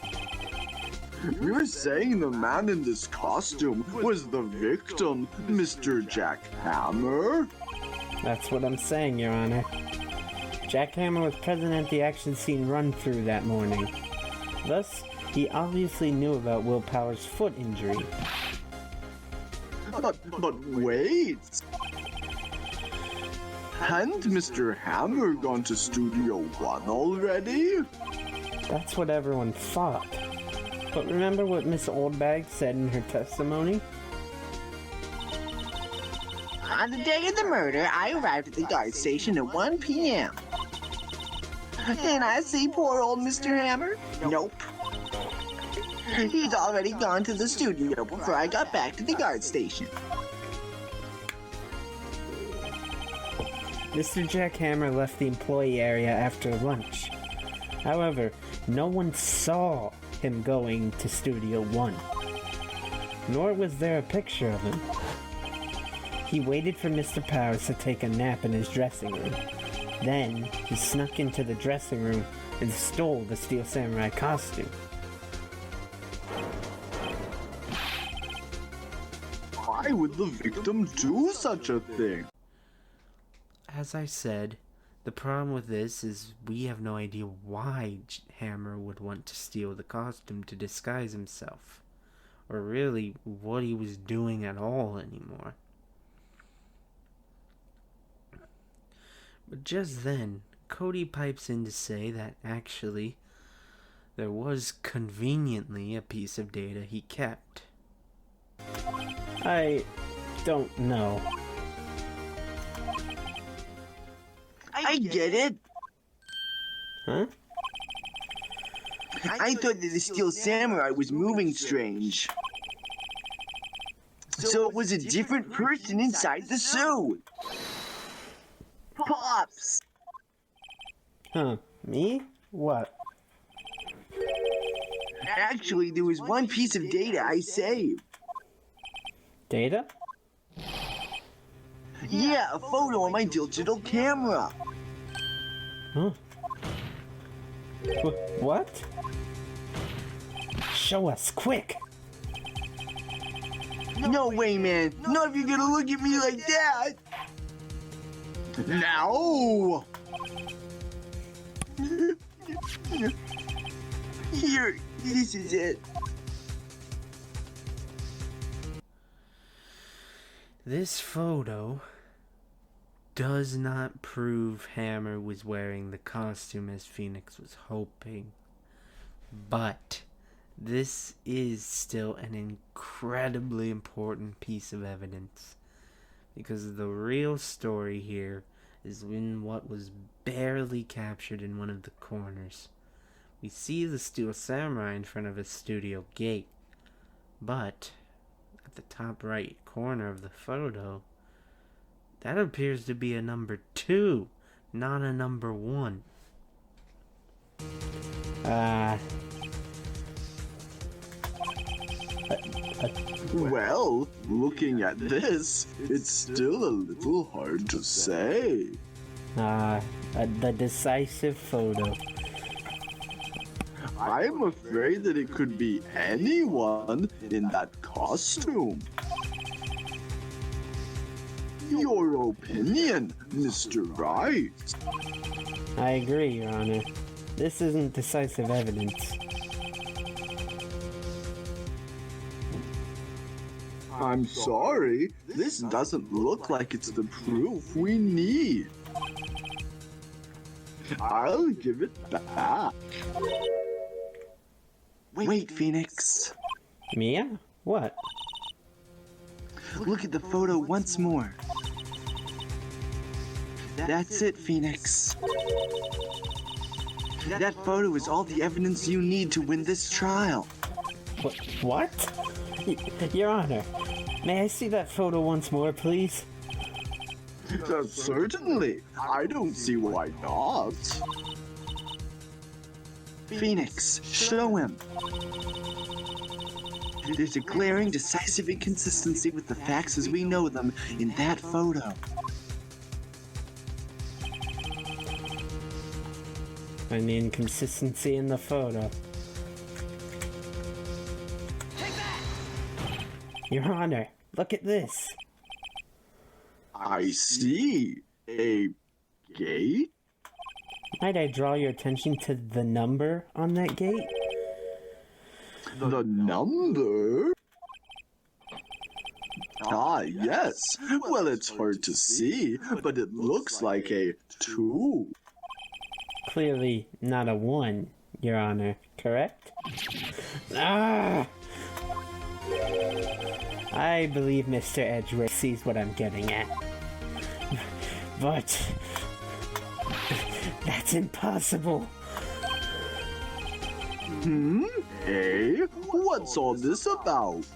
You're saying the man in this costume was the victim, Mr. Jack Hammer?
That's what I'm saying, Your Honor. Jack Hammer was present at the action scene run-through that morning. Thus, he obviously knew about Will Power's foot injury.
But wait! Hadn't Mr. Hammer gone to Studio One already?
That's what everyone thought. But remember what Miss Oldbag said in her testimony?
On the day of the murder, I arrived at the guard station at 1 p.m. And I see poor old Mr. Hammer? Nope. He'd already gone to the studio before I got back to the guard station.
Mr. Jack Hammer left the employee area after lunch. However, no one saw him going to Studio One. Nor was there a picture of him. He waited for Mr. Powers to take a nap in his dressing room. Then, he snuck into the dressing room and stole the Steel Samurai costume.
Why would the victim do such a thing?
As I said, the problem with this is we have no idea why Hammer would want to steal the costume to disguise himself, or really what he was doing at all anymore. But just then, Cody pipes in to say that actually, there was conveniently a piece of data he kept. I don't know.
I get it.
Huh?
I thought that the Steel Samurai was moving strange. So it was a different person inside the suit. Pops!
Huh? Me? What?
Actually, there was one piece of data I saved.
Data?
Yeah, a photo on my digital camera.
Huh? What? Show us, quick!
No way, man. Not if you're gonna look at me like that.
Now!
Here, this is it.
This photo does not prove Hammer was wearing the costume as Phoenix was hoping. But this is still an incredibly important piece of evidence. Because the real story here is in what was barely captured in one of the corners. We see the Steel Samurai in front of a studio gate. But at the top right corner of the photo, that appears to be a number 2, not a number 1.
Well, looking at this, it's still a little hard to say.
The decisive photo.
I'm afraid that it could be anyone in that costume. Your opinion, Mr. Wright?
I agree, Your Honor. This isn't decisive evidence.
I'm sorry, this doesn't look like it's the proof we need. I'll give it back.
Wait, Phoenix.
Mia? What?
Look at the photo once more. That's it, Phoenix. That photo is all the evidence you need to win this trial.
What? Your Honor, may I see that photo once more, please?
Certainly. I don't see why not.
Phoenix, show him. There's a glaring, decisive inconsistency with the facts as we know them in that photo.
And the inconsistency in the photo. Your Honor, look at this.
I see. A gate?
Might I draw your attention to the number on that gate?
The number? Ah, yes. Well, it's hard to see, but it looks like a 2.
Clearly not a 1, Your Honor, correct? Ah! I believe Mr. Edgeworth sees what I'm getting at. But that's impossible.
Hey, what's all this about?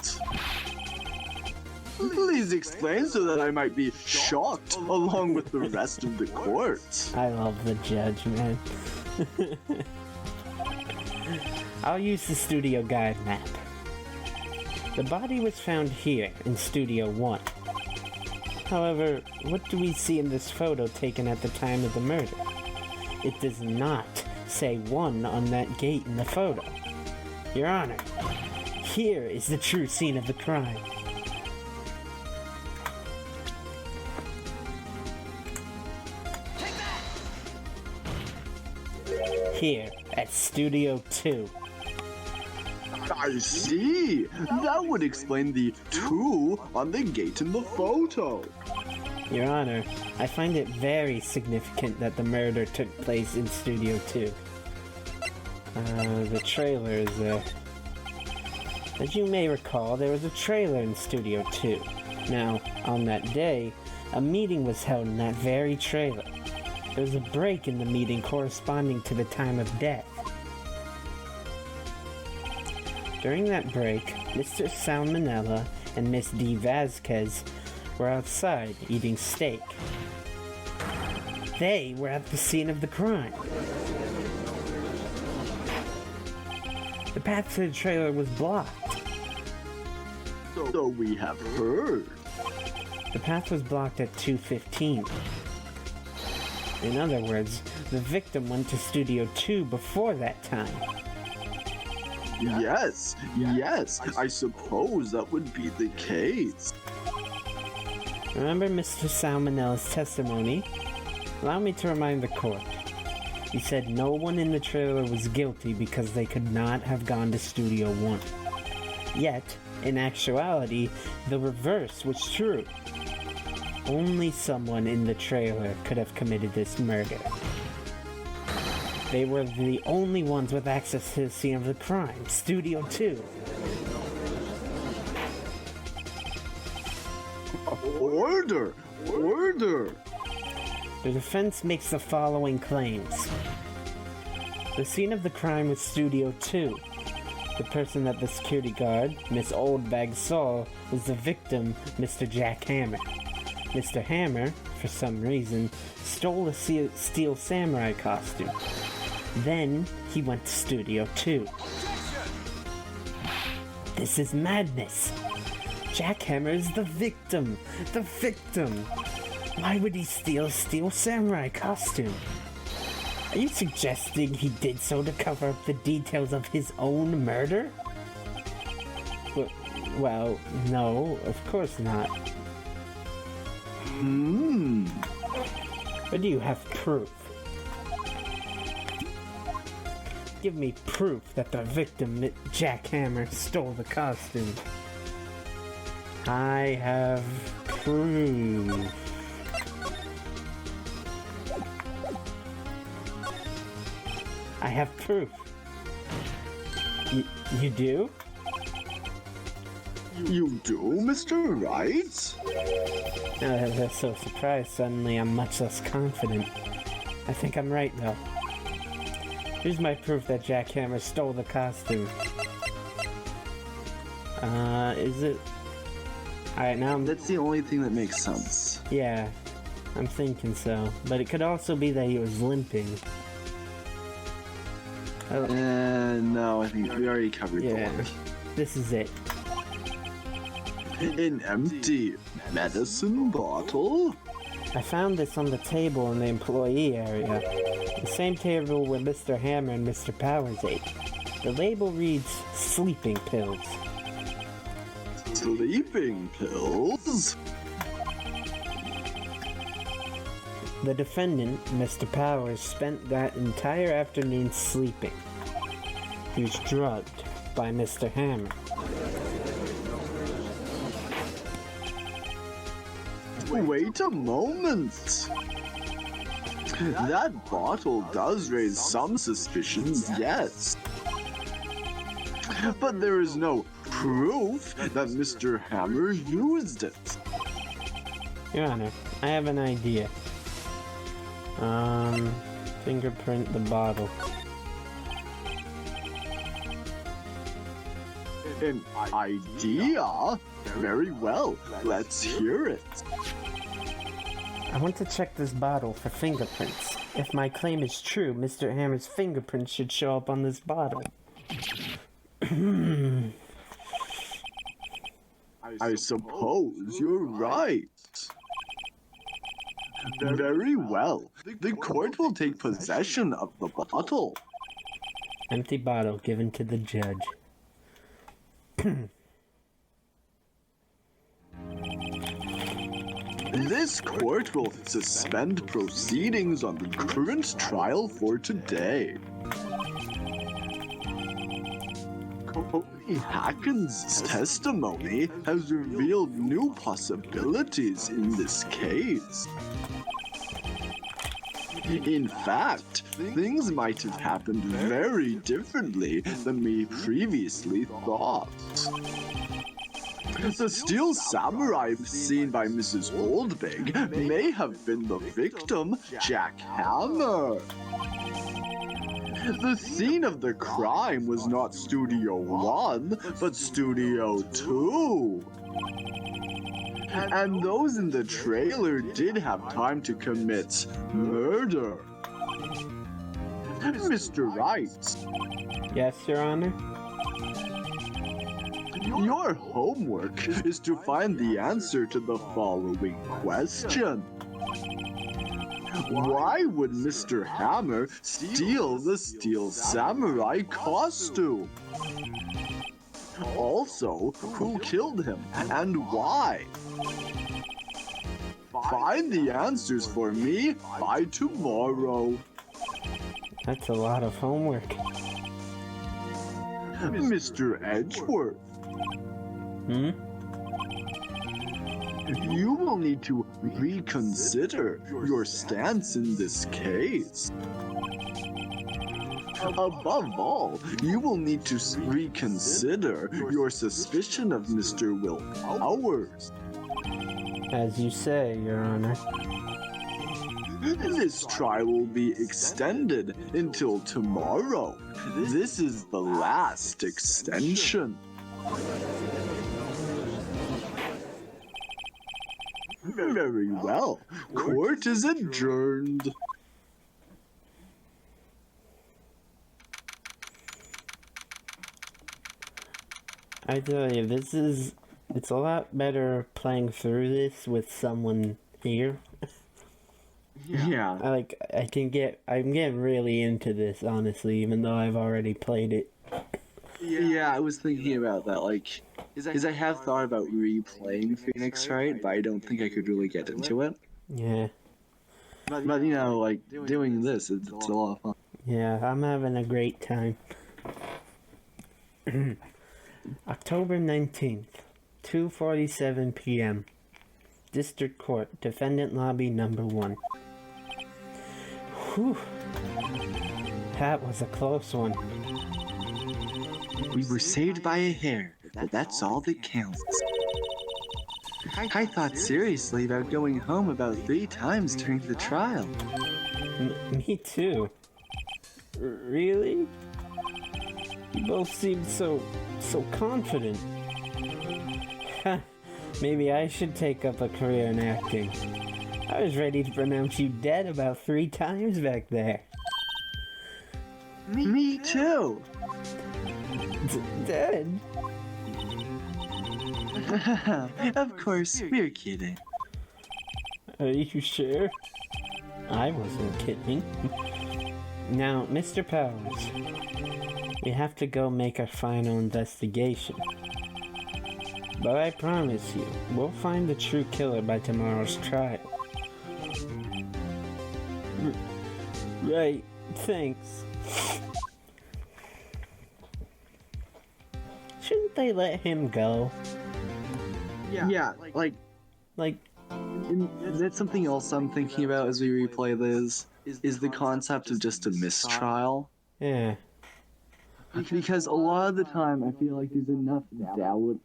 Please explain so that I might be shocked along with the rest of the court.
I love the judge, man. I'll use the studio guide map. The body was found here in Studio 1. However, what do we see in this photo taken at the time of the murder? It does not say 1 on that gate in the photo. Your Honor, here is the true scene of the crime. Here at Studio 2.
I see. That would explain the 2 on the gate in the photo.
Your Honor, I find it very significant that the murder took place in Studio 2. The trailer is there. As you may recall, there was a trailer in Studio 2. Now, on that day, a meeting was held in that very trailer. There was a break in the meeting corresponding to the time of death. During that break, Mr. Sal Manella and Miss D. Vasquez were outside eating steak. They were at the scene of the crime. The path to the trailer was blocked.
So we have heard.
The path was blocked at 2:15. In other words, the victim went to Studio 2 before that time.
Yes, I suppose that would be the case.
Remember Mr. Sal Manella's testimony? Allow me to remind the court. He said no one in the trailer was guilty because they could not have gone to Studio 1. Yet, in actuality, the reverse was true. Only someone in the trailer could have committed this murder. They were the only ones with access to the scene of the crime, Studio 2.
Order!
The defense makes the following claims. The scene of the crime was Studio 2. The person that the security guard, Miss Oldbag, saw was the victim, Mr. Jack Hammer. Mr. Hammer, for some reason, stole a steel samurai costume. Then, he went to Studio 2. This is madness. Jack Hammer is the victim. The victim. Why would he steal a steel samurai costume? Are you suggesting he did so to cover up the details of his own murder? Well, no, of course not. But do you have proof? Give me proof that the victim, Jack Hammer, stole the costume. I have proof. I have proof. You do?
You do, Mr. Wright?
Now that they're so surprised, suddenly I'm much less confident. I think I'm right, though. Here's my proof that Jack Hammer stole the costume. Is it? Alright, now I'm...
That's the only thing that makes sense.
Yeah, I'm thinking so. But it could also be that he was limping. Oh,
No, I think we already covered the
yeah.
one.
This is it.
An empty medicine bottle?
I found this on the table in the employee area. The same table where Mr. Hammer and Mr. Powers ate. The label reads sleeping pills.
Sleeping pills?
The defendant, Mr. Powers, spent that entire afternoon sleeping. He was drugged by Mr. Hammer.
Wait a moment! That bottle does raise some suspicions, yes. But there is no proof that Mr. Hammer used it.
Your Honor, I have an idea. Fingerprint the bottle.
An idea? Very well, let's hear it.
I want to check this bottle for fingerprints. If my claim is true, Mr. Hammer's fingerprints should show up on this bottle.
I suppose you're right. Very well. The court will take possession of the bottle.
Empty bottle given to the judge.
This court will suspend proceedings on the current trial for today. Cody Hacken's testimony has revealed new possibilities in this case. In fact, things might have happened very differently than we previously thought. The steel samurai seen by Mrs. Oldbig may have been the victim, Jack Hammer. The scene of the crime was not Studio 1, but Studio 2. And those in the trailer did have time to commit murder. Mr. Wright.
Yes, Your Honor?
Your homework is to find the answer to the following question. Why would Mr. Hammer steal the Steel Samurai costume? Also, who killed him and why? Find the answers for me by tomorrow.
That's a lot of homework.
Mr. Edgeworth.
Hmm?
You will need to reconsider your stance in this case. Above all, you will need to reconsider your suspicion of Mr. Will Powers.
As you say, Your Honor.
This trial will be extended until tomorrow. This is the last extension. Very well. Court is adjourned.
I tell you, it's a lot better playing through this with someone here.
Yeah.
I'm getting really into this, honestly, even though I've already played it.
Yeah, I was thinking about that, because I have thought about replaying Phoenix Wright, but I don't think I could really get into it.
Yeah.
But, doing this, it's a lot of fun.
Yeah, I'm having a great time. October 19th, 2:47 p.m. District Court, Defendant Lobby Number 1. Whew. That was a close one.
We were saved by a hair, but that's all that counts. I thought seriously about going home about 3 times during the trial.
Me too. Really? You both seem so confident. Maybe I should take up a career in acting. I was ready to pronounce you dead about 3 times back there.
Me too.
Dead?
Of course, we're kidding.
Are you sure? I wasn't kidding. Now, Mr. Powers, we have to go make our final investigation. But I promise you, we'll find the true killer by tomorrow's trial. Right, thanks. Shouldn't they let him go?
Yeah, like
And that's something else I'm thinking about as we replay this, is the concept of just a mistrial.
Yeah.
Because a lot of the time I feel like there's enough doubt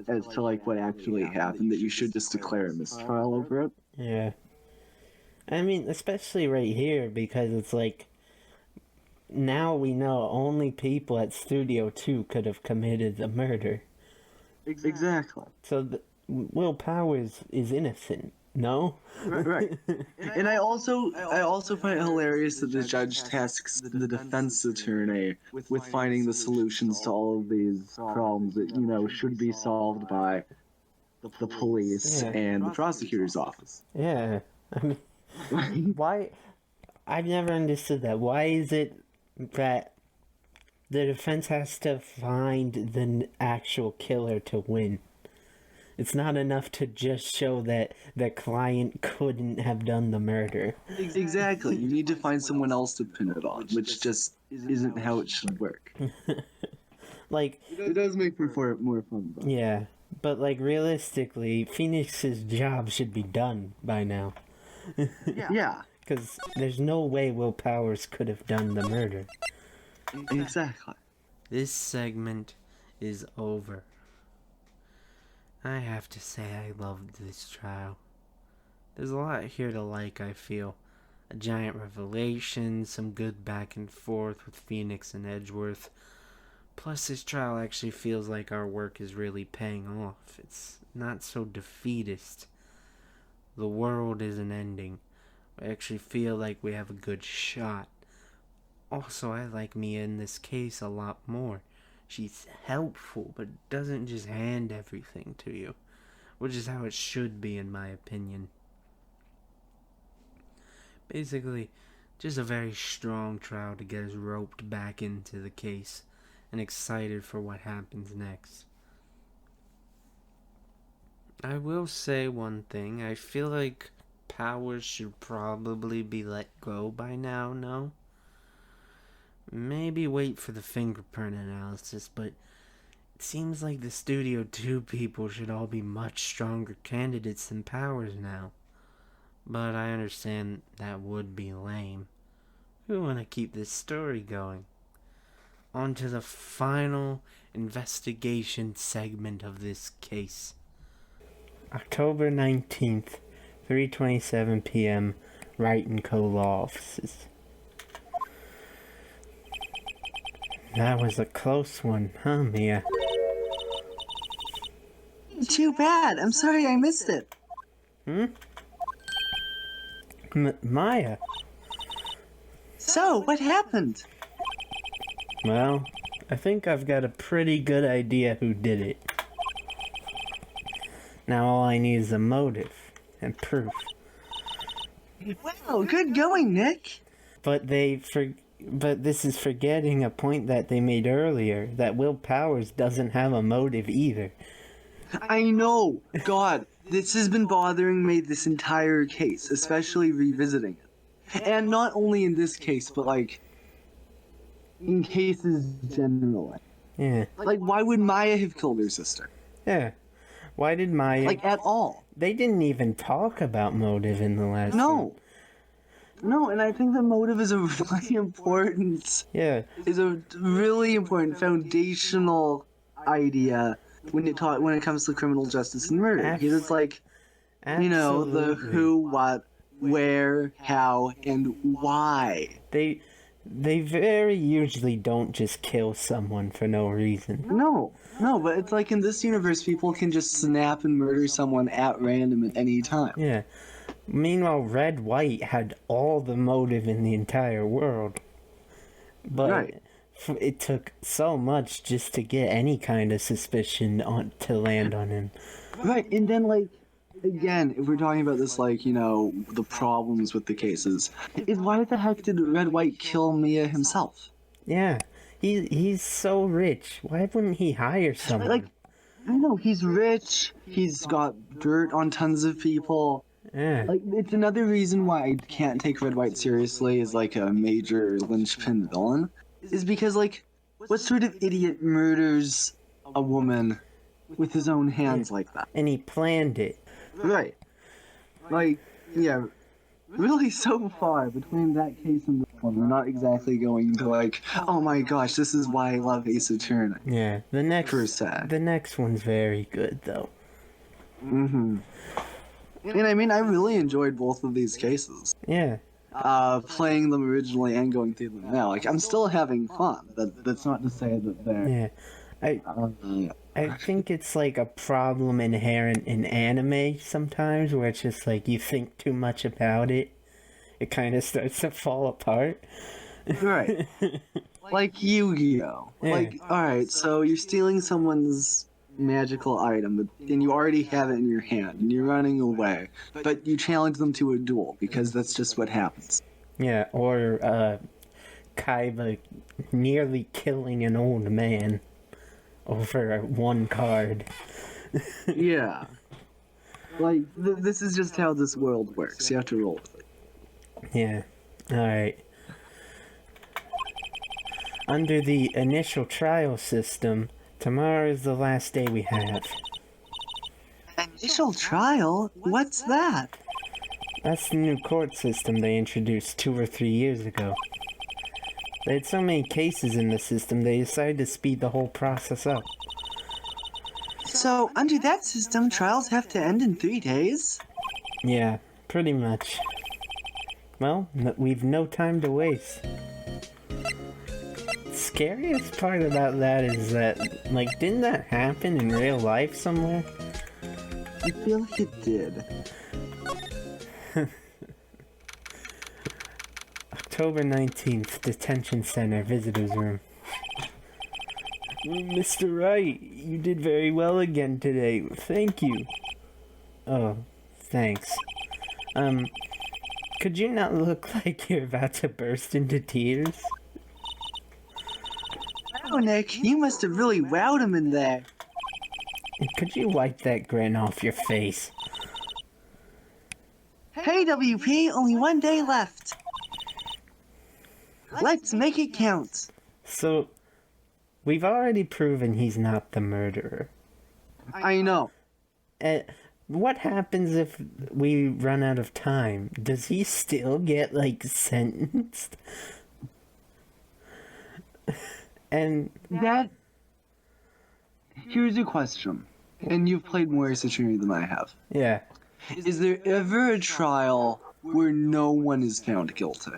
as to like what actually happened that you should just declare a mistrial over it.
Yeah. I mean, especially right here, because it's like, now we know only people at Studio 2 could have committed the murder.
Exactly.
So Will Powers is innocent, no?
Right. And I also find it hilarious that the judge tasks the defense attorney with finding the solutions to all of these problems that, you know, should be solved by the police
Yeah.
and the prosecutor's office.
Yeah. I mean, why? I've never understood that. Why is it that the defense has to find the actual killer to win? It's not enough to just show that the client couldn't have done the murder.
Exactly. You need to find someone else to pin it on, which just isn't how it should work.
Like,
It does make for more fun, though.
yeah, but like realistically, Phoenix's job should be done by now.
Yeah,
Because there's no way Will Powers could have done the murder.
exactly.
This segment is over. I have to say I loved this trial. There's a lot here to like, I feel. A giant revelation, some good back and forth with Phoenix and Edgeworth. Plus, this trial actually feels like our work is really paying off. It's not so defeatist. The world isn't ending. I actually feel like we have a good shot. Also, I like Mia in this case a lot more. She's helpful, but doesn't just hand everything to you. Which is how it should be, in my opinion. Basically, just a very strong trial to get us roped back into the case and excited for what happens next. I will say one thing. I feel like Powers should probably be let go by now, no? Maybe wait for the fingerprint analysis, but it seems like the Studio 2 people should all be much stronger candidates than Powers now. But I understand that would be lame. We want to keep this story going. On to the final investigation segment of this case. October 19th, 3:27 p.m., Wright & Co. Law Offices. That was a close one, huh, Mia?
Too bad. I'm sorry I missed it.
Maya?
So, what happened?
Well, I think I've got a pretty good idea who did it. Now all I need is a motive and proof.
Wow, good going, Nick.
But this is forgetting a point that they made earlier, that Will Powers doesn't have a motive either.
I know! God, this has been bothering me this entire case, especially revisiting it. And not only in this case, but like, in cases generally.
Yeah.
Like, why would Maya have killed her sister?
Yeah. Why did Maya...
Like, at all.
They didn't even talk about motive in the last
No.
one.
No, and I think the motive is a really important...
Yeah.
Is a really important foundational idea when it comes to criminal justice and murder. Because it's like, you know, the
Absolutely.
who, what, where, how, and why.
They They very usually don't just kill someone for no reason.
No, but it's like in this universe, people can just snap and murder someone at random at any time.
Yeah. Meanwhile, Red White had all the motive in the entire world. But
Right.
it took so much just to get any kind of suspicion to land on him.
Right, and then like, again, if we're talking about this, like, the problems with the cases, is why the heck did Red White kill Mia himself?
Yeah. He's so rich. Why wouldn't he hire someone?
Like, I know, he's rich, he's got dirt on tons of people.
Yeah.
Like, it's another reason why I can't take Red White seriously as, like, a major linchpin villain, is because, like, what sort of idiot murders a woman with his own hands like that?
And he planned it.
Right. Like, yeah, really so far between that case and this one, we're not exactly going to, like, oh my gosh, this is why I love Ace Attorney.
Yeah. The next
The
next one's very good though.
Mm-hmm. And I mean, I really enjoyed both of these cases.
Yeah.
Playing them originally and going through them now. Like, I'm still having fun. That's not to say that they're...
Yeah. I think it's like a problem inherent in anime sometimes, where it's just like you think too much about it, it kind of starts to fall apart.
Right. Like Yu-Gi-Oh!
Yeah.
Like, alright, so you're stealing someone's magical item, but then you already have it in your hand, and you're running away, but you challenge them to a duel, because that's just what happens.
Yeah, or Kaiba nearly killing an old man over one card.
Yeah. Like, this is just how this world works. You have to roll with it.
Yeah. Alright. Under the initial trial system, tomorrow is the last day we have.
Initial trial? What's that?
That's the new court system they introduced 2 or 3 years ago. They had so many cases in the system, they decided to speed the whole process up.
So, under that system, trials have to end in 3 days?
Yeah, pretty much. Well, we've no time to waste. Scariest part about that is that, like, didn't that happen in real life somewhere?
I feel like it did.
October 19th, Detention Center, Visitors Room. Mr. Wright, you did very well again today. Thank you. Oh, thanks. Could you not look like you're about to burst into tears?
Oh, Nick, you must have really wowed him in there.
Could you wipe that grin off your face?
Hey, WP, only 1 day left. Let's make it count.
So, we've already proven he's not the murderer.
I know.
What happens if we run out of time? Does he still get, like, sentenced? And
That... Here's a question. And you've played more Ace Attorney than I have.
yeah,
Is there ever a trial where no one is found guilty?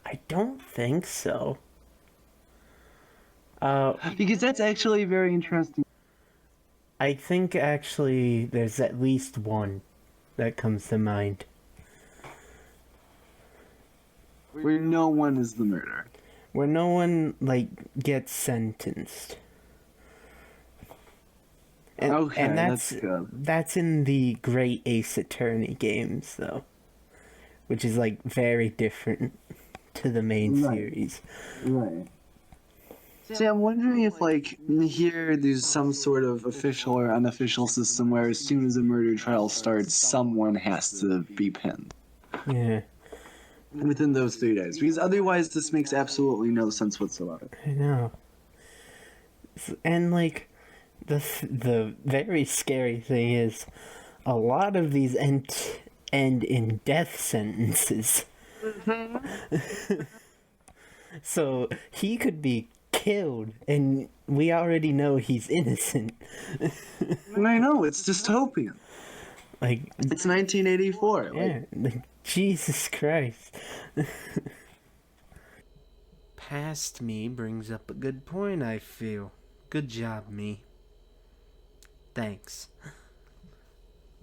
I don't think so.
Because that's actually very interesting.
I think actually there's at least one that comes to mind.
Where no one is the murderer.
Where no one, like, gets sentenced. And
that's good.
That's in the Great Ace Attorney games, though. Which is, like, very different to the main series.
Right. See, I'm wondering if, like, here there's some sort of official or unofficial system where as soon as a murder trial starts, someone has to be pinned.
Yeah,
Within those 3 days. Because otherwise this makes absolutely no sense whatsoever.
I know. And, like, the very scary thing is, a lot of these end in death sentences. So, he could be killed, and we already know he's innocent.
And I know, it's dystopian.
Like,
It's 1984.
yeah, like, Jesus Christ. past me brings up a good point, I feel. Good job, me. Thanks.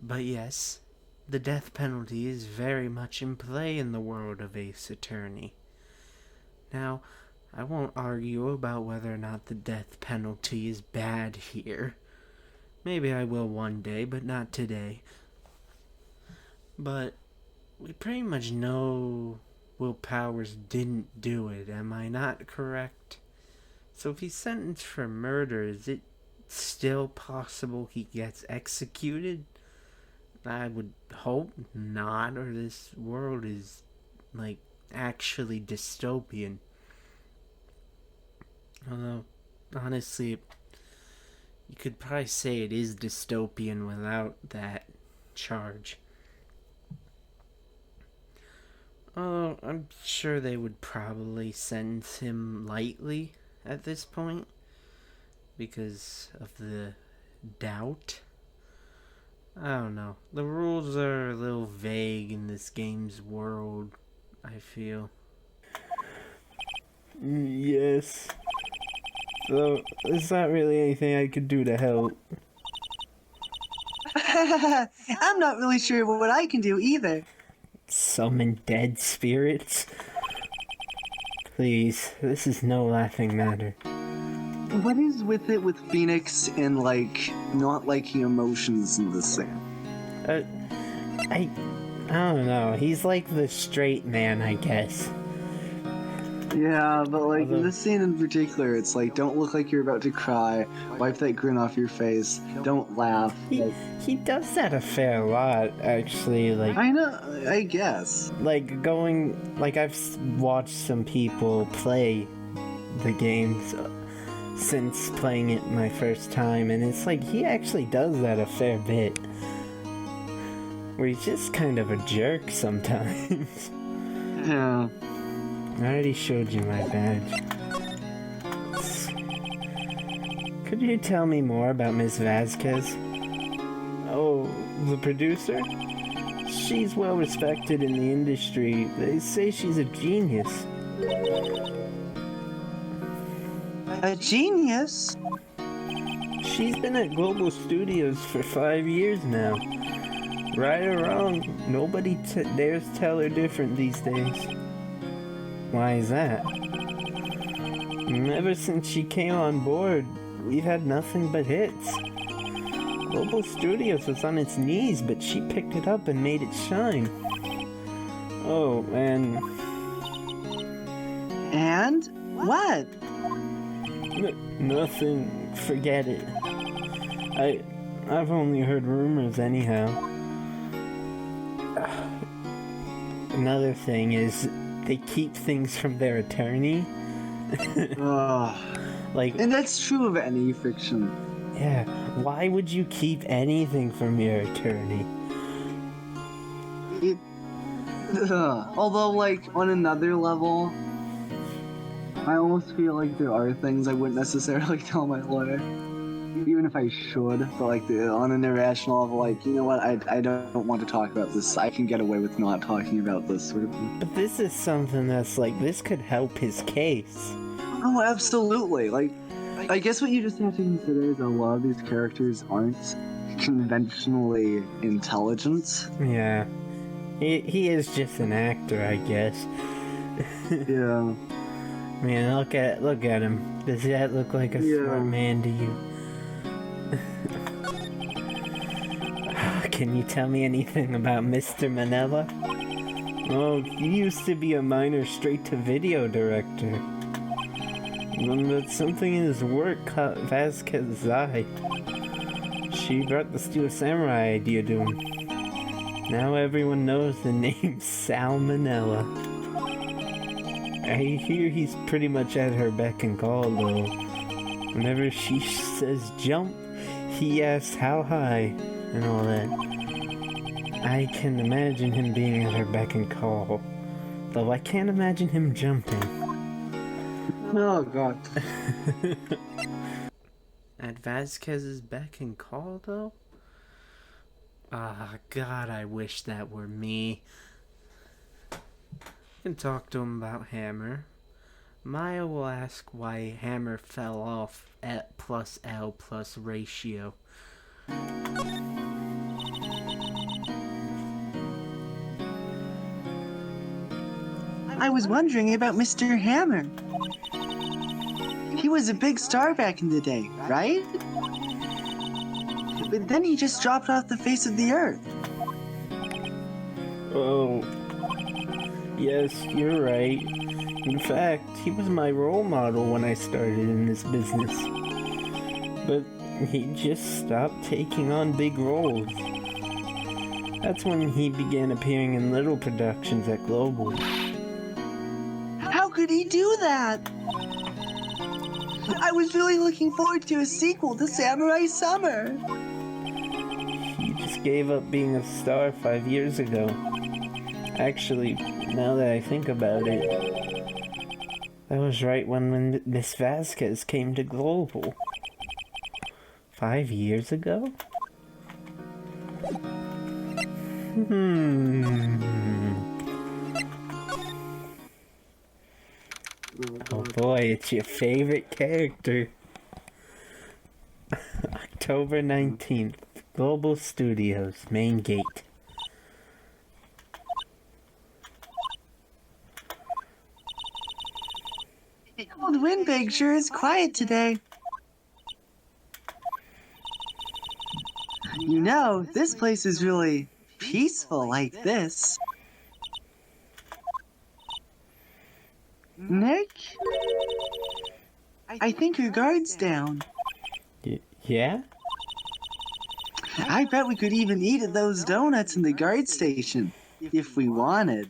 But yes, the death penalty is very much in play in the world of Ace Attorney. Now, I won't argue about whether or not the death penalty is bad here. Maybe I will one day, but not today. But we pretty much know Will Powers didn't do it, am I not correct? So if he's sentenced for murder, is it still possible he gets executed? I would hope not, or this world is, like, actually dystopian. Although, honestly, you could probably say it is dystopian without that charge. Although, I'm sure they would probably sentence him lightly at this point because of the doubt. I don't know. The rules are a little vague in this game's world, I feel. Yes. So, there's not really anything I could do to help.
I'm not really sure what I can do either.
Summon dead spirits? Please, this is no laughing matter.
What is with it with Phoenix and, like, not liking emotions in this thing?
I don't know. He's like the straight man, I guess.
Yeah, but, like,
Although-
in this scene in particular, it's like, don't look like you're about to cry, wipe that grin off your face, don't laugh.
He does that a fair lot, actually. Like,
I know, I guess.
like going, like I've watched some people play the games since playing it my first time, and it's like he actually does that a fair bit. Where he's just kind of a jerk sometimes.
Yeah.
I already showed you my badge. Could you tell me more about Miss Vasquez? Oh, the producer? She's well respected in the industry. They say she's a genius.
A genius?
She's been at Global Studios for 5 years now. Right or wrong, nobody dares tell her different these days. Why is that? Ever since she came on board, we've had nothing but hits. Global Studios was on its knees, but she picked it up and made it shine. Oh, and...
And? What?
Nothing. Forget it. I've only heard rumors anyhow. Another thing is, they keep things from their attorney. Like,
And that's true of any fiction.
yeah, why would you keep anything from your attorney?
Although, like, on another level, I almost feel like there are things I wouldn't necessarily tell my lawyer. Even if I should, but like on an irrational level, like, you know what, I don't want to talk about this. I can get away with not talking about this sort of thing.
But this is something that's like, this could help his case.
Oh, absolutely. Like, I guess what you just have to consider is a lot of these characters aren't conventionally intelligent.
Yeah. He is just an actor, I guess.
Yeah.
Man, look at him. Does that look like a smart man to you? Can you tell me anything about Mr. Manella? Oh, he used to be a minor straight-to-video director. But something in his work caught Vasquez's eye. She brought the Steel Samurai idea to him. Now everyone knows the name Sal Manella. I hear he's pretty much at her beck and call, though. Whenever she says jump, he asks how high, and all that. I can imagine him being at her beck and call, though I can't imagine him jumping.
Oh, God.
At Vasquez's beck and call, though? Ah, God, I wish that were me. I can talk to him about Hammer. Maya will ask why Hammer fell off at +L+ ratio.
I was wondering about Mr. Hammer. He was a big star back in the day, right? But then he just dropped off the face of the earth.
Oh, yes, you're right. In fact, he was my role model when I started in this business. But he just stopped taking on big roles. That's when he began appearing in little productions at Global.
How could he do that? I was really looking forward to a sequel to Samurai Summer.
He just gave up being a star 5 years ago. Actually, now that I think about it, that was right when Miss Vasquez came to Global. 5 years ago? Oh boy, it's your favorite character. October 19th, Global Studios, main gate.
Old Windbag sure is quiet today. You know, this place is really peaceful like this. Nick? I think your guard's down.
Yeah?
I bet we could even eat at those donuts in the guard station, if we wanted.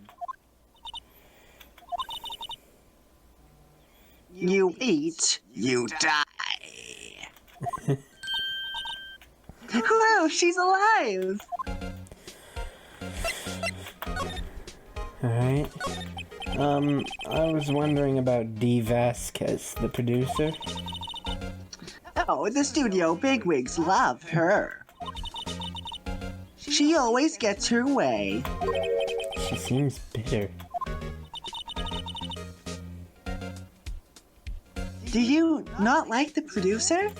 You eat, you die. Whoa, she's alive!
Alright. I was wondering about Dee Vasquez, the producer.
Oh, the studio bigwigs love her. She always gets her way.
She seems bitter.
Do you not like the producer?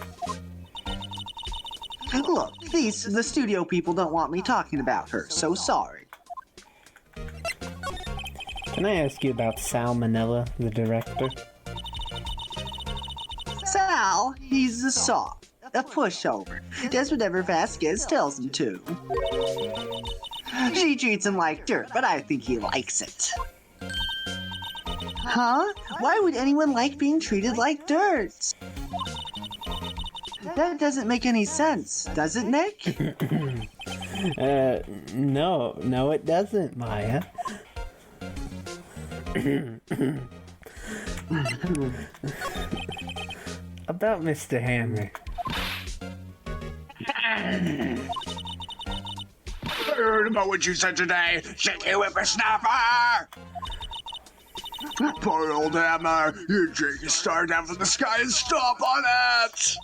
Look, the studio people don't want me talking about her, so sorry.
Can I ask you about Sal Manella, the director?
Sal, he's a soft, a pushover. Does whatever Vasquez tells him to. She treats him like dirt, but I think he likes it. Huh? Why would anyone like being treated like dirt? That doesn't make any sense, does it, Nick?
No, it doesn't, Maya. About Mr. Hammer.
I heard about what you said today, shaky whippersnapper! Poor old Hammer, you drink a star down from the sky and stomp on it!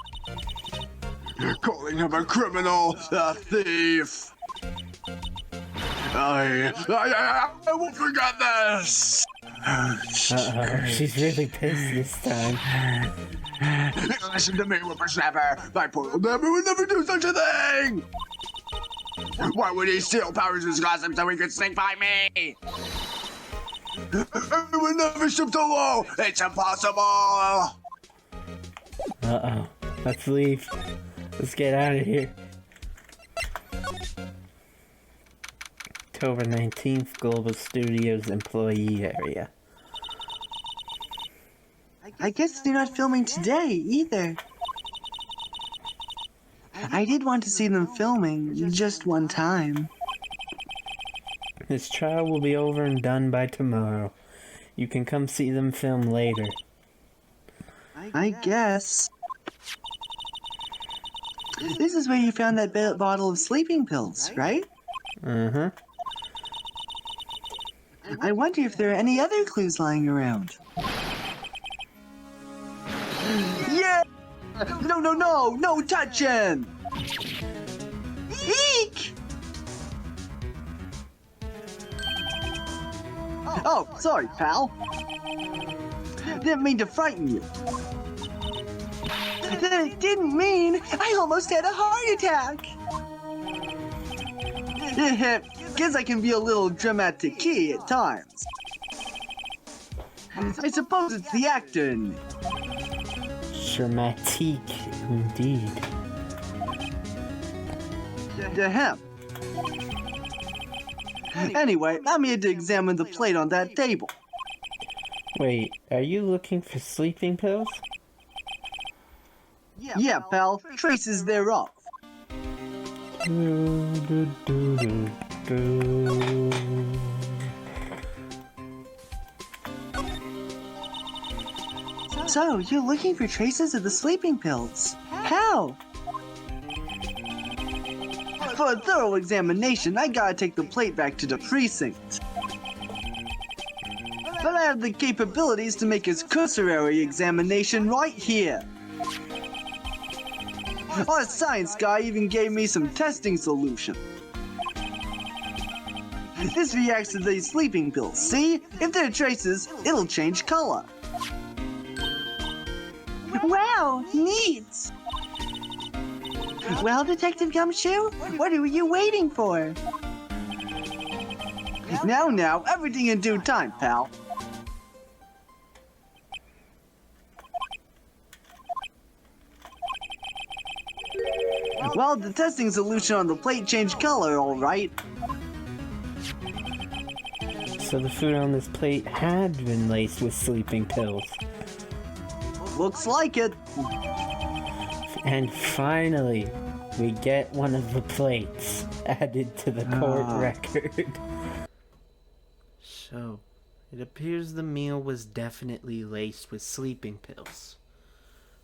Calling him a criminal, a thief. I won't forget this!
Uh-oh, she's really pissed this time.
Listen to me, whippersnapper. My poor old Hammer would never do such a thing! Why would he steal Powers' gossip so he could sneak by me? I would never stoop so low! It's impossible!
Uh-oh. Let's leave. Let's get out of here. October 19th, Global Studios employee area.
I guess they're not filming today, either. I did want to see them filming, just one time.
This trial will be over and done by tomorrow. You can come see them film later.
I guess. This is where you found that bottle of sleeping pills, right?
Uh-huh.
I wonder if there are any other clues lying around. Yeah! No touching! Eek! Oh, sorry, pal. Didn't mean to frighten you. That didn't mean I almost had a heart attack. Guess I can be a little dramatic at times. I suppose it's the actor in me.
Dramatique, indeed.
To him. Anyway, I'm here to examine the plate on that table.
Wait, are you looking for sleeping pills?
Yeah, pal, traces thereof. So, you're looking for traces of the sleeping pills. How? For a thorough examination, I gotta take the plate back to the precinct. But I have the capabilities to make a cursory examination right here. Our science guy even gave me some testing solution. This reacts to these sleeping pills, see? If there are traces, it'll change color. Wow, neat! Well, Detective Gumshoe, what are you waiting for? Now, everything in due time, pal. Well, the testing solution on the plate changed color, all right.
So the food on this plate had been laced with sleeping pills.
Looks like it.
And finally, we get one of the plates added to the court record. So, it appears the meal was definitely laced with sleeping pills.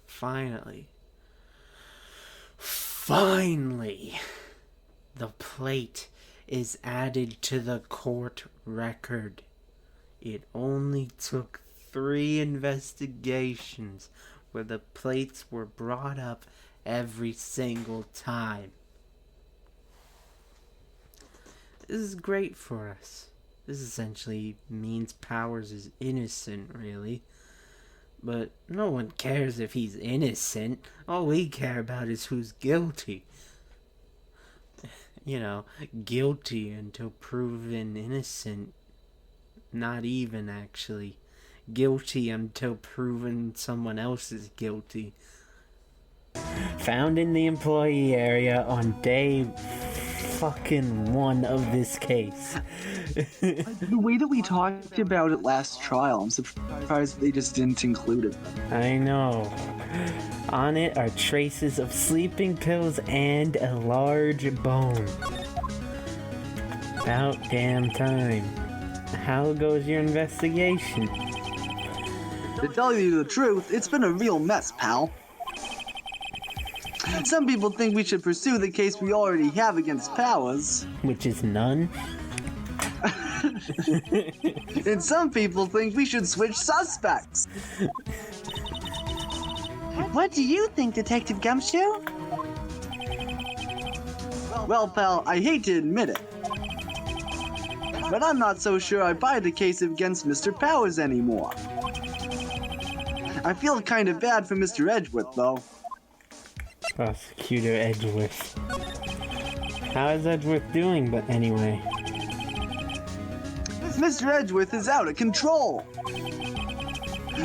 Finally, the plate is added to the court record. It only took 3 investigations where the plates were brought up every single time. This is great for us. This essentially means Powers is innocent, really. But no one cares if he's innocent. All we care about is who's guilty. You know, guilty until proven innocent. Not even, actually. Guilty until proven someone else is guilty. Found in the employee area on day fucking 1 of this case.
The way that we talked about it last trial, I'm surprised they just didn't include it.
I know. On it are traces of sleeping pills and a large bone. About damn time. How goes your investigation?
To tell you the truth, it's been a real mess, pal. Some people think we should pursue the case we already have against Powers.
Which is none?
And some people think we should switch suspects. What do you think, Detective Gumshoe? Well, pal, I hate to admit it, but I'm not so sure I buy the case against Mr. Powers anymore. I feel kind of bad for Mr. Edgeworth, though.
Prosecutor Edgeworth. How is Edgeworth doing, but anyway?
Mr. Edgeworth is out of control.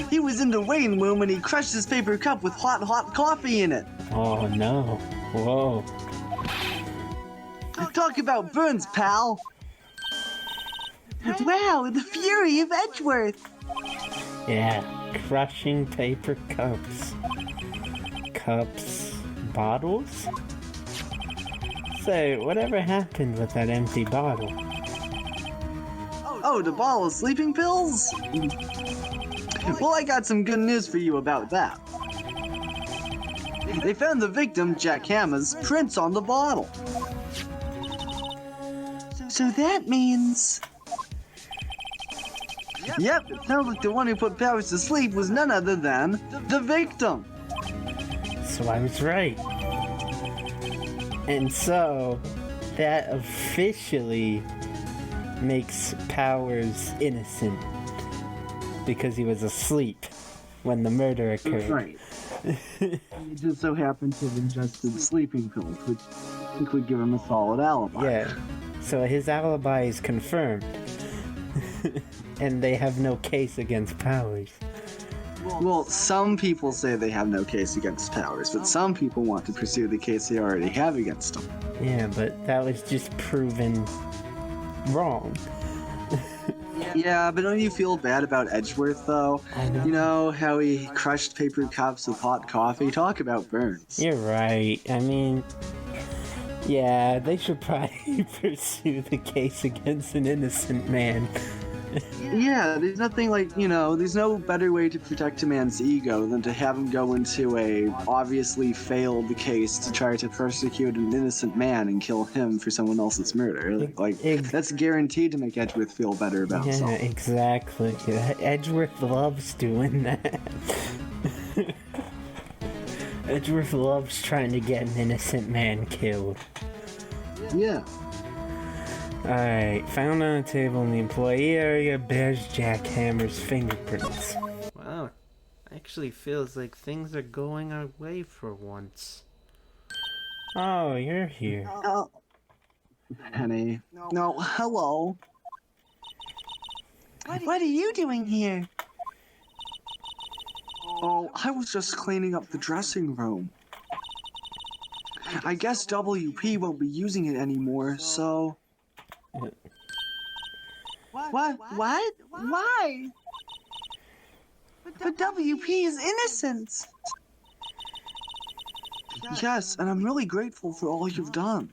He was in the waiting room when he crushed his paper cup with hot coffee in it.
Oh no. Whoa.
Talk about burns, pal. Wow, the fury of Edgeworth.
Yeah, crushing paper cups. Cups, bottles? So, whatever happened with that empty bottle?
Oh, the bottle of sleeping pills? Well, I got some good news for you about that. They found the victim, Jack Hammer's, prints on the bottle. So that means... Yep, it sounds like the one who put Powers to sleep was none other than the victim.
So I was right. And so, that officially makes Powers innocent. because he was asleep when the murder occurred.
Right. He just so happened to have ingested sleeping pills, which I think would give him a solid alibi.
Yeah, so his alibi is confirmed. And they have no case against Powers.
Well, some people say they have no case against Powers, but some people want to pursue the case they already have against him.
Yeah, but that was just proven wrong.
Yeah, but don't you feel bad about Edgeworth, though?
I know.
You know how he crushed paper cups with hot coffee? Talk about burns.
You're right. I mean, yeah, they should probably pursue the case against an innocent man.
Yeah, there's nothing like, there's no better way to protect a man's ego than to have him go into a obviously failed case to try to persecute an innocent man and kill him for someone else's murder. That's guaranteed to make Edgeworth feel better about
Yeah,
himself.
exactly. Edgeworth loves doing that. Edgeworth loves trying to get an innocent man killed.
Yeah.
Alright, found on a table in the employee area bears Jack Hammer's fingerprints. Wow, actually feels like things are going our way for once. Oh, you're here.
Oh. Penny. No, hello. What are you doing here? Oh, I was just cleaning up the dressing room. I guess WP won't be using it anymore, so... What? Why? But WP is innocent! Yes, and I'm really grateful for all you've done.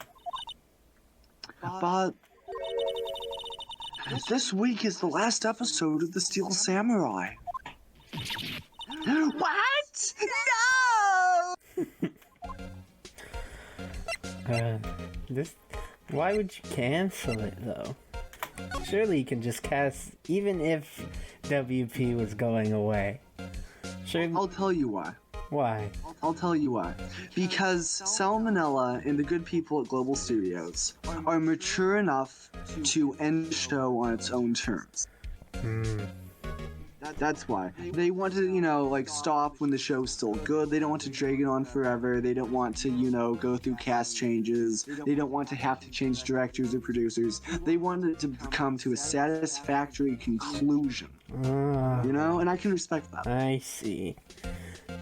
But... this week is the last episode of The Steel Samurai. What? No!
Why would you cancel it, though? Surely you can just cast, even if WP was going away. Surely...
I'll tell you why.
Why?
I'll tell you why. Because Sal Manella and the good people at Global Studios are mature enough to end the show on its own terms. That's why. They want to, stop when the show's still good. They don't want to drag it on forever. They don't want to, go through cast changes. They don't want to have to change directors or producers. They want it to come to a satisfactory conclusion. And I can respect that.
I see.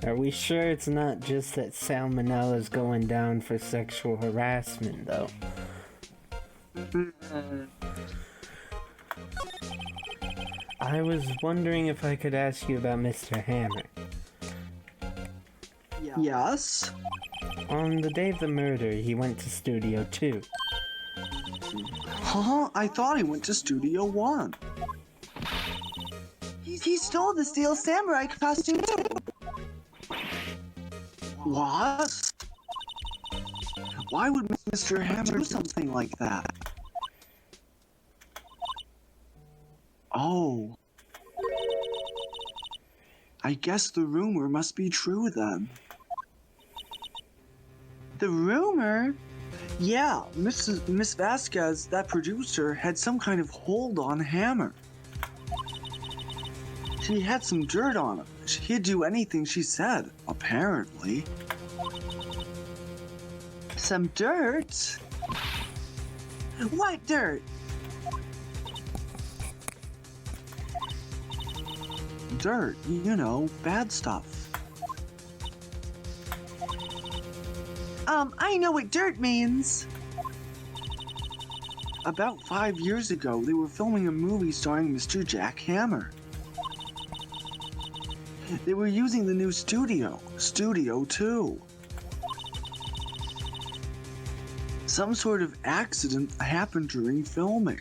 Are we sure it's not just that Sal Manella's going down for sexual harassment, though? I was wondering if I could ask you about Mr. Hammer.
Yes?
On the day of the murder, he went to Studio 2.
Huh? I thought he went to Studio 1. He stole the Steel Samurai costume too. What? Why would Mr. Hammer do something like that? Oh. I guess the rumor must be true then. The rumor? Yeah, Miss Vasquez, that producer, had some kind of hold on Hammer. She had some dirt on him. He'd do anything she said, apparently. Some dirt? What dirt? Dirt, bad stuff. I know what dirt means. About 5 years ago, they were filming a movie starring Mr. Jack Hammer. They were using the new studio, Studio 2. Some sort of accident happened during filming.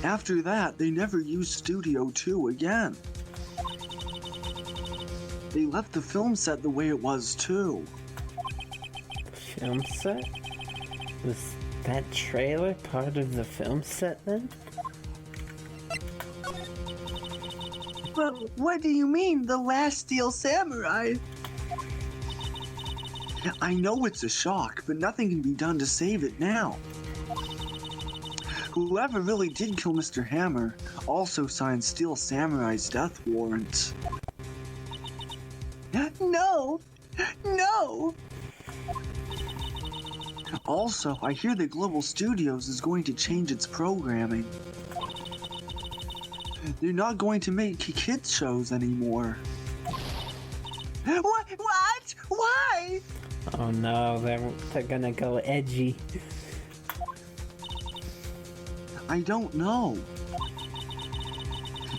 After that, they never used Studio 2 again. They left the film set the way it was, too.
Film set? Was that trailer part of the film set, then?
But what do you mean, The Last Steel Samurai? I know it's a shock, but nothing can be done to save it now. Whoever really did kill Mr. Hammer also signed Steel Samurai's death warrant. No! No! Also, I hear that Global Studios is going to change its programming. They're not going to make kids shows anymore. What? Why?
Oh no, they're gonna go edgy.
I don't know.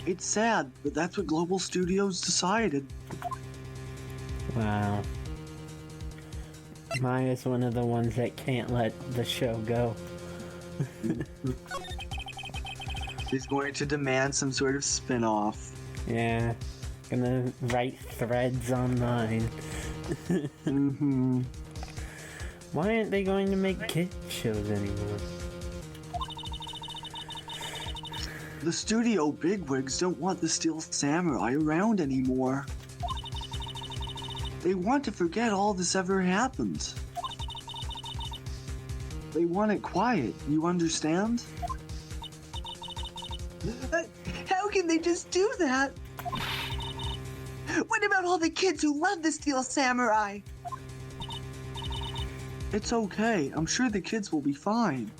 It's sad, but that's what Global Studios decided.
Wow. Maya's one of the ones that can't let the show go.
He's going to demand some sort of spin-off.
Yeah. Gonna write threads online.
Mm-hmm.
Why aren't they going to make kid shows anymore?
The studio bigwigs don't want the Steel Samurai around anymore. They want to forget all this ever happened. They want it quiet, you understand? How can they just do that? What about all the kids who love the Steel Samurai? It's okay, I'm sure the kids will be fine.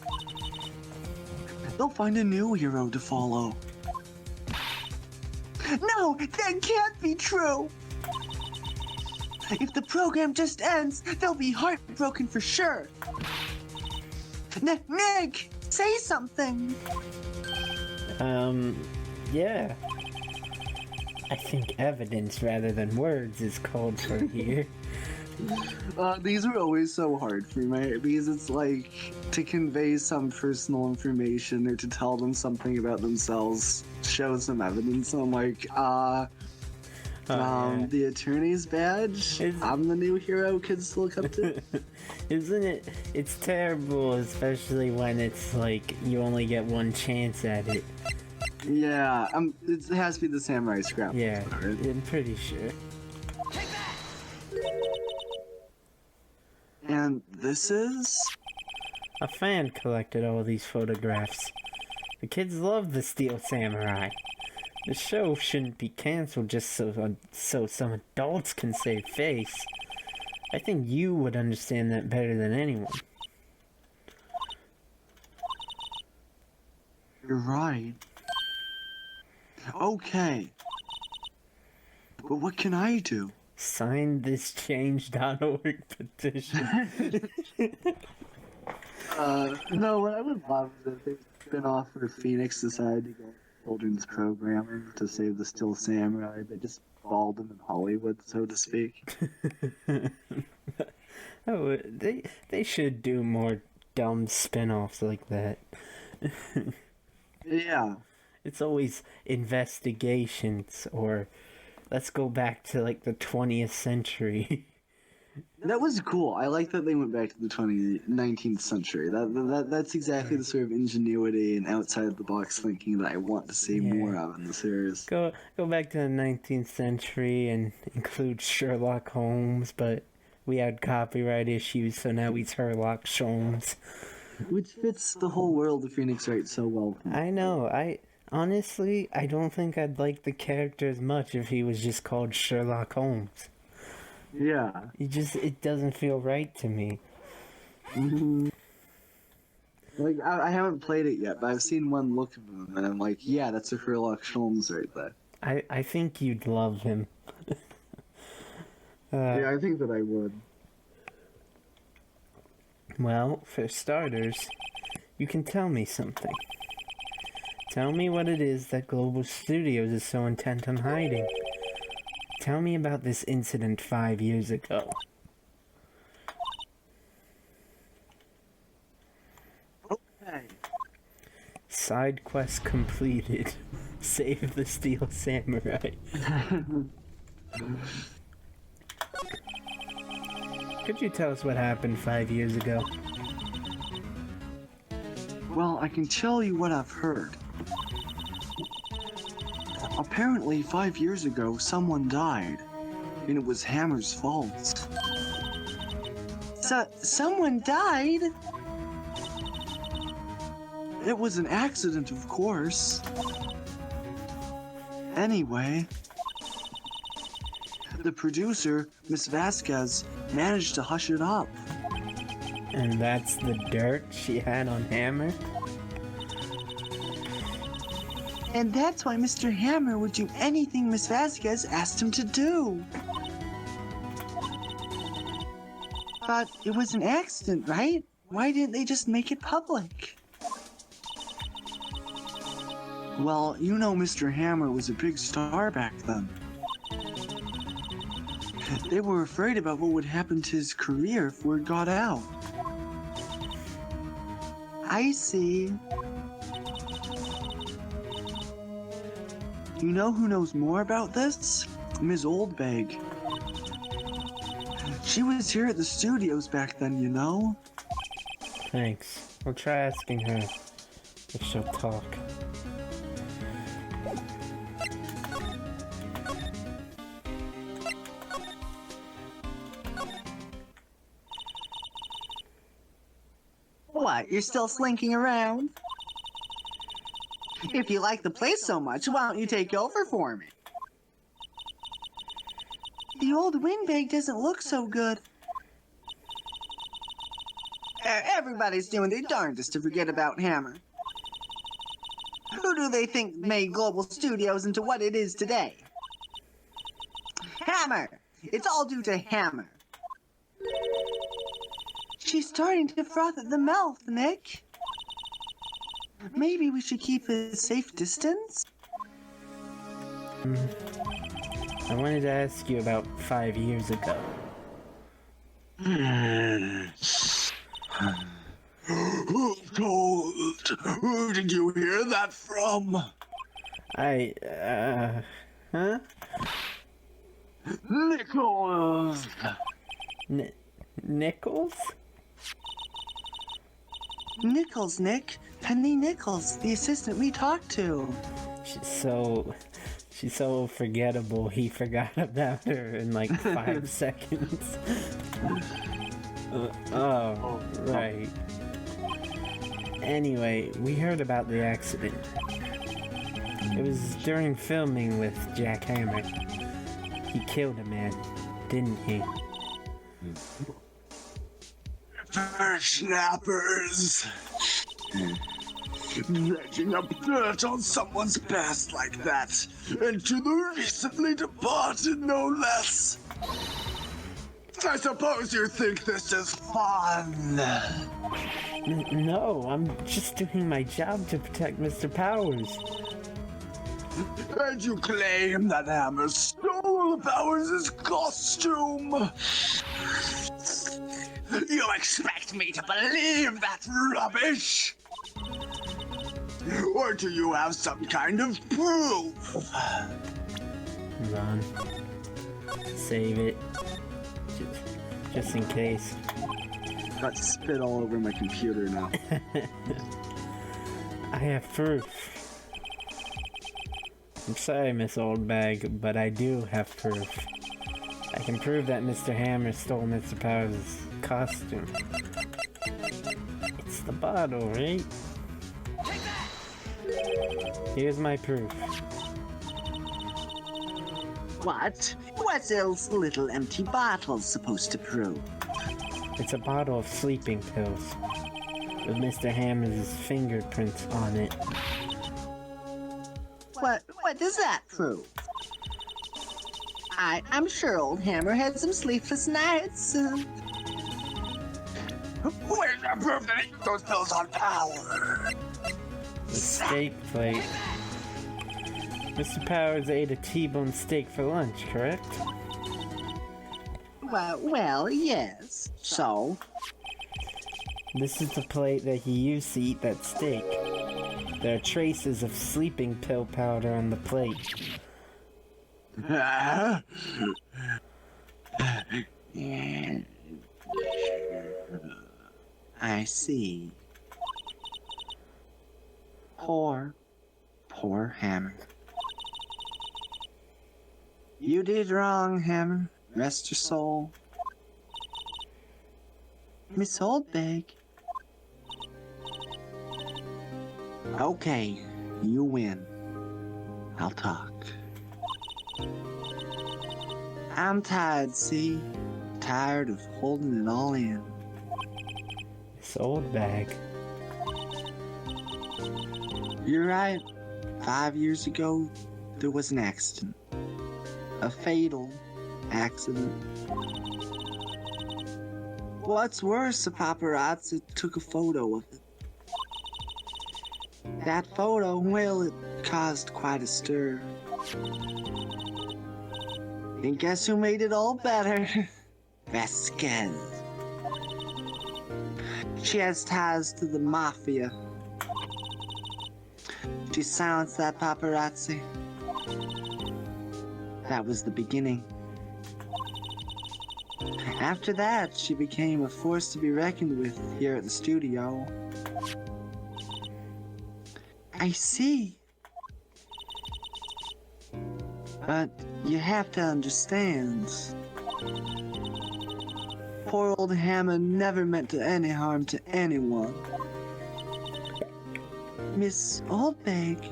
They'll find a new hero to follow. No, that can't be true! If the program just ends, they'll be heartbroken for sure. Nick, say something.
Yeah. I think evidence rather than words is called for here.
These were always so hard for me because it's like to convey some personal information or to tell them something about themselves, show some evidence. And I'm like,
yeah.
The attorney's badge. I'm the new hero kids look up to.
Isn't it? It's terrible, especially when it's like you only get one chance at it.
Yeah, it has to be the samurai scrap.
Yeah, I'm pretty sure.
And this is?
A fan collected all these photographs. The kids love the Steel Samurai. The show shouldn't be cancelled just so some adults can save face. I think you would understand that better than anyone.
You're right. Okay. But what can I do?
Sign this change.org petition.
No, what I would love is if they spin off where Phoenix decided to go children's programming to save the Steel Samurai, but just balled them in Hollywood, so to speak.
Oh, they should do more dumb spin-offs like that.
Yeah.
It's always investigations or let's go back to like the 20th century.
That was cool. I like that they went back to the 19th century. That's exactly the sort of ingenuity and outside the box thinking that I want to see more of in the series.
Go back to the 19th century and include Sherlock Holmes, but we had copyright issues, so now he's Sherlock Holmes.
Which fits the whole world of Phoenix Wright so well.
I know. Honestly, I don't think I'd like the character as much if he was just called Sherlock Holmes.
Yeah.
It doesn't feel right to me.
Mm-hmm. Like, I haven't played it yet, but I've seen one look of him, and I'm like, yeah, that's a Sherlock Holmes right there.
I think you'd love him.
Yeah, I think that I would.
Well, for starters, you can tell me something. Tell me what it is that Global Studios is so intent on hiding. Tell me about this incident 5 years ago.
Okay.
Side quest completed. Save the Steel Samurai. Could you tell us what happened 5 years ago?
Well, I can tell you what I've heard. Apparently, 5 years ago, someone died, and it was Hammer's fault. Someone died? It was an accident, of course. Anyway, the producer, Miss Vasquez, managed to hush it up.
And that's the dirt she had on Hammer?
And that's why Mr. Hammer would do anything Miss Vasquez asked him to do. But it was an accident, right? Why didn't they just make it public? Well, you know Mr. Hammer was a big star back then. They were afraid about what would happen to his career if word got out. I see. You know who knows more about this? Ms. Oldbag. She was here at the studios back then, you know?
Thanks. I'll try asking her if she'll talk.
What, you're still slinking around? If you like the place so much, why don't you take over for me? The old windbag doesn't look so good. Everybody's doing their darndest to forget about Hammer. Who do they think made Global Studios into what it is today? Hammer! It's all due to Hammer. She's starting to froth at the mouth, Nick. Maybe we should keep a safe distance?
I wanted to ask you about 5 years ago.
Who told? Who did you hear that from?
Huh?
Nichols!
Nichols?
Nichols, Nick. Penny Nichols, the assistant we talked to.
She's so forgettable, he forgot about her in like 5 seconds. Right. Anyway, we heard about the accident. It was during filming with Jack Hammer. He killed a man, didn't he?
Snappers! Dredging up dirt on someone's past like that, and to the recently departed, no less. I suppose you think this is fun.
No, I'm just doing my job to protect Mr. Powers.
And you claim that Hammer stole Powers' costume? You expect me to believe that rubbish? Or do you have some kind of proof?
Run. Save it. Just in case.
Got spit all over my computer now.
I have proof. I'm sorry, Miss Oldbag, but I do have proof. I can prove that Mr. Hammer stole Mr. Powers' costume. It's the bottle, right? Here's my proof.
What? What's else little empty bottles supposed to prove?
It's a bottle of sleeping pills with Mr. Hammer's fingerprints on it.
What does that prove? I'm sure old Hammer had some sleepless nights.
Where's the proof that he put those pills on Power?
The steak plate. Mr. Powers ate a T-bone steak for lunch, correct?
Well, yes. So?
This is the plate that he used to eat that steak. There are traces of sleeping pill powder on the plate.
I see. Poor Hammer. You did wrong, Hammer. Rest your soul. Miss Oldbag.
Okay, you win. I'll talk. I'm tired, see? Tired of holding it all in.
This old bag.
You're right. 5 years ago, there was an accident. A fatal accident. What's worse, a paparazzi took a photo of it. That photo, well, it caused quite a stir. And guess who made it all better? Vasquez. She has ties to the mafia. She silenced that paparazzi. That was the beginning. After that, she became a force to be reckoned with here at the studio. I see. But you have to understand. Poor old Hammer never meant to any harm to anyone. Miss Oldbag.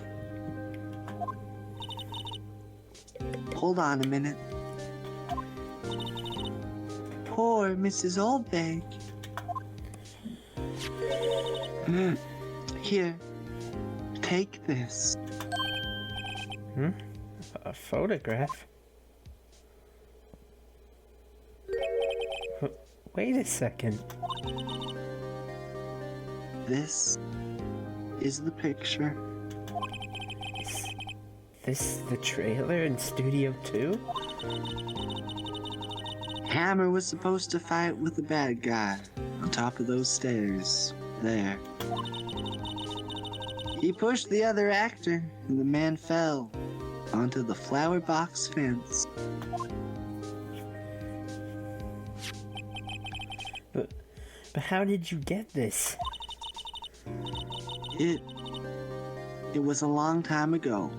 Hold on a minute. Poor Mrs. Oldbag. Here, take this.
A photograph? Wait a second.
This is the picture.
Is this the trailer in Studio 2?
Hammer was supposed to fight with the bad guy on top of those stairs. There. He pushed the other actor, and the man fell onto the flower box fence.
But how did you get this?
It was a long time ago.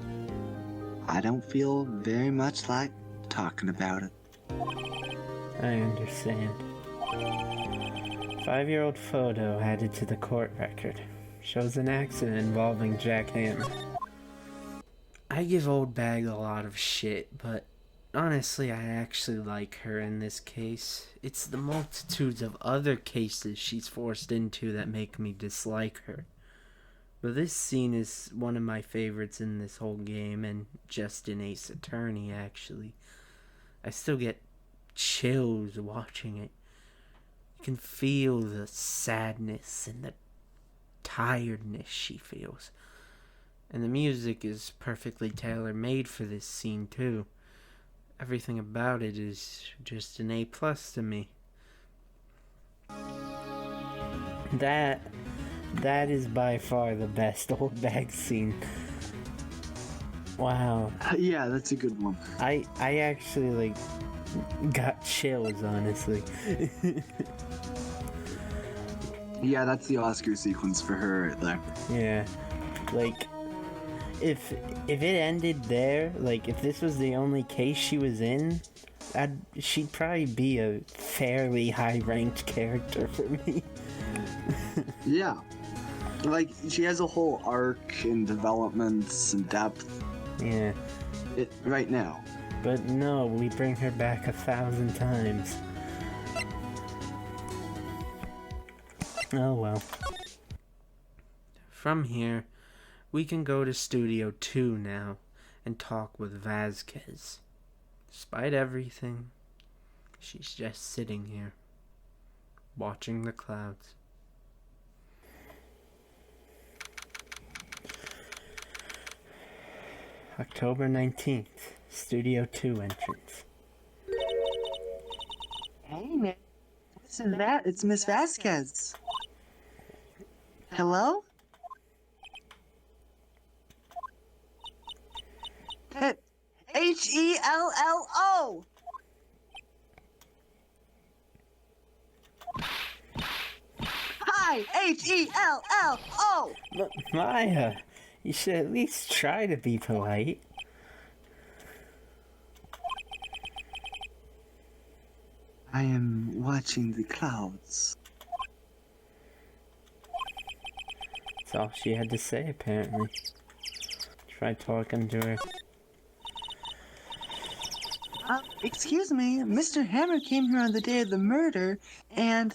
I don't feel very much like talking about it.
I understand. 5-year-old photo added to the court record. Shows an accident involving Jack Hammer. I give Old Bag a lot of shit, but honestly, I actually like her in this case. It's the multitudes of other cases she's forced into that make me dislike her. But this scene is one of my favorites in this whole game, and just in Ace Attorney, actually. I still get chills watching it. You can feel the sadness and the tiredness she feels. And the music is perfectly tailor-made for this scene, too. Everything about it is just an A+ to me. That is by far the best Old Bag scene. Wow.
Yeah, that's a good one.
I actually, got chills, honestly.
Yeah, that's the Oscar sequence for her right there.
Yeah. If it ended there, if this was the only case she was in, she'd probably be a fairly high-ranked character for me.
Yeah. She has a whole arc and developments and depth.
Yeah.
Right now.
But no, we bring her back 1,000 times. Oh well. From here, we can go to Studio 2 now and talk with Vasquez. Despite everything, she's just sitting here, watching the clouds. October 19th, Studio 2 entrance.
Hey, man. Listen to that. It's Miss Vasquez. Hello? Hello? Hi, Hello.
Maya, you should at least try to be polite.
I am watching the clouds.
It's That's all she had to say, apparently. Try talking to her.
Excuse me, Mr. Hammer came here on the day of the murder, and...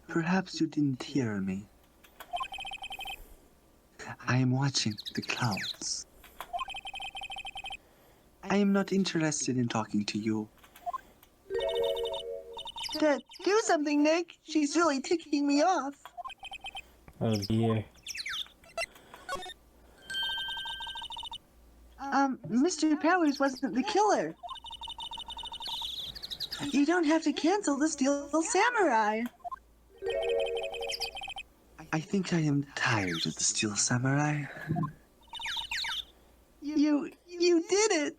Perhaps you didn't hear me. I am watching the clouds. I am not interested in talking to you. Do something, Nick. She's really ticking me off.
Oh dear.
Mr. Powers wasn't the killer. You don't have to cancel the Steel Samurai. I think I am tired of the Steel Samurai. You did it!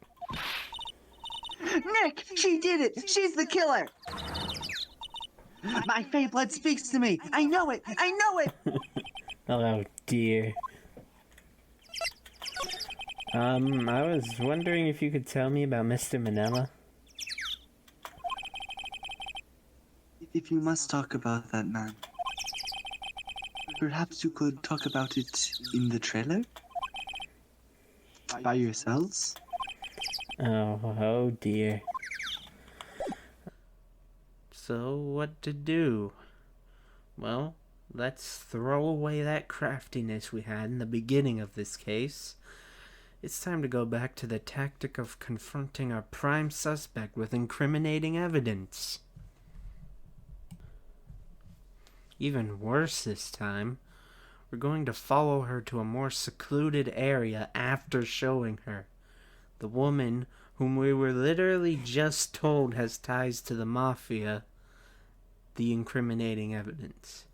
Nick, she did it! She's the killer! My fey blood speaks to me! I know it! I know it!
Oh dear. I was wondering if you could tell me about Mr. Manella.
If you must talk about that man, perhaps you could talk about it in the trailer? By yourselves?
Oh dear. So, what to do? Well, let's throw away that craftiness we had in the beginning of this case. It's time to go back to the tactic of confronting our prime suspect with incriminating evidence. Even worse this time, we're going to follow her to a more secluded area after showing her. The woman whom we were literally just told has ties to the mafia, the incriminating evidence.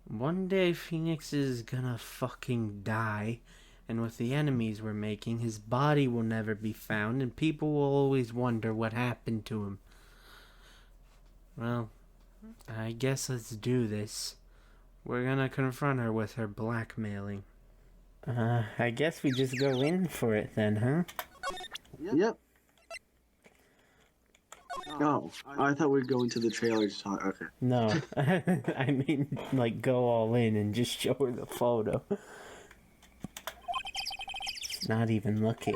One day Phoenix is gonna fucking die, and with the enemies we're making, his body will never be found, and people will always wonder what happened to him. Well, I guess let's do this. We're gonna confront her with her blackmailing. I guess we just go in for it then, huh?
Yep. Oh, I thought we'd go into the trailer to talk. Okay.
No, I mean, like, go all in and just show her the photo. She's not even looking.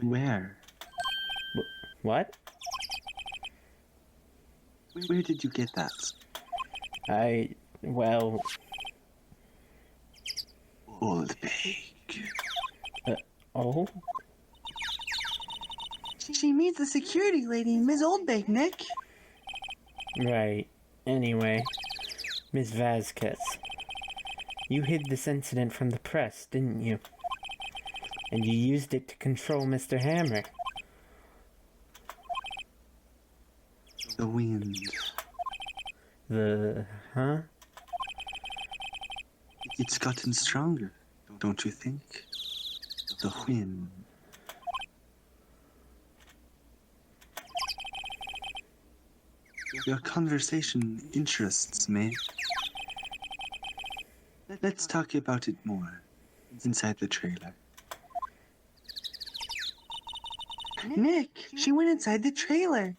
Where?
What?
Where did you get that?
Well...
Old Pig.
Oh?
She means the security lady, Ms. Oldbake, Nick.
Right. Anyway, Ms. Vasquez, you hid this incident from the press, didn't you? And you used it to control Mr. Hammer.
The wind.
Huh?
It's gotten stronger, don't you think? The wind. Your conversation interests me. Let's talk about it more inside the trailer. Nick, she went inside the trailer.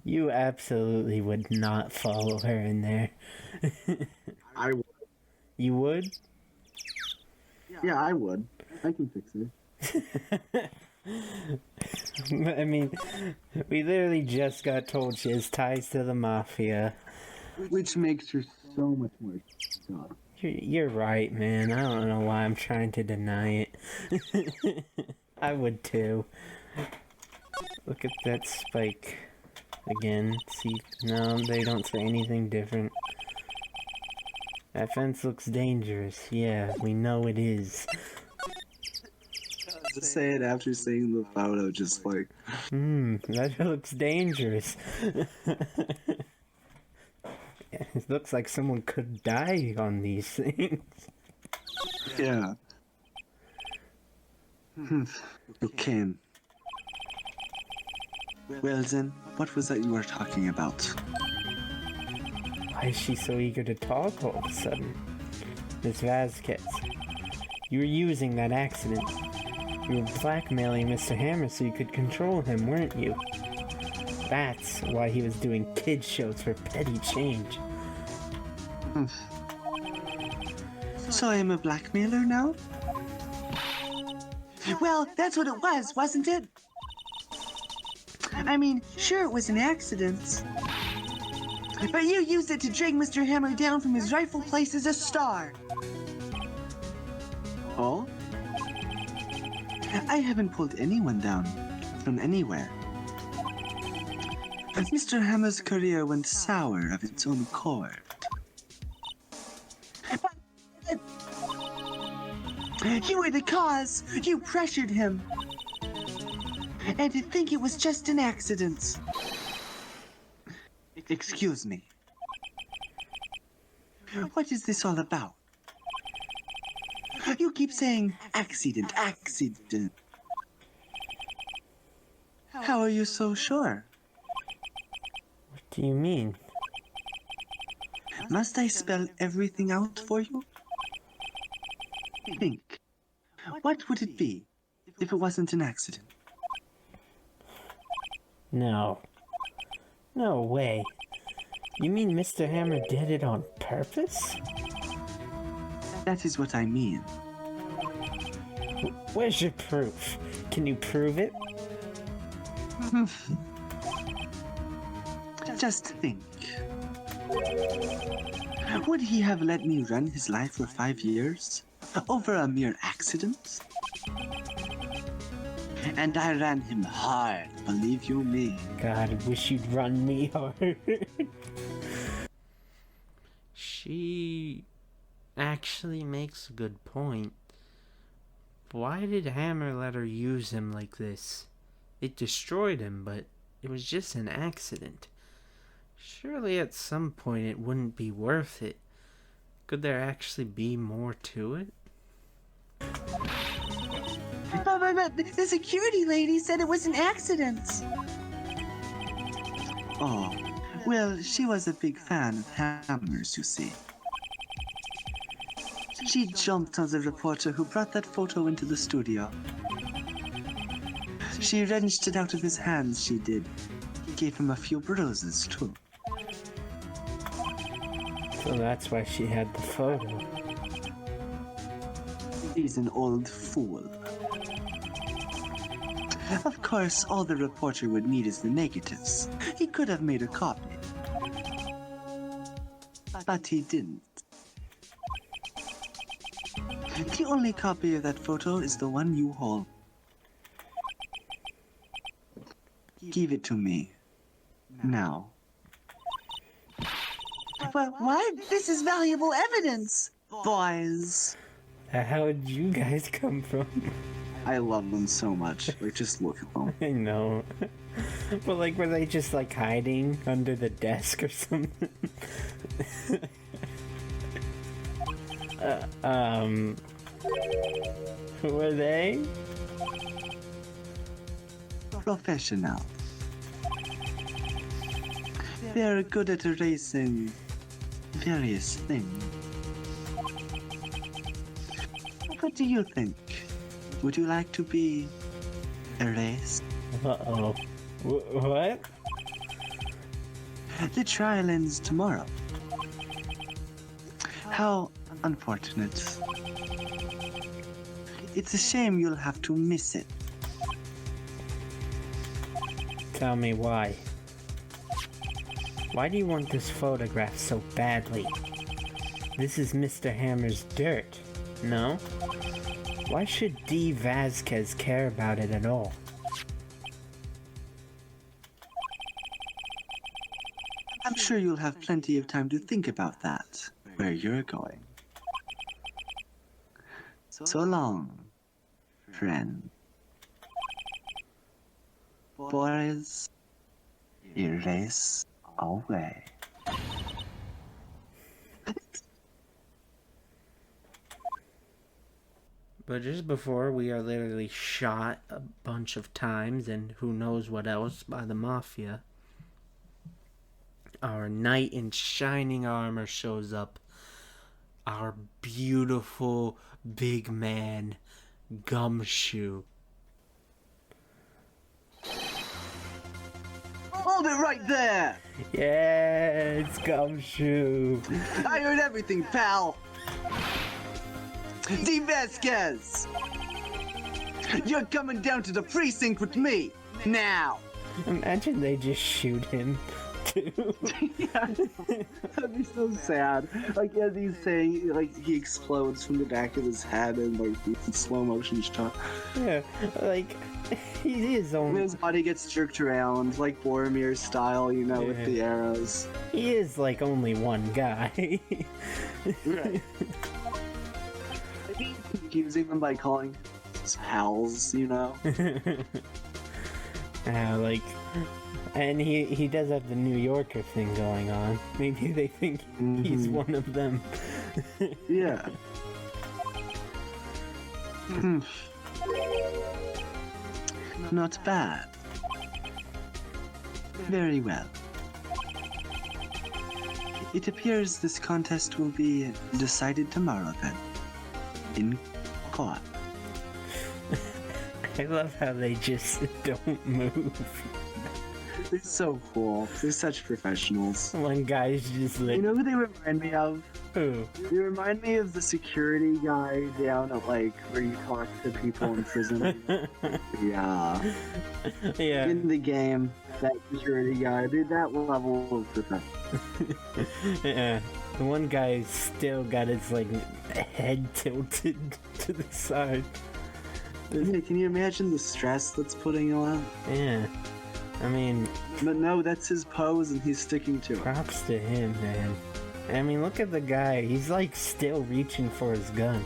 You absolutely would not follow her in there.
I would.
You would?
Yeah, I would. I can fix it.
I mean, we literally just got told she has ties to the mafia.
Which makes her so much more God.
You're right, man. I don't know why I'm trying to deny it. I would too. Look at that spike. Again, see, no, they don't say anything different. That fence looks dangerous. Yeah, we know it is.
To say it after seeing the photo, just like...
That looks dangerous. It looks like someone could die on these things.
Yeah. Okay. Well then, what was that you were talking about?
Why is she so eager to talk all of a sudden? Miss Vasquez. You were using that accident. You were blackmailing Mr. Hammer so you could control him, weren't you? That's why he was doing kid shows for petty change.
So I am a blackmailer now? Well, that's what it was, wasn't it? I mean, sure it was an accident. But you used it to drag Mr. Hammer down from his rightful place as a star. Oh? I haven't pulled anyone down from anywhere. Mr. Hammer's career went sour of its own accord. You were the cause. You pressured him. And to think it was just an accident. Excuse me. What is this all about? You keep saying accident, accident. How are you so sure?
What do you mean?
Must I spell everything out for you? Think. What would it be if it wasn't an accident?
No. No way. You mean Mr. Hammer did it on purpose?
That is what I mean.
Where's your proof? Can you prove it?
Just think. Would he have let me run his life for 5 years? Over a mere accident? And I ran him hard, believe you me.
God, I wish you'd run me hard. She actually makes a good point. Why did Hammer let her use him like this? It destroyed him, but it was just an accident. Surely at some point it wouldn't be worth it. Could there actually be more to it?
But the security lady said it was an accident. Oh, well, she was a big fan of Hammer's, you see. She jumped on the reporter who brought that photo into the studio. She wrenched it out of his hands, she did. Gave him a few bruises, too.
So that's why she had the photo.
He's an old fool. Of course, all the reporter would need is the negatives. He could have made a copy. But he didn't. The only copy of that photo is the one you hold. Give it to me. Now. But what? This is valuable evidence! Boys.
How'd you guys come from?
I love them so much. Like, just look at them.
I know. But like, were they just like hiding under the desk or something? Who are they?
Professional. They're good at erasing various things. What do you think? Would you like to be erased?
Uh-oh. What?
The trial ends tomorrow. How unfortunate. It's a shame you'll have to miss it.
Tell me why. Why do you want this photograph so badly? This is Mr. Hammer's dirt, no? Why should D. Vasquez care about it at all?
I'm sure you'll have plenty of time to think about that, where you're going. So long, friend. Boys, erase away.
But just before, we are literally shot a bunch of times and who knows what else by the Mafia. Our knight in shining armor shows up, our beautiful big man, Gumshoe.
Hold it right there!
Yeah, it's Gumshoe.
I heard everything, pal! D. Vasquez! You're coming down to the precinct with me! Now!
Imagine they just shoot him, too.
Yeah, that'd be so sad. Like, as he's saying, like, he explodes from the back of his head and, like, it's slow motion shot.
Yeah, like, he is only...
His body gets jerked around, like Boromir style, you know, with
Yeah.
the arrows.
He is, like, only one guy.
Right. I think he's confusing them by calling his pals, you know?
Like, and he does have the New Yorker thing going on. Maybe they think he's
Mhm.
one of them.
Yeah.
Not bad. Very well. It appears this contest will be decided tomorrow then. In court.
I love how they just don't move.
They're so cool. They're such professionals.
One guy's just like,
You know who they remind me of?
who?
They remind me of the security guy down at, like, where you talk to people in prison. Yeah.
Yeah.
In the game, that security guy, dude, that level of professional.
Yeah. The one guy's still got his, like, head tilted to the side.
Yeah, can you imagine the stress that's putting on?
Yeah. I mean,
But no, that's his pose and he's sticking to it.
props to him, man. I mean, look at the guy. He's, like, still reaching for his gun.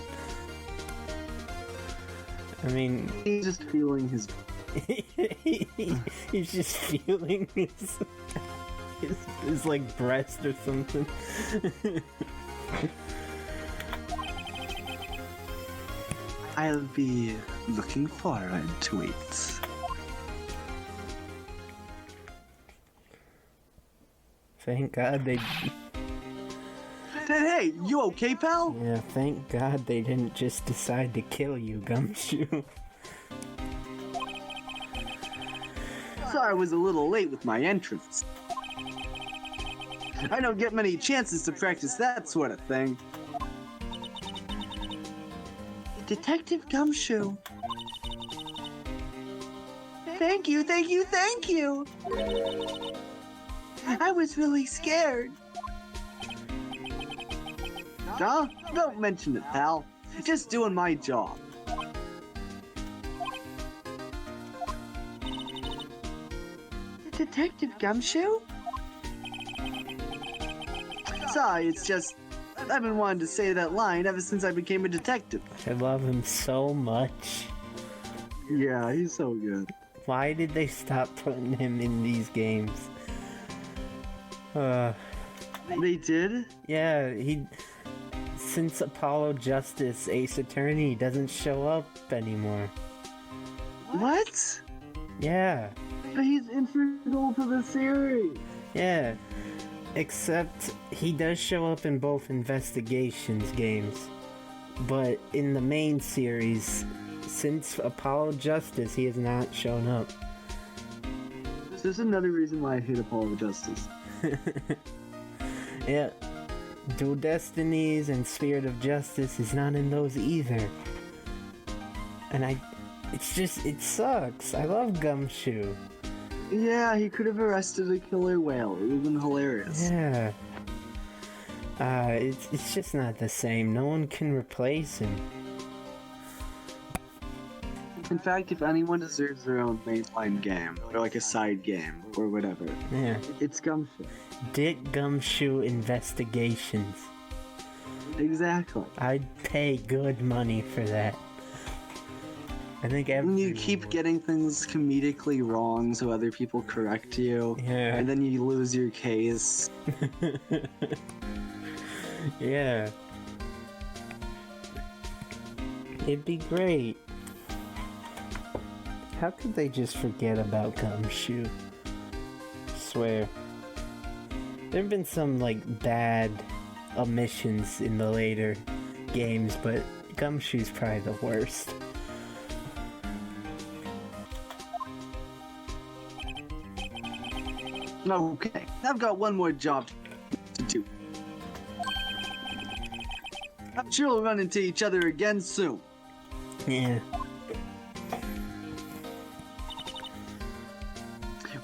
I mean,
He's just feeling his...
he's just feeling his like breast or something.
I'll be looking forward to it.
Thank God they.
Hey, you okay, pal?
Yeah, thank God they didn't just decide to kill you, Gumshoe.
Sorry I was a little late with my entrance. I don't get many chances to practice that sort of thing. Detective Gumshoe. Thank you, thank you, thank you! I was really scared. Huh? Don't mention it, pal. Just doing my job. Detective Gumshoe? Sorry, it's just... I've been wanting to say that line ever since I became a detective.
I love him so much.
Yeah, he's so good.
Why did they stop putting him in these games?
They did?
Yeah, since Apollo Justice, Ace Attorney doesn't show up anymore.
What?
Yeah,
But he's integral to the series.
yeah. Except he does show up in both Investigations games. But in the main series, since Apollo Justice, he has not shown up.
There's another reason why I hate Apollo Justice.
Yeah. Dual Destinies and Spirit of Justice is not in those either. And it sucks. I love Gumshoe.
Yeah, he could have arrested a killer whale. It would have been hilarious.
Yeah. It's just not the same. No one can replace him.
In fact, if anyone deserves their own mainline game, or like a side game, or whatever,
Yeah.
it's Gumshoe.
Dick Gumshoe Investigations.
Exactly.
I'd pay good money for that. I think
When you keep getting things comedically wrong so other people correct you,
Yeah.
and then you lose your case.
Yeah. It'd be great. How could they just forget about Gumshoe? Swear. There've been some, like, bad omissions in the later games, but Gumshoe's probably the worst.
Okay, I've got one more job to do. I'm sure we'll run into each other again soon.
Yeah.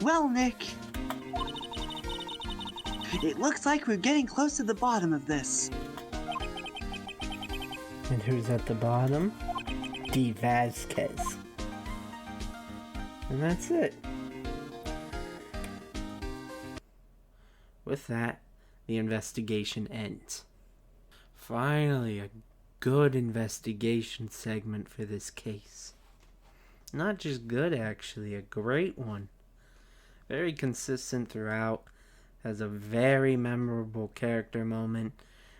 Well, Nick, it looks like we're getting close to the bottom of this.
And who's at the bottom? D. Vasquez. And that's it. With that, the investigation ends. Finally, a good investigation segment for this case. Not just good, actually, a great one. Very consistent throughout, has a very memorable character moment,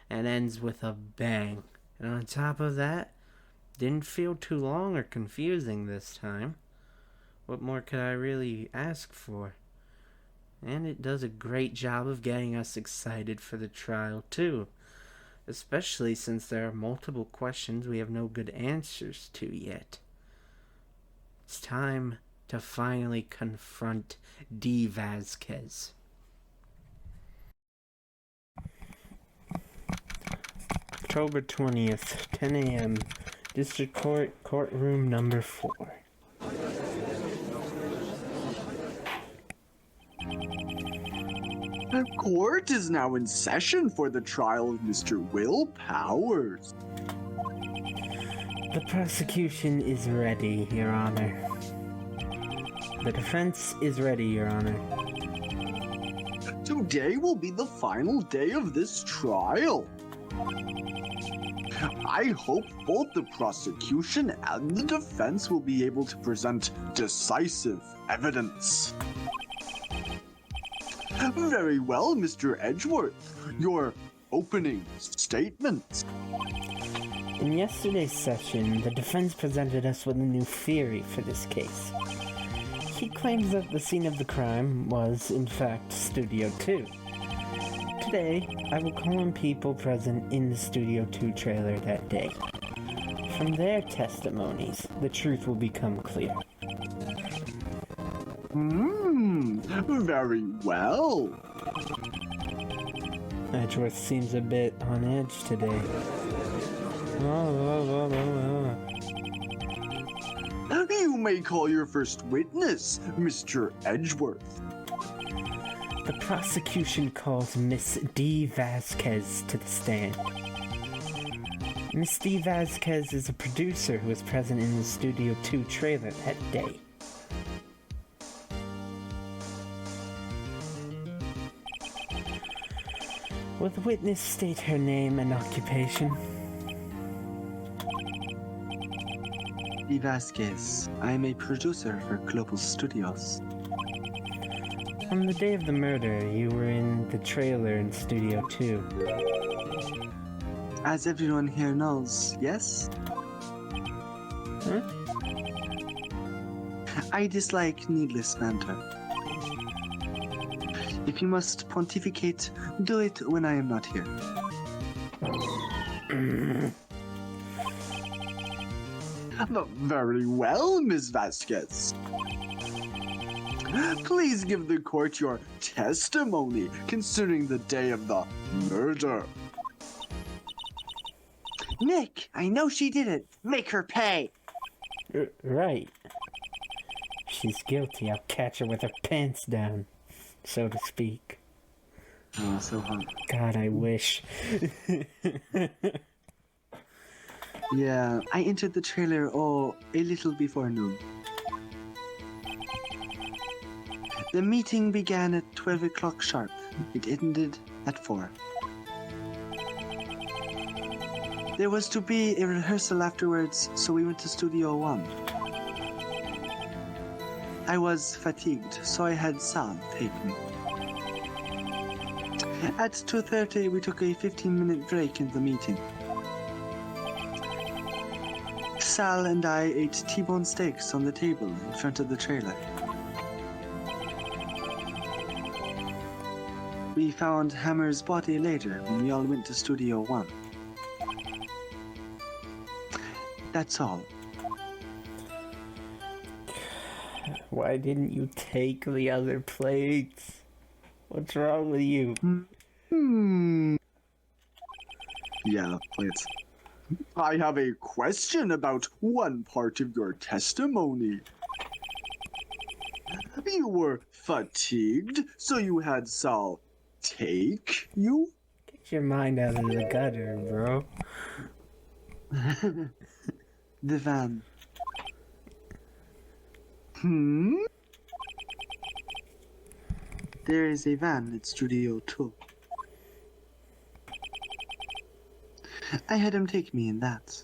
and ends with a bang. And on top of that, didn't feel too long or confusing this time. What more could I really ask for? And it does a great job of getting us excited for the trial, too. Especially since there are multiple questions we have no good answers to yet. It's time to finally confront D. Vasquez. October 20th, 10 a.m., District Court, Courtroom number 4.
The court is now in session for the trial of Mr. Will Powers.
The prosecution is ready, Your Honor. The defense is ready, Your Honor.
Today will be the final day of this trial. I hope both the prosecution and the defense will be able to present decisive evidence. Very well, Mr. Edgeworth. Your opening statement.
In yesterday's session, the defense presented us with a new theory for this case. He claims that the scene of the crime was, in fact, Studio 2. Today, I will call on people present in the Studio 2 trailer that day. From their testimonies, the truth will become clear.
Very well.
Edgeworth seems a bit on edge today.
You may call your first witness, Mr. Edgeworth.
The prosecution calls Miss D. Vasquez to the stand. Miss D. Vasquez is a producer who was present in the Studio 2 trailer that day. Will the witness state her name and occupation?
D. Vasquez. I am a producer for Global Studios.
On the day of the murder, you were in the trailer in Studio 2.
As everyone here knows, yes?
Huh?
I dislike needless banter. If you must pontificate, do it when I am not here. Very well, Ms. Vasquez. Please give the court your testimony concerning the day of the murder. Nick, I know she did it. Make her pay.
Right. She's guilty. I'll catch her with her pants down, so to speak.
Oh, so hot.
God, I wish.
Yeah, I entered the trailer, a little before noon. The meeting began at 12 o'clock sharp. It ended at 4. There was to be a rehearsal afterwards, so we went to Studio 1. I was fatigued, so I had Sal take me. At 2:30, we took a 15-minute break in the meeting. Sal and I ate T-bone steaks on the table in front of the trailer. we found Hammer's body later when we all went to Studio 1. That's all.
Why didn't you take the other plates? What's wrong with you?
Yeah, plates. I have a question about one part of your testimony. You were fatigued, so you had Sal take you?
Get your mind out of the gutter, bro.
The van. There is a van at Studio 2. I had him take me in that.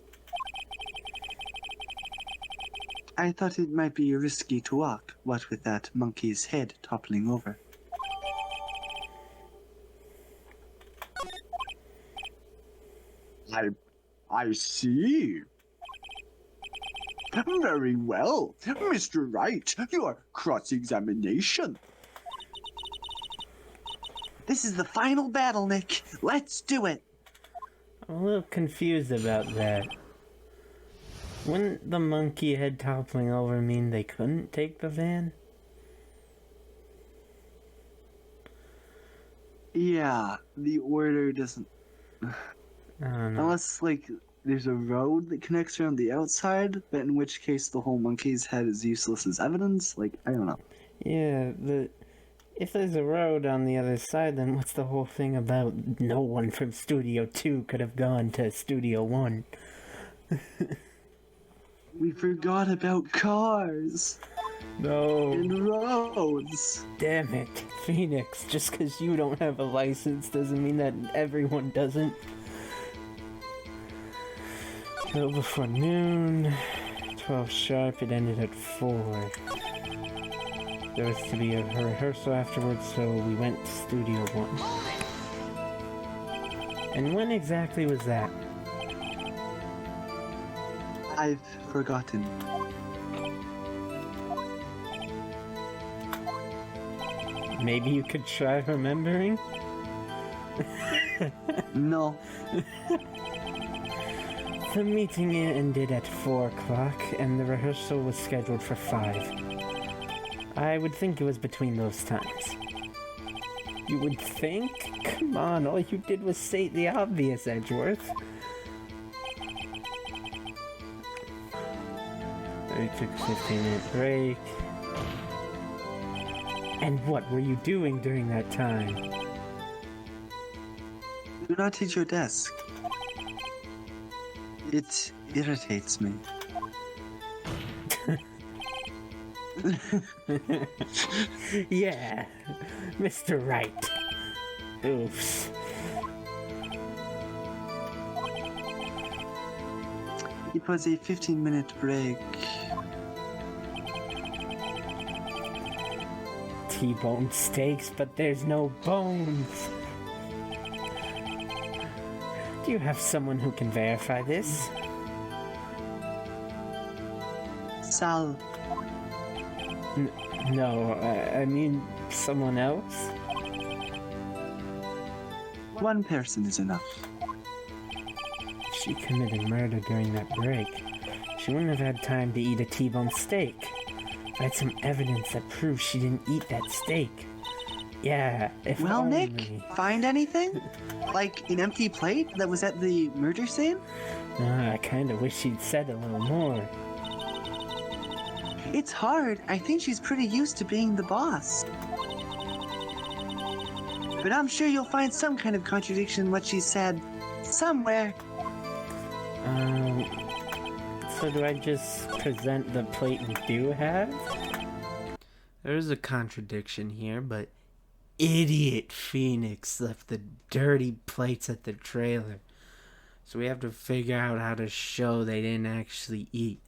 I thought it might be risky to walk, what with that monkey's head toppling over. I see. Very well. Mr. Wright, your cross-examination. This is the final battle, Nick. Let's do it.
I'm a little confused about that. Wouldn't the monkey head toppling over mean they couldn't take the van?
Yeah, the order doesn't...
I don't know.
Unless, like, there's a road that connects around the outside, but in which case the whole monkey's head is useless as evidence. Like, I don't know.
Yeah, if there's a road on the other side, then what's the whole thing about no one from Studio 2 could have gone to Studio 1?
We forgot about cars
No.
and roads.
Damn it, Phoenix. Just because you don't have a license doesn't mean that everyone doesn't. Well, before noon, 12 sharp, it ended at 4. There was to be a rehearsal afterwards, so we went to Studio 1. And when exactly was that?
I've forgotten.
Maybe you could try remembering?
No.
The meeting ended at 4 o'clock, and the rehearsal was scheduled for 5. I would think it was between those times. You would think? Come on, all you did was state the obvious, Edgeworth. We took a 15-minute break. And what were you doing during that time?
Do not hit your desk. It irritates me.
Yeah, Mr. Wright. Oops.
It was a 15-minute break.
T-bone steaks, but there's no bones. Do you have someone who can verify this?
Sal.
No, I mean someone else?
One person is enough.
She committed murder during that break. She wouldn't have had time to eat a T-bone steak. I had some evidence that proves she didn't eat that steak. Yeah, if
Well,
only.
Nick, find anything? Like an empty plate that was at the murder scene?
I kinda wish she'd said a little more.
It's hard. I think she's pretty used to being the boss. But I'm sure you'll find some kind of contradiction in what she said. Somewhere.
So do I just present the plate we do have? There's a contradiction here, but idiot Phoenix left the dirty plates at the trailer. So we have to figure out how to show they didn't actually eat.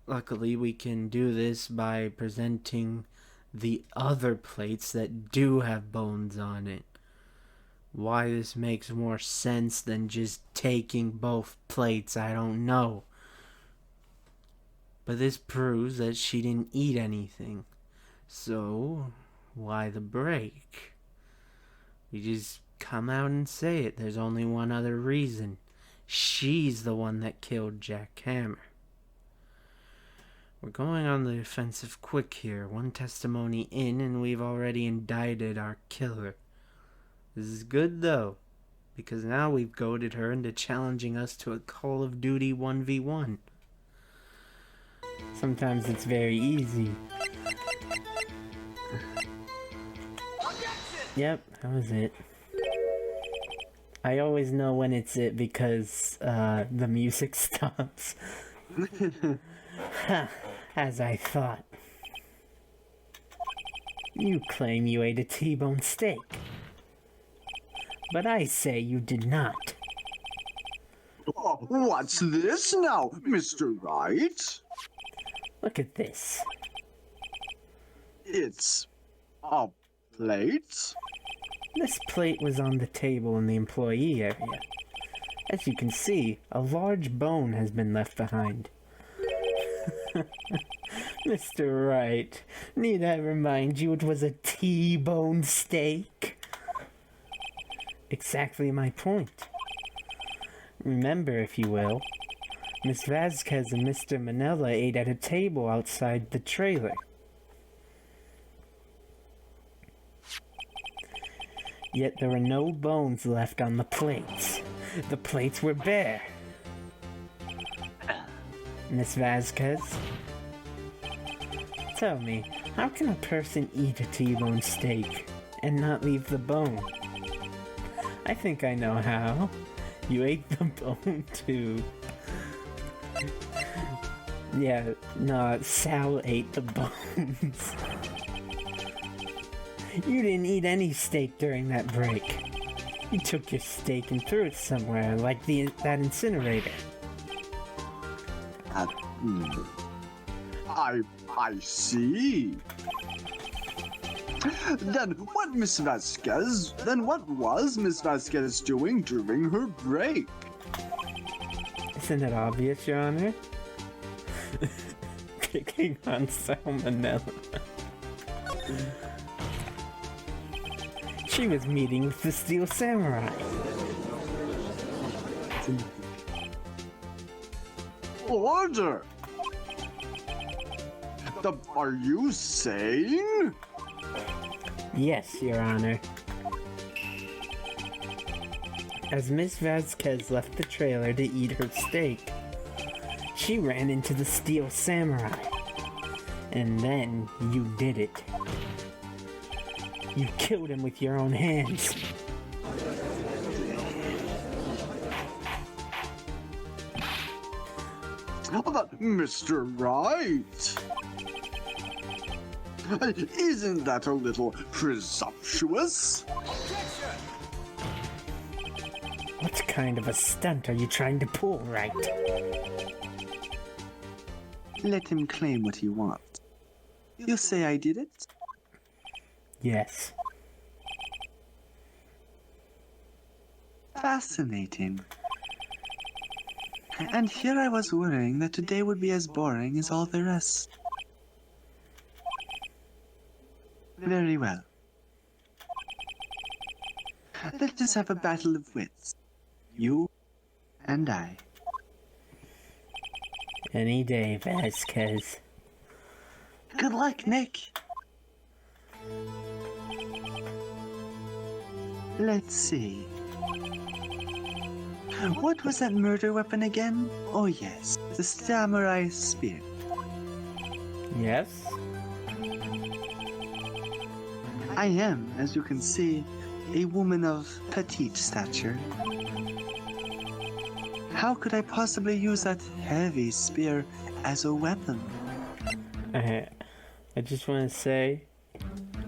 Luckily, we can do this by presenting the other plates that do have bones on it. Why this makes more sense than just taking both plates, I don't know. But this proves that she didn't eat anything. So, why the break? You just come out and say it. There's only one other reason. She's the one that killed Jack Hammer. We're going on the offensive quick here. One testimony in and we've already indicted our killer. This is good though, because now we've goaded her into challenging us to a Call of Duty 1v1. Sometimes it's very easy. Yep, that was it. I always know when it's it because the music stops. As I thought. You claim you ate a T-bone steak. But I say you did not.
Oh, what's this now, Mr. Wright?
Look at this.
It's a plate?
This plate was on the table in the employee area. As you can see, a large bone has been left behind. Mr. Wright, need I remind you it was a T-bone steak? Exactly my point. Remember, if you will, Miss Vasquez and Mr. Manella ate at a table outside the trailer. Yet there were no bones left on the plates. The plates were bare. Miss Vasquez, tell me, how can a person eat a T-bone steak and not leave the bone? I think I know how. You ate the bone too. Yeah, no, Sal ate the bones. You didn't eat any steak during that break. You took your steak and threw it somewhere, like that incinerator.
I see. Then what was Miss Vasquez doing during her break?
Isn't it obvious, Your Honor? Picking on Sal Manella. She was meeting with the Steel Samurai.
Order! Are you saying?
Yes, Your Honor. As Miss Vasquez left the trailer to eat her steak, she ran into the Steel Samurai. And then you did it. You killed him with your own hands.
But Mr. Wright, isn't that a little presumptuous?
What kind of a stunt are you trying to pull, Wright?
Let him claim what he wants. You say I did it?
Yes.
Fascinating. And here I was worrying that today would be as boring as all the rest. Very well. Let us have a battle of wits. You and I.
Any day, Vasquez.
Good luck, Nick. Let's see. What was that murder weapon again? Oh yes, the samurai spear.
Yes?
I am, as you can see, a woman of petite stature. How could I possibly use that heavy spear as a weapon?
I just want to say,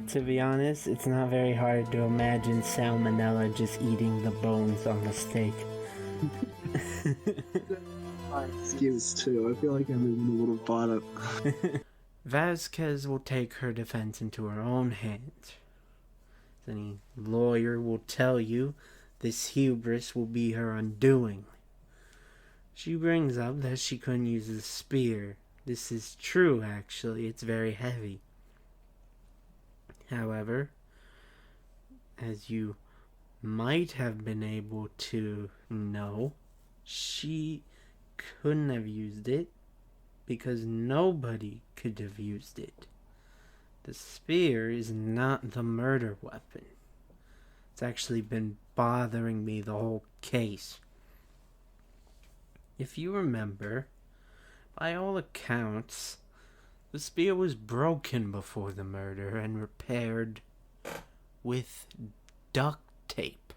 to be honest, it's not very hard to imagine Sal Manella just eating the bones on the steak.
My excuse too. I feel like I'm even a little bought up.
Vasquez will take her defense into her own hands. Any lawyer will tell you this hubris will be her undoing. She brings up that she couldn't use the spear. This is true, actually. It's very heavy. However, as you might have been able to know, she couldn't have used it because nobody could have used it. The spear is not the murder weapon. It's actually been bothering me the whole case. If you remember, by all accounts, the spear was broken before the murder and repaired with duct tape.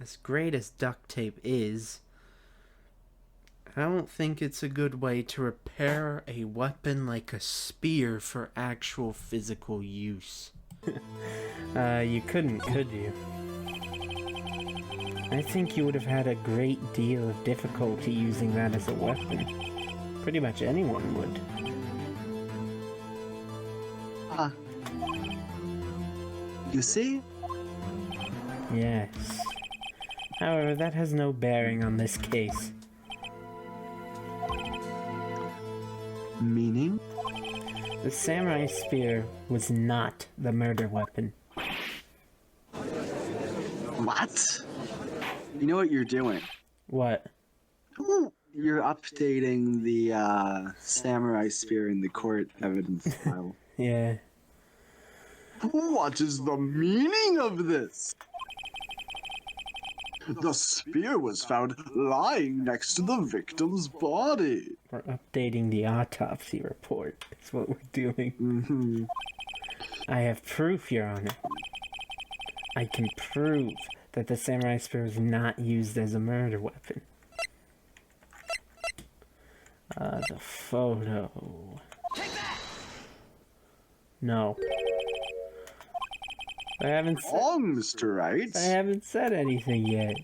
As great as duct tape is, I don't think it's a good way to repair a weapon like a spear for actual physical use. You couldn't, could you? I think you would have had a great deal of difficulty using that as a weapon. Pretty much anyone would.
You see?
Yes. However, that has no bearing on this case.
Meaning?
The samurai spear was not the murder weapon.
What? You know what you're doing?
What?
You're updating the samurai spear in the court evidence file.
Yeah.
What is the meaning of this? The spear was found lying next to the victim's body.
We're updating the autopsy report. That's what we're doing. I have proof, Your Honor. I can prove that the samurai spear was not used as a murder weapon. The photo. No. I haven't
Mr. Wright.
I haven't said anything yet.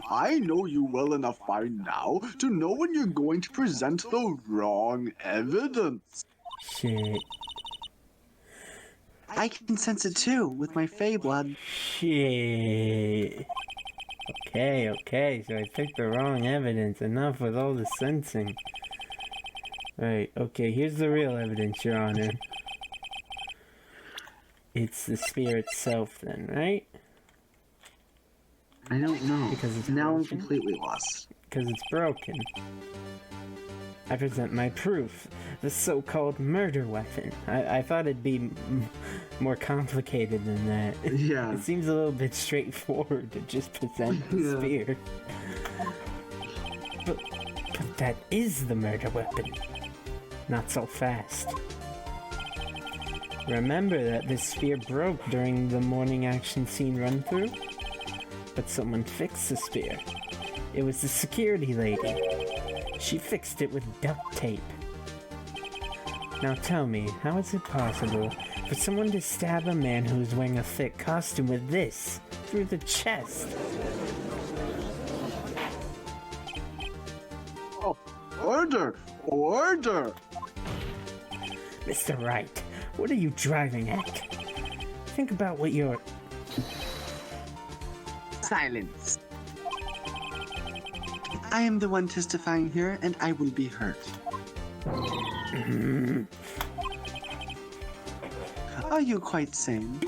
I know you well enough by now to know when you're going to present the wrong evidence.
Shit.
I can sense it too with my Fey blood.
Shit. Okay, so I picked the wrong evidence. Enough with all the sensing. Right, okay, here's the real evidence, Your Honor. It's the spear itself then, right?
I don't know.
Because it's
now I'm
broken?
completely lost.
Because it's broken. I present my proof. The so-called murder weapon. I thought it'd be more complicated than that.
Yeah.
It seems a little bit straightforward to just present the spear. But that is the murder weapon. Not so fast. Remember that this spear broke during the morning action scene run-through? But someone fixed the spear. It was the security lady. She fixed it with duct tape. Now tell me, how is it possible for someone to stab a man who is wearing a thick costume with this through the chest?
Oh, order! Order!
Mr. Wright, what are you driving at? Think about what you're...
Silence. I am the one testifying here, and I will be heard. Are you quite sane?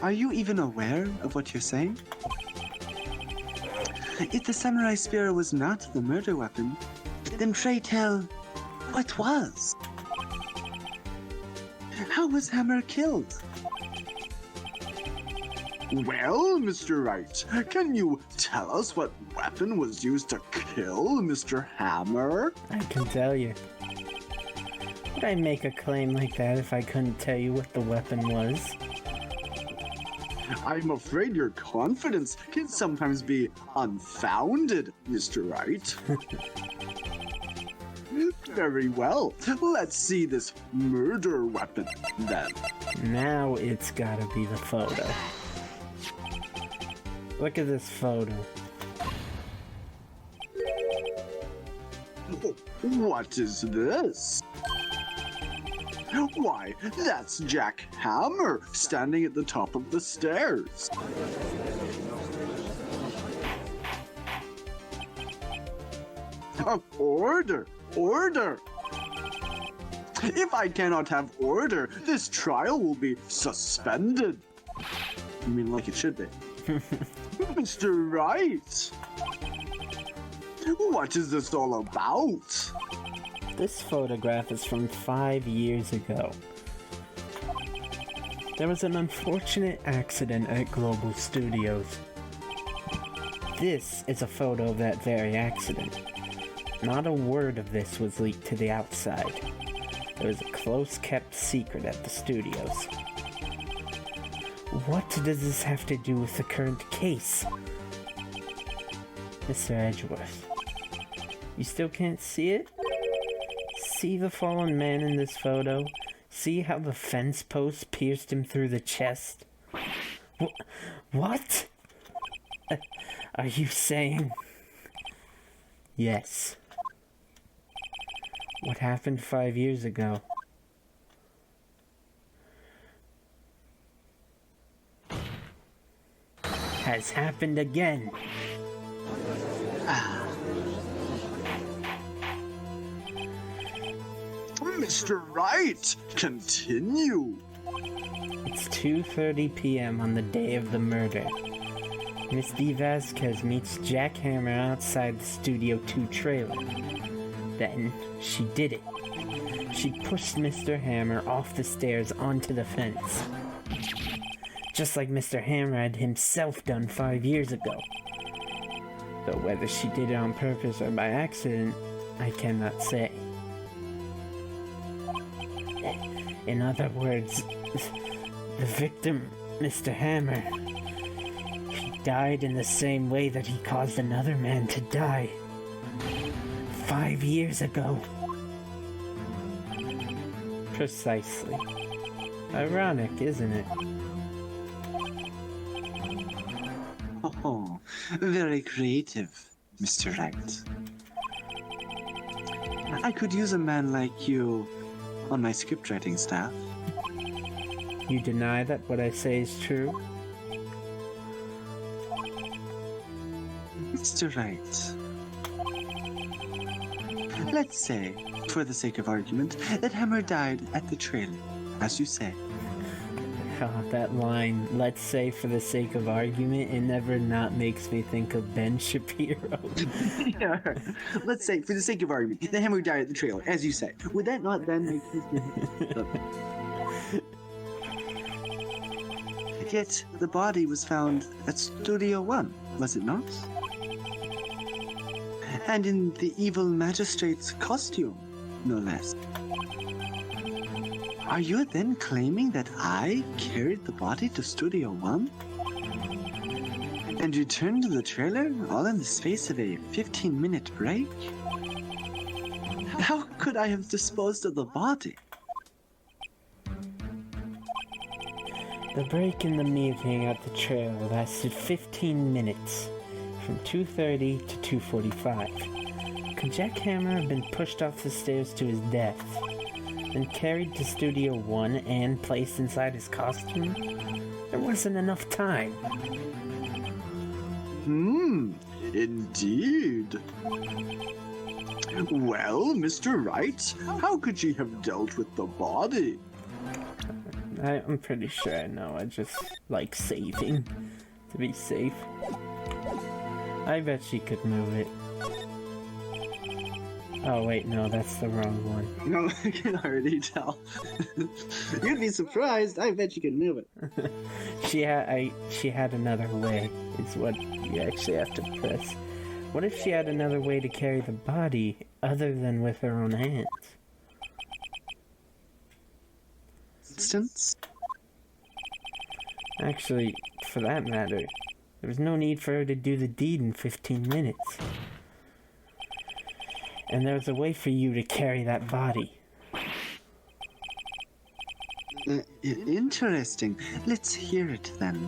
Are you even aware of what you're saying? If the samurai spear was not the murder weapon, then pray tell, what was? How was Hammer killed? Well, Mr. Wright, can you tell us what weapon was used to kill Mr. Hammer?
I can tell you. Would I make a claim like that if I couldn't tell you what the weapon was?
I'm afraid your confidence can sometimes be unfounded, Mr. Wright. Very well. Let's see this murder weapon, then.
Now it's gotta be the photo. Look at this photo.
What is this? Why, that's Jack Hammer standing at the top of the stairs. Order! Order! If I cannot have order, this trial will be suspended. You mean like it should be? Mr. Wright! What is this all about?
This photograph is from 5 years ago. There was an unfortunate accident at Global Studios. This is a photo of that very accident. Not a word of this was leaked to the outside. It was a close-kept secret at the studios. What does this have to do with the current case? Mr. Edgeworth, you still can't see it? See the fallen man in this photo? See how the fence post pierced him through the chest? What? Are you saying? Yes. What happened 5 years ago? Has happened again.
Mr. Wright, continue.
It's 2:30 p.m. on the day of the murder. Miss D. Vasquez meets Jack Hammer outside the Studio 2 trailer. Then, she did it. She pushed Mr. Hammer off the stairs onto the fence. Just like Mr. Hammer had himself done 5 years ago. Though whether she did it on purpose or by accident, I cannot say. In other words, the victim, Mr. Hammer, he died in the same way that he caused another man to die 5 years ago. Precisely. Ironic, isn't it?
Oh, very creative, Mr. Wright. I could use a man like you on my scriptwriting staff.
You deny that what I say is true?
Mr. Wright, let's say, for the sake of argument, that Hammer died at the trailer, as you say.
Oh, that line, let's say for the sake of argument, it never not makes me think of Ben Shapiro.
Yeah. Let's say, for the sake of argument, that Hammer died at the trailer, as you say. Would that not then make you... Yet, the body was found at Studio 1, was it not? And in the evil magistrate's costume, no less. Are you then claiming that I carried the body to Studio 1? And returned to the trailer all in the space of a 15-minute break? How could I have disposed of the body?
The break in the meeting at the trailer lasted 15 minutes, from 2:30 to 2:45. Could Jack Hammer have been pushed off the stairs to his death, then carried to Studio 1 and placed inside his costume? There wasn't enough time.
Indeed. Well, Mr. Wright, how could she have dealt with the body?
I'm pretty sure I know. I just like saving to be safe. I bet she could move it. Oh wait, no, that's the wrong one.
No, I can already tell. You'd be surprised. I bet you could move it.
She had another way, is what you actually have to press. What if she had another way to carry the body other than with her own hands?
Instance?
Actually, for that matter, there was no need for her to do the deed in 15 minutes. And there was a way for you to carry that body.
Interesting. Let's hear it then.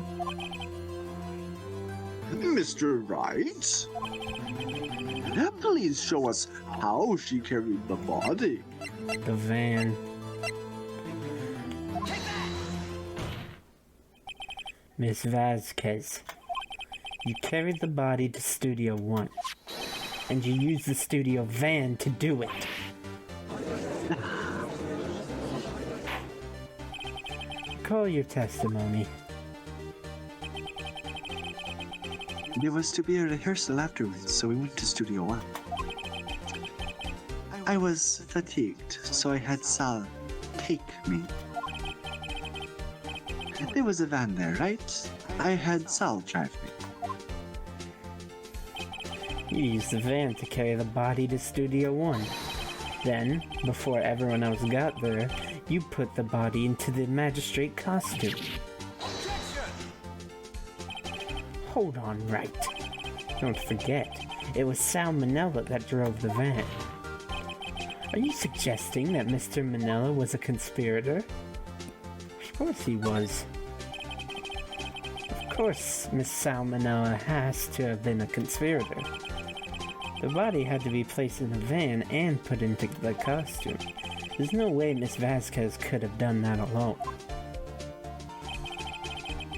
Mr. Wright? Please show us how she carried the body.
The van. Miss Vasquez, you carried the body to Studio 1, and you used the studio van to do it. recall your testimony.
There was to be a rehearsal afterwards, so we went to Studio One. I was fatigued, so I had Sal take me. There was a van there, right? I had Sal drive me.
You used the van to carry the body to Studio One. Then, before everyone else got there, you put the body into the magistrate costume. Hold on, Wright. Don't forget, it was Sal Manella that drove the van. Are you suggesting that Mr. Manella was a conspirator? Of course he was. Of course, Miss Sal Manella has to have been a conspirator. The body had to be placed in a van and put into the costume. There's no way Miss Vasquez could have done that alone.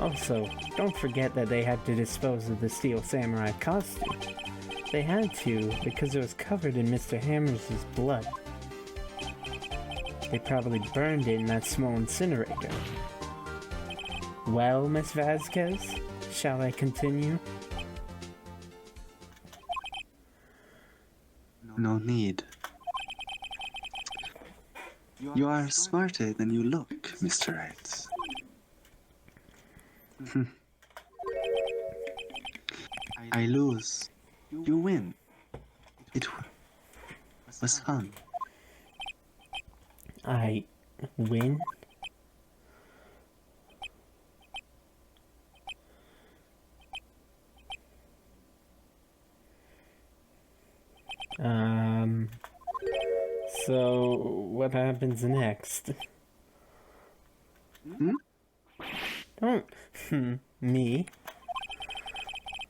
Also, don't forget that they had to dispose of the Steel Samurai costume. They had to because it was covered in Mr. Hammers' blood. They probably burned it in that small incinerator. Well, Miss Vasquez, shall I continue?
No need. You are smarter than you look, Mr. Wright. I lose. You win. It was fun.
I win? So what happens next? Don't, me?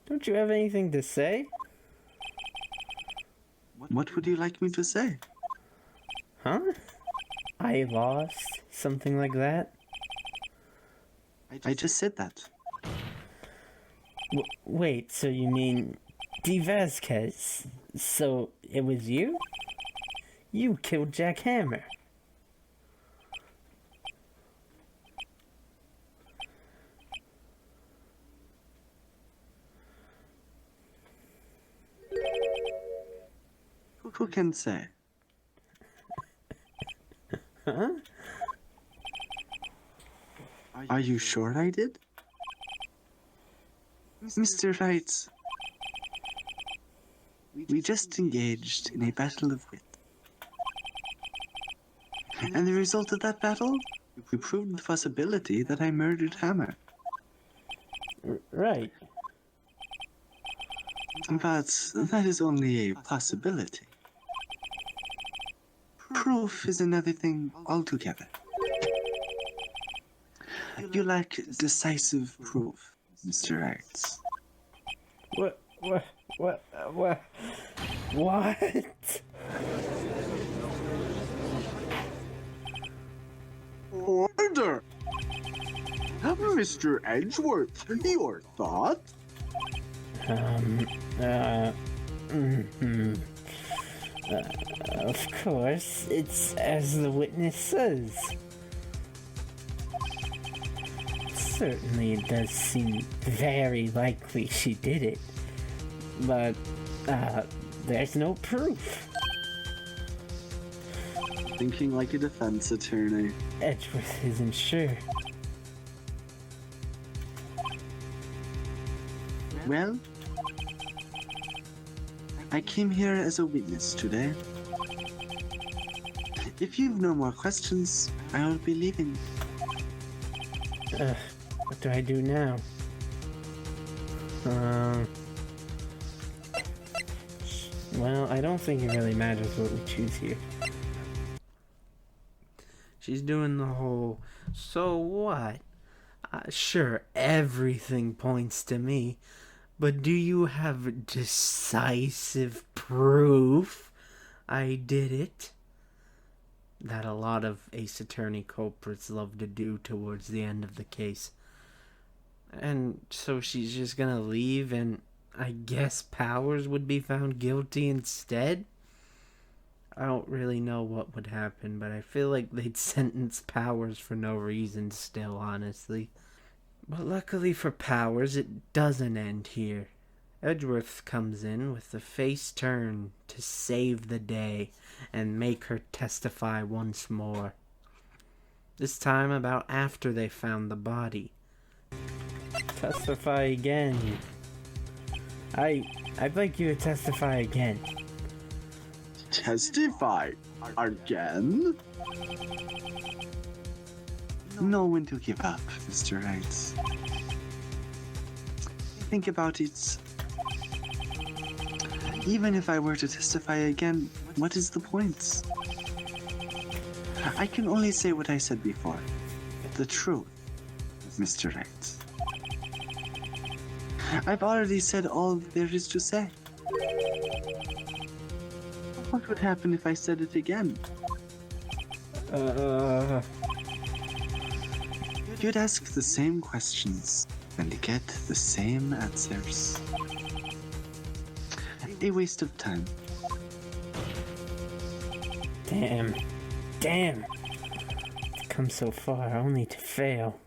Don't you have anything to say?
What would you like me to say?
Huh? I lost? Something like that?
I just said that.
Wait, so you mean D. Vasquez? So it was you? You killed Jack Hammer.
Who can say?
Huh?
Are you sure I did? Mr. Wright, we just engaged in a battle of wit. And the result of that battle, we proved the possibility that I murdered Hammer.
Right.
But that is only a possibility. Proof is another thing altogether. You lack decisive proof, Mr. Wright.
What?
Order! Mr. Edgeworth, your thought?
Of course, it's as the witness says. Certainly it does seem very likely she did it, but, there's no proof.
Thinking like a defense attorney.
Edgeworth isn't sure.
Well, I came here as a witness today. If you've no more questions, I will be leaving.
What do I do now? Well, I don't think it really matters what we choose here. She's doing the whole, so what? Sure, everything points to me, but do you have decisive proof I did it? That a lot of Ace Attorney culprits love to do towards the end of the case. And so she's just gonna leave and I guess Powers would be found guilty instead? I don't really know what would happen, but I feel like they'd sentence Powers for no reason still, honestly. But luckily for Powers, it doesn't end here. Edgeworth comes in with the face turn to save the day and make her testify once more. This time about after they found the body. Testify again. I'd like you to testify again.
Testify again? Know when to give up, Mr. Wright. Think about it. Even if I were to testify again, what is the point? I can only say what I said before. The truth, Mr. Wright. I've already said all there is to say. What would happen if I said it again? You'd ask the same questions and get the same answers. A waste of time.
Damn. Come so far, only to fail.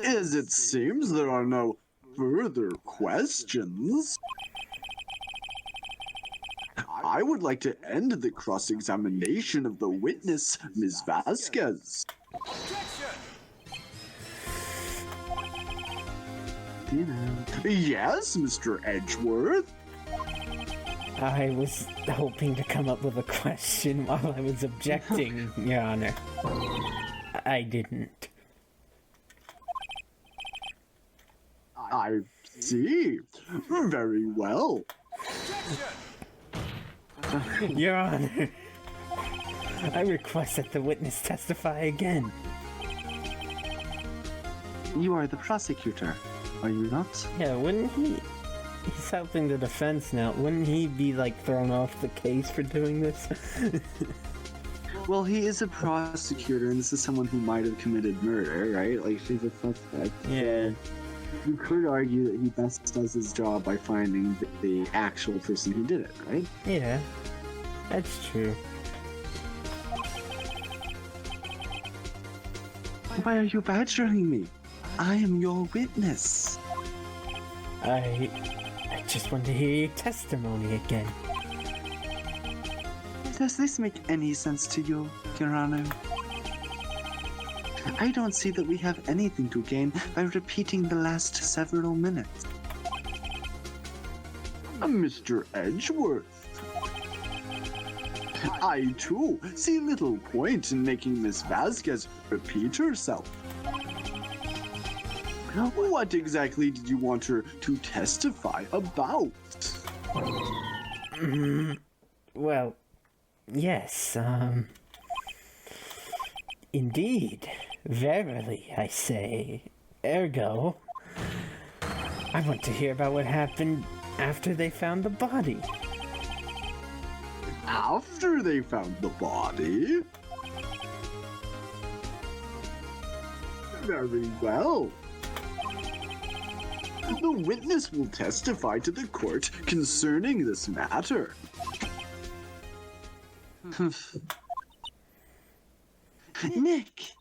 As it seems, there are no further questions. I would like to end the cross-examination of the witness, Ms. Vasquez. Yes, Mr. Edgeworth?
I was hoping to come up with a question while I was objecting, Your Honor. I didn't.
I see. Very well.
Your Honor, I request that the witness testify again.
You are the prosecutor, are you not?
Yeah, wouldn't he... He's helping the defense now. Wouldn't he be, like, thrown off the case for doing this?
Well, he is a prosecutor, and this is someone who might have committed murder, right? Like, she's a suspect.
Yeah.
You could argue that he best does his job by finding the actual person who did it, right?
Yeah, that's true.
Why are you badgering me? I am your witness.
I just want to hear your testimony again.
Does this make any sense to you, Your Honor? I don't see that we have anything to gain by repeating the last several minutes. Mr. Edgeworth. I, too, see little point in making Miss Vasquez repeat herself. What exactly did you want her to testify about?
Well, yes, indeed. Verily, I say. Ergo, I want to hear about what happened after they found the body.
After they found the body? Very well. The witness will testify to the court concerning this matter. Nick!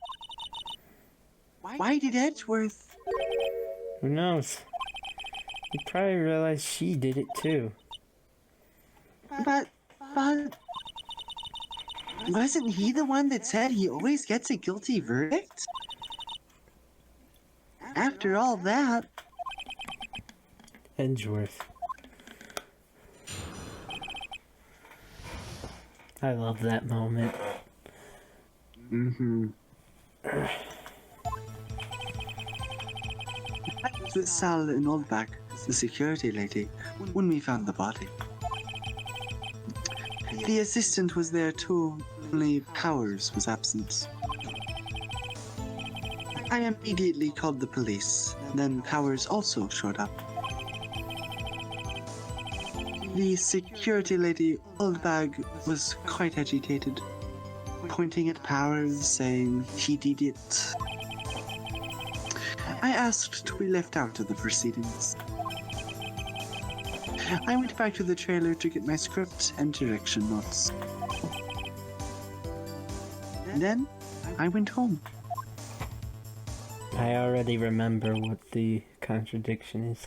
Why did Edgeworth?
Who knows? He probably realized she did it too.
But... Wasn't he the one that said he always gets a guilty verdict? After all that...
Edgeworth. I love that moment.
Mm-hmm. With Sal and Oldback, the security lady, when we found the body. The assistant was there too, only Powers was absent. I immediately called the police, then Powers also showed up. The security lady, Oldbag, was quite agitated, pointing at Powers, saying he did it. I asked to be left out of the proceedings.
I went back to the trailer to get my script and direction notes. Then, I went home.
I already remember what the contradiction is.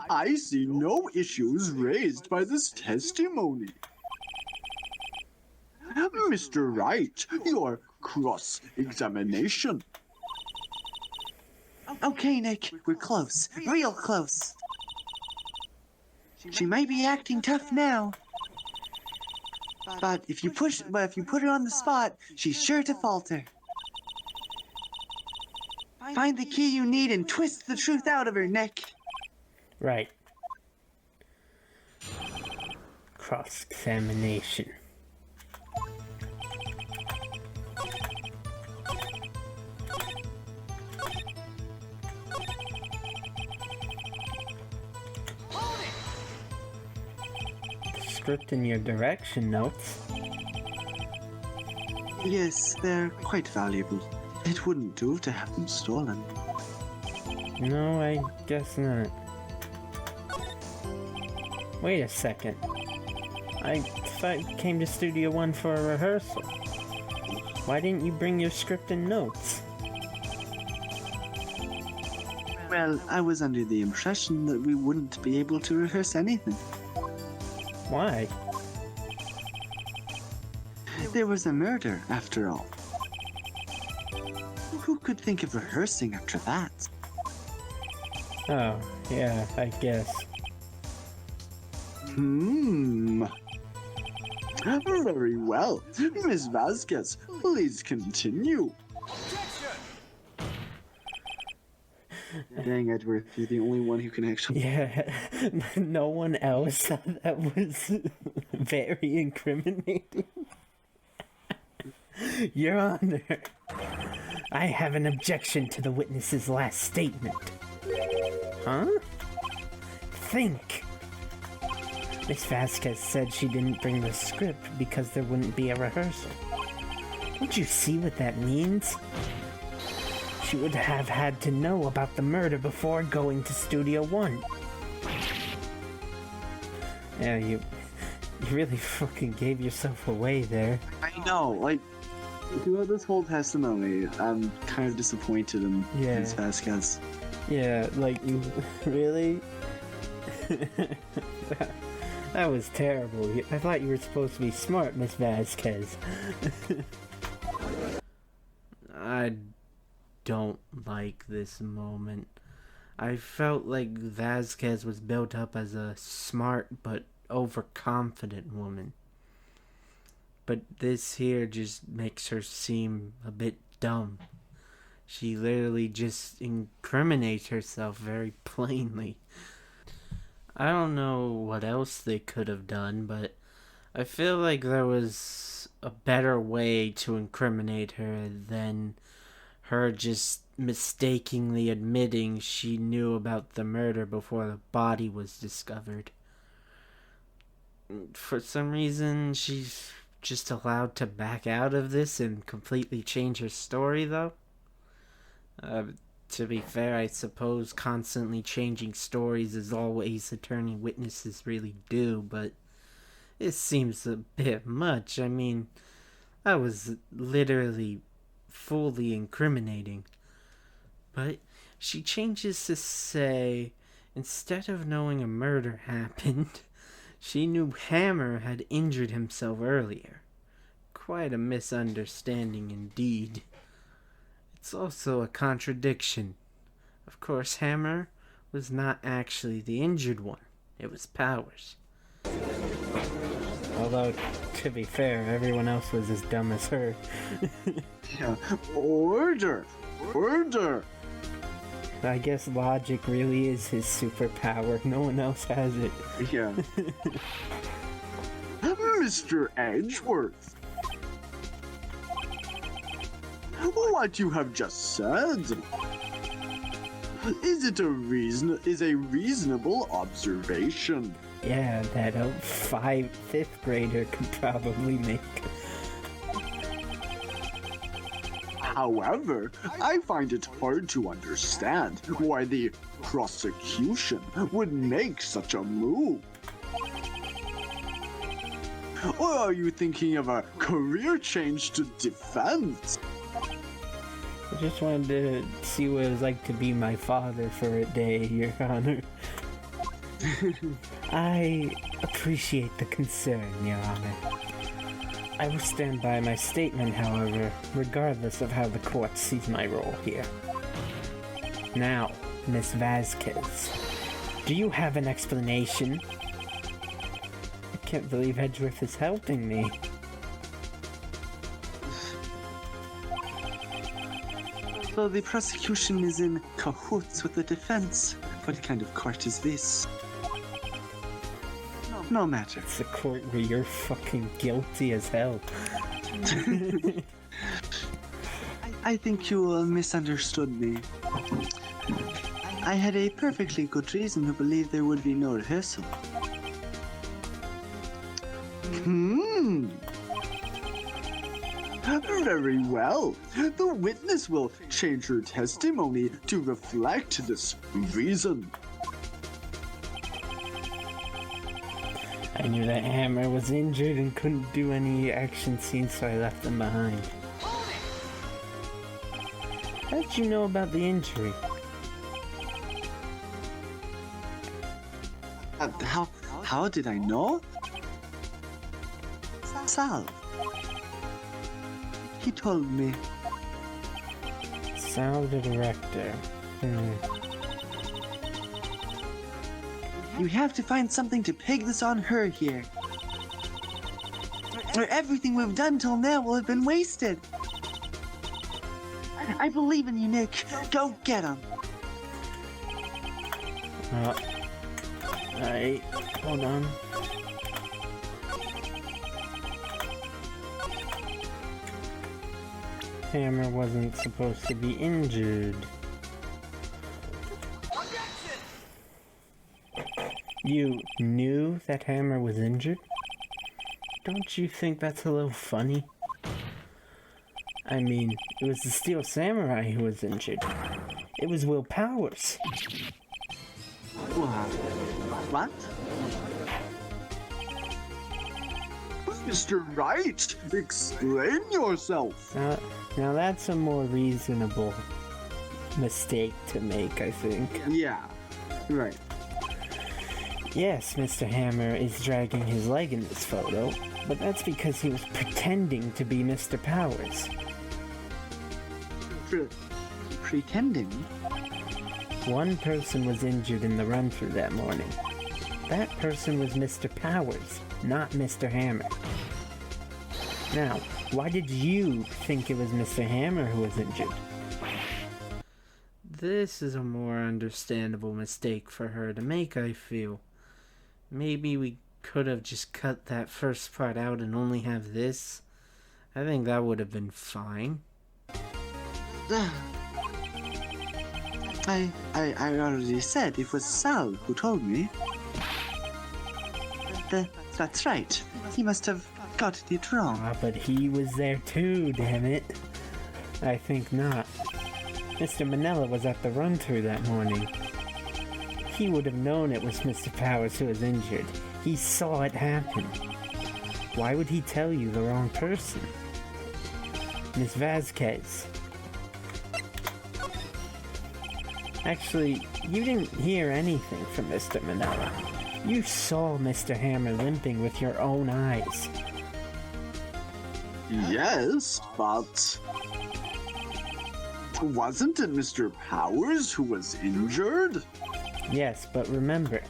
I see no issues raised by this testimony. Mr. Wright, your cross-examination. Okay, Nick, we're close. Real close. She might be acting tough now. But if you put her on the spot, she's sure to falter. Find the key you need and twist the truth out of her, Nick.
Right. Cross-examination. Script in your direction notes.
Yes, they're quite valuable. It wouldn't do to have them stolen.
No, I guess not. Wait a second. I thought you came to Studio One for a rehearsal. Why didn't you bring your script and notes?
Well, I was under the impression that we wouldn't be able to rehearse anything.
Why?
There was a murder, after all. Who could think of rehearsing after that?
Oh, yeah, I guess.
Very well. Miss Vasquez, please continue. Dang, Edward, you're the only one who can actually...
Yeah, no one else thought that was very incriminating. Your Honor, I have an objection to the witness's last statement. Huh? Think. Miss Vasquez said she didn't bring the script because there wouldn't be a rehearsal. Don't you see what that means? She would have had to know about the murder before going to Studio One. Yeah, you really fucking gave yourself away there.
I know, like, throughout this whole testimony, I'm kind of disappointed in Miss Vasquez.
Yeah, like, really? That was terrible. I thought you were supposed to be smart, Miss Vasquez. I don't like this moment. I felt like Vasquez was built up as a smart but overconfident woman. But this here just makes her seem a bit dumb. She literally just incriminates herself very plainly. I don't know what else they could have done, but I feel like there was a better way to incriminate her than her just mistakenly admitting she knew about the murder before the body was discovered. For some reason, she's just allowed to back out of this and completely change her story, though. To be fair, I suppose constantly changing stories is all ways attorney witnesses really do, but it seems a bit much. I mean, I was literally fully incriminating. But she changes to say, instead of knowing a murder happened, she knew Hammer had injured himself earlier. Quite a misunderstanding indeed. It's also a contradiction. Of course, Hammer was not actually the injured one. It was Powers. Although, to be fair, everyone else was as dumb as her.
Yeah. Order! Order!
I guess logic really is his superpower. No one else has it.
Yeah. Mr. Edgeworth! What you have just said is a reasonable observation.
Yeah, that fifth grader could probably make.
However, I find it hard to understand why the prosecution would make such a move. Or are you thinking of a career change to defense?
I just wanted to see what it was like to be my father for a day, Your Honor. I appreciate the concern, Your Honor. I will stand by my statement, however, regardless of how the court sees my role here. Now, Miss Vasquez, do you have an explanation? I can't believe Edgeworth is helping me.
So the prosecution is in cahoots with the defense. What kind of court is this? No matter.
It's a court where you're fucking guilty as hell.
I think you misunderstood me. I had a perfectly good reason to believe there would be no rehearsal.
Very well. The witness will change her testimony to reflect this reason.
I knew that Hammer was injured and couldn't do any action scenes, so I left them behind. How did you know about the injury?
How did I know? Sal. He told me.
Sal the director.
You have to find something to peg this on her here. Or everything we've done till now will have been wasted. I believe in you, Nick. Go get him.
Alright, hold on. Hammer wasn't supposed to be injured. You knew that Hammer was injured? Don't you think that's a little funny? I mean, it was the Steel Samurai who was injured. It was Will Powers.
What?
Mr. Wright, explain yourself.
Now that's a more reasonable mistake to make, I think.
Yeah, right.
Yes, Mr. Hammer is dragging his leg in this photo, but that's because he was pretending to be Mr. Powers.
Pretending?
One person was injured in the run-through that morning. That person was Mr. Powers, not Mr. Hammer. Now, why did you think it was Mr. Hammer who was injured? This is a more understandable mistake for her to make, I feel. Maybe we could have just cut that first part out and only have this. I think that would have been fine.
I already said it was Sal who told me. That's right. He must have got it wrong.
But he was there too, damn it. I think not. Mr. Manella was at the run-through that morning. He would have known it was Mr. Powers who was injured. He saw it happen. Why would he tell you the wrong person? Miss Vasquez. Actually, you didn't hear anything from Mr. Manella. You saw Mr. Hammer limping with your own eyes.
Yes, but wasn't it Mr. Powers who was injured?
Yes, but remember,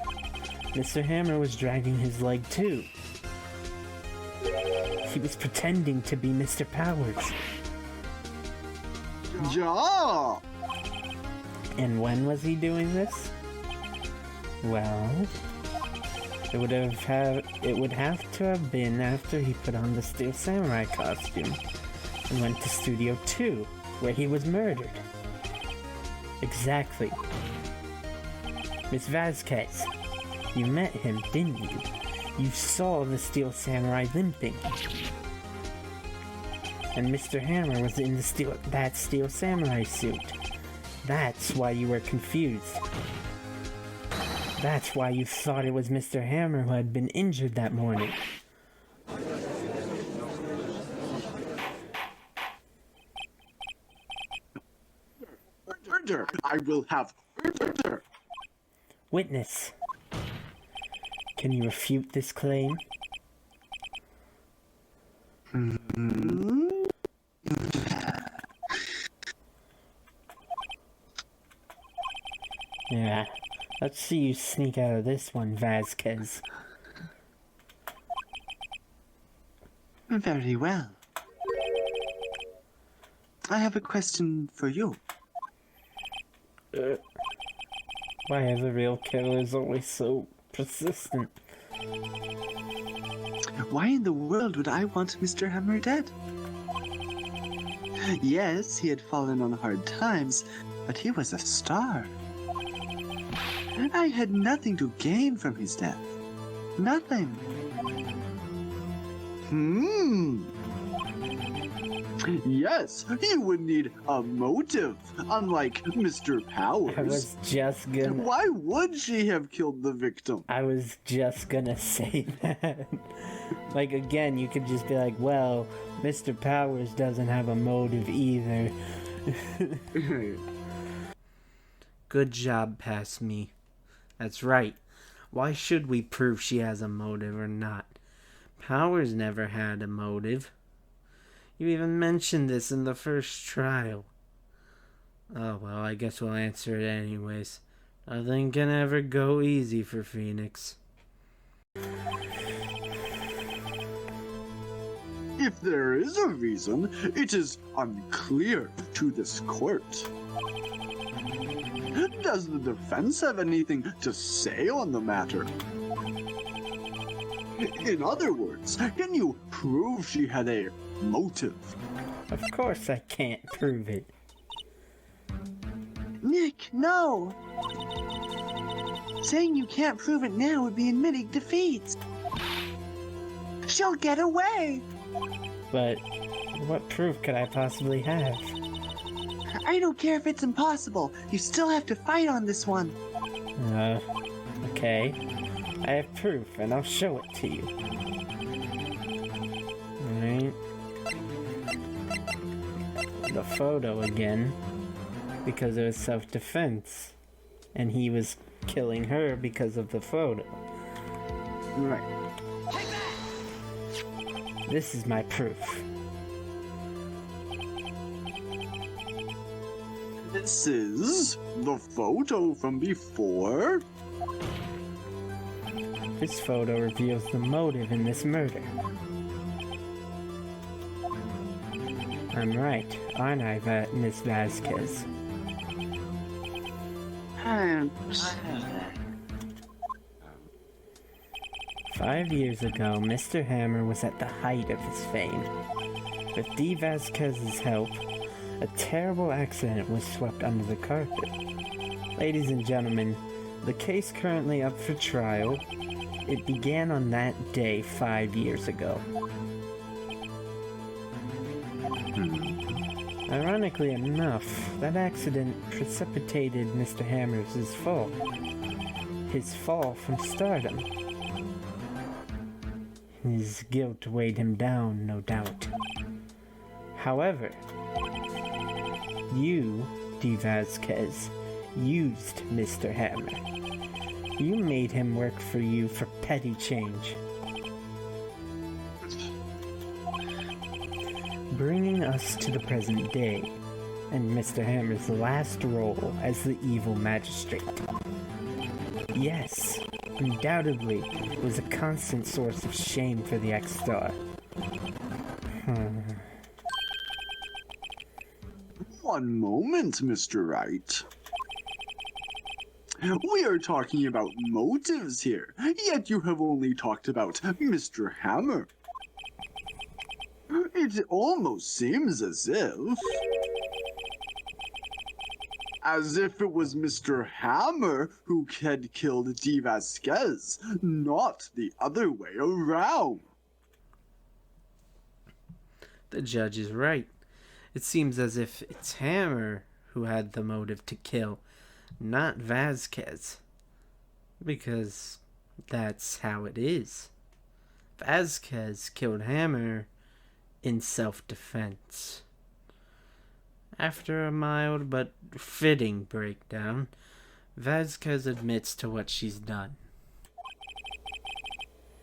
Mr. Hammer was dragging his leg too. He was pretending to be Mr. Powers.
Yeah.
And when was he doing this? Well, it would have to have been after he put on the Steel Samurai costume and went to Studio 2, where he was murdered. Exactly. Miss Vasquez, you met him, didn't you? You saw the Steel Samurai limping. And Mr. Hammer was in that steel samurai suit. That's why you were confused. That's why you thought it was Mr. Hammer who had been injured that morning.
Murder! I will have murder!
Witness. Can you refute this claim? Yeah. Let's see you sneak out of this one, Vasquez.
Very well. I have a question for you.
Why are the real killers always so persistent?
Why in the world would I want Mr. Hammer dead? Yes, he had fallen on hard times, but he was a star. I had nothing to gain from his death. Nothing.
Yes, he would need a motive, unlike Mr. Powers.
I was just gonna...
Why would she have killed the victim?
I was just gonna say that. Like, again, you could just be like, well, Mr. Powers doesn't have a motive either. Good job, past me. That's right. Why should we prove she has a motive or not? Powers never had a motive. You even mentioned this in the first trial. Oh, well, I guess we'll answer it anyways. Nothing can ever go easy for Phoenix.
If there is a reason, it is unclear to this court. Does the defense have anything to say on the matter? In other words, can you prove she had a motive?
Of course I can't prove it.
Nick, no! Saying you can't prove it now would be admitting defeat. She'll get away!
But what proof could I possibly have?
I don't care if it's impossible. You still have to fight on this one.
Okay. I have proof, and I'll show it to you. Alright. The photo again. Because it was self-defense. And he was killing her because of the photo.
Right.
This is my proof.
This is the photo from before?
This photo reveals the motive in this murder. I'm right, aren't I, Miss Vasquez? 5 years ago, Mr. Hammer was at the height of his fame. With D. Vasquez's help, a terrible accident was swept under the carpet. Ladies and gentlemen, the case currently up for trial, it began on that day 5 years ago. Ironically enough, that accident precipitated Mr. Hammer's fall. His fall from stardom. His guilt weighed him down, no doubt. However, you, D. Vasquez, used Mr. Hammer. You made him work for you for petty change. Bringing us to the present day, and Mr. Hammer's last role as the evil magistrate. Yes, undoubtedly, was a constant source of shame for the ex-star.
One moment, Mr. Wright. We are talking about motives here, yet you have only talked about Mr. Hammer. It almost seems as if it was Mr. Hammer who had killed D. Vasquez, not the other way around.
The judge is right. It seems as if it's Hammer who had the motive to kill, not Vasquez. Because that's how it is. Vasquez killed Hammer in self-defense. After a mild but fitting breakdown, Vasquez admits to what she's done.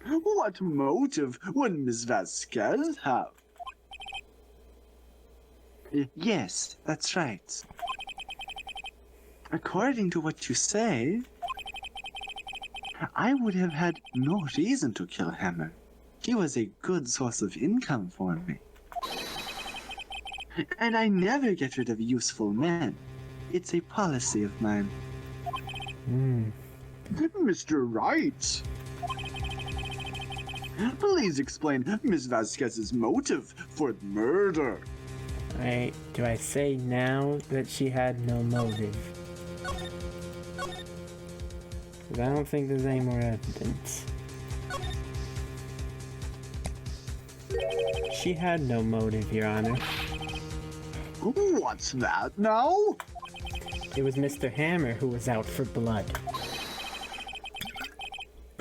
What motive would Miss Vasquez have? Yes, that's right. According to what you say, I would have had no reason to kill Hammer. He was a good source of income for me. And I never get rid of useful men. It's a policy of mine. Mr. Wright, please explain Miss Vasquez's motive for the murder.
Alright, do I say now that she had no motive? 'Cause I don't think there's any more evidence. She had no motive, Your Honor.
What's that now?
It was Mr. Hammer who was out for blood.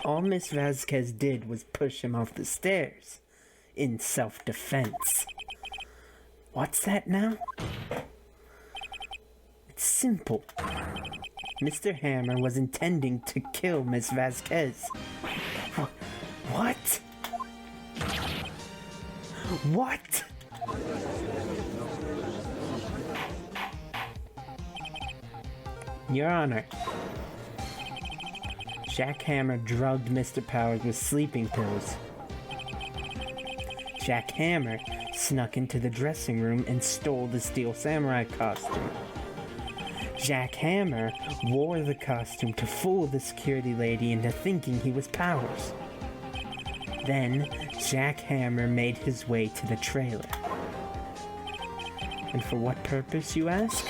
All Miss Vasquez did was push him off the stairs in self-defense. What's that now? It's simple. Mr. Hammer was intending to kill Miss Vasquez. What? What? Your Honor, Jack Hammer drugged Mr. Powers with sleeping pills. Jack Hammer snuck into the dressing room and stole the Steel Samurai costume. Jack Hammer wore the costume to fool the security lady into thinking he was Powers. Then, Jack Hammer made his way to the trailer. And for what purpose, you ask?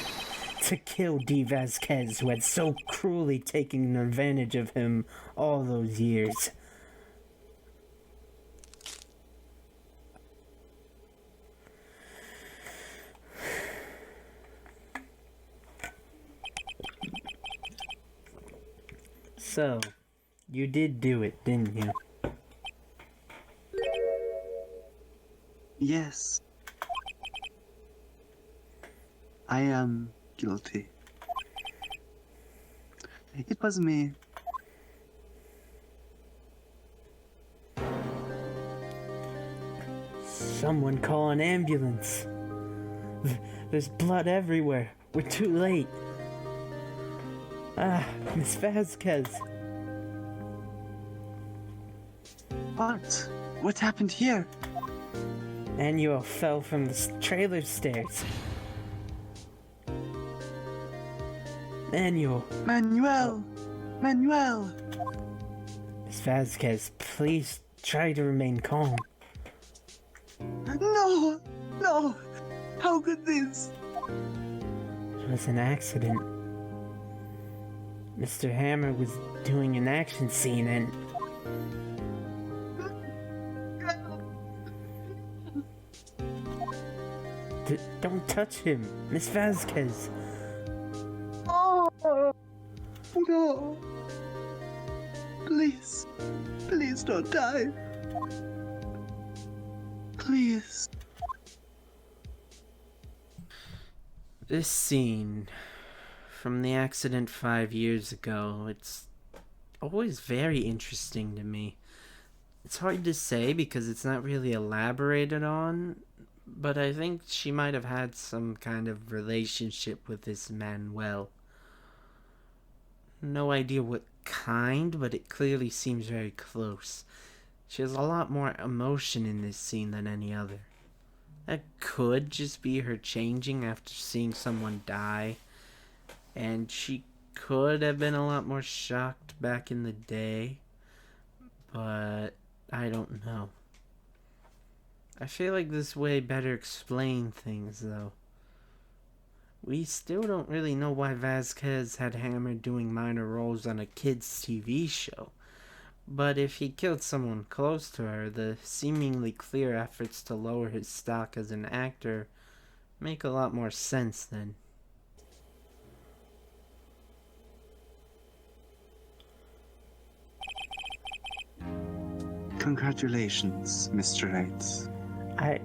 To kill D. Vasquez, who had so cruelly taken advantage of him all those years. So, you did do it, didn't you?
Yes. I am guilty. It was me.
Someone call an ambulance. There's blood everywhere. We're too late. Ah, Miss Vasquez.
What? What happened here?
Manuel fell from the trailer stairs. Manuel.
Manuel! Manuel!
Miss Vasquez, please try to remain calm.
No! No! How could this?
It was an accident. Mr. Hammer was doing an action scene and... Don't touch him, Miss Vasquez.
Oh! No! Please. Please don't die. Please.
This scene from the accident 5 years ago, it's always very interesting to me. It's hard to say because it's not really elaborated on, but I think she might have had some kind of relationship with this Manuel. No idea what kind, but it clearly seems very close. She has a lot more emotion in this scene than any other. That could just be her changing after seeing someone die. And she could have been a lot more shocked back in the day. But I don't know. I feel like this way better explain things, though. We still don't really know why Vasquez had Hammer doing minor roles on a kids' TV show. But if he killed someone close to her, the seemingly clear efforts to lower his stock as an actor make a lot more sense then.
Congratulations, Mr. Wright.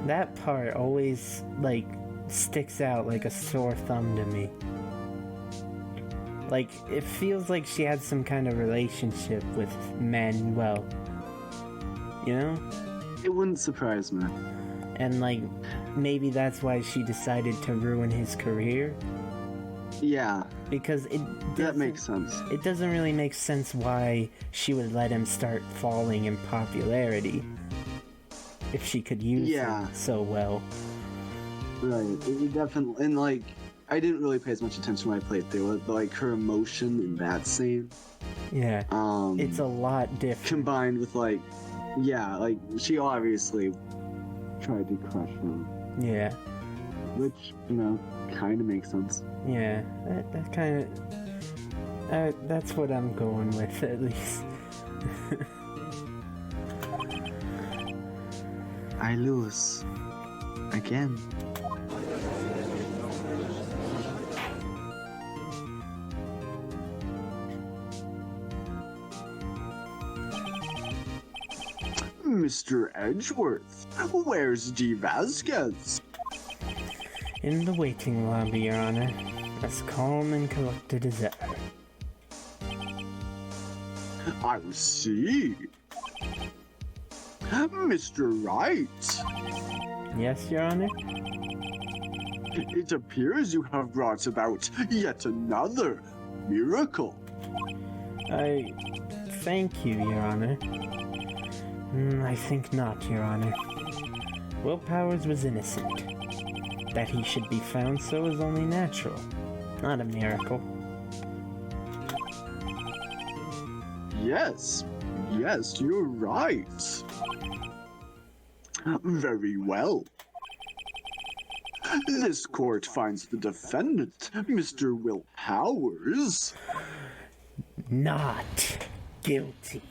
That part always, like, sticks out like a sore thumb to me. Like, it feels like she had some kind of relationship with Manuel. You know?
It wouldn't surprise me.
And, like, maybe that's why she decided to ruin his career?
Yeah,
Because
that makes sense.
it doesn't really make sense why she would let him start falling in popularity if she could use him so well.
Right, it definitely, and like, I didn't really pay as much attention when I played through it, but like her emotion in that scene,
Yeah, it's a lot different.
combined with like, like she obviously tried to crush him,
Yeah,
which, you know, kind of makes sense.
yeah, that kind of... that's what I'm going with, at least.
I lose. Again. Mr. Edgeworth, where's D. Vasquez?
In the waiting lobby, Your Honor, as calm and collected as ever.
I see. Mr. Wright,
Yes, Your Honor?
it appears you have brought about yet another miracle.
I thank you, Your Honor. I think not, Your Honor. Will Powers was innocent. That he should be found so is only natural, not a miracle.
Yes, you're right. Very well. This court finds the defendant, Mr. Will Powers,
Not guilty.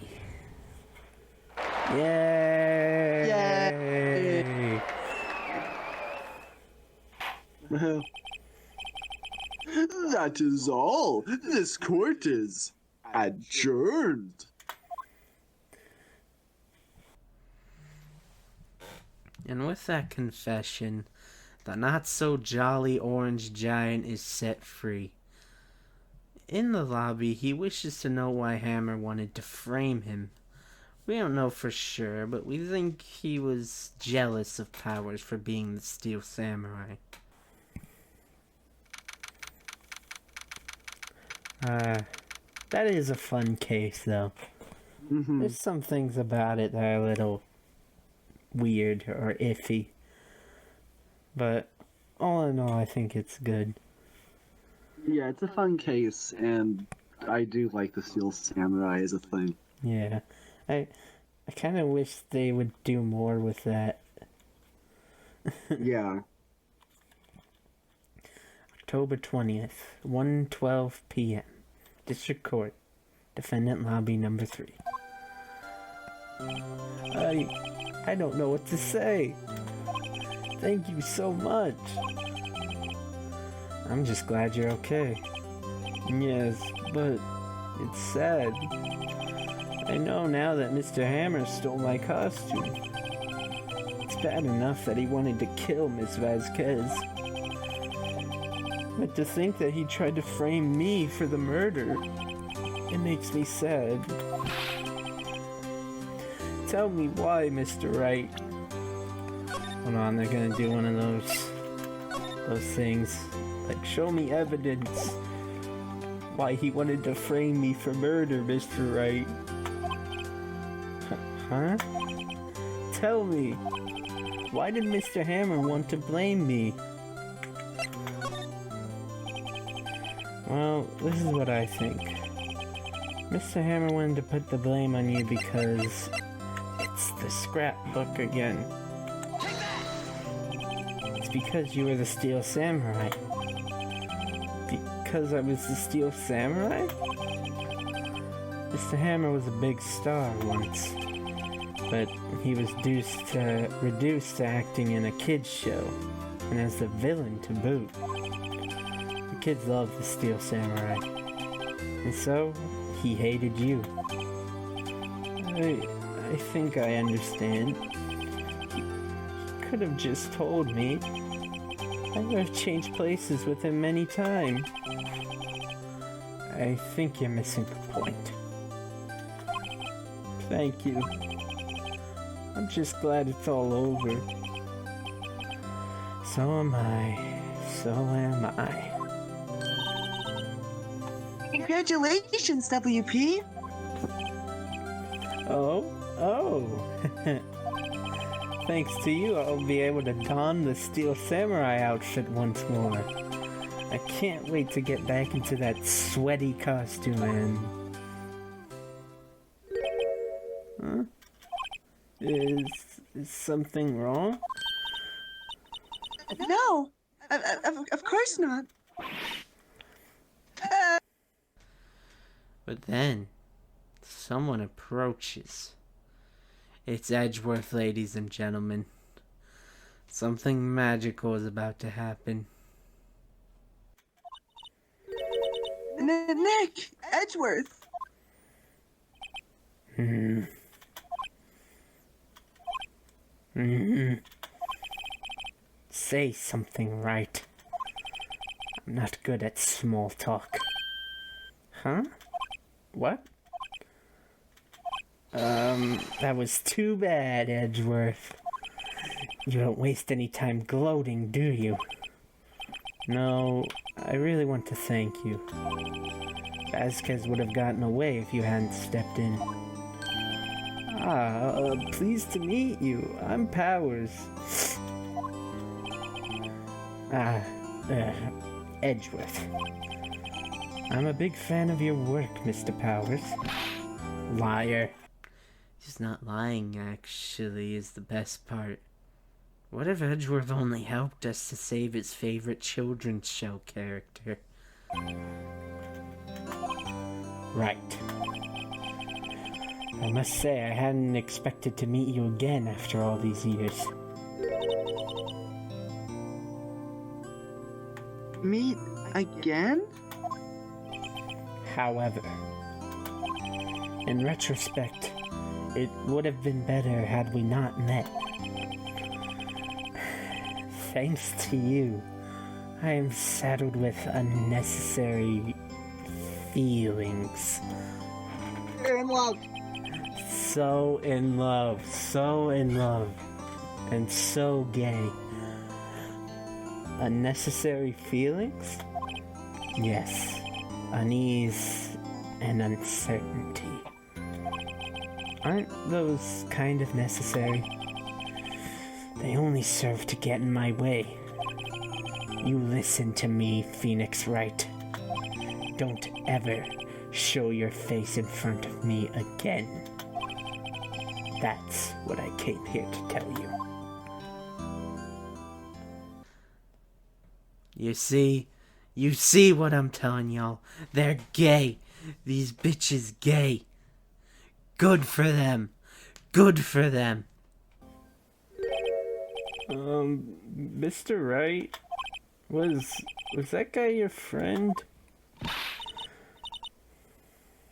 Yay!
Yay! That is all. This court is adjourned.
And with that confession, the not-so-jolly orange giant is set free. In the lobby, he wishes to know why Hammer wanted to frame him. We don't know for sure, but we think he was jealous of Powers for being the Steel Samurai. That is a fun case, though. There's some things about it that are a little weird or iffy. But all in all, I think it's good.
Yeah, it's a fun case, and I do like the Steel Samurai as a thing.
Yeah. I kind of wish they would do more with that.
Yeah.
October 20th, 1:12 p.m. District Court. Defendant Lobby number 3. I don't know what to say. Thank you so much. I'm just glad you're okay. Yes, but it's sad. I know now that Mr. Hammer stole my costume. It's bad enough that he wanted to kill Miss Vasquez. But to think that he tried to frame me for the murder, it makes me sad. Tell me why, Mr. Wright. Hold on, they're gonna do one of those things. Like, show me evidence why he wanted to frame me for murder, Mr. Wright. Huh? Tell me, why did Mr. Hammer want to blame me? Well, this is what I think. Mr. Hammer wanted to put the blame on you because it's the scrapbook again. It's because you were the Steel Samurai. Because I was the Steel Samurai? Mr. Hammer was a big star once, but he was reduced to acting in a kids show, and as the villain to boot. The kids loved the Steel Samurai, and so he hated you. I think I understand. He could have just told me. I would have changed places with him many times. I think you're missing the point. Thank you. I'm just glad it's all over. So am I. So am I.
Congratulations, WP!
Oh. Thanks to you, I'll be able to don the Steel Samurai outfit once more. I can't wait to get back into that sweaty costume and... Huh? Is something wrong?
No! Of course not!
But then, someone approaches. It's Edgeworth, ladies and gentlemen. Something magical is about to happen.
Nick! Edgeworth!
Say something, Wright. I'm not good at small talk. Huh? What? That was too bad, Edgeworth. You don't waste any time gloating, do you? No, I really want to thank you. Vasquez would have gotten away if you hadn't stepped in. Pleased to meet you. I'm Powers. Edgeworth. I'm a big fan of your work, Mr. Powers. Liar. He's not lying, actually, is the best part. What if Edgeworth only helped us to save his favorite children's show character? Right. I must say, I hadn't expected to meet you again after all these years.
Meet again?
However, in retrospect, it would have been better had we not met. Thanks to you, I am saddled with unnecessary feelings.
You're in love.
So in love, and so gay. Unnecessary feelings? Yes. Unease and uncertainty. Aren't those kind of necessary? They only serve to get in my way. You listen to me, Phoenix Wright. Don't ever show your face in front of me again. That's what I came here to tell you. You see what I'm telling y'all. They're gay. These bitches gay. Good for them. Good for them. Mr. Wright, was that guy your friend?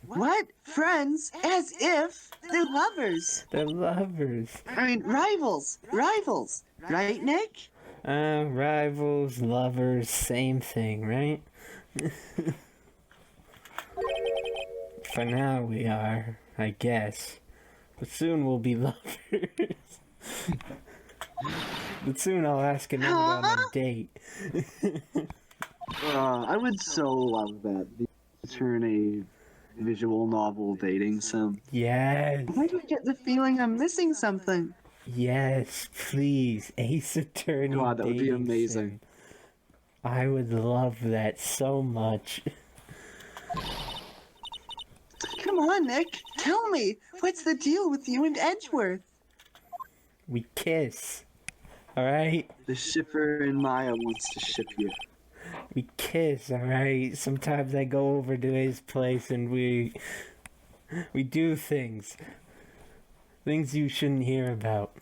What? Friends? As if they're lovers.
They're lovers.
I mean, rivals. Rivals. Right, Nick?
Rivals, lovers, same thing, right? For now we are, I guess. But soon we'll be lovers. But soon I'll ask another on a date.
I would so love that. Turn a visual novel dating sim.
Yes.
Why do I get the feeling I'm missing something?
Yes, please. Ace Attorney.
God, that would be
dating
amazing.
sim. I would love that so much.
Come on, Nick. Tell me. What's the deal with you and Edgeworth?
We kiss. Alright?
The shipper in Maya wants to ship you.
We kiss, alright? Sometimes I go over to his place and we We do things. Things you shouldn't hear about.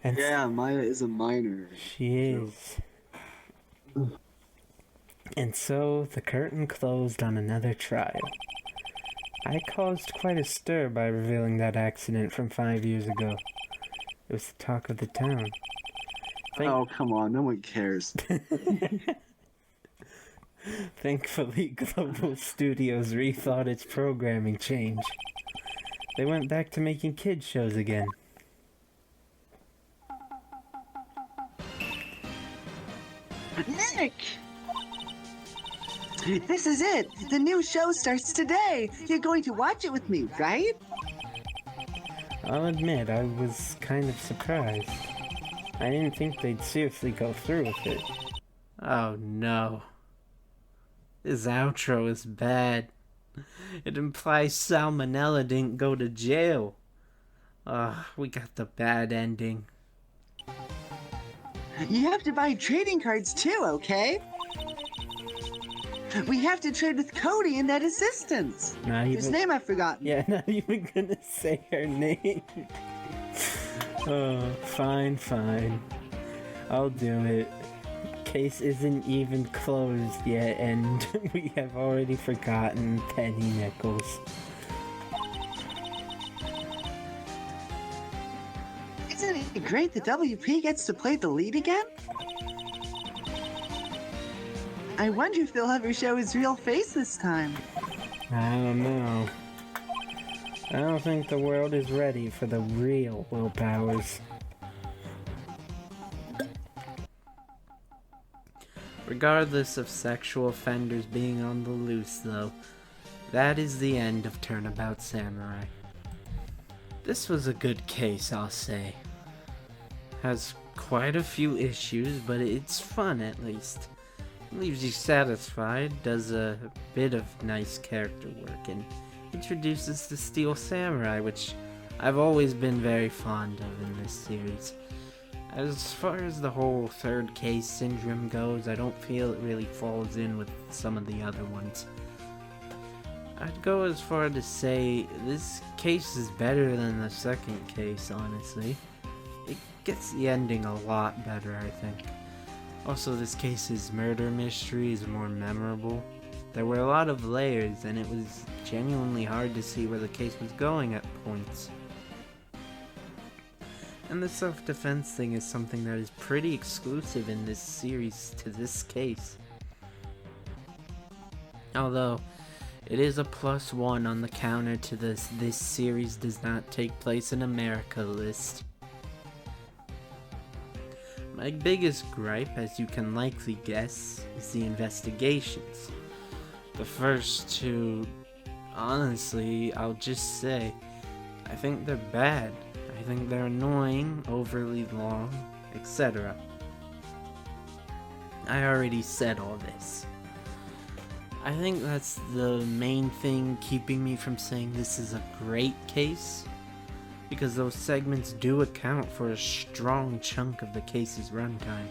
And
Yeah, Maya is a minor.
she is. And so the curtain closed on another trial. I caused quite a stir by revealing that accident from 5 years ago. It was the talk of the town.
Oh, come on, no one cares.
Thankfully, Global Studios rethought its programming change. They went back to making kids shows again.
Nick! This is it! The new show starts today! You're going to watch it with me, right?
I'll admit, I was kind of surprised. I didn't think they'd seriously go through with it. Oh no. This outro is bad. It implies Sal Manella didn't go to jail. We got the bad ending.
You have to buy trading cards too, okay? We have to trade with Cody and that assistant. His name I've forgotten.
Yeah, not even gonna say her name. Oh, fine. I'll do it. Case isn't even closed yet, and we have already forgotten Penny Nichols.
Isn't it great that WP gets to play the lead again? I wonder if they'll ever show his real face this time.
I don't know. I don't think the world is ready for the real Will Powers. Regardless of sexual offenders being on the loose, though, that is the end of Turnabout Samurai. This was a good case, I'll say. Has quite a few issues, but it's fun at least. Leaves you satisfied, does a bit of nice character work, and introduces the Steel Samurai, which I've always been very fond of in this series. As far as the whole third case syndrome goes, I don't feel it really falls in with some of the other ones. I'd go as far to say this case is better than the second case, honestly. It gets the ending a lot better, I think. Also, this case's murder mystery is more memorable. There were a lot of layers, and it was genuinely hard to see where the case was going at points. And the self-defense thing is something that is pretty exclusive in this series to this case. Although, it is a +1 on the counter to this series does not take place in America list. My biggest gripe, as you can likely guess, is the investigations. The first two, honestly, I'll just say, I think they're bad. I think they're annoying, overly long, etc. I already said all this. I think that's the main thing keeping me from saying this is a great case, because those segments do account for a strong chunk of the case's runtime.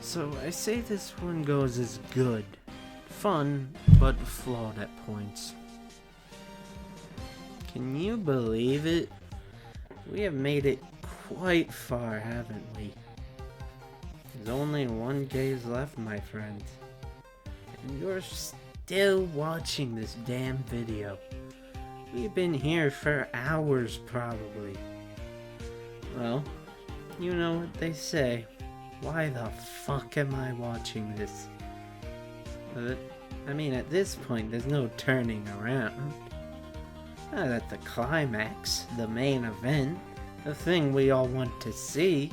So I say this one goes as good, fun, but flawed at points. Can you believe it? We have made it quite far, haven't we? There's only one case left, my friend. And you're still watching this damn video. We've been here for hours, probably. Well, you know what they say. Why the fuck am I watching this? I mean, at this point, there's no turning around. Not at the climax, the main event, the thing we all want to see.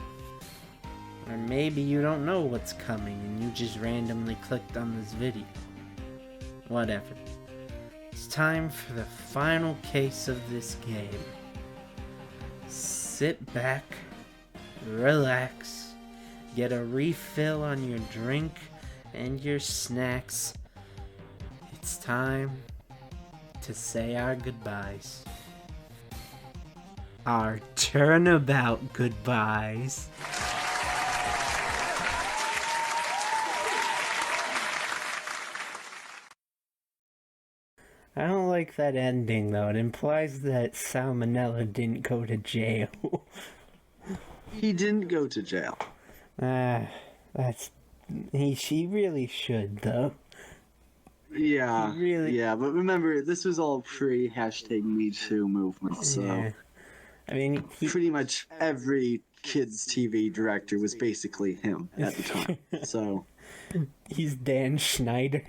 Or maybe you don't know what's coming and you just randomly clicked on this video. Whatever. It's time for the final case of this game. Sit back, relax, get a refill on your drink and your snacks. It's time to say our goodbyes. Our turnabout goodbyes. like that ending, though. It implies that Sal Manella didn't go to jail.
He didn't go to jail.
She really should, though.
Yeah,
Really?
yeah, but remember, this was all pre-#MeToo movement, so
Yeah. I mean,
pretty much every kids' TV director was basically him at the time. So
he's Dan Schneider.